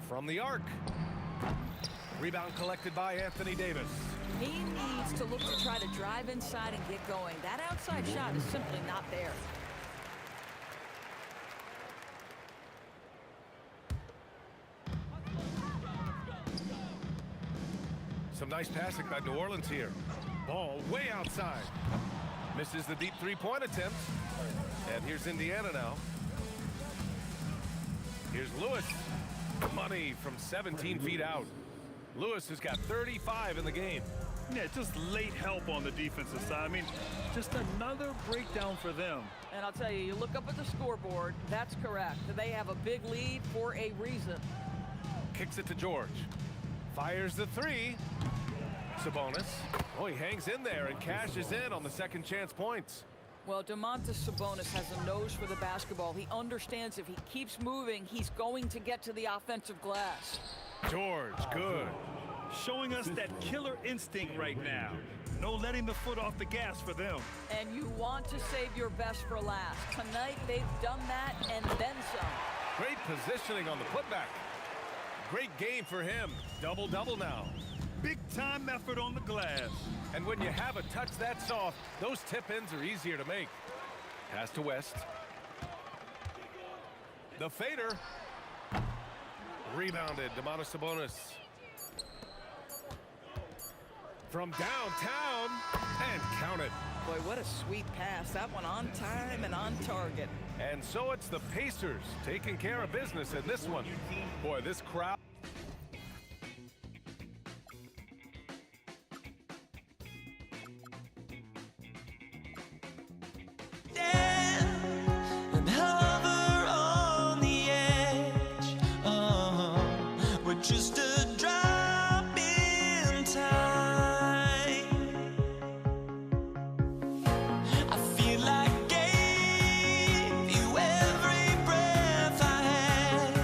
From the arc. Rebound collected by Anthony Davis. He needs to look to try to drive inside and get going. That outside shot is simply not there. Some nice passing by New Orleans here. Ball way outside. Misses the deep three-point attempt. And here's Indiana now. Here's Lewis. Money from 17 feet out. Lewis has got 35 in the game. Yeah, just late help on the defensive side. I mean, just another breakdown for them. And I'll tell you, you look up at the scoreboard, that's correct. They have a big lead for a reason. Kicks it to George. Fires the three. Sabonis. Oh, he hangs in there and cashes in on the second chance points. Well, Domantas Sabonis has a nose for the basketball. He understands if he keeps moving, he's going to get to the offensive glass. George, good. Showing us that killer instinct right now. No letting the foot off the gas for them. And you want to save your best for last. Tonight, they've done that and then some. Great positioning on the putback. Great game for him. Double-double now. Big-time effort on the glass. And when you have a touch that soft, those tip-ins are easier to make. Pass to West. The fader. Rebounded, Domantas Sabonis. From downtown, and counted. Boy, what a sweet pass. That one on time and on target. And so it's the Pacers taking care of business in this one. Boy, this crowd. And hover on the edge. We're just a drop in time. I feel like I gave you every breath I had.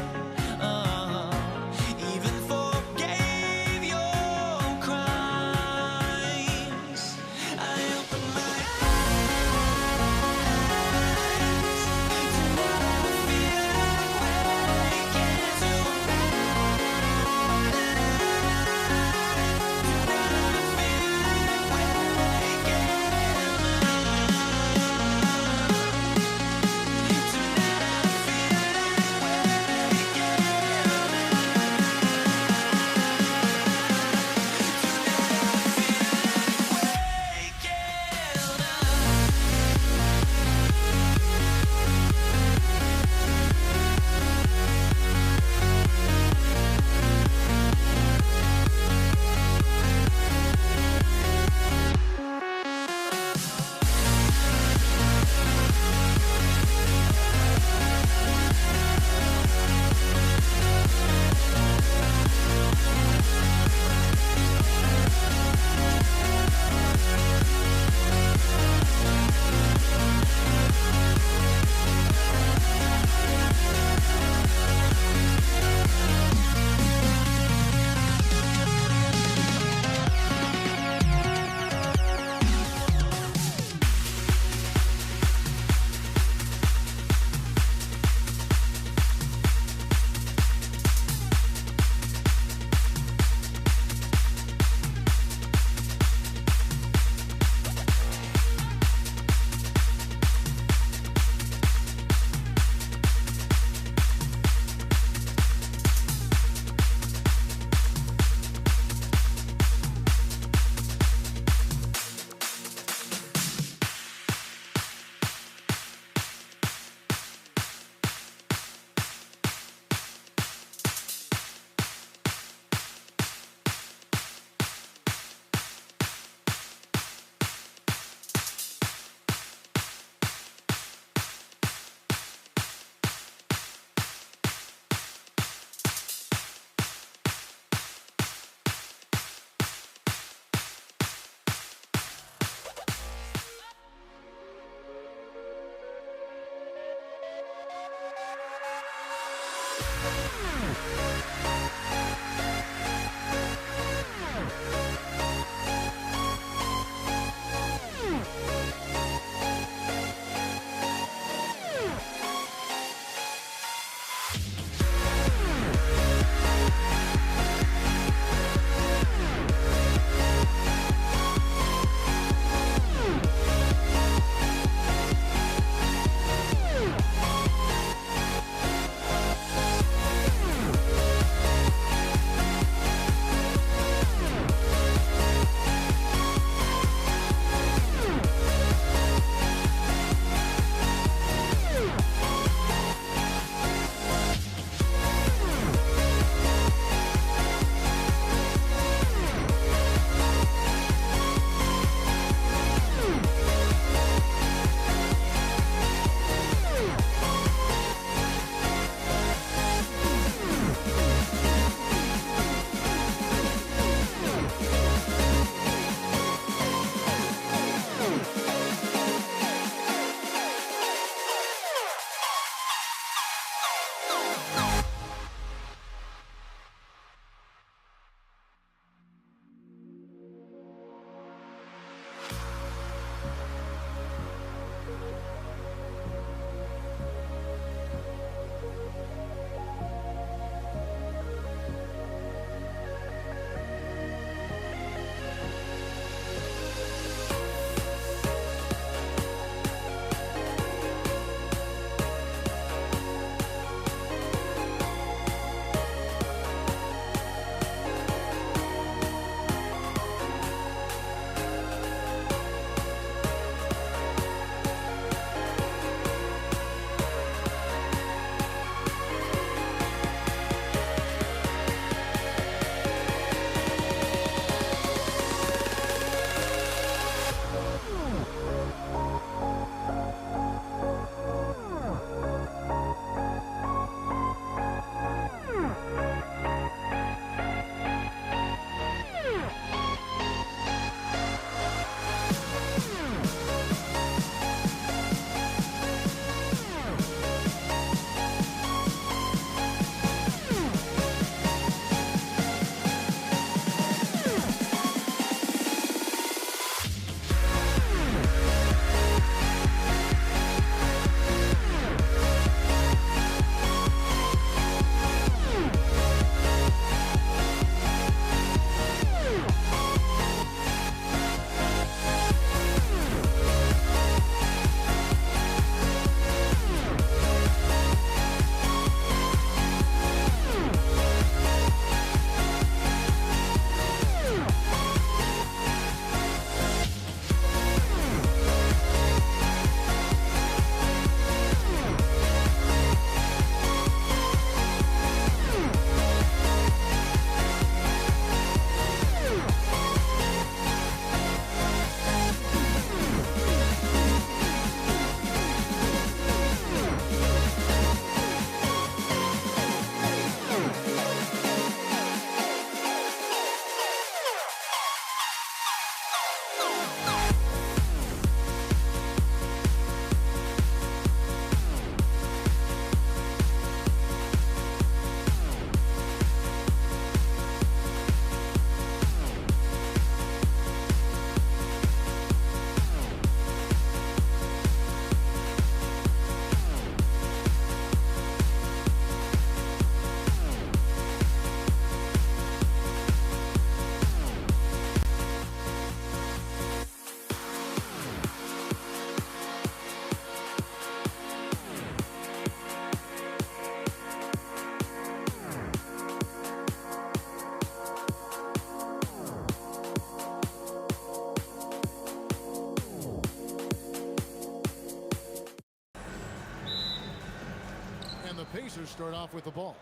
Pacers start off with the ball.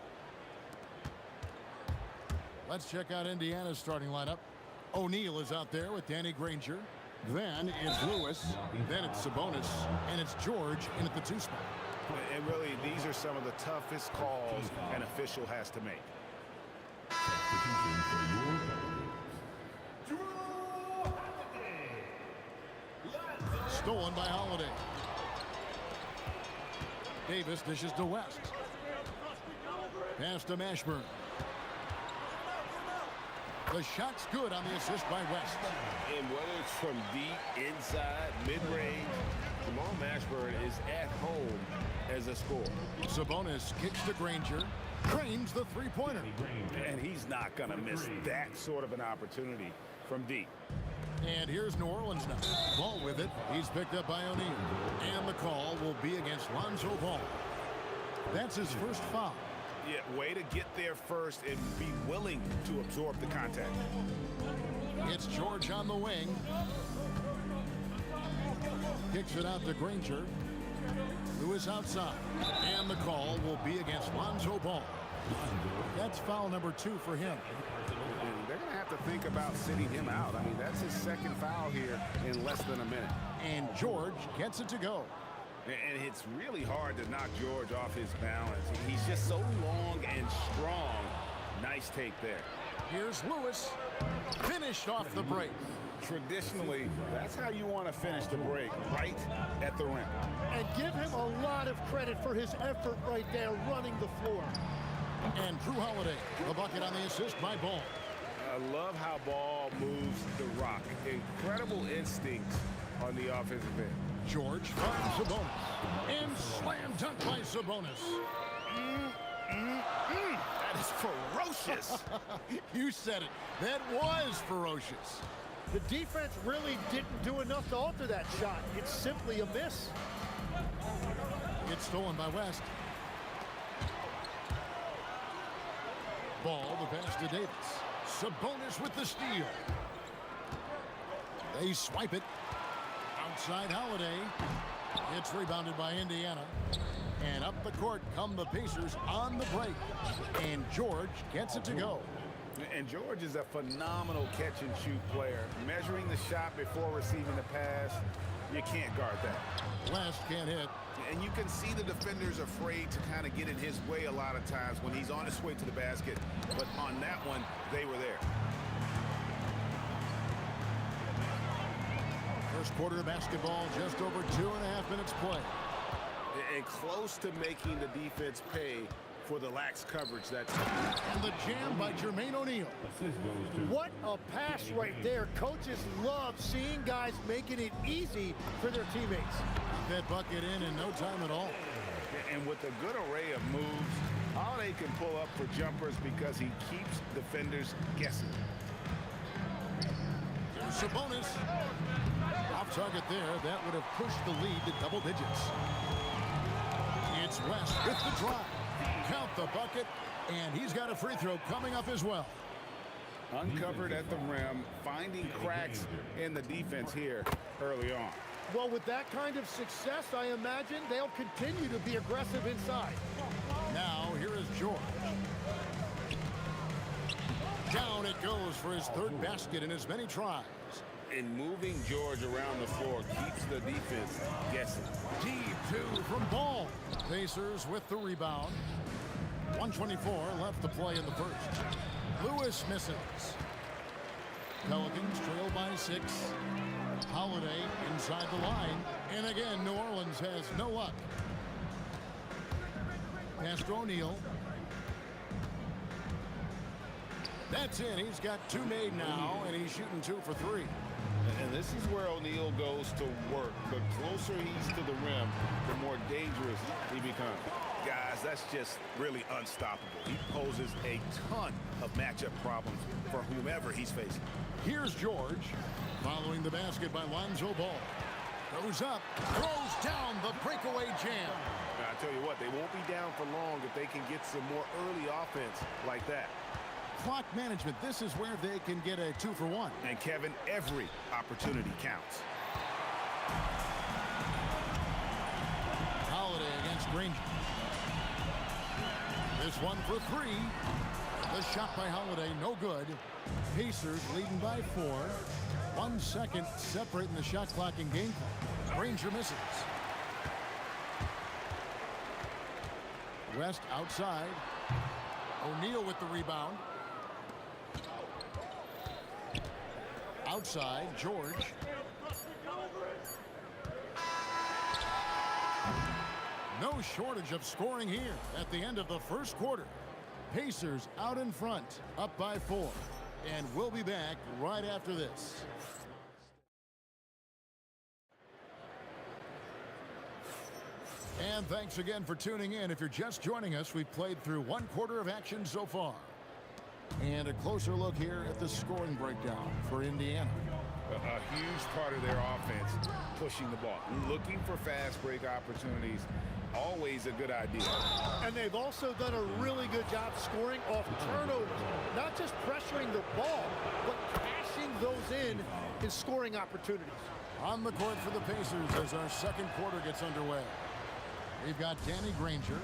Let's check out Indiana's starting lineup. O'Neal is out there with Danny Granger. Then it's Lewis. Then it's Sabonis. And it's George in at the 2 spot. And really, these are some of the toughest calls an official has to make. Stolen by Holiday. Davis dishes to West. Pass to Mashburn. The shot's good on the assist by West. And whether it's from deep, inside, mid-range, Jamal Mashburn is at home as a scorer. Sabonis kicks to Granger. Drains the three-pointer. And he's not going to miss that sort of an opportunity from deep. And here's New Orleans now. Ball with it. He's picked up by O'Neal. And the call will be against Lonzo Ball. That's his first foul. Yeah, way to get there first and be willing to absorb the contact. It's George on the wing. Kicks it out to Granger. Lewis outside. And the call will be against Lonzo Ball. That's foul number 2 for him. And they're going to have to think about sitting him out. I mean, that's his second foul here in less than a minute. And George gets it to go. And it's really hard to knock George off his balance. He's just so long and strong. Nice take there. Here's Lewis. Finished off the break. Traditionally, that's how you want to finish the break, right at the rim. And give him a lot of credit for his effort right there running the floor. And Drew Holiday, the bucket on the assist by Ball. I love how Ball moves the rock. Incredible instincts on the offensive end. George finds Sabonis. And slam dunk by Sabonis. That is ferocious. You said it. That was ferocious. The defense really didn't do enough to alter that shot. It's simply a miss. It's stolen by West. Ball, the pass to Davis. Sabonis with the steal. They swipe it. Outside Holiday. It's rebounded by Indiana. And up the court come the Pacers on the break. And George gets it to go. And George is a phenomenal catch-and-shoot player. Measuring the shot before receiving the pass, you can't guard that. West can't hit. And you can see the defenders afraid to kind of get in his way a lot of times when he's on his way to the basket. But on that one, they were there. First quarter of basketball, just over 2.5 minutes play. And close to making the defense pay for the lax coverage that's... And the jam by Jermaine O'Neal. What a pass right there. Coaches love seeing guys making it easy for their teammates. That bucket in no time at all. And with a good array of moves, Holiday can pull up for jumpers because he keeps defenders guessing. Sabonis. Off target there. That would have pushed the lead to double digits. It's West with the drive. Count the bucket, and he's got a free throw coming up as well. Uncovered at the rim, finding cracks in the defense here early on. Well, with that kind of success, I imagine they'll continue to be aggressive inside. Now, here is George. Down it goes for his third basket in as many tries. And moving George around the floor keeps the defense guessing. Deep 2 from Ball. Pacers with the rebound. 1:24 left to play in the first. Lewis misses. Pelicans trail by 6. Holiday inside the line. And again, New Orleans has no luck. Pass to O'Neal. That's in. He's got 2 made now, and he's shooting 2 for 3. And this is where O'Neal goes to work. The closer he's to the rim, the more dangerous he becomes. Guys, that's just really unstoppable. He poses a ton of matchup problems for whomever he's facing. Here's George following the basket by Lonzo Ball. Goes up, throws down the breakaway jam. Now, I tell you what, they won't be down for long if they can get some more early offense like that. Clock management, this is where they can get a 2 for 1. And Kevin, every opportunity counts. Holiday against Granger. This one for three. The shot by Holiday, no good. Pacers leading by 4. 1 second separating the shot clock and game clock. Granger misses. West outside. O'Neal with the rebound. Outside, George. No shortage of scoring here at the end of the first quarter. Pacers out in front, up by 4. And we'll be back right after this. And thanks again for tuning in. If you're just joining us, we've played through 1 quarter of action so far. And a closer look here at the scoring breakdown for Indiana. A huge part of their offense, pushing the ball, looking for fast break opportunities. Always a good idea. And they've also done a really good job scoring off turnovers. Not just pressuring the ball, but cashing those in scoring opportunities. On the court for the Pacers as our second quarter gets underway. We've got Danny Granger.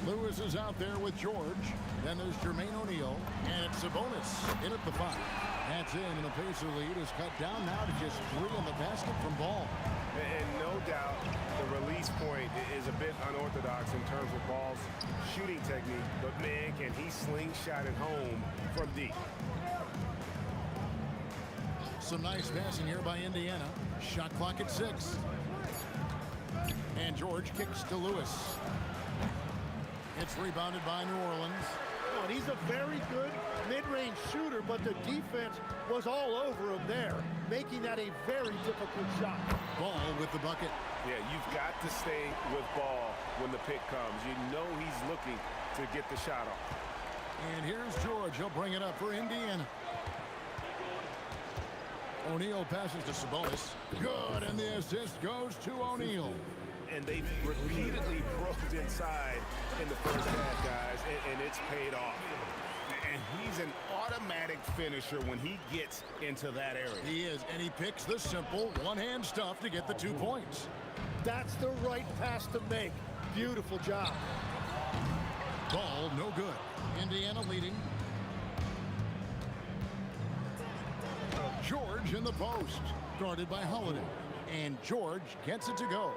Lewis is out there with George. Then there's Jermaine O'Neal. And it's Sabonis in at the 5. That's in, and the Pacer lead is cut down now to just 3 in the basket from Ball. And no doubt the release point is a bit unorthodox in terms of Ball's shooting technique. But, man, can he slingshot it home from deep. Some nice passing here by Indiana. Shot clock at 6. And George kicks to Lewis. It's rebounded by New Orleans. Oh, and he's a very good mid-range shooter, but the defense was all over him there, making that a very difficult shot. Ball with the bucket. Yeah, you've got to stay with Ball when the pick comes. You know he's looking to get the shot off. And here's George. He'll bring it up for Indiana. O'Neal passes to Sabonis. Good, and the assist goes to O'Neal. And they've repeatedly broke inside in the first half, guys, and it's paid off. And he's an automatic finisher when he gets into that area. He is, and he picks the simple one-hand stuff to get the 2 points. That's the right pass to make. Beautiful job. Ball, no good. Indiana leading. George in the post, guarded by Holiday. And George gets it to go.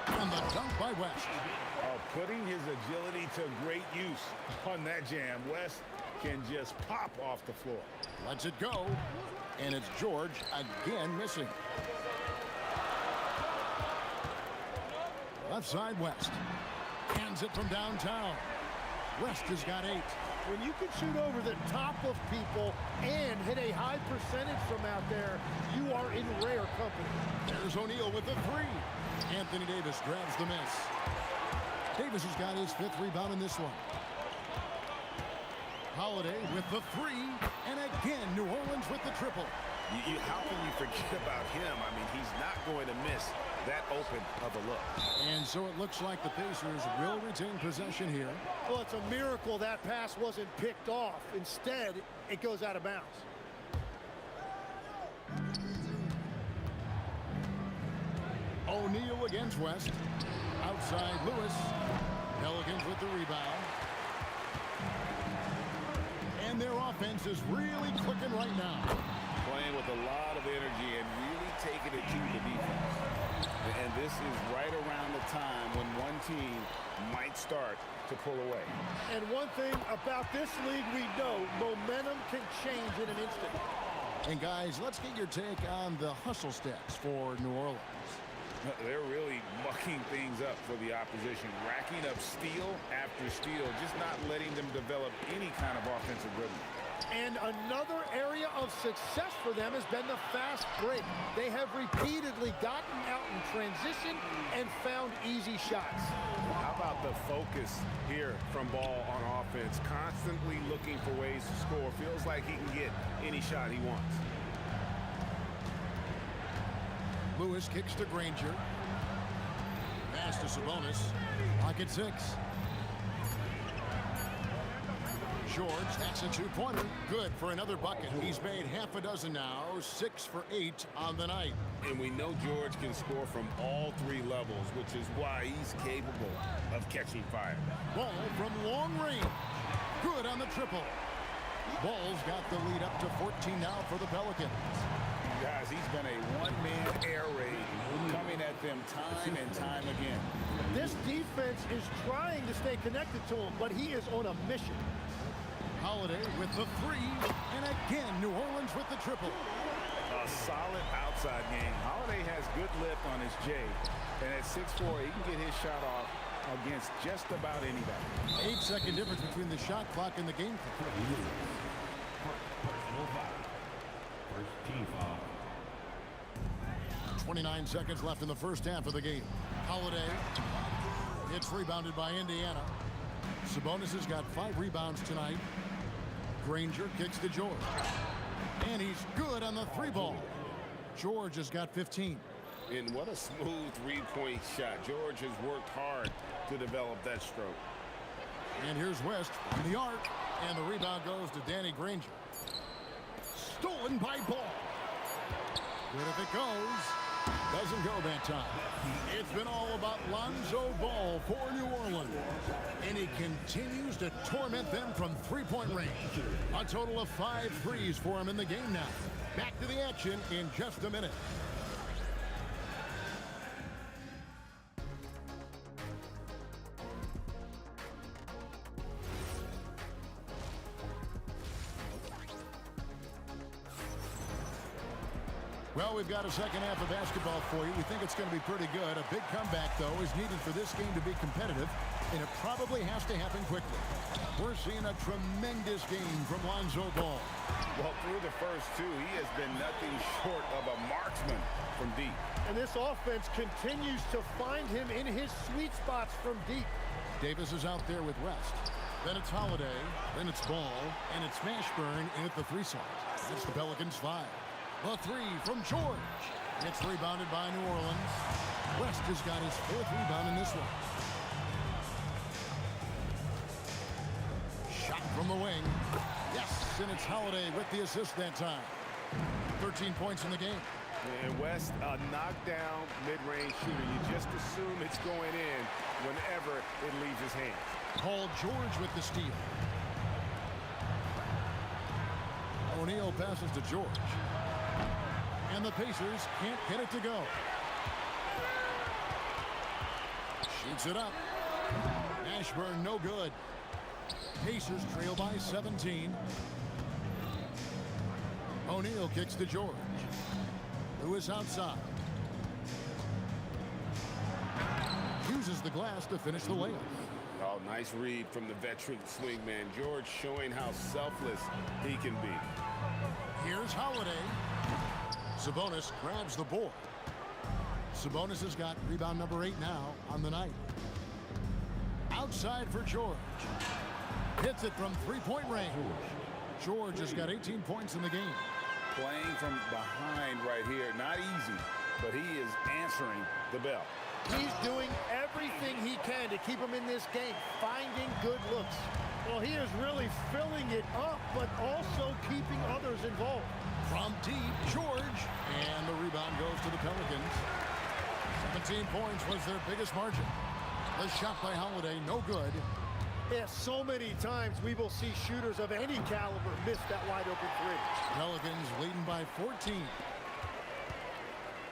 And the dunk by West. Putting his agility to great use on that jam. West can just pop off the floor. Lets it go. And it's George again missing. Left side West. Hands it from downtown. West has got 8. When you can shoot over the top of people and hit a high percentage from out there, you are in rare company. There's O'Neal with the 3. Anthony Davis grabs the miss. Davis has got his 5th rebound in this one. Holiday with the 3. And again, New Orleans with the triple. How can you forget about him? I mean, he's not going to miss that open of a look. And so it looks like the Pacers will retain possession here. Well, it's a miracle that pass wasn't picked off. Instead, it goes out of bounds. O'Neal against West. Outside Lewis. Pelicans with the rebound. And their offense is really clicking right now. Playing with a lot of energy and really taking it to the defense. And this is right around the time when one team might start to pull away. And one thing about this league we know, momentum can change in an instant. And guys, let's get your take on the hustle stats for New Orleans. They're really mucking things up for the opposition, racking up steal after steal, just not letting them develop any kind of offensive rhythm. And another area of success for them has been the fast break. They have repeatedly gotten out in transition and found easy shots. How about the focus here from Ball on offense? Constantly looking for ways to score. Feels like he can get any shot he wants. Lewis kicks to Granger. Pass to Sabonis. Pocket 6. George. That's a two-pointer. Good for another bucket. He's made half a dozen now, 6 for 8 on the night. And we know George can score from all three levels, which is why he's capable of catching fire. Ball from long range. Good on the triple. Ball's got the lead up to 14 now for the Pelicans. Guys, he's been a one-man air raid coming at them time and time again. This defense is trying to stay connected to him, but he is on a mission. Holiday with the three, and again, New Orleans with the triple. A solid outside game. Holiday has good lift on his J, and at 6'4", he can get his shot off against just about anybody. 8-second difference between the shot clock and the game clock. Personal foul. First team foul. 29 seconds left in the first half of the game. Holiday. It's rebounded by Indiana. Sabonis has got 5 rebounds tonight. Granger kicks to George. And he's good on the 3-ball. George has got 15. And what a smooth three-point shot. George has worked hard to develop that stroke. And here's West from the arc. And the rebound goes to Danny Granger. Stolen by Ball. Good if it goes. Doesn't go that time. It's been all about Lonzo Ball for New Orleans. And he continues to torment them from three-point range. A total of 5 threes for him in the game now. Back to the action in just a minute. Well, we've got a second half of basketball for you. We think it's going to be pretty good. A big comeback, though, is needed for this game to be competitive, and it probably has to happen quickly. We're seeing a tremendous game from Lonzo Ball. Well, through the first 2, he has been nothing short of a marksman from deep. And this offense continues to find him in his sweet spots from deep. Davis is out there with West. Then it's Holiday. Then it's Ball. And it's Mashburn in at the 3 slot. It's the Pelicans 5. The 3 from George. It's rebounded by New Orleans. West has got his 4th rebound in this one. Shot from the wing. Yes, and it's Holiday with the assist that time. 13 points in the game. And West, a knockdown mid-range shooter. You just assume it's going in whenever it leaves his hands. Paul George with the steal. O'Neal passes to George. And the Pacers can't get it to go. Shoots it up. Ashburn no good. Pacers trail by 17. O'Neal kicks to George. Lewis outside. Uses the glass to finish the layup. Oh, nice read from the veteran swingman. George showing how selfless he can be. Here's Holiday. Sabonis grabs the board. Sabonis has got rebound number 8 now on the night. Outside for George. Hits it from 3-point range. George has got 18 points in the game. Playing from behind right here, not easy, but he is answering the bell. He's doing everything he can to keep him in this game, finding good looks. Well, he is really filling it up, but also keeping others involved. From deep, George. And the rebound goes to the Pelicans. 17 points was their biggest margin. The shot by Holiday, no good. Yeah, so many times we will see shooters of any caliber miss that wide open 3. Pelicans leading by 14.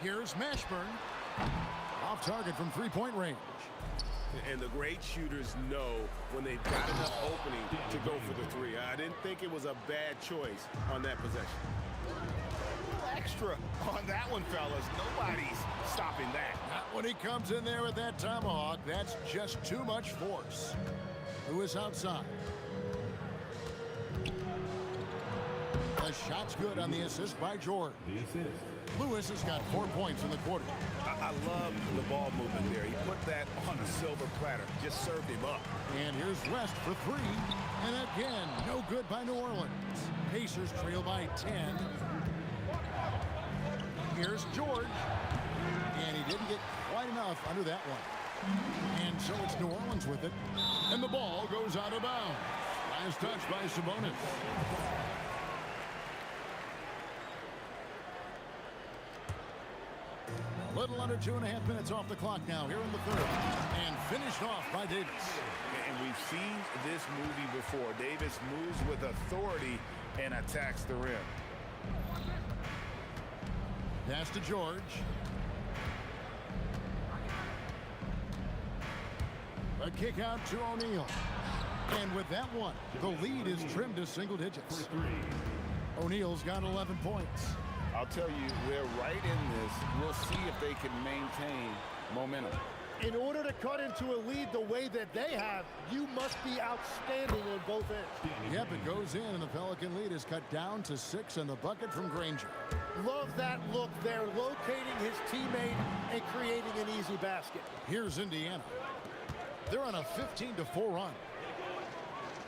Here's Mashburn. Off target from 3-point range. And the great shooters know when they've got enough opening to go for the 3. I didn't think it was a bad choice on that possession. Extra on that one, fellas. Nobody's stopping that. Not when he comes in there with that tomahawk. That's just too much force. Lewis outside. The shot's good on the assist by George. Lewis has got 4 points in the quarter. I love the ball movement there. He put that on a silver platter. Just served him up. And here's West for 3. And again, no good by New Orleans. Pacers trail by 10. Here's George. And he didn't get quite enough under that one. And so it's New Orleans with it. And the ball goes out of bounds. Last touch by Sabonis. A little under 2.5 minutes off the clock now here in the third. And finished off by Davis. And we've seen this movie before. Davis moves with authority and attacks the rim. Pass to George. A kick out to O'Neal. And with that one, the lead is trimmed to single digits. O'Neal's got 11 points. I'll tell you, they're right in this. We'll see if they can maintain momentum. In order to cut into a lead the way that they have, you must be outstanding on both ends. Yep, it goes in, and the Pelican lead is cut down to 6 in the bucket from Granger. Love that look there, locating his teammate and creating an easy basket. Here's Indiana. They're on a 15-4 run.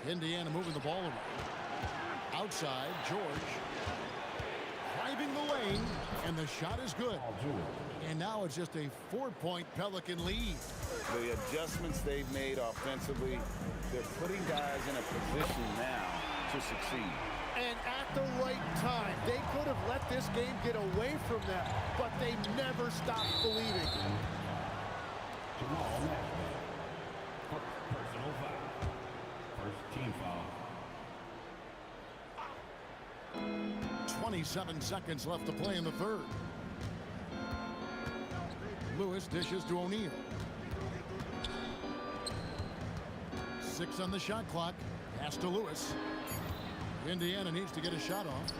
Indiana moving the ball around. Outside, George. Driving the lane, and the shot is good. And now it's just a 4-point Pelican lead. The adjustments they've made offensively, they're putting guys in a position now to succeed. And at the right time, they could have let this game get away from them, but they never stopped believing. Personal foul. First team foul. 27 seconds left to play in the third. Lewis dishes to O'Neal. 6 on the shot clock. Pass to Lewis. Indiana needs to get a shot off.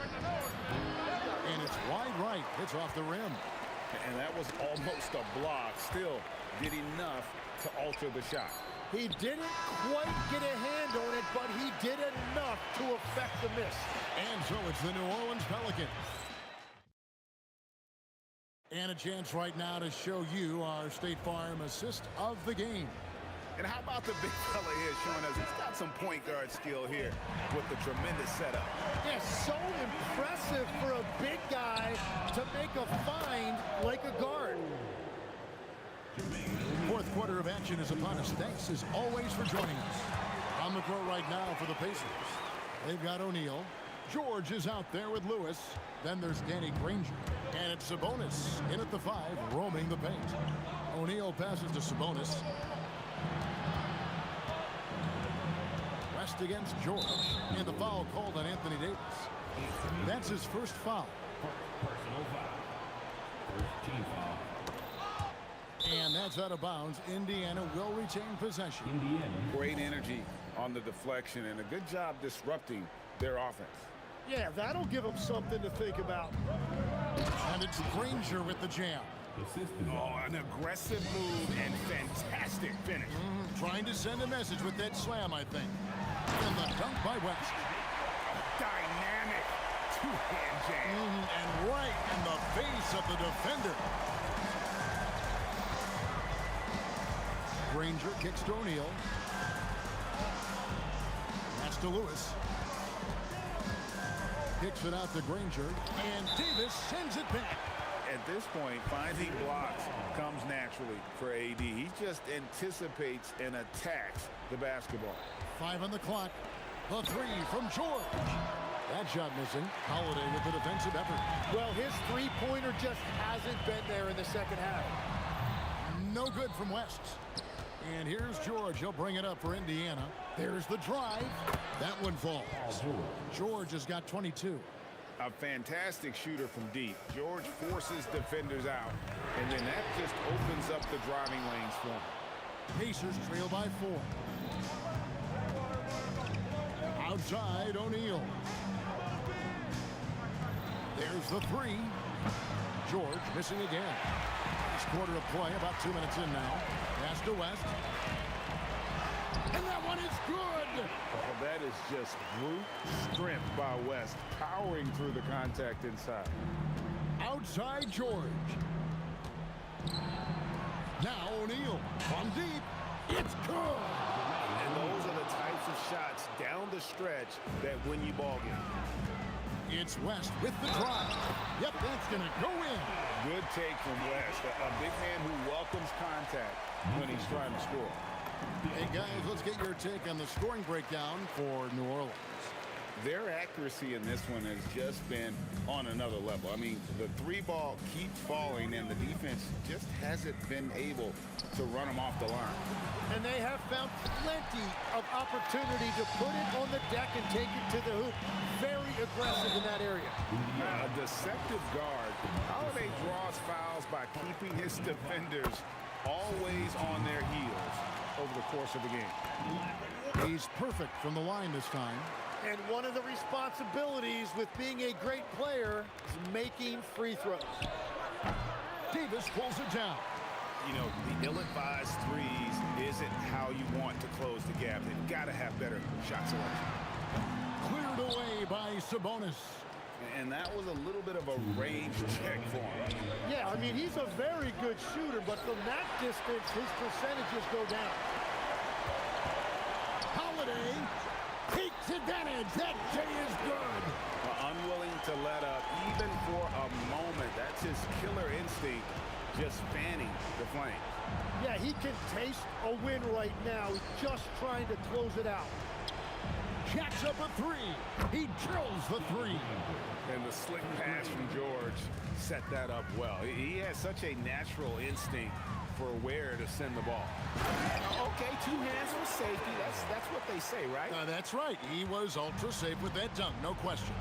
And it's wide right. It's off the rim. And that was almost a block. Still did enough to alter the shot. He didn't quite get a hand on it, but he did enough to affect the miss. And so it's the New Orleans Pelicans. And a chance right now to show you our State Farm assist of the game. And how about the big fella here showing us he's got some point guard skill here with the tremendous setup. Yeah, so impressive for a big guy to make a find like a guard. Fourth quarter of action is upon us. Thanks as always for joining us. On the court right now for the Pacers. They've got O'Neal. George is out there with Lewis. Then there's Danny Granger. And it's Sabonis in at the 5, roaming the paint. O'Neal passes to Sabonis. West against George. And the foul called on Anthony Davis. That's his first foul. Personal foul. First team foul. And that's out of bounds. Indiana will retain possession. Great energy on the deflection and a good job disrupting their offense. Yeah, that'll give them something to think about. And it's Granger with the jam. Oh, an aggressive move and fantastic finish. Trying to send a message with that slam, I think. And the dunk by West. Dynamic two-hand jam. And right in the face of the defender. Granger kicks to O'Neal. That's to Lewis. Kicks it out to Granger. And Davis sends it back. At this point, finding blocks comes naturally for AD. He just anticipates and attacks the basketball. 5 on the clock. The 3 from George. That shot missing. Holiday with the defensive effort. Well, his three-pointer just hasn't been there in the second half. No good from West. And here's George. He'll bring it up for Indiana. There's the drive. That one falls. George has got 22. A fantastic shooter from deep. George forces defenders out, and then that just opens up the driving lanes for him. Pacers trail by 4. Outside, O'Neal. There's the 3. George missing again. Last quarter of play, about 2 minutes in now. Pass to West. And that one is good! Well, that is just brute strength by West, powering through the contact inside. Outside George. Now O'Neal from deep. It's good! And those are the types of shots down the stretch that win you ball games. It's West with the drive. Yep, that's going to go in. Good take from West. A big man who welcomes contact when he's trying to score. Hey, guys, let's get your take on the scoring breakdown for New Orleans. Their accuracy in this one has just been on another level. I mean, the three ball keeps falling, and the defense just hasn't been able to run them off the line. And they have found plenty of opportunity to put it on the deck and take it to the hoop. Very aggressive in that area. A deceptive guard. Holiday draws fouls by keeping his defenders always on their heels over the course of the game. He's perfect from the line this time. And one of the responsibilities with being a great player is making free throws. Davis pulls it down. You know, the ill-advised threes isn't how you want to close the gap. They've got to have better shot selection. Cleared away by Sabonis. And that was a little bit of a range check for him. Yeah, I mean, he's a very good shooter, but from that distance, his percentages go down. Holiday takes advantage. That J is good. Unwilling to let up even for a moment. That's his killer instinct, just fanning the flame. Yeah, he can taste a win right now. He's just trying to close it out. Jacks up a three. He drills the three. And the slick pass from George set that up well. He has such a natural instinct for where to send the ball. Okay, two hands for safety. That's what they say, right? That's right. He was ultra safe with that dunk, no question.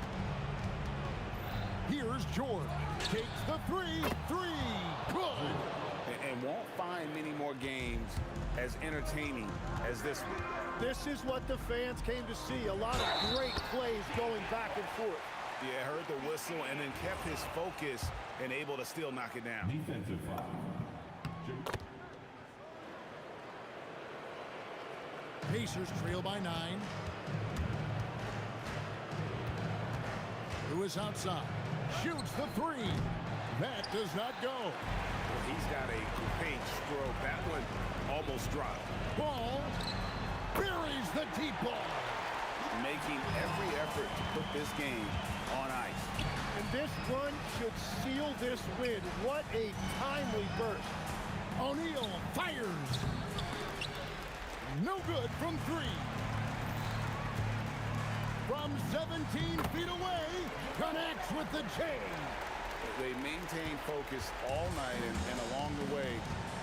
Here's George. Takes the three. Good. And won't find many more games as entertaining as this one. This is what the fans came to see. A lot of great plays going back and forth. Yeah, heard the whistle and then kept his focus and able to still knock it down. Defensive foul. Pacers trail by 9. Who is outside? Shoots the three. That does not go. Well, he's got a great stroke. That one almost dropped. Ball buries the deep ball. Making every effort to put this game on ice. And this run should seal this win. What a timely burst. O'Neal fires. No good from 3. From 17 feet away, connects with the J. They maintained focus all night and along the way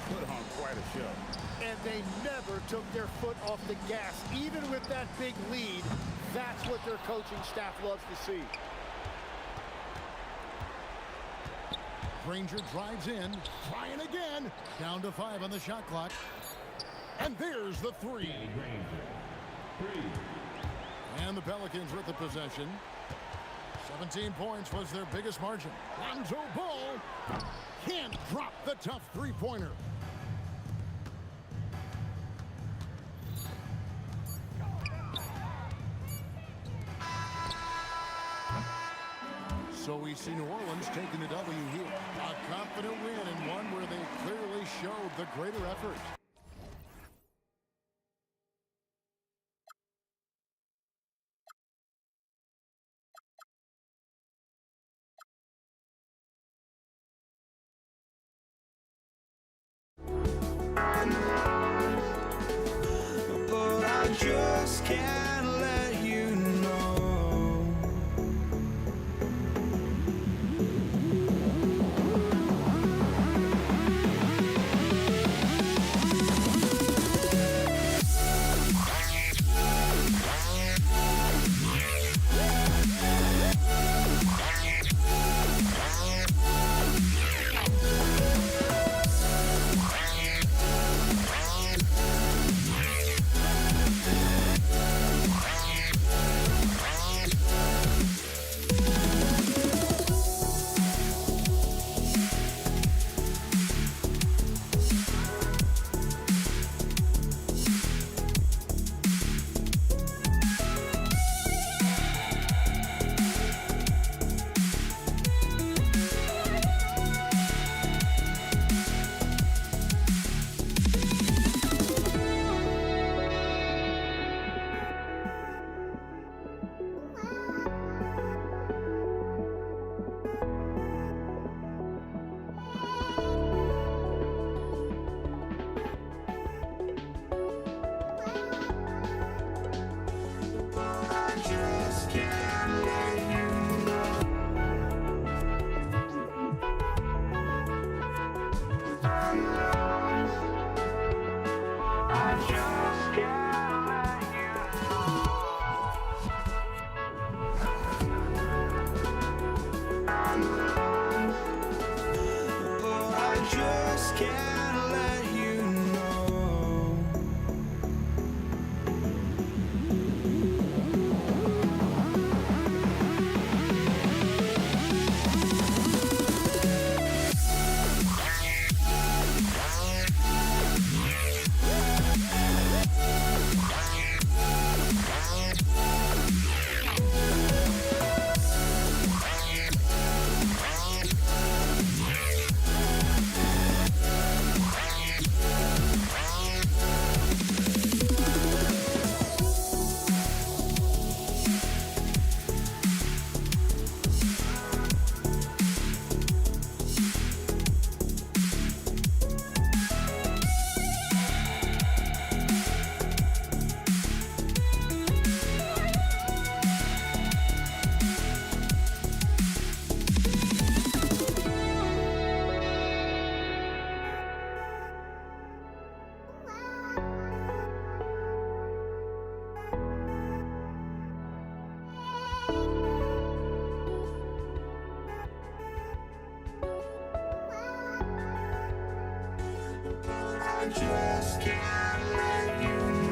put on quite a show. And they never took their foot off the gas. Even with that big lead, that's what their coaching staff loves to see. Granger drives in, trying again. Down to 5 on the shot clock. And there's the 3. And the Pelicans with the possession. 17 points was their biggest margin. Lonzo Ball can't drop the tough three-pointer. So we see New Orleans taking the W here. A confident win and one where they clearly showed the greater effort. But I just can't let you know. just can't let you know. I just can't let you know.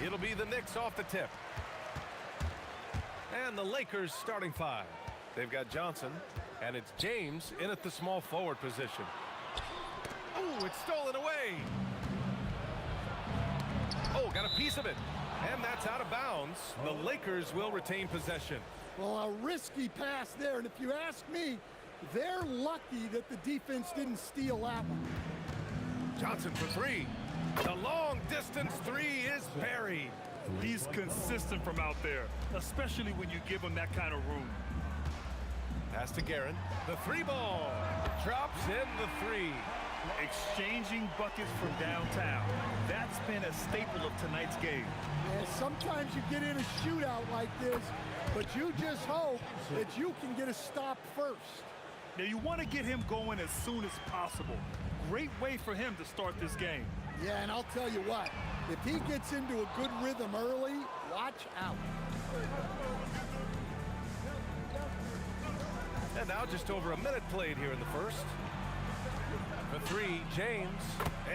It'll be the Knicks off the tip. And the Lakers starting five. They've got Johnson, and it's James in at the small forward position. Ooh, it's stolen away. Oh, got a piece of it. And that's out of bounds. The Lakers will retain possession. Well, a risky pass there, and if you ask me, they're lucky that the defense didn't steal that one. Johnson for three. The long distance three is buried. He's consistent from out there, especially when you give him that kind of room. Pass to Guerin. The three ball. Drops in the three. Exchanging buckets from downtown. That's been a staple of tonight's game. Yeah, sometimes you get in a shootout like this, but you just hope that you can get a stop first. Now, you want to get him going as soon as possible. Great way for him to start this game. Yeah, and I'll tell you what, if he gets into a good rhythm early, watch out. And now just over a minute played here in the first. For three, James.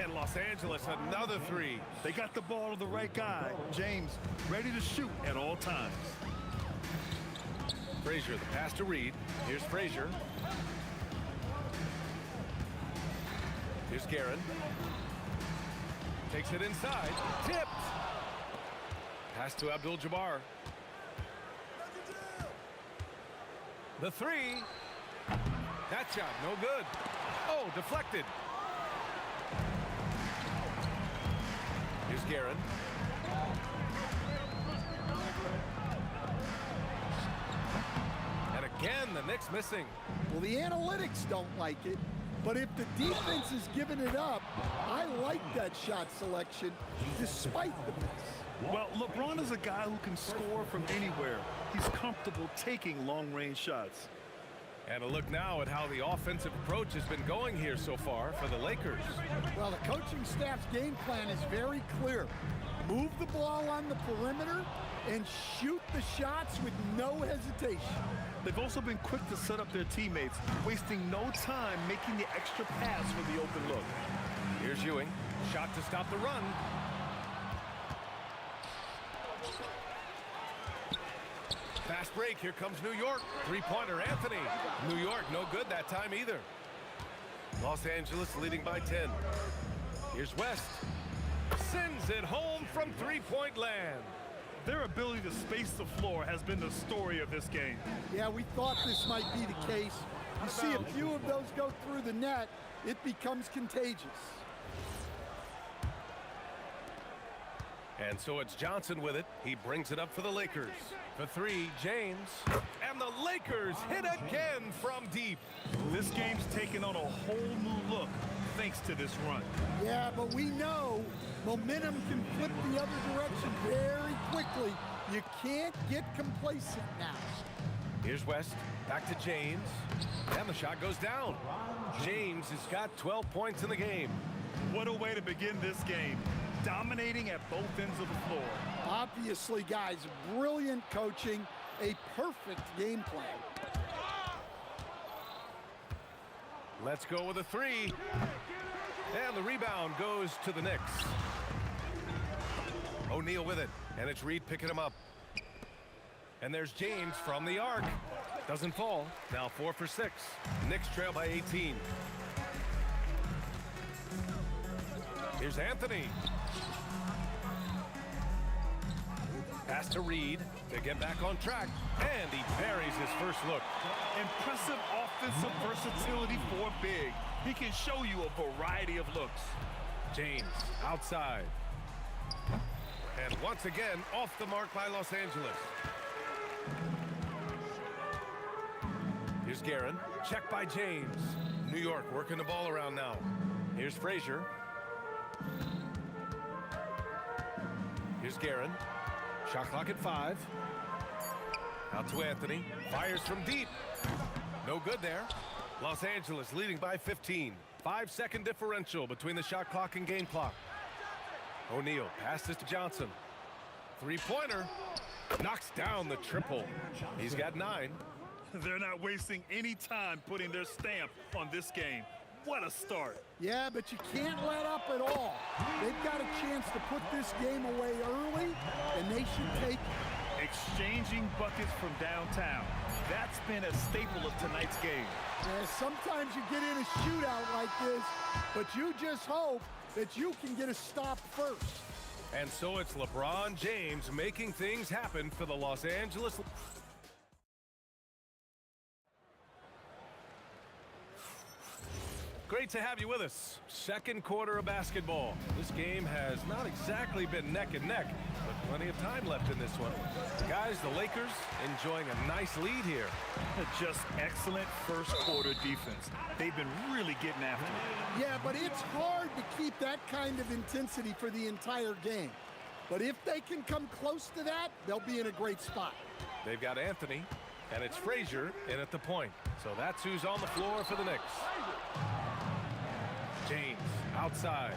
And Los Angeles, another three. They got the ball to the right guy. James, ready to shoot at all times. Frazier, the pass to Reed. Here's Frazier. Here's Guerin. Takes it inside. Tipped. Pass to Abdul-Jabbar. The three. That shot, no good. Oh, deflected. Here's Guerin. And again, the Knicks missing. Well, the analytics don't like it, but if the defense is giving it up, I like that shot selection despite the miss. Well, LeBron is a guy who can score from anywhere. He's comfortable taking long-range shots. And a look now at how the offensive approach has been going here so far for the Lakers. Well, the coaching staff's game plan is very clear. Move the ball on the perimeter and shoot the shots with no hesitation. They've also been quick to set up their teammates, wasting no time making the extra pass for the open look. Here's Ewing. Shot to stop the run. Fast break. Here comes New York. Three-pointer, Anthony. New York, no good that time either. Los Angeles leading by 10. Here's West. Sends it home from three-point land. Their ability to space the floor has been the story of this game. Yeah, we thought this might be the case. You see a few of those go through the net, it becomes contagious. And so it's Johnson with it. He brings it up for the Lakers. For three, James. And the Lakers hit again from deep. This game's taken on a whole new look thanks to this run. Yeah, but we know momentum can flip the other direction very quickly. You can't get complacent now. Here's West. Back to James. And the shot goes down. James has got 12 points in the game. What a way to begin this game. Dominating at both ends of the floor. Obviously, guys, brilliant coaching, a perfect game plan. Let's go with a three. And the rebound goes to the Knicks. O'Neal with it, and it's Reed picking him up. And there's James from the arc. Doesn't fall. Now 4 for 6. Knicks trail by 18. Here's Anthony. Pass to Reed to get back on track. And he buries his first look. Impressive offensive versatility for big. He can show you a variety of looks. James outside. And once again, off the mark by Los Angeles. Here's Guerin. Check by James. New York working the ball around now. Here's Frazier. Here's Guerin. Shot clock at 5. Out to Anthony. Fires from deep. No good there. Los Angeles leading by 15. 5-second differential between the shot clock and game clock. O'Neal passes to Johnson. Three-pointer. Knocks down the triple. He's got 9. They're not wasting any time putting their stamp on this game. What a start. Yeah, but you can't let up at all. They've got a chance to put this game away early should take. Exchanging buckets from downtown. That's been a staple of tonight's game. Yeah, sometimes you get in a shootout like this, but you just hope that you can get a stop first. And so it's LeBron James making things happen for the Los Angeles. Great to have you with us. Second quarter of basketball. This game has not exactly been neck and neck, but plenty of time left in this one. Guys, the Lakers enjoying a nice lead here. Just excellent first quarter defense. They've been really getting after it. Yeah, but it's hard to keep that kind of intensity for the entire game. But if they can come close to that, they'll be in a great spot. They've got Anthony, and it's Frazier in at the point. So that's who's on the floor for the Knicks. James outside.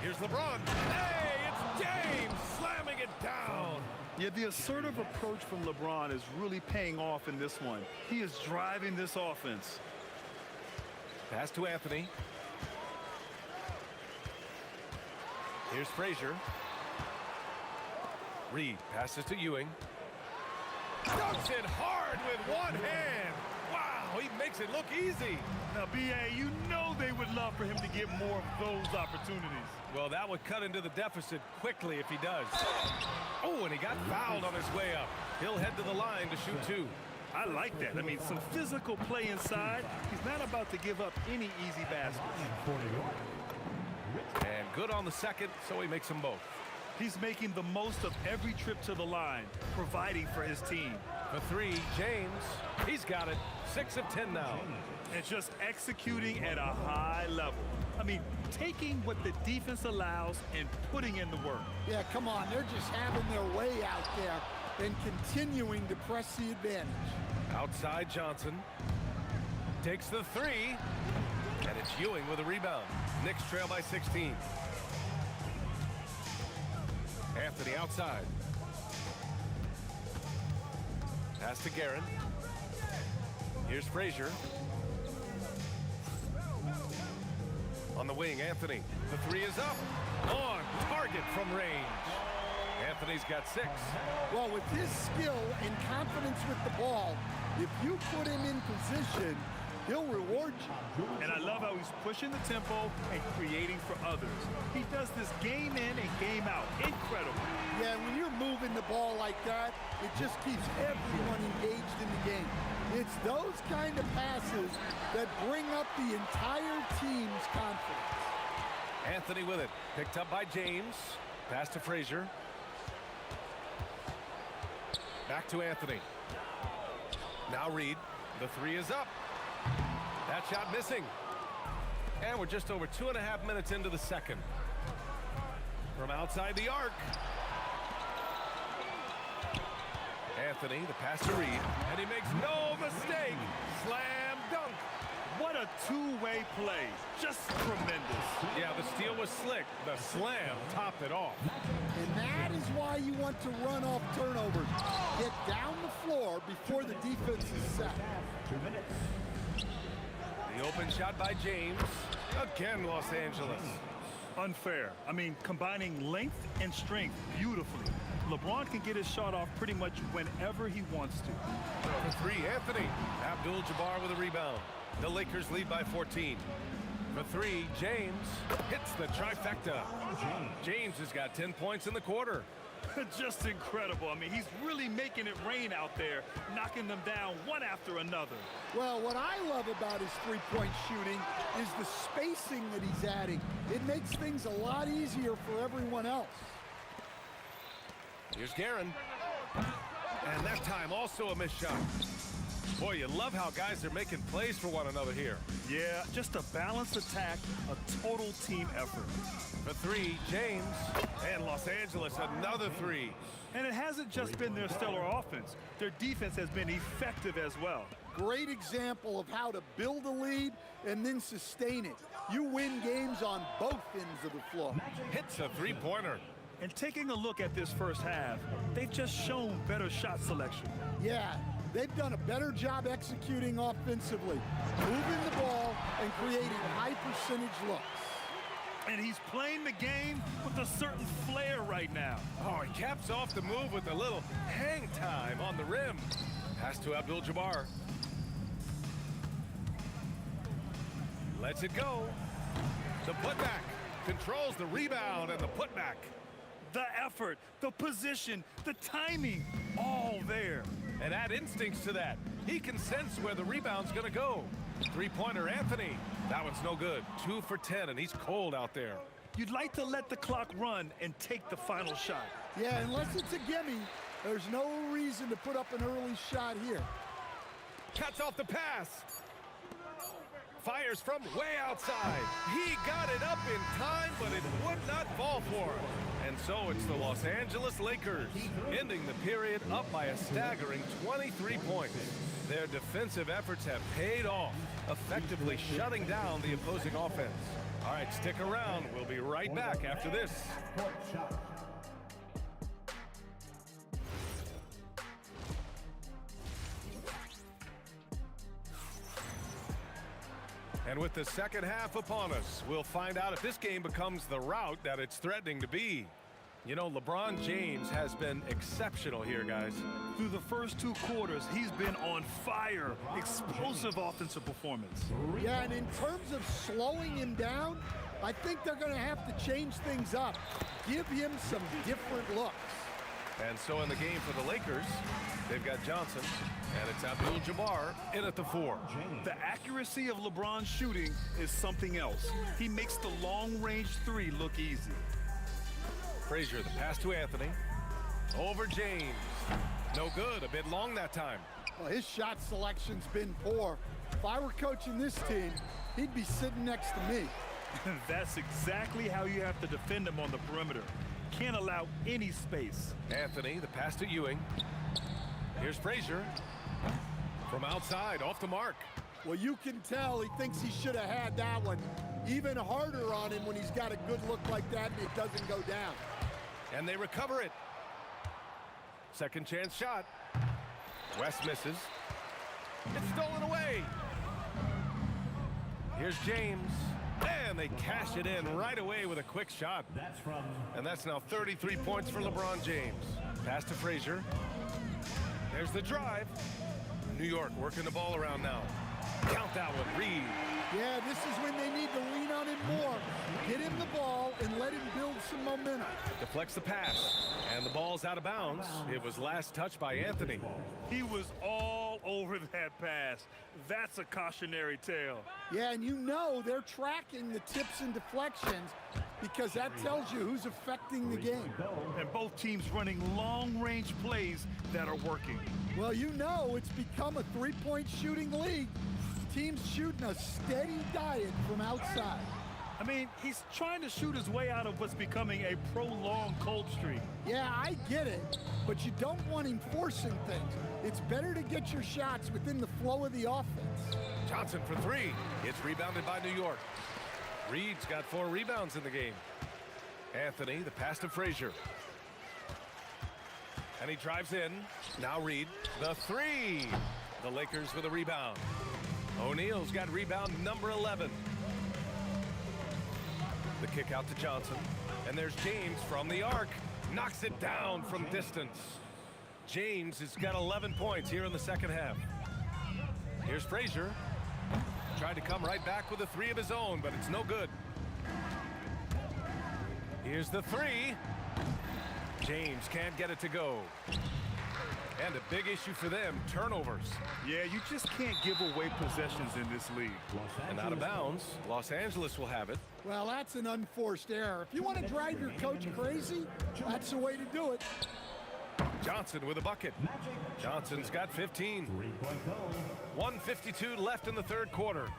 Here's LeBron. Hey, it's James slamming it down. Yeah, the assertive approach from LeBron is really paying off in this one. He is driving this offense. Pass to Anthony. Here's Frazier. Reed passes to Ewing. Dunks it hard with one hand. Wow, he makes it look easy. Now, B.A., you know they would love for him to get more of those opportunities. Well, that would cut into the deficit quickly if he does. Oh, and he got fouled on his way up. He'll head to the line to shoot two. I like that. I mean, some physical play inside. He's not about to give up any easy baskets. And good on the second, so he makes them both. He's making the most of every trip to the line, providing for his team. For three, James. He's got it. 6 of 10 now. And just executing at a high level. I mean, taking what the defense allows and putting in the work. Yeah, come on. They're just having their way out there and continuing to press the advantage. Outside Johnson. Takes the three. And it's Ewing with a rebound. Knicks trail by 16. Anthony outside. Pass to Guerin. Here's Frazier. On the wing, Anthony. The three is up. On target from range. Anthony's got 6. Well, with his skill and confidence with the ball, if you put him in position, he'll reward you. And I love how he's pushing the tempo and creating for others. He does this game in and game out. Incredible. Yeah, when you're moving the ball like that, it just keeps everyone engaged in the game. It's those kind of passes that bring up the entire team's confidence. Anthony with it. Picked up by James. Pass to Frazier. Back to Anthony. Now Reed. The three is up. That shot missing. And we're just over 2.5 minutes into the second. From outside the arc. Anthony, the pass to Reed. And he makes no mistake. Slam dunk. What a two-way play. Just tremendous. Yeah, the steal was slick. The slam topped it off. And that is why you want to run off turnovers. Get down the floor before the defense is set. 2 minutes. The open shot by James. Again, Los Angeles. Unfair. I mean, combining length and strength beautifully. LeBron can get his shot off pretty much whenever he wants to. For three, Anthony. Abdul-Jabbar with a rebound. The Lakers lead by 14. For three, James hits the trifecta. James has got 10 points in the quarter. Just incredible. I mean, he's really making it rain out there, knocking them down one after another. Well, what I love about his three-point shooting is the spacing that he's adding. It makes things a lot easier for everyone else. Here's Guerin. And that time also a missed shot. Boy, you love how guys are making plays for one another here. Yeah, just a balanced attack, a total team effort. For three, James. And Los Angeles, another three. And it hasn't just been their stellar offense. Their defense has been effective as well. Great example of how to build a lead and then sustain it. You win games on both ends of the floor. Hits a three-pointer. And taking a look at this first half, they've just shown better shot selection. Yeah, they've done a better job executing offensively, moving the ball and creating high percentage looks. And he's playing the game with a certain flair right now. Oh, he caps off the move with a little hang time on the rim. Pass to Abdul-Jabbar. Lets it go. The putback. Controls the rebound and the putback. The effort, the position, the timing, all there. And add instincts to that. He can sense where the rebound's going to go. Three-pointer, Anthony. That one's no good. 2 for 10, and he's cold out there. You'd like to let the clock run and take the final shot. Yeah, unless it's a gimme, there's no reason to put up an early shot here. Cuts off the pass. Fires from way outside. He got it up in time, but it would not fall for him. And so it's the Los Angeles Lakers, ending the period up by a staggering 23 points. Their defensive efforts have paid off, effectively shutting down the opposing offense. All right, stick around. We'll be right back after this. And with the second half upon us, we'll find out if this game becomes the rout that it's threatening to be. You know, LeBron James has been exceptional here, guys. Through the first 2 quarters, he's been on fire. Explosive offensive performance. Yeah, and in terms of slowing him down, I think they're going to have to change things up. Give him some different looks. And so in the game for the Lakers, they've got Johnson, and it's Abdul-Jabbar in at the 4. The accuracy of LeBron's shooting is something else. He makes the long-range 3 look easy. Frazier, the pass to Anthony. Over James. No good, a bit long that time. Well, his shot selection's been poor. If I were coaching this team, he'd be sitting next to me. That's exactly how you have to defend him on the perimeter. Can't allow any space. Anthony, the pass to Ewing. Here's Frazier. From outside, off the mark. Well, you can tell he thinks he should have had that one. Even harder on him when he's got a good look like that and it doesn't go down. And they recover it. Second chance shot. West misses. It's stolen away. Here's James. And they cash it in right away with a quick shot. And that's now 33 points for LeBron James. Pass to Frazier. There's the drive. New York working the ball around now. Count that one, Reed. Yeah, this is when they need to lean on him more. Get him the ball and let him build some momentum. Deflects the pass, and the ball's out of bounds. It was last touched by Anthony. He was all over that pass. That's a cautionary tale. Yeah, and you know they're tracking the tips and deflections because that tells you who's affecting the game. And both teams running long-range plays that are working. Well, you know it's become a three-point shooting league. Teams shooting a steady diet from outside. I mean, he's trying to shoot his way out of what's becoming a prolonged cold streak. Yeah, I get it, but you don't want him forcing things. It's better to get your shots within the flow of the offense. Johnson for 3. It's rebounded by New York. Reed's got 4 rebounds in the game. Anthony, the pass to Frazier. And he drives in. Now Reed, the 3. The Lakers with a rebound. O'Neal's got rebound number 11. The kick out to Johnson. And there's James from the arc. Knocks it down from distance. James has got 11 points here in the second half. Here's Frazier. Tried to come right back with a 3 of his own, but it's no good. Here's the 3. James can't get it to go. And a big issue for them, turnovers. Yeah, you just can't give away possessions in this league. And out of bounds, Los Angeles will have it. Well, that's an unforced error. If you want to drive your coach crazy, that's the way to do it. Johnson with a bucket. Johnson's got 15. 1:52 left in the third quarter.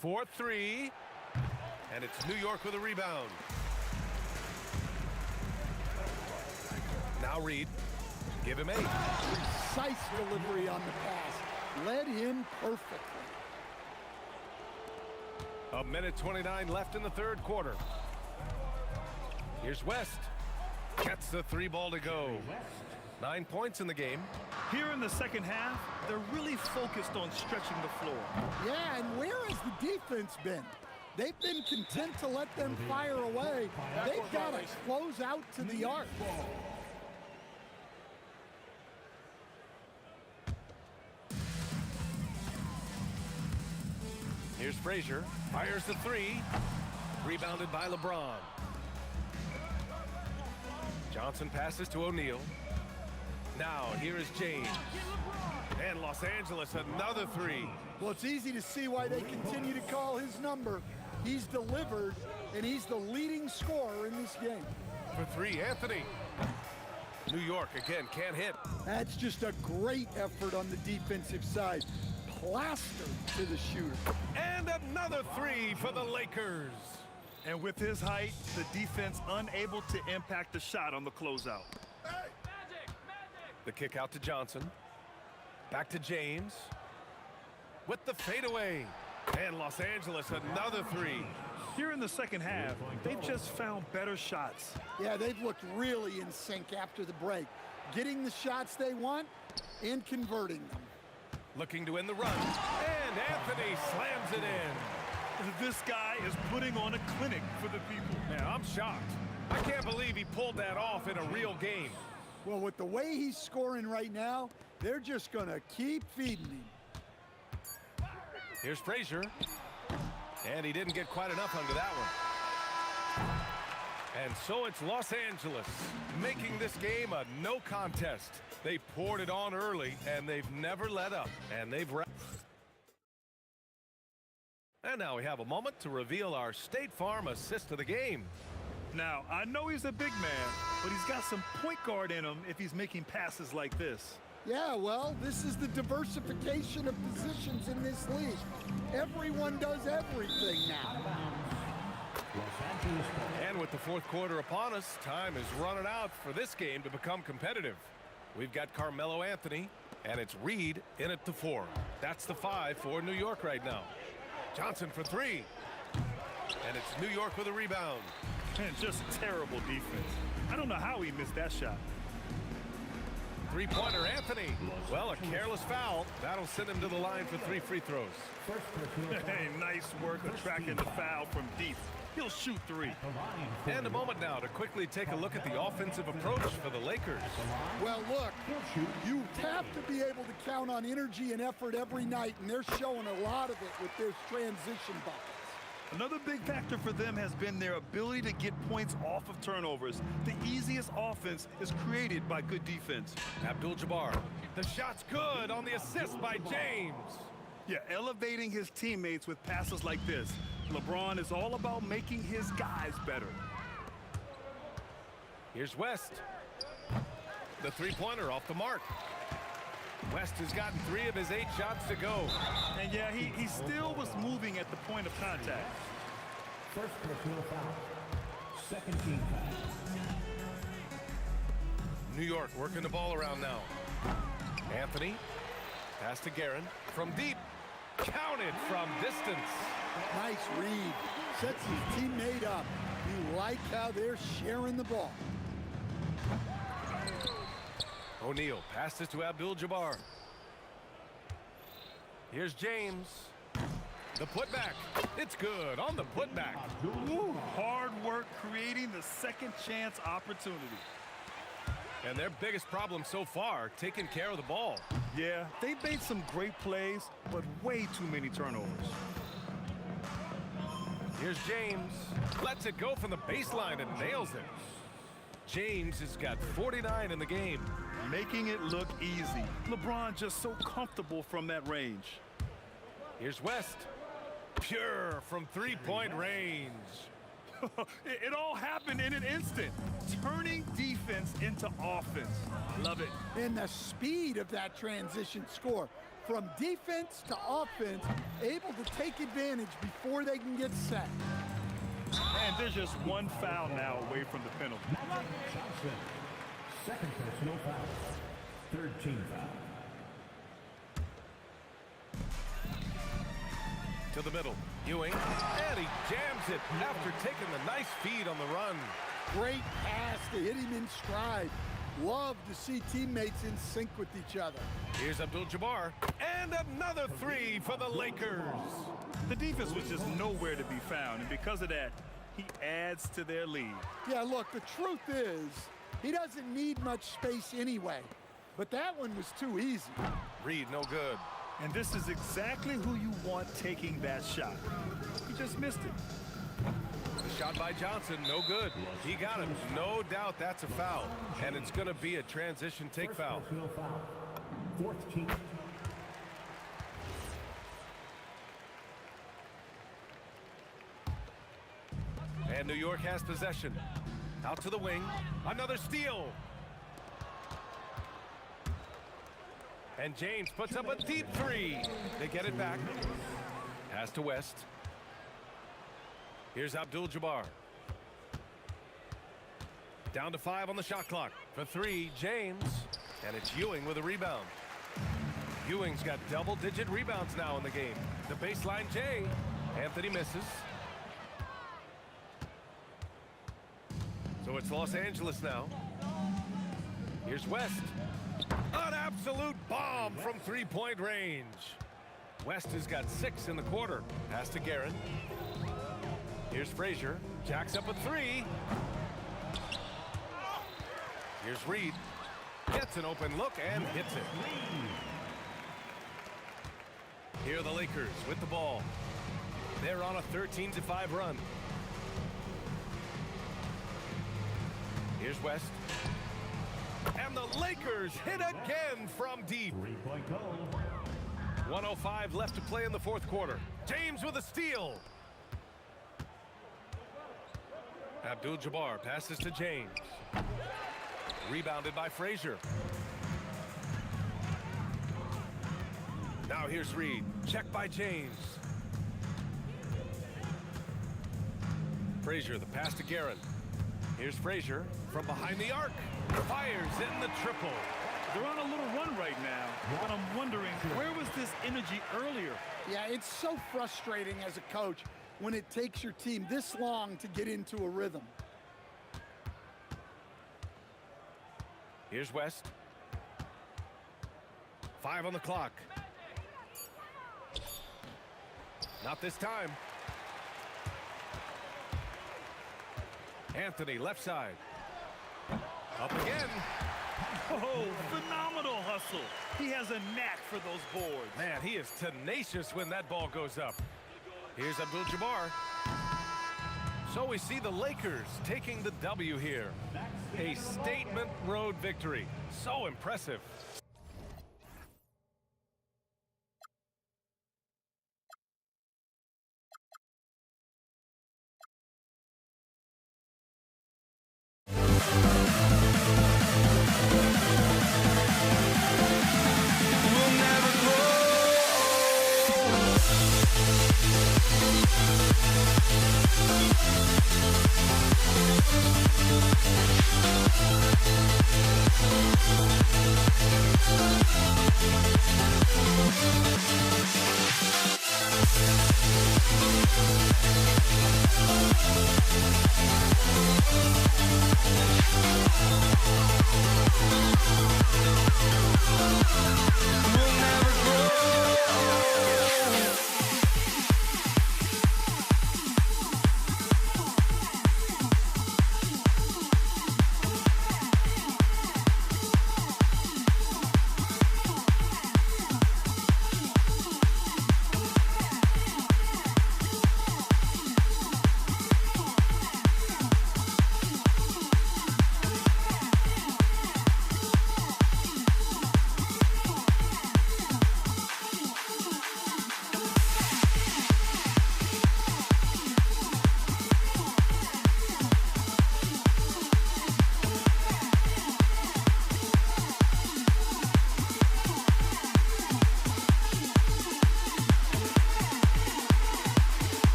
4-3. And it's New York with a rebound. Now Reed. Give him 8. Precise delivery on the pass. Led him perfectly. A minute 29 left in the third quarter. Here's West. Gets the 3 ball to go. 9 points in the game. Here in the second half, they're really focused on stretching the floor. Yeah, and where has the defense been? They've been content to let them fire away. They've got to close out to the arc. Here's Frazier, fires the three, rebounded by LeBron. Johnson passes to O'Neal. Now here is James. And Los Angeles, another three. Well, it's easy to see why they continue to call his number. He's delivered, and he's the leading scorer in this game. For three, Anthony. New York again can't hit. That's just a great effort on the defensive side. Plastered to the shooter. And another three for the Lakers. And with his height, the defense unable to impact the shot on the closeout. The kick out to Johnson. Back to James. With the fadeaway. And Los Angeles, another three. Here in the second half, they've just found better shots. Yeah, they've looked really in sync after the break. Getting the shots they want and converting them. Looking to end the run. And Anthony slams it in. This guy is putting on a clinic for the people. Yeah, I'm shocked. I can't believe he pulled that off in a real game. Well, with the way he's scoring right now, they're just going to keep feeding him. Here's Frazier. And he didn't get quite enough under that one. And so it's Los Angeles making this game a no contest. They poured it on early, and they've never let up. And they've wrapped. And now we have a moment to reveal our State Farm assist of the game. Now, I know he's a big man, but he's got some point guard in him if he's making passes like this. Yeah, well, this is the diversification of positions in this league. Everyone does everything now. And with the fourth quarter upon us, time is running out for this game to become competitive. We've got Carmelo Anthony, and it's Reed in at the 4. That's the 5 for New York right now. Johnson for 3. And it's New York with a rebound. And just terrible defense. I don't know how he missed that shot. Three-pointer, Anthony. Well, a careless foul. That'll send him to the line for 3 free throws. Hey, nice work attracting the foul from deep. He'll shoot 3. And a moment now to quickly take a look at the offensive approach for the Lakers. Well, look, you have to be able to count on energy and effort every night, and they're showing a lot of it with their transition buckets. Another big factor for them has been their ability to get points off of turnovers. The easiest offense is created by good defense. Abdul-Jabbar. The shot's good on the assist by James. Yeah, elevating his teammates with passes like this. LeBron is all about making his guys better. Here's West. The three-pointer off the mark. West has gotten 3 of his 8 shots to go. And yeah, he still was moving at the point of contact. First personal foul. Second team foul. New York working the ball around now. Anthony. Pass to Guerin. From deep. Counted from distance. Nice read. Sets his teammate up. You like how they're sharing the ball. O'Neal passes to Abdul-Jabbar. Here's James. The putback. It's good on the putback. Ooh, hard work creating the second chance opportunity. And their biggest problem so far, taking care of the ball. Yeah, they've made some great plays, but way too many turnovers. Here's James. Lets it go from the baseline and nails it. James has got 49 in the game. Making it look easy. LeBron just so comfortable from that range. Here's West. Pure from three-point range. It all happened in an instant. Turning defense into offense. I love it. And the speed of that transition score. From defense to offense, able to take advantage before they can get set. And there's just one foul now away from the penalty. Johnson. Second personal foul. Third team foul. To the middle. Ewing. And he jams it after taking the nice feed on the run. Great pass to hit him in stride. Love to see teammates in sync with each other. Here's Abdul-Jabbar, and another three for the Lakers. The defense was just nowhere to be found, and because of that, he adds to their lead. Yeah, look, the truth is, he doesn't need much space anyway. But that one was too easy. Reed, no good. And this is exactly who you want taking that shot. He just missed it. The shot by Johnson, no good. He got him. No doubt that's a foul. And it's going to be a transition take foul. Fourth team. And New York has possession. Out to the wing. Another steal. And James puts up a deep three. They get it back. Pass to West. Here's Abdul-Jabbar. Down to 5 on the shot clock. For 3, James. And it's Ewing with a rebound. Ewing's got double-digit rebounds now in the game. The baseline J. Anthony misses. So it's Los Angeles now. Here's West. An absolute bomb from three-point range. West has got 6 in the quarter. Pass to Guerin. Here's Frazier. Jacks up a 3. Here's Reed. Gets an open look and hits it. Here are the Lakers with the ball. They're on a 13-5 run. Here's West. And the Lakers hit again from deep. 1:05 left to play in the fourth quarter. James with a steal. Abdul-Jabbar passes to James. Rebounded by Frazier. Now here's Reed. Check by James. Frazier, the pass to Guerin. Here's Frazier from behind the arc. Fires in the triple. They're on a little run right now, but I'm wondering, where was this energy earlier? Yeah, it's so frustrating as a coach when it takes your team this long to get into a rhythm. Here's West. 5 on the clock. Not this time. Anthony, left side. Up again. Oh, phenomenal hustle. He has a knack for those boards. Man, he is tenacious when that ball goes up. Here's Abdul-Jabbar. So we see the Lakers taking the W here. A statement road victory. So impressive.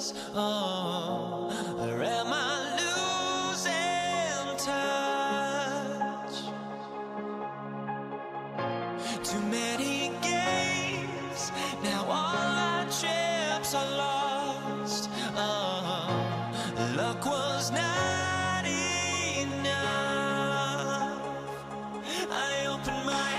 us? Or am I losing touch? Too many games, now all our chips are lost. Luck was not enough. I opened my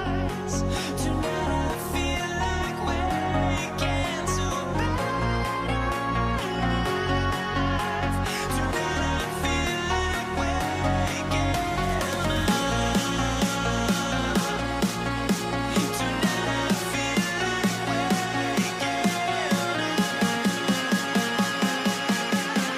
eyes. Tonight I feel like waking to life. Tonight I feel like waking up. Tonight I feel like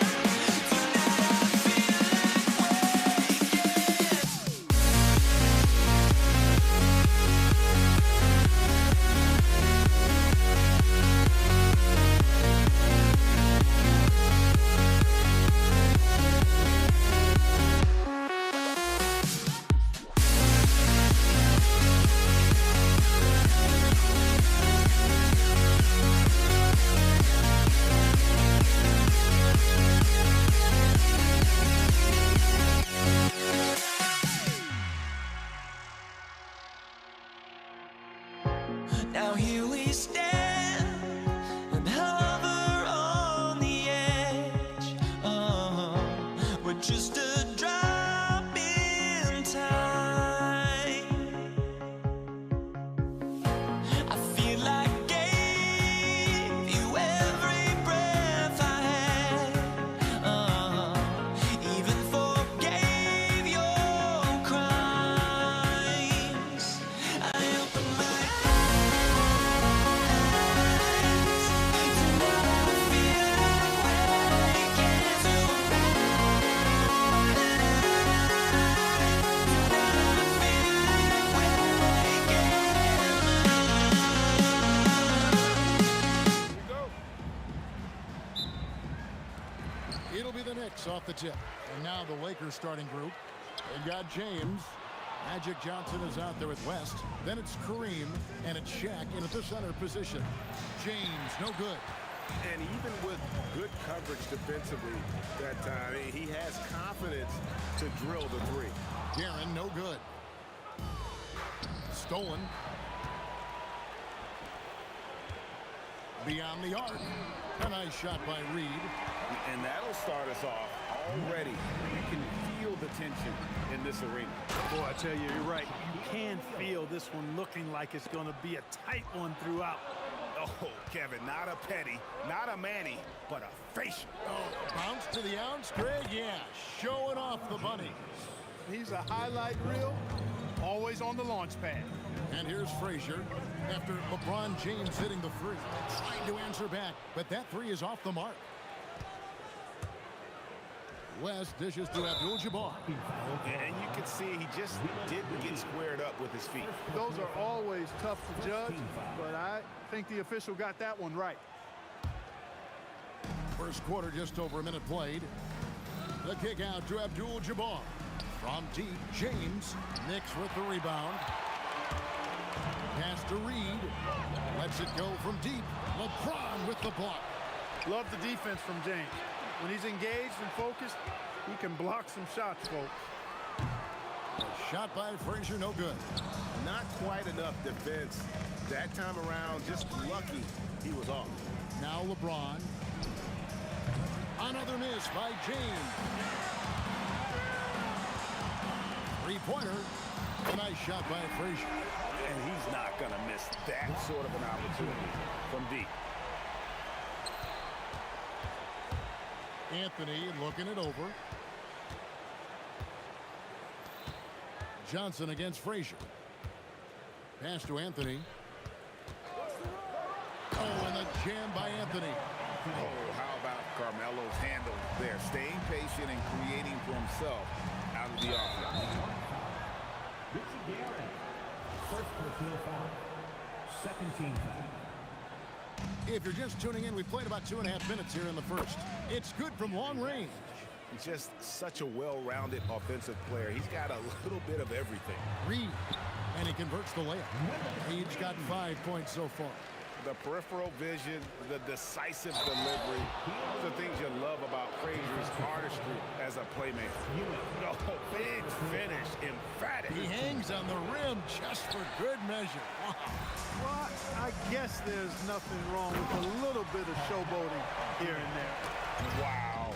waking Now here we stand and hover on the edge. We're just a drop in time. I feel like I gave you every breath I had. Even forgave your crimes. I opened my It'll be the Knicks off the tip. And now the Lakers starting group. They've got James. Magic Johnson is out there with West. Then it's Kareem, and it's Shaq in at the center position. James, no good. And even with good coverage defensively that time, he has confidence to drill the three. Guerin, no good. Stolen. Beyond the arc. A nice shot by Reed. And that'll start us off already. You can feel the tension in this arena. Boy, I tell you, you're right. You can feel this one looking like it's going to be a tight one throughout. Oh, Kevin, not a Petty, not a Manny, but a facial. Oh, bounce to the ounce, Greg. Yeah, showing off the bunny. He's a highlight reel, always on the launch pad. And here's Frazier after LeBron James hitting the three. Trying to answer back, but that three is off the mark. West dishes to Abdul-Jabbar. And you can see he just didn't get squared up with his feet. Those are always tough to judge, but I think the official got that one right. First quarter, just over a minute played. The kick out to Abdul-Jabbar. From deep, James. Knicks with the rebound. Pass to Reed. Lets it go from deep. LeBron with the block. Love the defense from James. When he's engaged and focused, he can block some shots, folks. Shot by Frazier, no good. Not quite enough defense that time around. Just lucky he was off. Now LeBron. Another miss by James. Three-pointer. A nice shot by Frazier. And he's not going to miss that sort of an opportunity from deep. Anthony looking it over. Johnson against Frazier. Pass to Anthony. Oh, and the jam by Anthony. Oh, how about Carmelo's handle there? Staying patient and creating for himself out of the offense. First personal foul. Second team foul. If you're just tuning in, we played about 2.5 minutes here in the first. It's good from long range. He's just such a well-rounded offensive player. He's got a little bit of everything. Reed, and he converts the layup. He's got 5 points so far. The peripheral vision, the decisive delivery, the things you love about Frazier's artistry as a playmaker. Oh, big finish, emphatic. He hangs on the rim just for good measure. Wow. Well, I guess there's nothing wrong with a little bit of showboating here and there. Wow.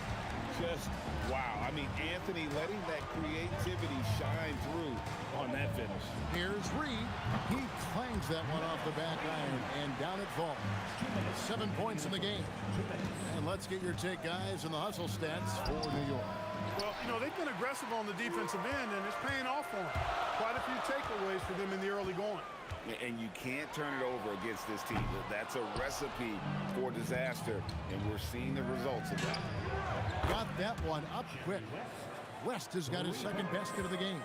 Just wow. I mean, Anthony letting that creativity shine through on that finish. Here's Reed. He clangs that one off the back iron, and down it falls. 7 points in the game. And let's get your take, guys, on the hustle stats for New York. Well, you know, they've been aggressive on the defensive end, and it's paying off for them. Quite a few takeaways for them in the early going. And you can't turn it over against this team. That's a recipe for disaster, and we're seeing the results of that. Got that one up quick. West has got his second basket of the game.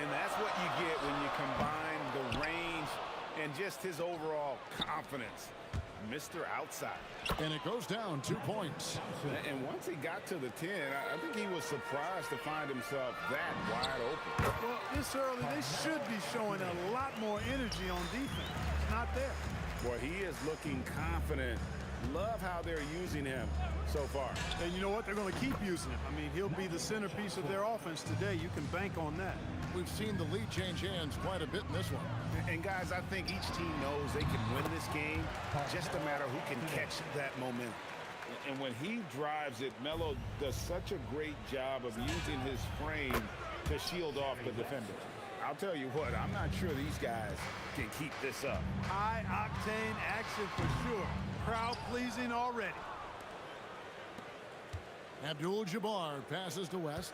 And that's what you get when you combine the range and just his overall confidence. Mr. Outside. And it goes down 2 points. And once he got to the 10, I think he was surprised to find himself that wide open. Well, this early, they should be showing a lot more energy on defense. It's not there. Boy, he is looking confident. Love how they're using him so far. And you know what? They're going to keep using him. I mean, he'll be the centerpiece of their offense today. You can bank on that. We've seen the lead change hands quite a bit in this one. And guys, I think each team knows they can win this game. Just a matter who can catch that momentum. And when he drives it, Melo does such a great job of using his frame to shield off the defender. I'll tell you what, I'm not sure these guys can keep this up. High-octane action for sure. Crowd-pleasing already. Abdul-Jabbar passes to West.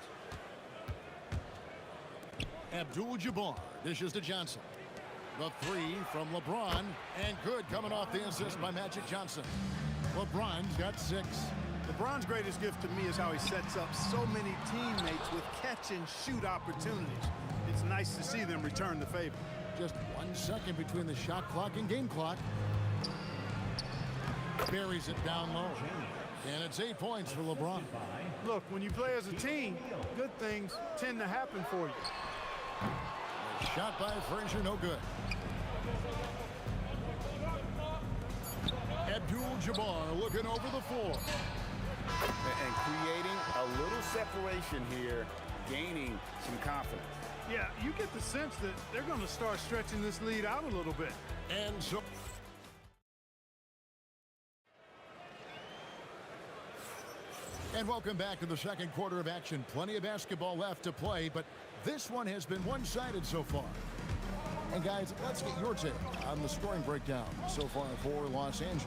Abdul-Jabbar dishes to Johnson. The three from LeBron, and good coming off the assist by Magic Johnson. LeBron's got 6. LeBron's greatest gift to me is how he sets up so many teammates with catch-and-shoot opportunities. It's nice to see them return the favor. Just 1 second between the shot clock and game clock. Buries it down low. And it's 8 points for LeBron. Look, when you play as a team, good things tend to happen for you. Shot by Frazier, no good. Abdul-Jabbar looking over the floor. And creating a little separation here, gaining some confidence. Yeah, you get the sense that they're going to start stretching this lead out a little bit. And so... And welcome back to the second quarter of action. Plenty of basketball left to play, but this one has been one-sided so far. And guys, let's get your take on the scoring breakdown so far for Los Angeles.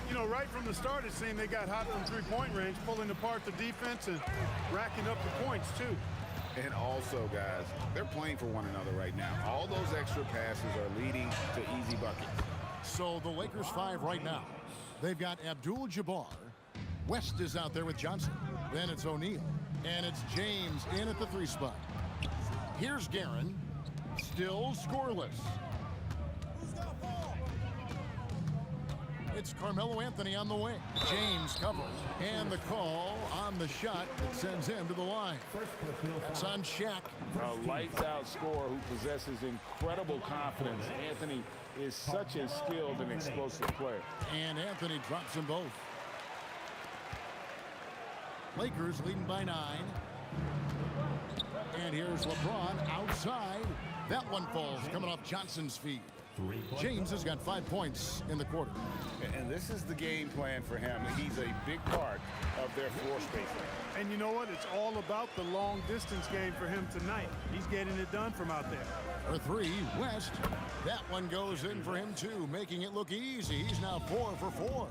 You know, right from the start, it seemed they got hot from three-point range, pulling apart the defense and racking up the points, too. And also, guys, they're playing for one another right now. All those extra passes are leading to easy buckets. So the Lakers 5 right now. They've got Abdul-Jabbar. West is out there with Johnson. Then it's O'Neal. And it's James in at the 3 spot. Here's Guerin. Still scoreless. It's Carmelo Anthony on the wing. James covers. And the call on the shot that sends him to the line. That's on Shaq. A lights-out scorer who possesses incredible confidence. Anthony is such a skilled and explosive player. And Anthony drops them both. Lakers leading by 9. And here's LeBron outside. That one falls coming off Johnson's feet. James has got 5 points in the quarter. And this is the game plan for him. He's a big part of their floor spacing. And you know what? It's all about the long-distance game for him tonight. He's getting it done from out there. For 3, West. That one goes in for him, too, making it look easy. He's now 4 for 4.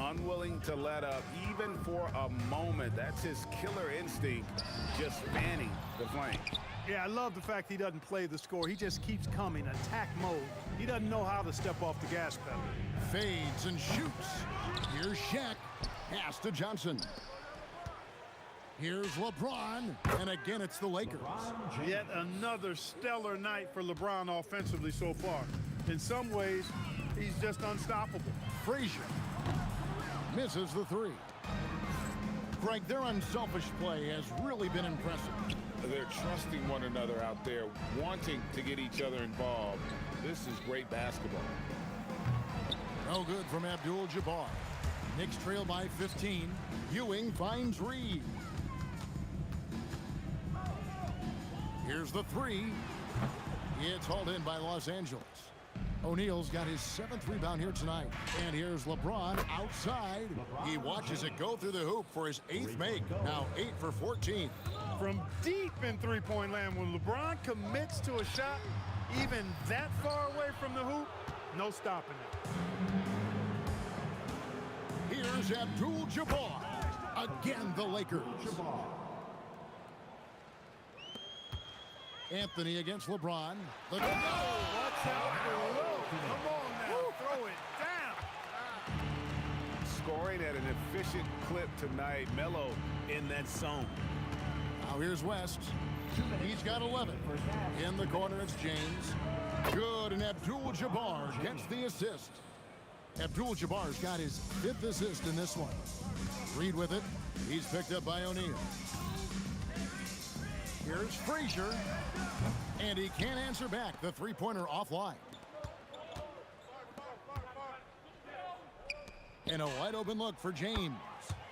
Unwilling to let up even for a moment. That's his killer instinct, just fanning the flame. Yeah, I love the fact he doesn't play the score. He just keeps coming, attack mode. He doesn't know how to step off the gas pedal. Fades and shoots. Here's Shaq. Pass to Johnson. Here's LeBron. And again, it's the Lakers. Yet another stellar night for LeBron offensively so far. In some ways, he's just unstoppable. Frazier misses the 3. Greg, their unselfish play has really been impressive. They're trusting one another out there, wanting to get each other involved. This is great basketball. No good from Abdul-Jabbar. Knicks trail by 15. Ewing finds Reed. Here's the three. It's hauled in by Los Angeles. O'Neal's got his 7th rebound here tonight. And here's LeBron outside. He watches it go through the hoop for his 8th make. Now 8 for 14. From deep in three-point land, when LeBron commits to a shot, even that far away from the hoop, no stopping it. Here's Abdul-Jabbar. Again, the Lakers. Anthony against LeBron. Watch out below. Come on now, throw it down. Scoring at an efficient clip tonight. Melo in that zone. Now here's West. He's got 11. In the corner, it's James. Good, and Abdul-Jabbar gets the assist. Abdul-Jabbar's got his 5th assist in this one. Reed with it. He's picked up by O'Neal. Here's Frazier. And he can't answer back. The three-pointer offline. And a wide-open look for James.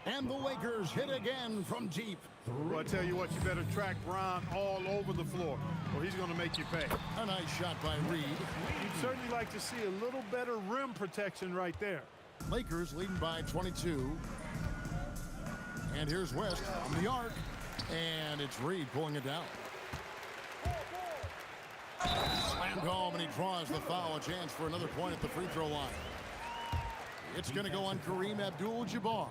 And the Lakers hit again from deep. Well, I tell you what, you better track Bron all over the floor, or he's going to make you pay. A nice shot by Reed. You'd certainly like to see a little better rim protection right there. Lakers leading by 22. And here's West from the arc. And it's Reed pulling it down. Slammed home, and he draws the foul. A chance for another point at the free throw line. It's going to go on Kareem Abdul-Jabbar.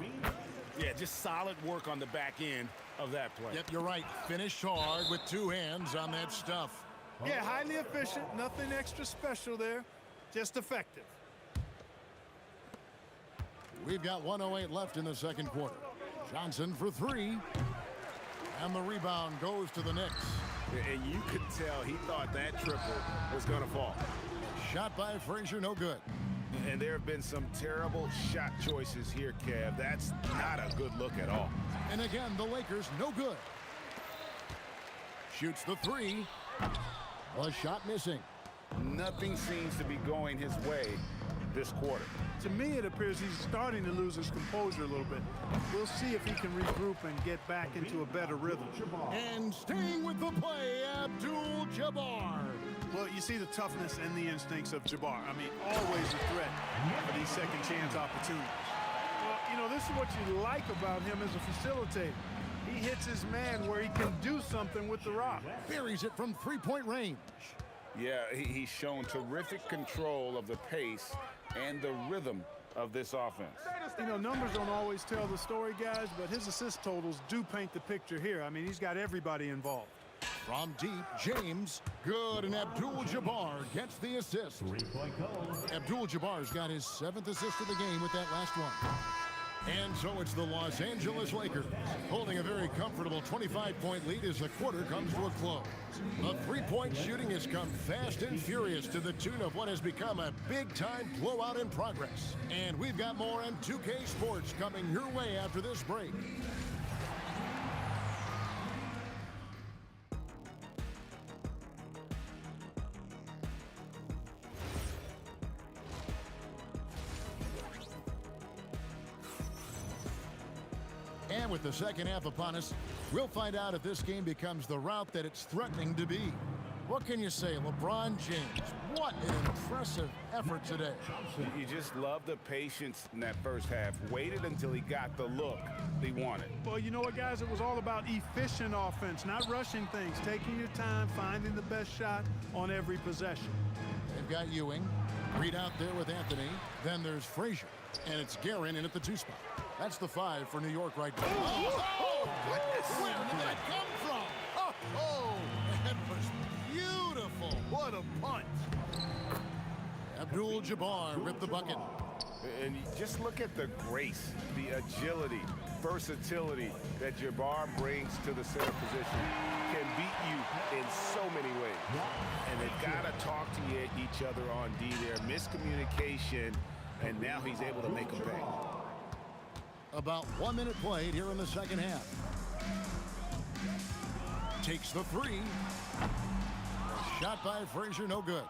Yeah, just solid work on the back end of that play. Yep, you're right. Finished hard with 2 hands on that stuff. Yeah, highly efficient. Nothing extra special there. Just effective. We've got 1:08 left in the second quarter. Johnson for 3. And the rebound goes to the Knicks. And you could tell he thought that triple was going to fall. Shot by Frazier, no good. And there have been some terrible shot choices here, Kev. That's not a good look at all. And again, the Lakers, no good. Shoots the 3. A shot missing. Nothing seems to be going his way this quarter. To me, it appears he's starting to lose his composure a little bit. We'll see if he can regroup and get back into a better rhythm. And staying with the play, Abdul-Jabbar. Well, you see the toughness and the instincts of Jabbar. I mean, always a threat for these second chance opportunities. Well, you know, this is what you like about him as a facilitator. He hits his man where he can do something with the rock. Buries it from 3-point range. Yeah, he's shown terrific control of the pace and the rhythm of this offense. You know, numbers don't always tell the story, guys, but his assist totals do paint the picture here. I mean, he's got everybody involved. From deep, James. Good, and Abdul-Jabbar gets the assist. Abdul-Jabbar's got his 7th assist of the game with that last one. And so it's the Los Angeles Lakers holding a very comfortable 25-point lead as the quarter comes to a close. The three-point shooting has come fast and furious to the tune of what has become a big-time blowout in progress. And we've got more on 2K Sports coming your way after this break. And with the second half upon us, we'll find out if this game becomes the route that it's threatening to be. What can you say, LeBron James? What an impressive effort today. You just love the patience in that first half. Waited until he got the look he wanted. Well, you know what, guys? It was all about efficient offense, not rushing things, taking your time, finding the best shot on every possession. They've got Ewing. Reed out there with Anthony. Then there's Frazier. And it's Guerin in at the 2 spot. That's the 5 for New York right now. Oh, goodness! Where did that come from? Oh, that was beautiful. What a punch. Abdul-Jabbar with the bucket. And you just look at the grace, the agility, versatility that Jabbar brings to the center position. Can beat you in so many ways. And they've got to talk to each other on D there. Miscommunication, and now he's able to make them pay. About 1 minute played here in the second half. Takes the 3. A shot by Frazier, no good.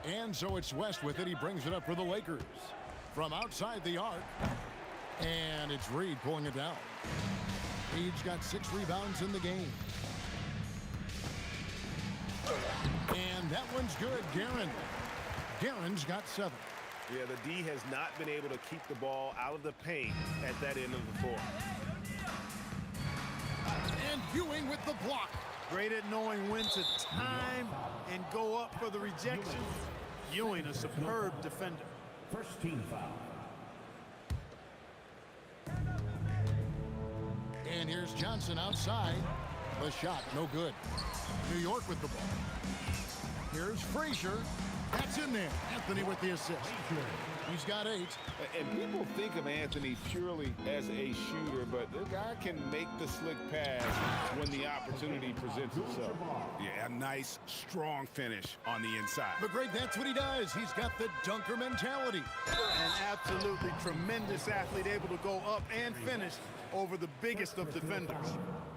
And so it's West with it. He brings it up for the Lakers. From outside the arc. And it's Reed pulling it down. Reed's got 6 rebounds in the game. And that one's good. Guerin's got 7. Yeah, the D has not been able to keep the ball out of the paint at that end of the floor. And Ewing with the block. Great at knowing when to time and go up for the rejection. Ewing, a superb defender. First team foul. And here's Johnson outside. The shot, no good. New York with the ball. Here's Frazier. That's in there. Anthony with the assist. He's got 8. And people think of Anthony purely as a shooter, but the guy can make the slick pass when the opportunity presents itself. Yeah, a nice, strong finish on the inside. But Greg, that's what he does. He's got the dunker mentality. An absolutely tremendous athlete, able to go up and finish over the biggest of defenders.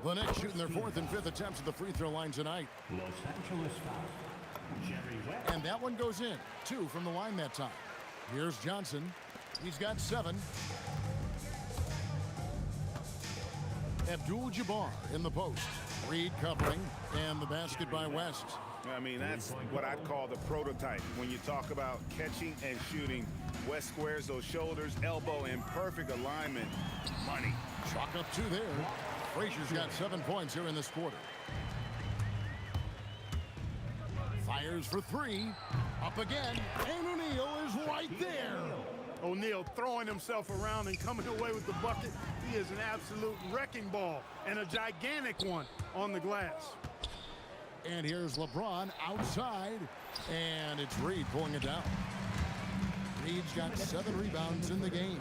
The Nets shooting their 4th and 5th attempts at the free throw line tonight. Los Angeles foul. Jerry West. And that one goes in. 2 from the line that time. Here's Johnson. He's got 7. Abdul-Jabbar in the post. Reed covering. And the basket by West. I mean, that's what I'd call the prototype. When you talk about catching and shooting, West squares those shoulders, elbow in perfect alignment. Money. Chalk up 2 there. Frazier's got 7 points here in this quarter. Fires for 3. Up again. And O'Neal is right there. O'Neal throwing himself around and coming away with the bucket. He is an absolute wrecking ball and a gigantic one on the glass. And here's LeBron outside. And it's Reed pulling it down. Reed's got 7 rebounds in the game.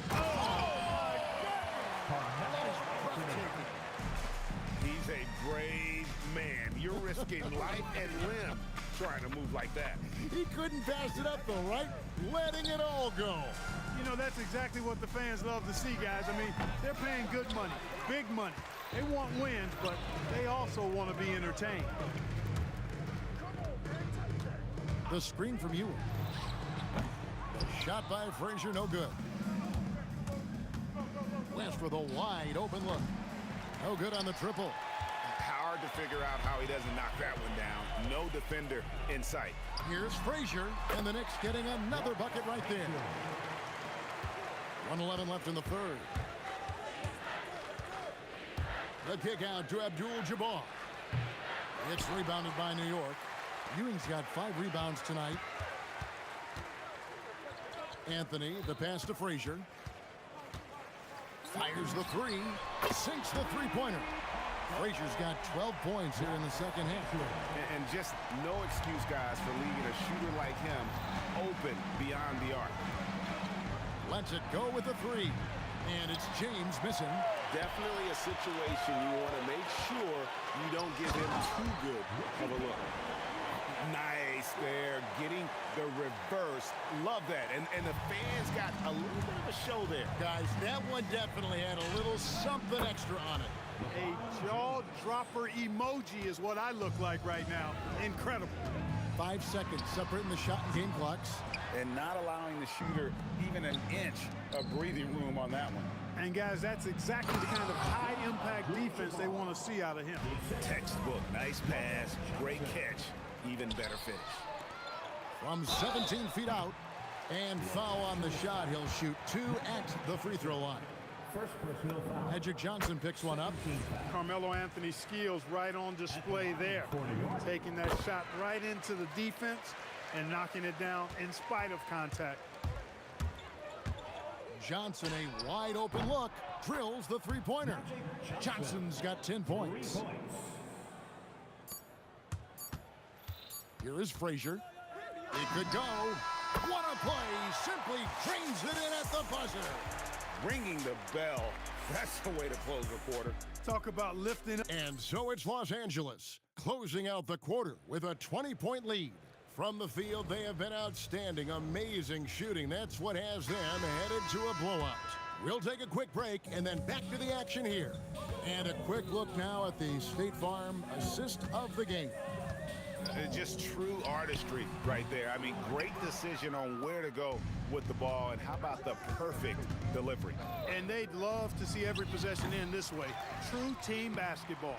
He's a brave man. You're risking life and limb trying to move like that. He couldn't pass it up though, right? Letting it all go. You know, that's exactly what the fans love to see, guys. I mean, they're paying good money, big money. They want wins, but they also want to be entertained. The screen from Ewing. The shot by Frazier, no good. West with a wide open look. No good on the triple. Hard to figure out how he doesn't knock that one down. No defender in sight. Here's Frazier, and the Knicks getting another bucket right there. 1:11 left in the 3rd. The kick out to Abdul-Jabbar. It's rebounded by New York. Ewing's got 5 rebounds tonight. Anthony, the pass to Frazier. Fires the 3. Sinks the 3-pointer. Frazier's got 12 points here in the second half. And just no excuse, guys, for leaving a shooter like him open beyond the arc. Lets it go with the 3. And it's James missing. Definitely a situation you want to make sure you don't give him too good of a look. Nice there, getting the reverse. Love that. And the fans got a little bit of a show there. Guys, that one definitely had a little something extra on it. A jaw-dropper emoji is what I look like right now. Incredible. 5 seconds separating the shot and game clocks. And not allowing the shooter even an inch of breathing room on that one. And guys, that's exactly the kind of high-impact defense they want to see out of him. Textbook, nice pass, great catch, even better finish. From 17 feet out, and foul on the shot. He'll shoot 2 at the free throw line. First personal foul. Hedrick Johnson picks one up. Carmelo Anthony's skills right on display there. Taking that shot right into the defense and knocking it down in spite of contact. Johnson, a wide open look, drills the 3-pointer. Johnson's got 10 points. Here is Frazier. It could go. What a play. Simply drains it in at the buzzer. Ringing the bell. That's the way to close the quarter. Talk about lifting. And so it's Los Angeles closing out the quarter with a 20-point lead. From the field, they have been outstanding, amazing shooting. That's what has them headed to a blowout. We'll take a quick break and then back to the action here. And a quick look now at the State Farm assist of the game. Just true artistry right there. I mean, great decision on where to go with the ball, and how about the perfect delivery? And they'd love to see every possession end this way. True team basketball.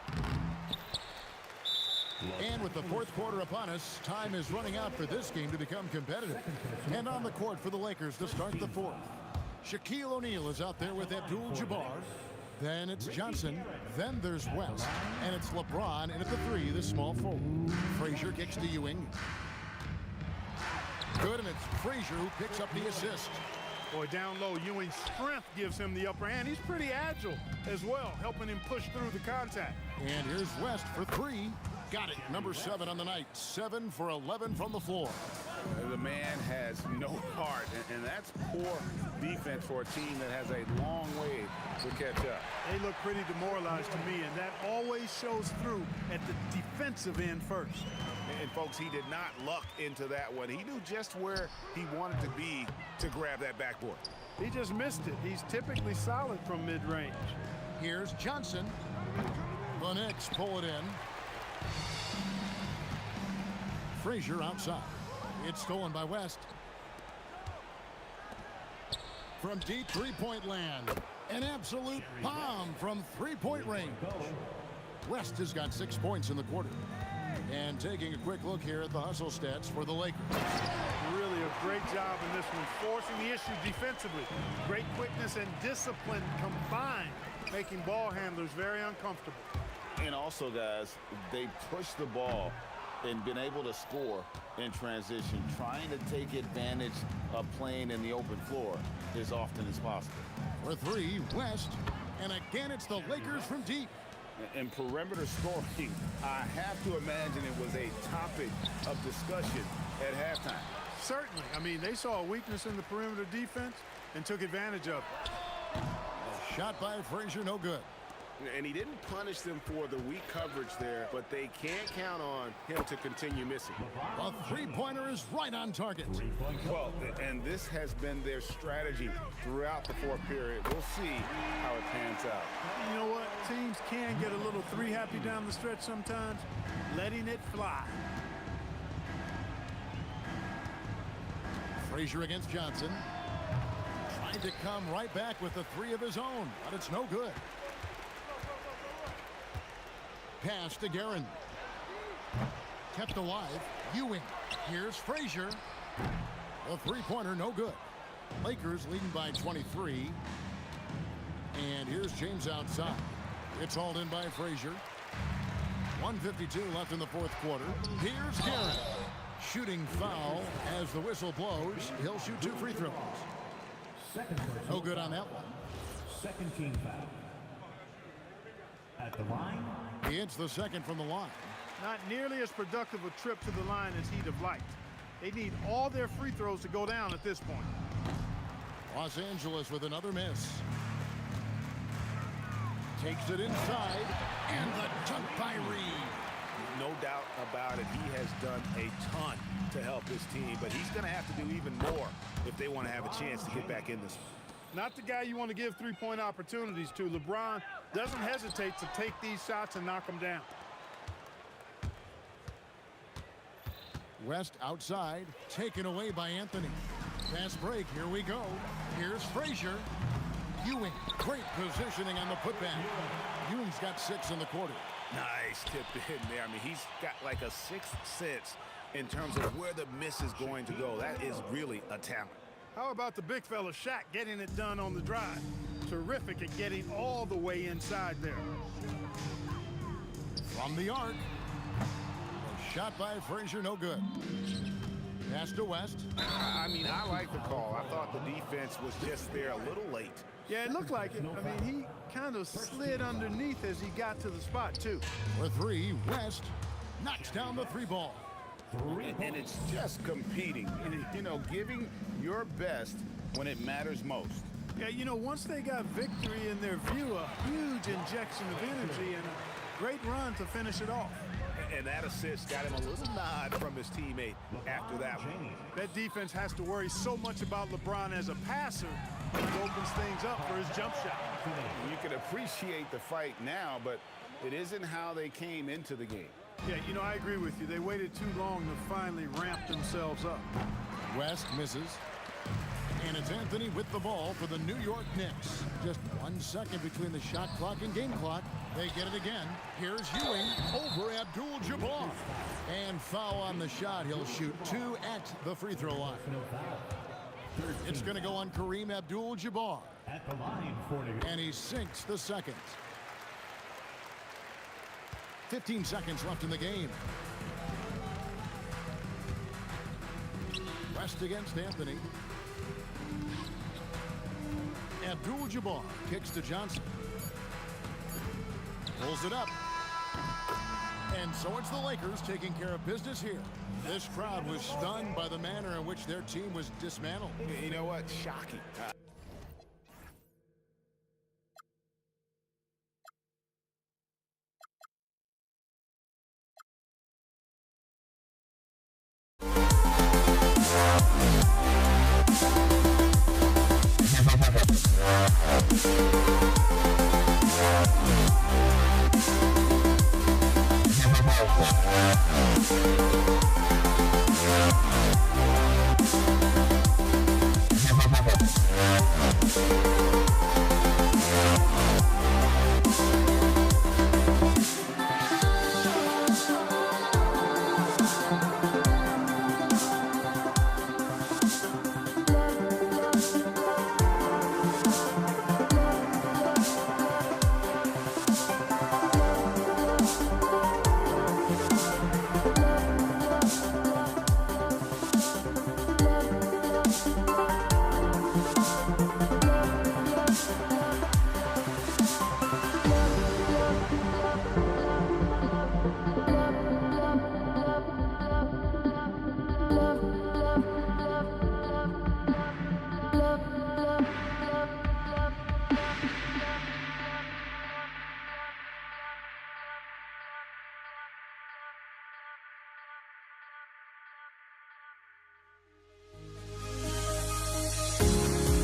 And with the fourth quarter upon us, time is running out for this game to become competitive. And on the court for the Lakers to start the fourth. Shaquille O'Neal is out there with Abdul-Jabbar. Then it's Johnson. Then there's West. And it's LeBron. And at the three, the small forward. Frazier kicks to Ewing. Good, and it's Frazier who picks up the assist. Boy, down low, Ewing's strength gives him the upper hand. He's pretty agile as well, helping him push through the contact. And here's West for three. Got it. Number 7 on the night. 7 for 11 from the floor. The man has no heart, and that's poor defense for a team that has a long way to catch up. They look pretty demoralized to me, and that always shows through at the defensive end first. And folks, he did not luck into that one. He knew just where he wanted to be to grab that backboard. He just missed it. He's typically solid from mid-range. Here's Johnson. The Knicks pull it in. Frazier outside. It's stolen by West. From deep three-point land. An absolute bomb from three-point range. West has got 6 points in the quarter. And taking a quick look here at the hustle stats for the Lakers. Really a great job in this one, forcing the issue defensively. Great quickness and discipline combined, making ball handlers very uncomfortable. And also, guys, they pushed the ball and been able to score in transition, trying to take advantage of playing in the open floor as often as possible. For three, West. And again, it's the Lakers from deep. And perimeter scoring, I have to imagine it was a topic of discussion at halftime. Certainly. I mean, they saw a weakness in the perimeter defense and took advantage of it. A shot by Frazier, no good. And he didn't punish them for the weak coverage there, but they can't count on him to continue missing. A three-pointer is right on target. Well, and this has been their strategy throughout the fourth period. We'll see how it pans out. You know what? Teams can get a little three-happy down the stretch sometimes, letting it fly. Frazier against Johnson. Trying to come right back with the three of his own, but it's no good. Pass to Guerin. Kept alive. Ewing. Here's Frazier. A three-pointer, no good. Lakers leading by 23. And here's James outside. It's hauled in by Frazier. 1:52 left in the fourth quarter. Here's Guerin. Shooting foul as the whistle blows. He'll shoot 2 free throws. No good on that one. Second team foul. At the line. It's the second from the line. Not nearly as productive a trip to the line as he'd have liked. They need all their free throws to go down at this point. Los Angeles with another miss. Takes it inside, and the dunk by Reed. No doubt about it. He has done a ton to help his team, but he's going to have to do even more if they want to have a chance to get back in this one. Not the guy you want to give three-point opportunities to. LeBron doesn't hesitate to take these shots and knock them down. West outside, taken away by Anthony. Fast break, here we go. Here's Frazier. Ewing, great positioning on the putback. Ewing's got 6 in the quarter. Nice tip in there. I mean, he's got like a sixth sense in terms of where the miss is going to go. That is really a talent. How about the big fella Shaq getting it done on the drive? Terrific at getting all the way inside there. From the arc. A shot by Frazier, no good. Pass to West. I mean, I like the call. I thought the defense was just there a little late. Yeah, it looked like it. I mean, he kind of slid underneath as he got to the spot, too. For three, West knocks down the three ball. And it's just competing, you know, giving your best when it matters most. Yeah, you know, once they got victory in their view, a huge injection of energy and a great run to finish it off. And that assist got him a little nod from his teammate after that one. That defense has to worry so much about LeBron as a passer. It opens things up for his jump shot. You can appreciate the fight now, but it isn't how they came into the game. Yeah, you know, I agree with you. They waited too long to finally ramp themselves up. West misses. And it's Anthony with the ball for the New York Knicks. Just 1 second between the shot clock and game clock. They get it again. Here's Ewing over Abdul-Jabbar. And foul on the shot. He'll shoot 2 at the free throw line. It's going to go on Kareem Abdul-Jabbar. At the line, 40. And he sinks the second. 15 seconds left in the game. West against Anthony. Abdul-Jabbar kicks to Johnson. Pulls it up. And so it's the Lakers taking care of business here. This crowd was stunned by the manner in which their team was dismantled. You know what? Shocking.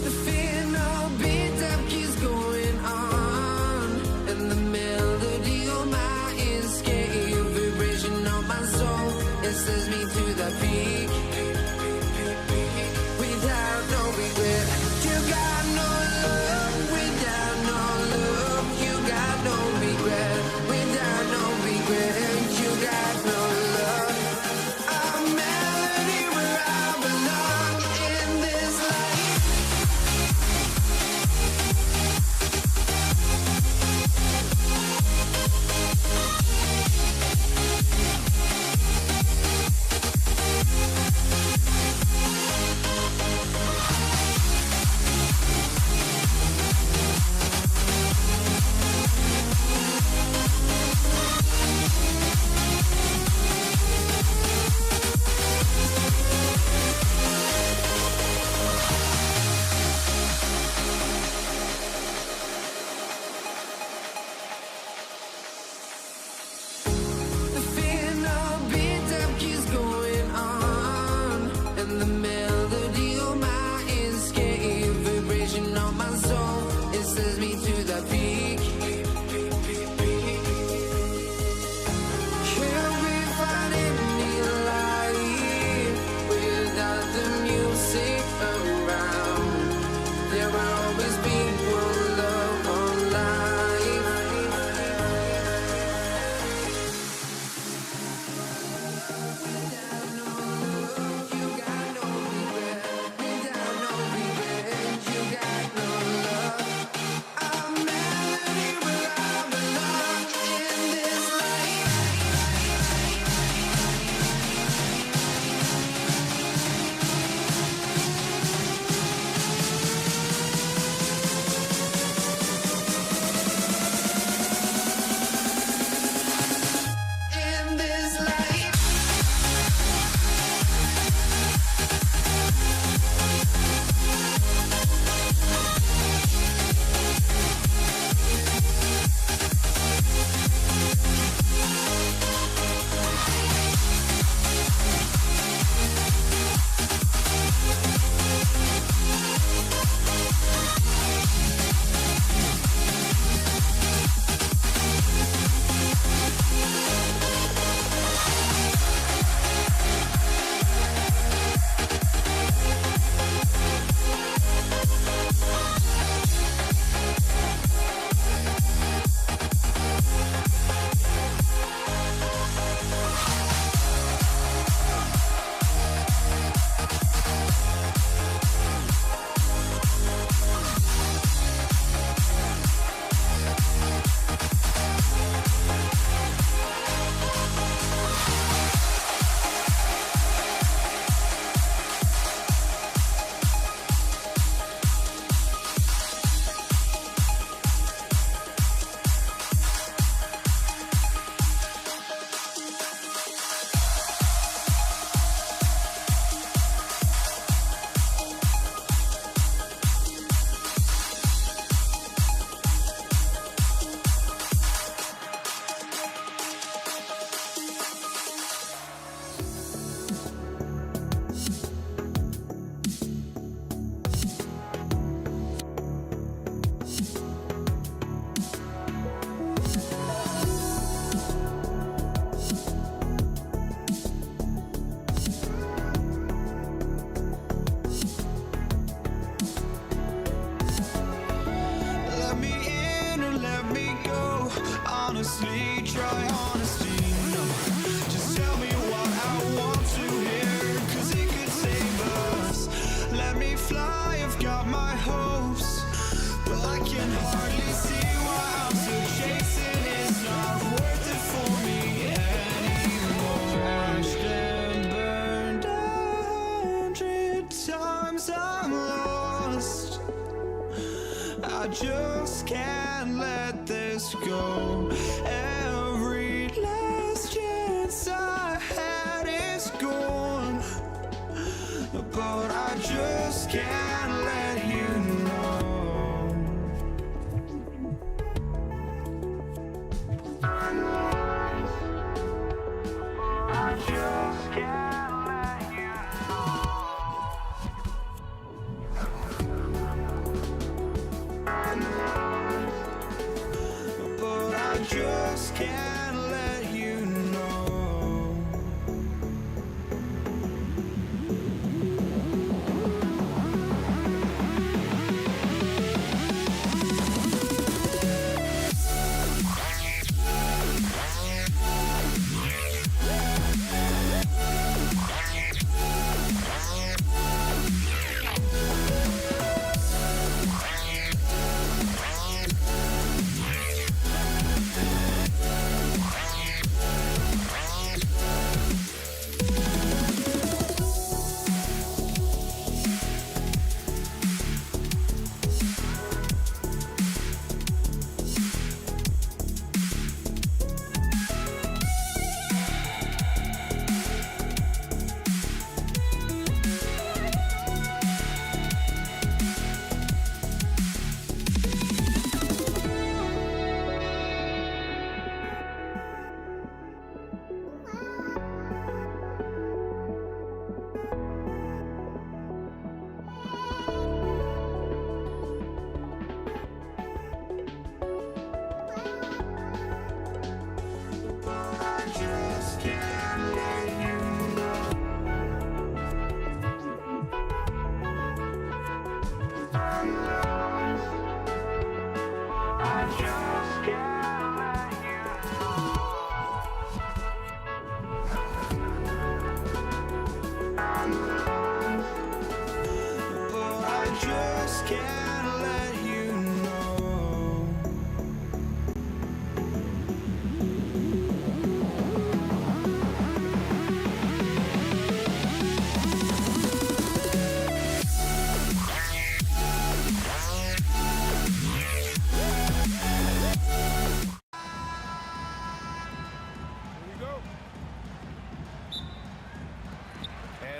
The fear no beat up keeps try honesty, no. Just tell me what I want to hear, 'cause it could save us. Let me fly, I've got my hopes, but I can hardly see why I'm still chasing. It's not worth it for me anymore. Crashed and burned 100 times, I'm lost. I just can't let this go. Every last chance I had is gone, but I just can't let you know. I just can't let you know. But I just can't let you know.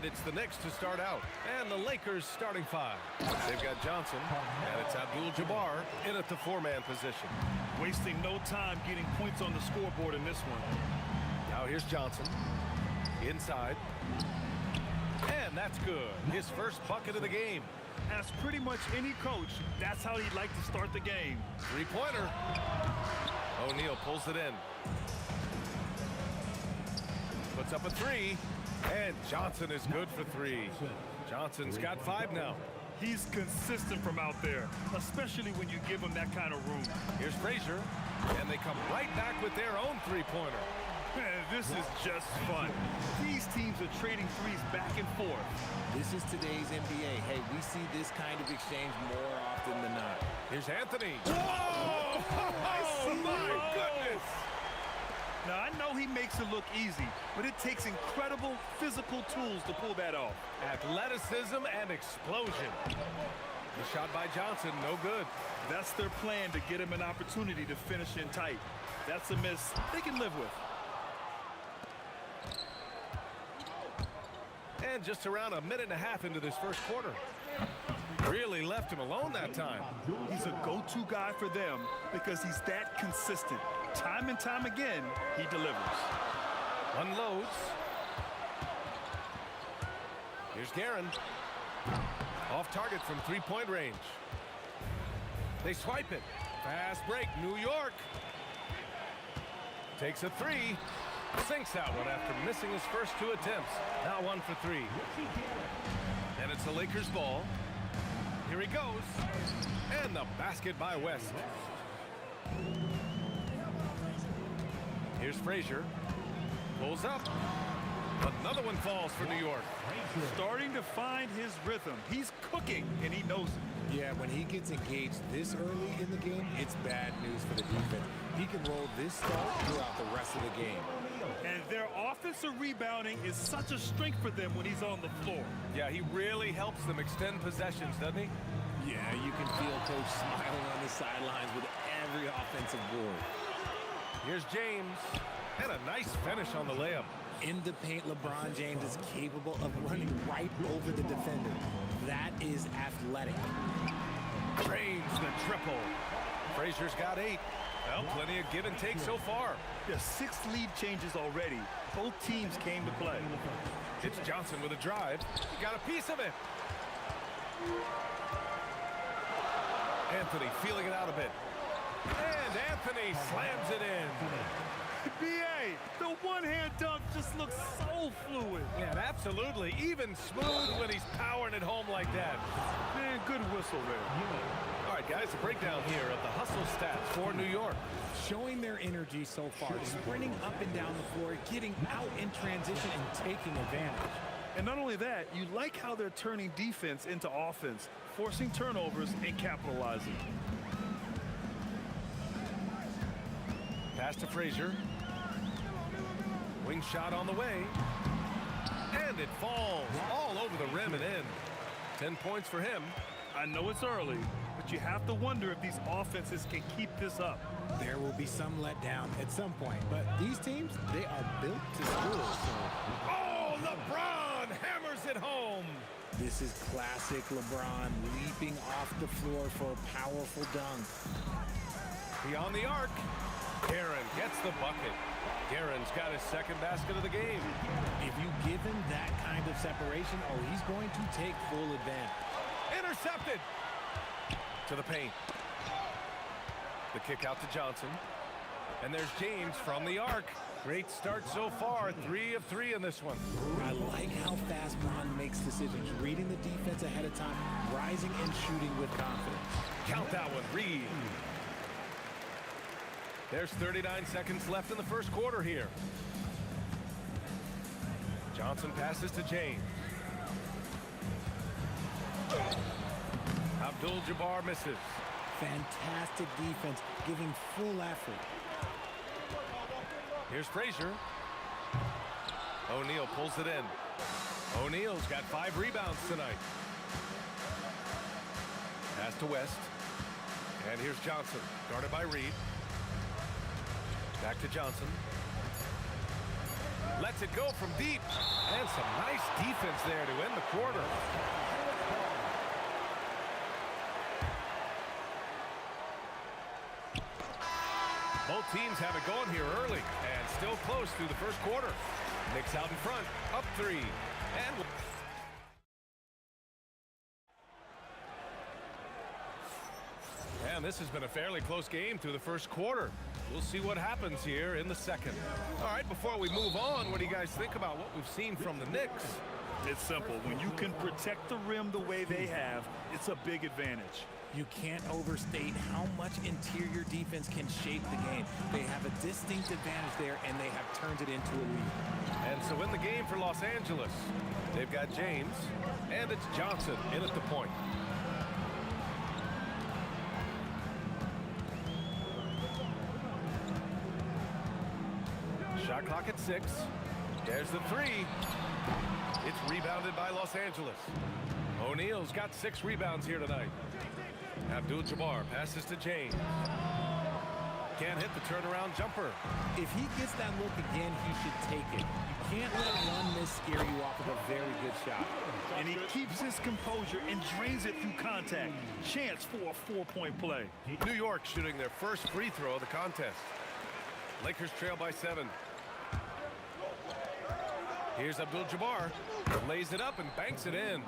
It's the Knicks to start out, and the Lakers starting five. They've got Johnson, and it's Abdul-Jabbar in at the four-man position. Wasting no time getting points on the scoreboard in this one. Now here's Johnson, inside, and that's good. His first bucket of the game. As pretty much any coach, that's how he'd like to start the game. Three-pointer. O'Neal pulls it in. Puts up a three. And Johnson is good for three. Johnson's got 5 now. He's consistent from out there, especially when you give him that kind of room. Here's Frazier, and they come right back with their own three-pointer. This is just fun. These teams are trading threes back and forth. This is today's NBA. Hey, we see this kind of exchange more often than not. Here's Anthony. Whoa! Oh, my goodness! Now, I know he makes it look easy, but it takes incredible physical tools to pull that off. Athleticism and explosion. The shot by Johnson, no good. That's their plan, to get him an opportunity to finish in tight. That's a miss they can live with. And just around a minute and a half into this first quarter. Really left him alone that time. He's a go-to guy for them because he's that consistent. Time and time again, he delivers. Unloads. Here's Guerin. Off target from three-point range. They swipe it. Fast break, New York. Takes a three. Sinks that one after missing his first 2 attempts. Now 1 for 3. And it's the Lakers' ball. Here he goes. And the basket by West. Here's Frazier. Pulls up. Another one falls for New York. Starting to find his rhythm. He's cooking, and he knows it. Yeah, when he gets engaged this early in the game, it's bad news for the defense. He can roll this start throughout the rest of the game. And their offensive rebounding is such a strength for them when he's on the floor. Yeah, he really helps them extend possessions, doesn't he? Yeah, you can feel Coach smiling on the sidelines with every offensive board. Here's James. And a nice finish on the layup. In the paint, LeBron James is capable of running right over the defender. That is athletic. Drains the triple. Frazier's got 8. Well, plenty of give and take so far. The 6 lead changes already. Both teams came to play. It's Johnson with a drive. He got a piece of it. Anthony feeling it out a bit. And Anthony slams it in. B.A., the one-hand dunk just looks so fluid. Yeah, absolutely. Even smooth when he's powering it home like that. Man, good whistle there. All right, guys, a breakdown here of the hustle stats for New York. Showing their energy so far, sprinting up and down the floor, getting out in transition and taking advantage. And not only that, you like how they're turning defense into offense, forcing turnovers and capitalizing. Pass to Frazier. Wing shot on the way. And it falls all over the rim and in. 10 points for him. I know it's early, but you have to wonder if these offenses can keep this up. There will be some letdown at some point, but these teams, they are built to score. So. Oh, LeBron hammers it home. This is classic LeBron leaping off the floor for a powerful dunk. Beyond the arc. Guerin gets the bucket. Guerin's got his second basket of the game. If you give him that kind of separation, oh, he's going to take full advantage. Intercepted. To the paint. The kick out to Johnson. And there's James from the arc. Great start so far. 3 of 3 in this one. I like how fast Bron makes decisions, reading the defense ahead of time, rising and shooting with confidence. Count that one, Reed. There's 39 seconds left in the first quarter here. Johnson passes to James. Abdul-Jabbar misses. Fantastic defense, giving full effort. Here's Frazier. O'Neal pulls it in. O'Neal's got 5 rebounds tonight. Pass to West. And here's Johnson, guarded by Reed. Back to Johnson. Lets it go from deep. And some nice defense there to end the quarter. Both teams have it going here early and still close through the first quarter. Knicks out in front, up 3. And this has been a fairly close game through the first quarter. We'll see what happens here in the second. All right, before we move on, what do you guys think about what we've seen from the Knicks? It's simple. When you can protect the rim the way they have, it's a big advantage. You can't overstate how much interior defense can shape the game. They have a distinct advantage there, and they have turned it into a lead. And so in the game for Los Angeles, they've got James, and it's Johnson in at the point. Shot clock at 6. There's the 3. It's rebounded by Los Angeles. O'Neal's got 6 rebounds here tonight. Abdul-Jabbar passes to James. Can't hit the turnaround jumper. If he gets that look again, he should take it. You can't let one miss scare you off of a very good shot. And he keeps his composure and drains it through contact. Chance for a 4-point play. New York shooting their first free throw of the contest. Lakers trail by 7. Here's Abdul-Jabbar. Lays it up and banks it in.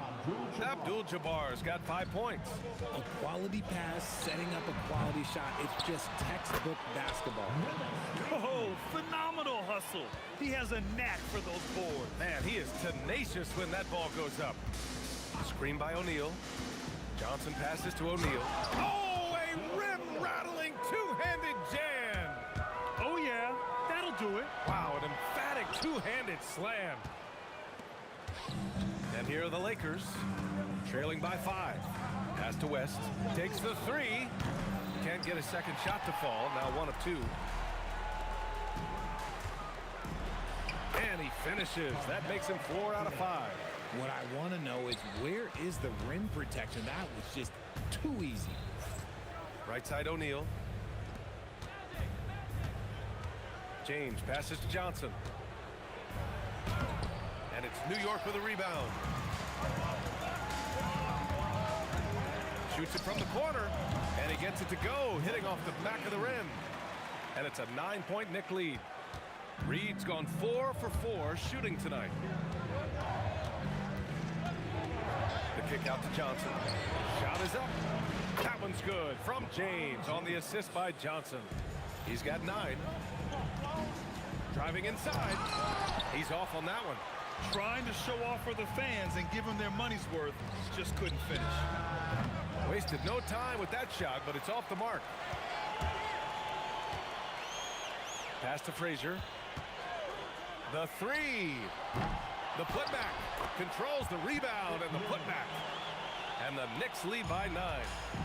Abdul-Jabbar's got 5 points. A quality pass, setting up a quality shot. It's just textbook basketball. Oh, phenomenal hustle. He has a knack for those boards. Man, he is tenacious when that ball goes up. Screen by O'Neal. Johnson passes to O'Neal. Oh, a rim-rattling two-handed jam. Oh, yeah, that'll do it. Wow, an emphatic two-handed slam. And here are the Lakers, trailing by 5. Pass to West, takes the 3. Can't get a second shot to fall, now 1 of 2. And he finishes. That makes him 4 out of 5. What I want to know is, where is the rim protection? That was just too easy. Right side O'Neal. James passes to Johnson. And it's New York with a rebound. Shoots it from the corner, and he gets it to go, hitting off the back of the rim. And it's a 9-point Knick lead. Reed's gone 4 for 4 shooting tonight. The kick out to Johnson. Shot is up. That one's good from James on the assist by Johnson. He's got 9. Driving inside. He's off on that one. Trying to show off for the fans and give them their money's worth. Just couldn't finish. Wasted no time with that shot, but it's off the mark. Pass to Frazier. The 3. The putback. Controls the rebound and the putback. And the Knicks lead by 9.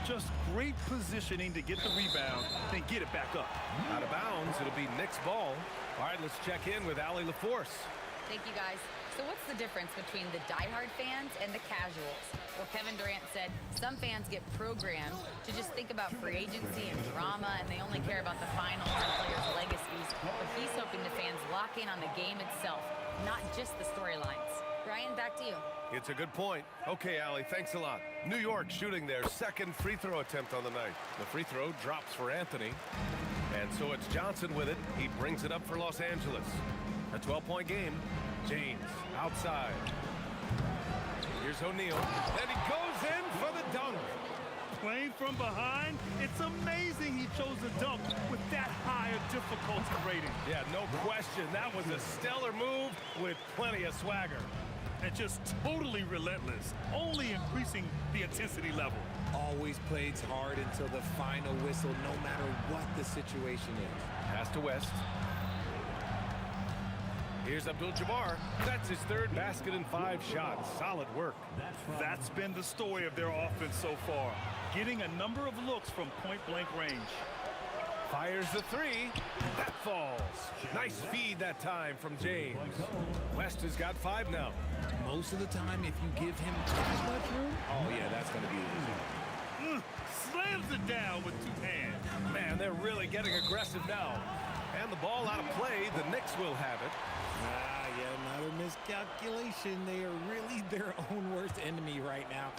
Just great positioning to get the rebound, then get it back up. Out of bounds, it'll be Knicks ball. All right, let's check in with Allie LaForce. Thank you, guys. So what's the difference between the diehard fans and the casuals? Well, Kevin Durant said some fans get programmed to just think about free agency and drama, and they only care about the finals and players' legacies. But he's hoping the fans lock in on the game itself, not just the storylines. Brian, back to you. It's a good point. Okay, Allie, thanks a lot. New York shooting their second free throw attempt on the night. The free throw drops for Anthony. And so it's Johnson with it. He brings it up for Los Angeles. A 12-point game. James outside. Here's O'Neal. And he goes in for the dunk. Playing from behind, it's amazing he chose a dunk with that higher difficulty rating. Yeah, no question. That was a stellar move with plenty of swagger. And just totally relentless, only increasing the intensity level. Always plays hard until the final whistle, no matter what the situation is. Pass to West. Here's Abdul-Jabbar. That's his 3rd basket in 5 shots. Solid work. That's been the story of their offense so far. Getting a number of looks from point-blank range. Fires the 3. That falls. Nice feed that time from James. West has got 5 now. Most of the time, if you give him that much room, oh yeah, that's going to be easy. Slams it down with 2 hands. Man, they're really getting aggressive now. And the ball out of play. The Knicks will have it. Yeah, another miscalculation. They are really their own worst enemy right now.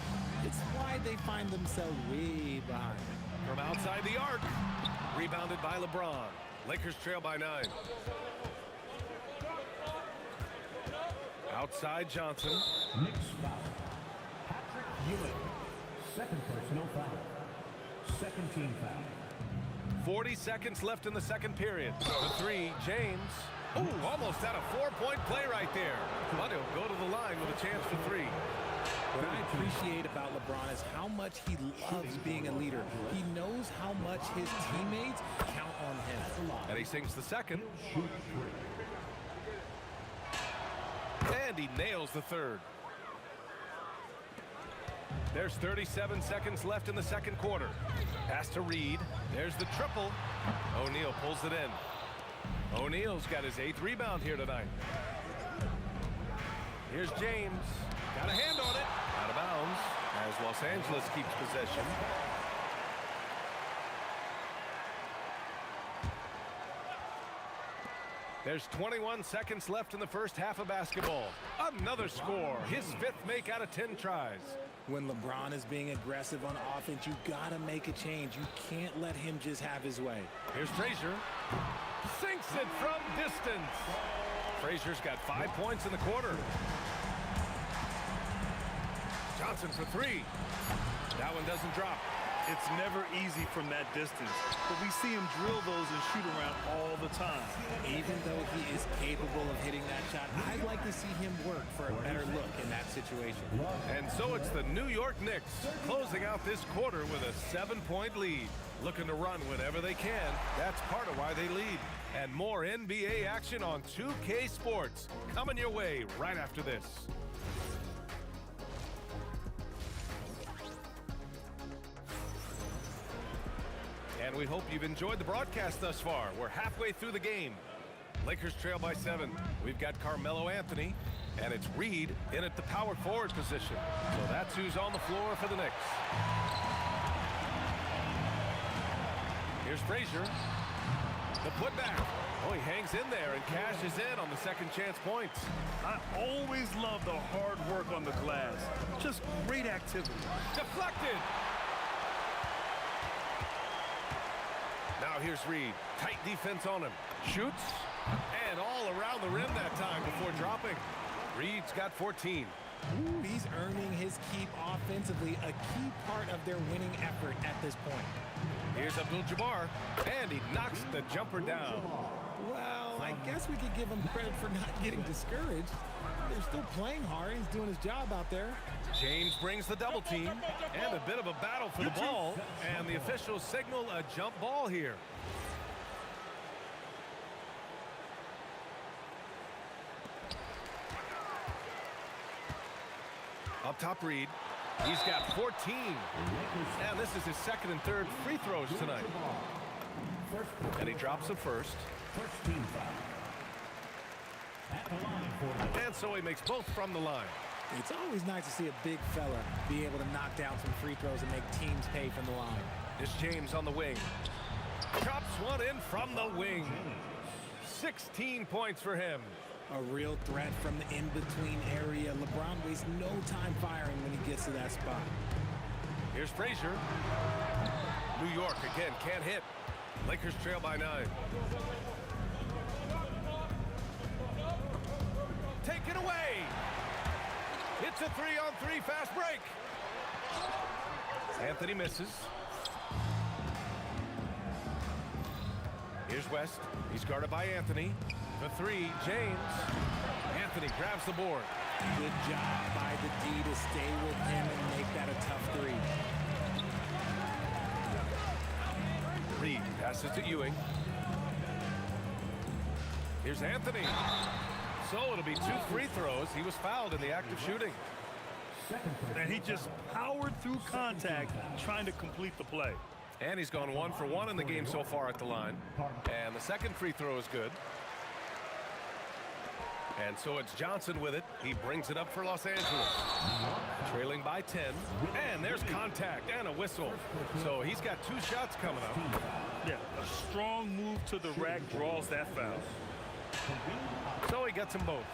It's why they find themselves way behind. From outside the arc. Rebounded by LeBron. Lakers trail by 9. Outside Johnson. Knicks foul. Patrick Ewing. Second personal foul. Second team foul. 40 seconds left in the second period. The 3, James. Ooh, almost had a 4-point play right there. But he'll go to the line with a chance for 3. What I appreciate about LeBron is how much he loves being a leader. He knows how much his teammates count on him. And he sinks the second. And he nails the 3rd. There's 37 seconds left in the second quarter. Pass to Reed. There's the triple. O'Neal pulls it in. O'Neal's got his 8th rebound here tonight. Here's James. Got a hand on it. Out of bounds as Los Angeles keeps possession. There's 21 seconds left in the first half of basketball. Another score. His 5th make out of 10 tries. When LeBron is being aggressive on offense, you gotta make a change. You can't let him just have his way. Here's Frazier. Sinks it from distance. Frazier's got 5 points in the quarter. Johnson for 3. That one doesn't drop. It's never easy from that distance, but we see him drill those and shoot around all the time. Even though he is capable of hitting that shot, I'd like to see him work for a better look in that situation. And so it's the New York Knicks closing out this quarter with a 7-point lead. Looking to run whenever they can. That's part of why they lead. And more NBA action on 2K Sports coming your way right after this. And we hope you've enjoyed the broadcast thus far. We're halfway through the game. Lakers trail by 7. We've got Carmelo Anthony, and it's Reed in at the power forward position. So that's who's on the floor for the Knicks. Here's Frazier. The putback. Oh, he hangs in there and cashes in on the second chance points. I always love the hard work on the glass. Just great activity. Deflected. Now here's Reed. Tight defense on him. Shoots. And all around the rim that time before dropping. Reed's got 14. Ooh, he's earning his keep offensively, a key part of their winning effort at this point. Here's Abdul-Jabbar, and he knocks the jumper down. Well, I guess we could give him credit for not getting discouraged. They're still playing hard. He's doing his job out there. James brings the double team, and a bit of a battle for the ball, and the officials signal a jump ball here. Up top, Reed. He's got 14. And this is his second and third free throws tonight. And he drops the first. And so he makes both from the line. It's always nice to see a big fella be able to knock down some free throws and make teams pay from the line. It's James on the wing. Chops one in from the wing. 16 points for him. A real threat from the in-between area. LeBron wastes no time firing when he gets to that spot. Here's Frazier. New York again can't hit. Lakers trail by 9. Take it away. It's a 3-on-3 fast break. Anthony misses. Here's West. He's guarded by Anthony. The 3, James. Anthony grabs the board. Good job by the D to stay with him and make that a tough 3. Reed passes to Ewing. Here's Anthony. So it'll be 2 free throws. He was fouled in the act of shooting. And he just powered through contact trying to complete the play. And he's gone 1 for 1 in the game so far at the line. And the second free throw is good. And so it's Johnson with it. He brings it up for Los Angeles. Trailing by 10. And there's contact and a whistle. So he's got 2 shots coming up. Yeah, a strong move to the rack draws that foul. So he gets them both.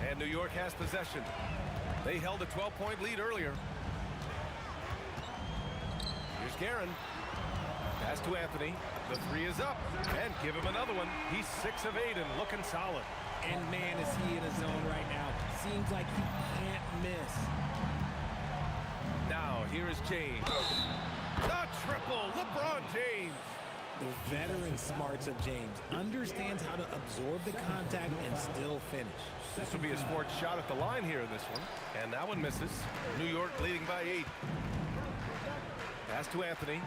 And New York has possession. They held a 12-point lead earlier. Here's Guerin. Pass to Anthony. The 3 is up. And give him another one. He's 6 of 8 and looking solid. And man, is he in a zone right now. Seems like he can't miss. Now, here is James. The triple, LeBron James. The veteran smarts of James understands how to absorb the contact and still finish. This will be his 4th shot at the line here in this one. And that one misses. New York leading by 8. Pass to Anthony.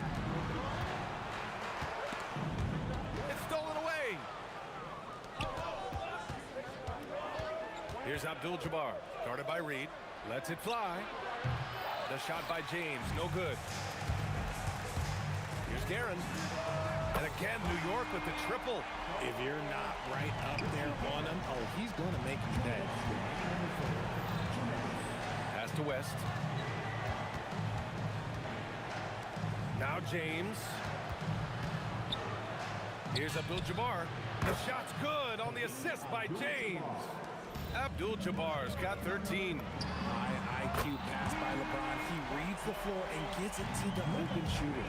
It's stolen away. Here's Abdul-Jabbar, guarded by Reed. Lets it fly. The shot by James, no good. Here's Guerin. And again, New York with the triple. If you're not right up there on him, oh, he's going to make you pay. Pass to West. Now James. Here's Abdul-Jabbar. The shot's good on the assist by James. Abdul-Jabbar's got 13. High IQ pass by LeBron. He reads the floor and gets it to the open shooter.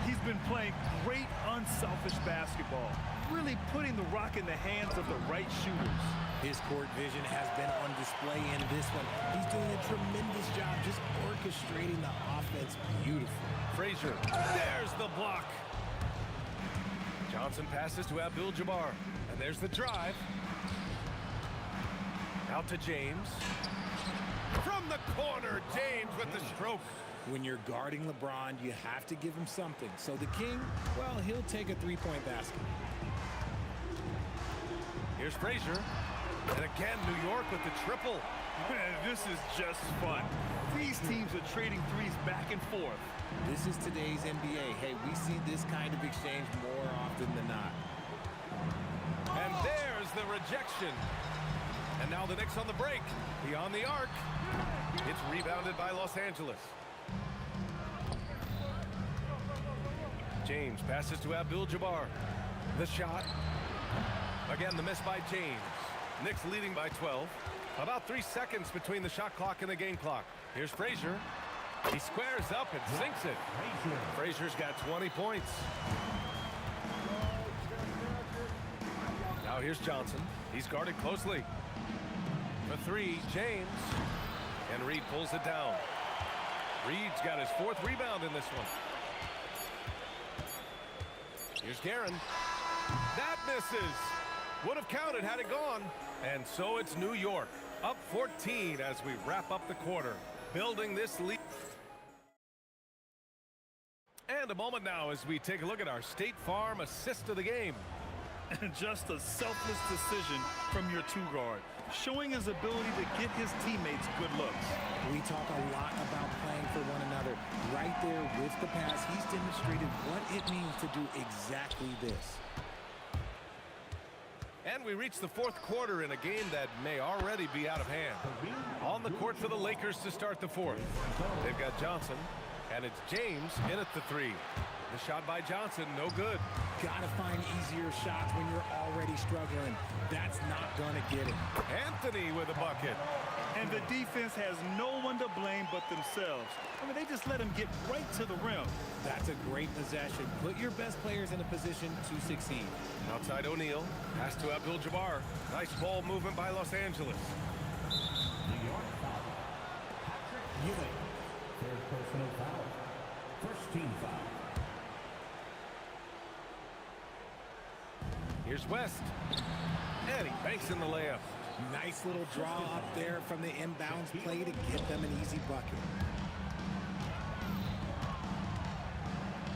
He's been playing great unselfish basketball, really putting the rock in the hands of the right shooters. His court vision has been on display in this one. He's doing a tremendous job just orchestrating the offense beautifully. Frazier, there's the block. Johnson passes to Abdul-Jabbar, and there's the drive. Out to James. From the corner, James with the stroke. When you're guarding LeBron, you have to give him something. So the King, well, he'll take a three-point basket. Here's Frazier. And again, New York with the triple. Man, this is just fun. These teams are trading threes back and forth. This is today's NBA. Hey, we see this kind of exchange more often than not. And there's the rejection. And now the Knicks on the break. Beyond the arc. It's rebounded by Los Angeles. James passes to Abdul-Jabbar. The shot. Again, the miss by James. Knicks leading by 12. About 3 seconds between the shot clock and the game clock. Here's Frazier. He squares up and sinks it. Frazier's got 20 points. Now here's Johnson. He's guarded closely. For three, James. And Reed pulls it down. Reed's got his 4th rebound in this one. Here's Guerin. That misses. Would have counted had it gone. And so it's New York, up 14 as we wrap up the quarter, building this lead. And a moment now as we take a look at our State Farm assist of the game. And just a selfless decision from your two-guard, showing his ability to get his teammates good looks. We talk a lot about playing for one another. Right there with the pass, he's demonstrated what it means to do exactly this. And we reach the 4th quarter in a game that may already be out of hand. On the court for the Lakers to start the 4th. They've got Johnson, and it's James in at the 3. The shot by Johnson, no good. Gotta find easier shots when you're already struggling. That's not gonna get it. Anthony with a bucket. And the defense has no one to blame but themselves. I mean, they just let him get right to the rim. That's a great possession. Put your best players in a position to succeed. Outside O'Neal, pass to Abdul-Jabbar. Nice ball movement by Los Angeles. New York foul. Patrick Ewing. 3rd personal foul. 1st team foul. Here's West. And he banks in the layup. Nice little draw up there from the inbounds play to get them an easy bucket.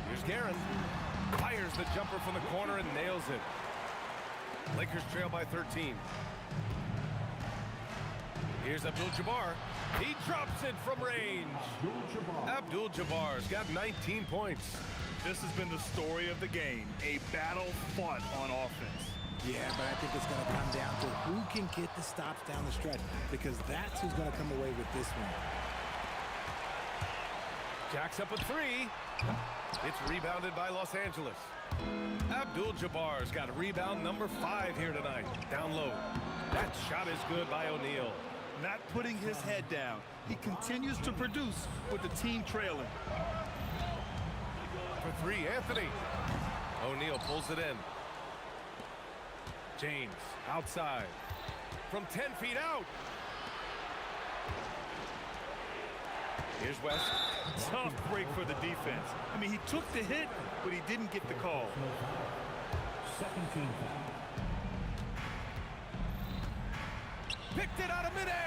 Here's Guerin. Fires the jumper from the corner and nails it. Lakers trail by 13. Here's Abdul-Jabbar. He drops it from range. Abdul-Jabbar's got 19 points. This has been the story of the game, a battle fought on offense. Yeah, but I think it's going to come down to who can get the stops down the stretch, because that's who's going to come away with this one. Jacks up a 3. It's rebounded by Los Angeles. Abdul-Jabbar's got a rebound number 5 here tonight. Down low. That shot is good by O'Neal. Not putting his head down. He continues to produce with the team trailing. For 3, Anthony. O'Neal pulls it in. James outside. From 10 feet out. Here's West. Tough break for the defense. I mean, he took the hit, but he didn't get the call. 2nd team foul. Picked it out of midair.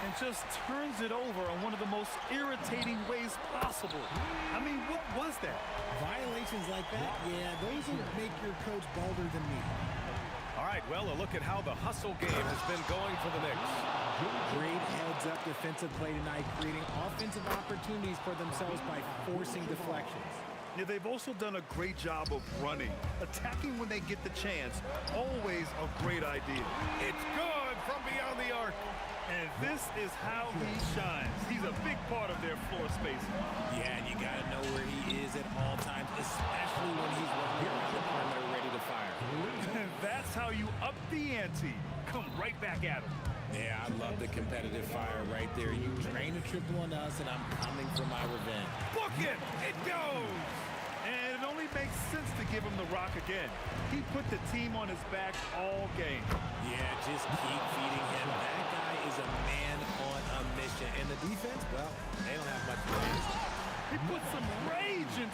And just turns it over on one of the most irritating ways possible. I mean, what was that? Violations like that, yeah, those will make your coach bolder than me. All right, well, a look at how the hustle game has been going for the Knicks. Great heads-up defensive play tonight, creating offensive opportunities for themselves by forcing deflections. Yeah, they've also done a great job of running. Attacking when they get the chance, always a great idea. It's good from beyond the arc. And this is how he shines. He's a big part of their floor spacing. Yeah, and you got to know where he is at all times, especially when he's running around the perimeter ready to fire. And that's how you up the ante. Come right back at him. Yeah, I love the competitive fire right there. You drain a triple on us, and I'm coming for my revenge. Book it! It goes! And it only makes sense to give him the rock again. He put the team on his back all game. Yeah, just keep feeding him. That guy is a man on a mission. And the defense, well, they don't have much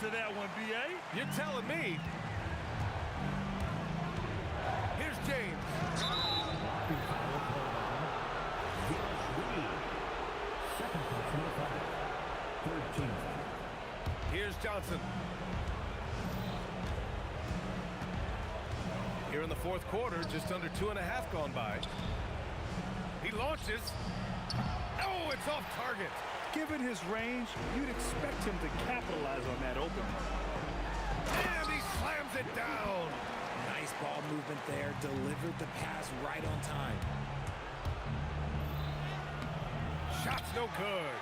to that one, B.A.? You're telling me. Here's James. Here's Johnson. Here in the fourth quarter, just under 2.5 gone by. He launches. Oh, it's off target. Given his range, you'd expect him to capitalize on that opening. And he slams it down. Nice ball movement there. Delivered the pass right on time. Shot's no good.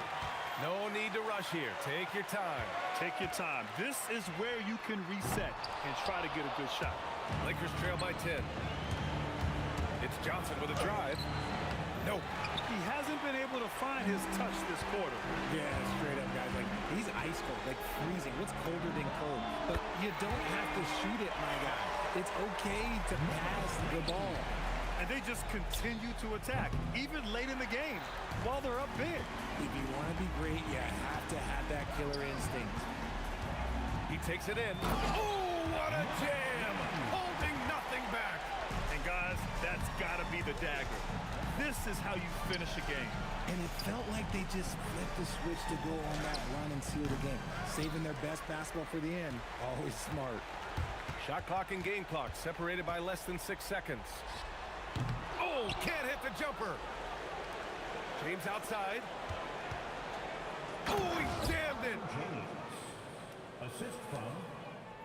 No need to rush here. Take your time. Take your time. This is where you can reset and try to get a good shot. Lakers trail by 10. It's Johnson with a drive. Nope. He hasn't been able to find his touch this quarter. Yeah, straight up, guys. Like, he's ice cold, like freezing. What's colder than cold? But you don't have to shoot it, my guy. It's okay to pass the ball. And they just continue to attack, even late in the game, while they're up big. If you want to be great, you have to have that killer instinct. He takes it in. Oh, what a jam! Holding nothing back. And guys, that's got to be the dagger. This is how you finish a game. And it felt like they just flipped the switch to go on that run and seal the game. Saving their best basketball for the end. Always smart. Shot clock and game clock separated by less than 6 seconds. Oh, can't hit the jumper. James outside. Oh, he jammed it. Assist from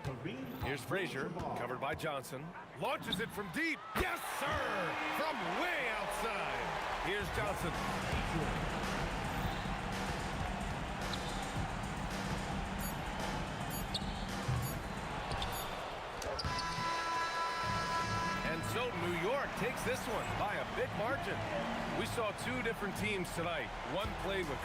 Kareem. Here's Frazier, covered by Johnson. Launches it from deep. Yes, sir! From way outside. Here's Johnson. And so New York takes this one by a big margin. We saw two different teams tonight. One played with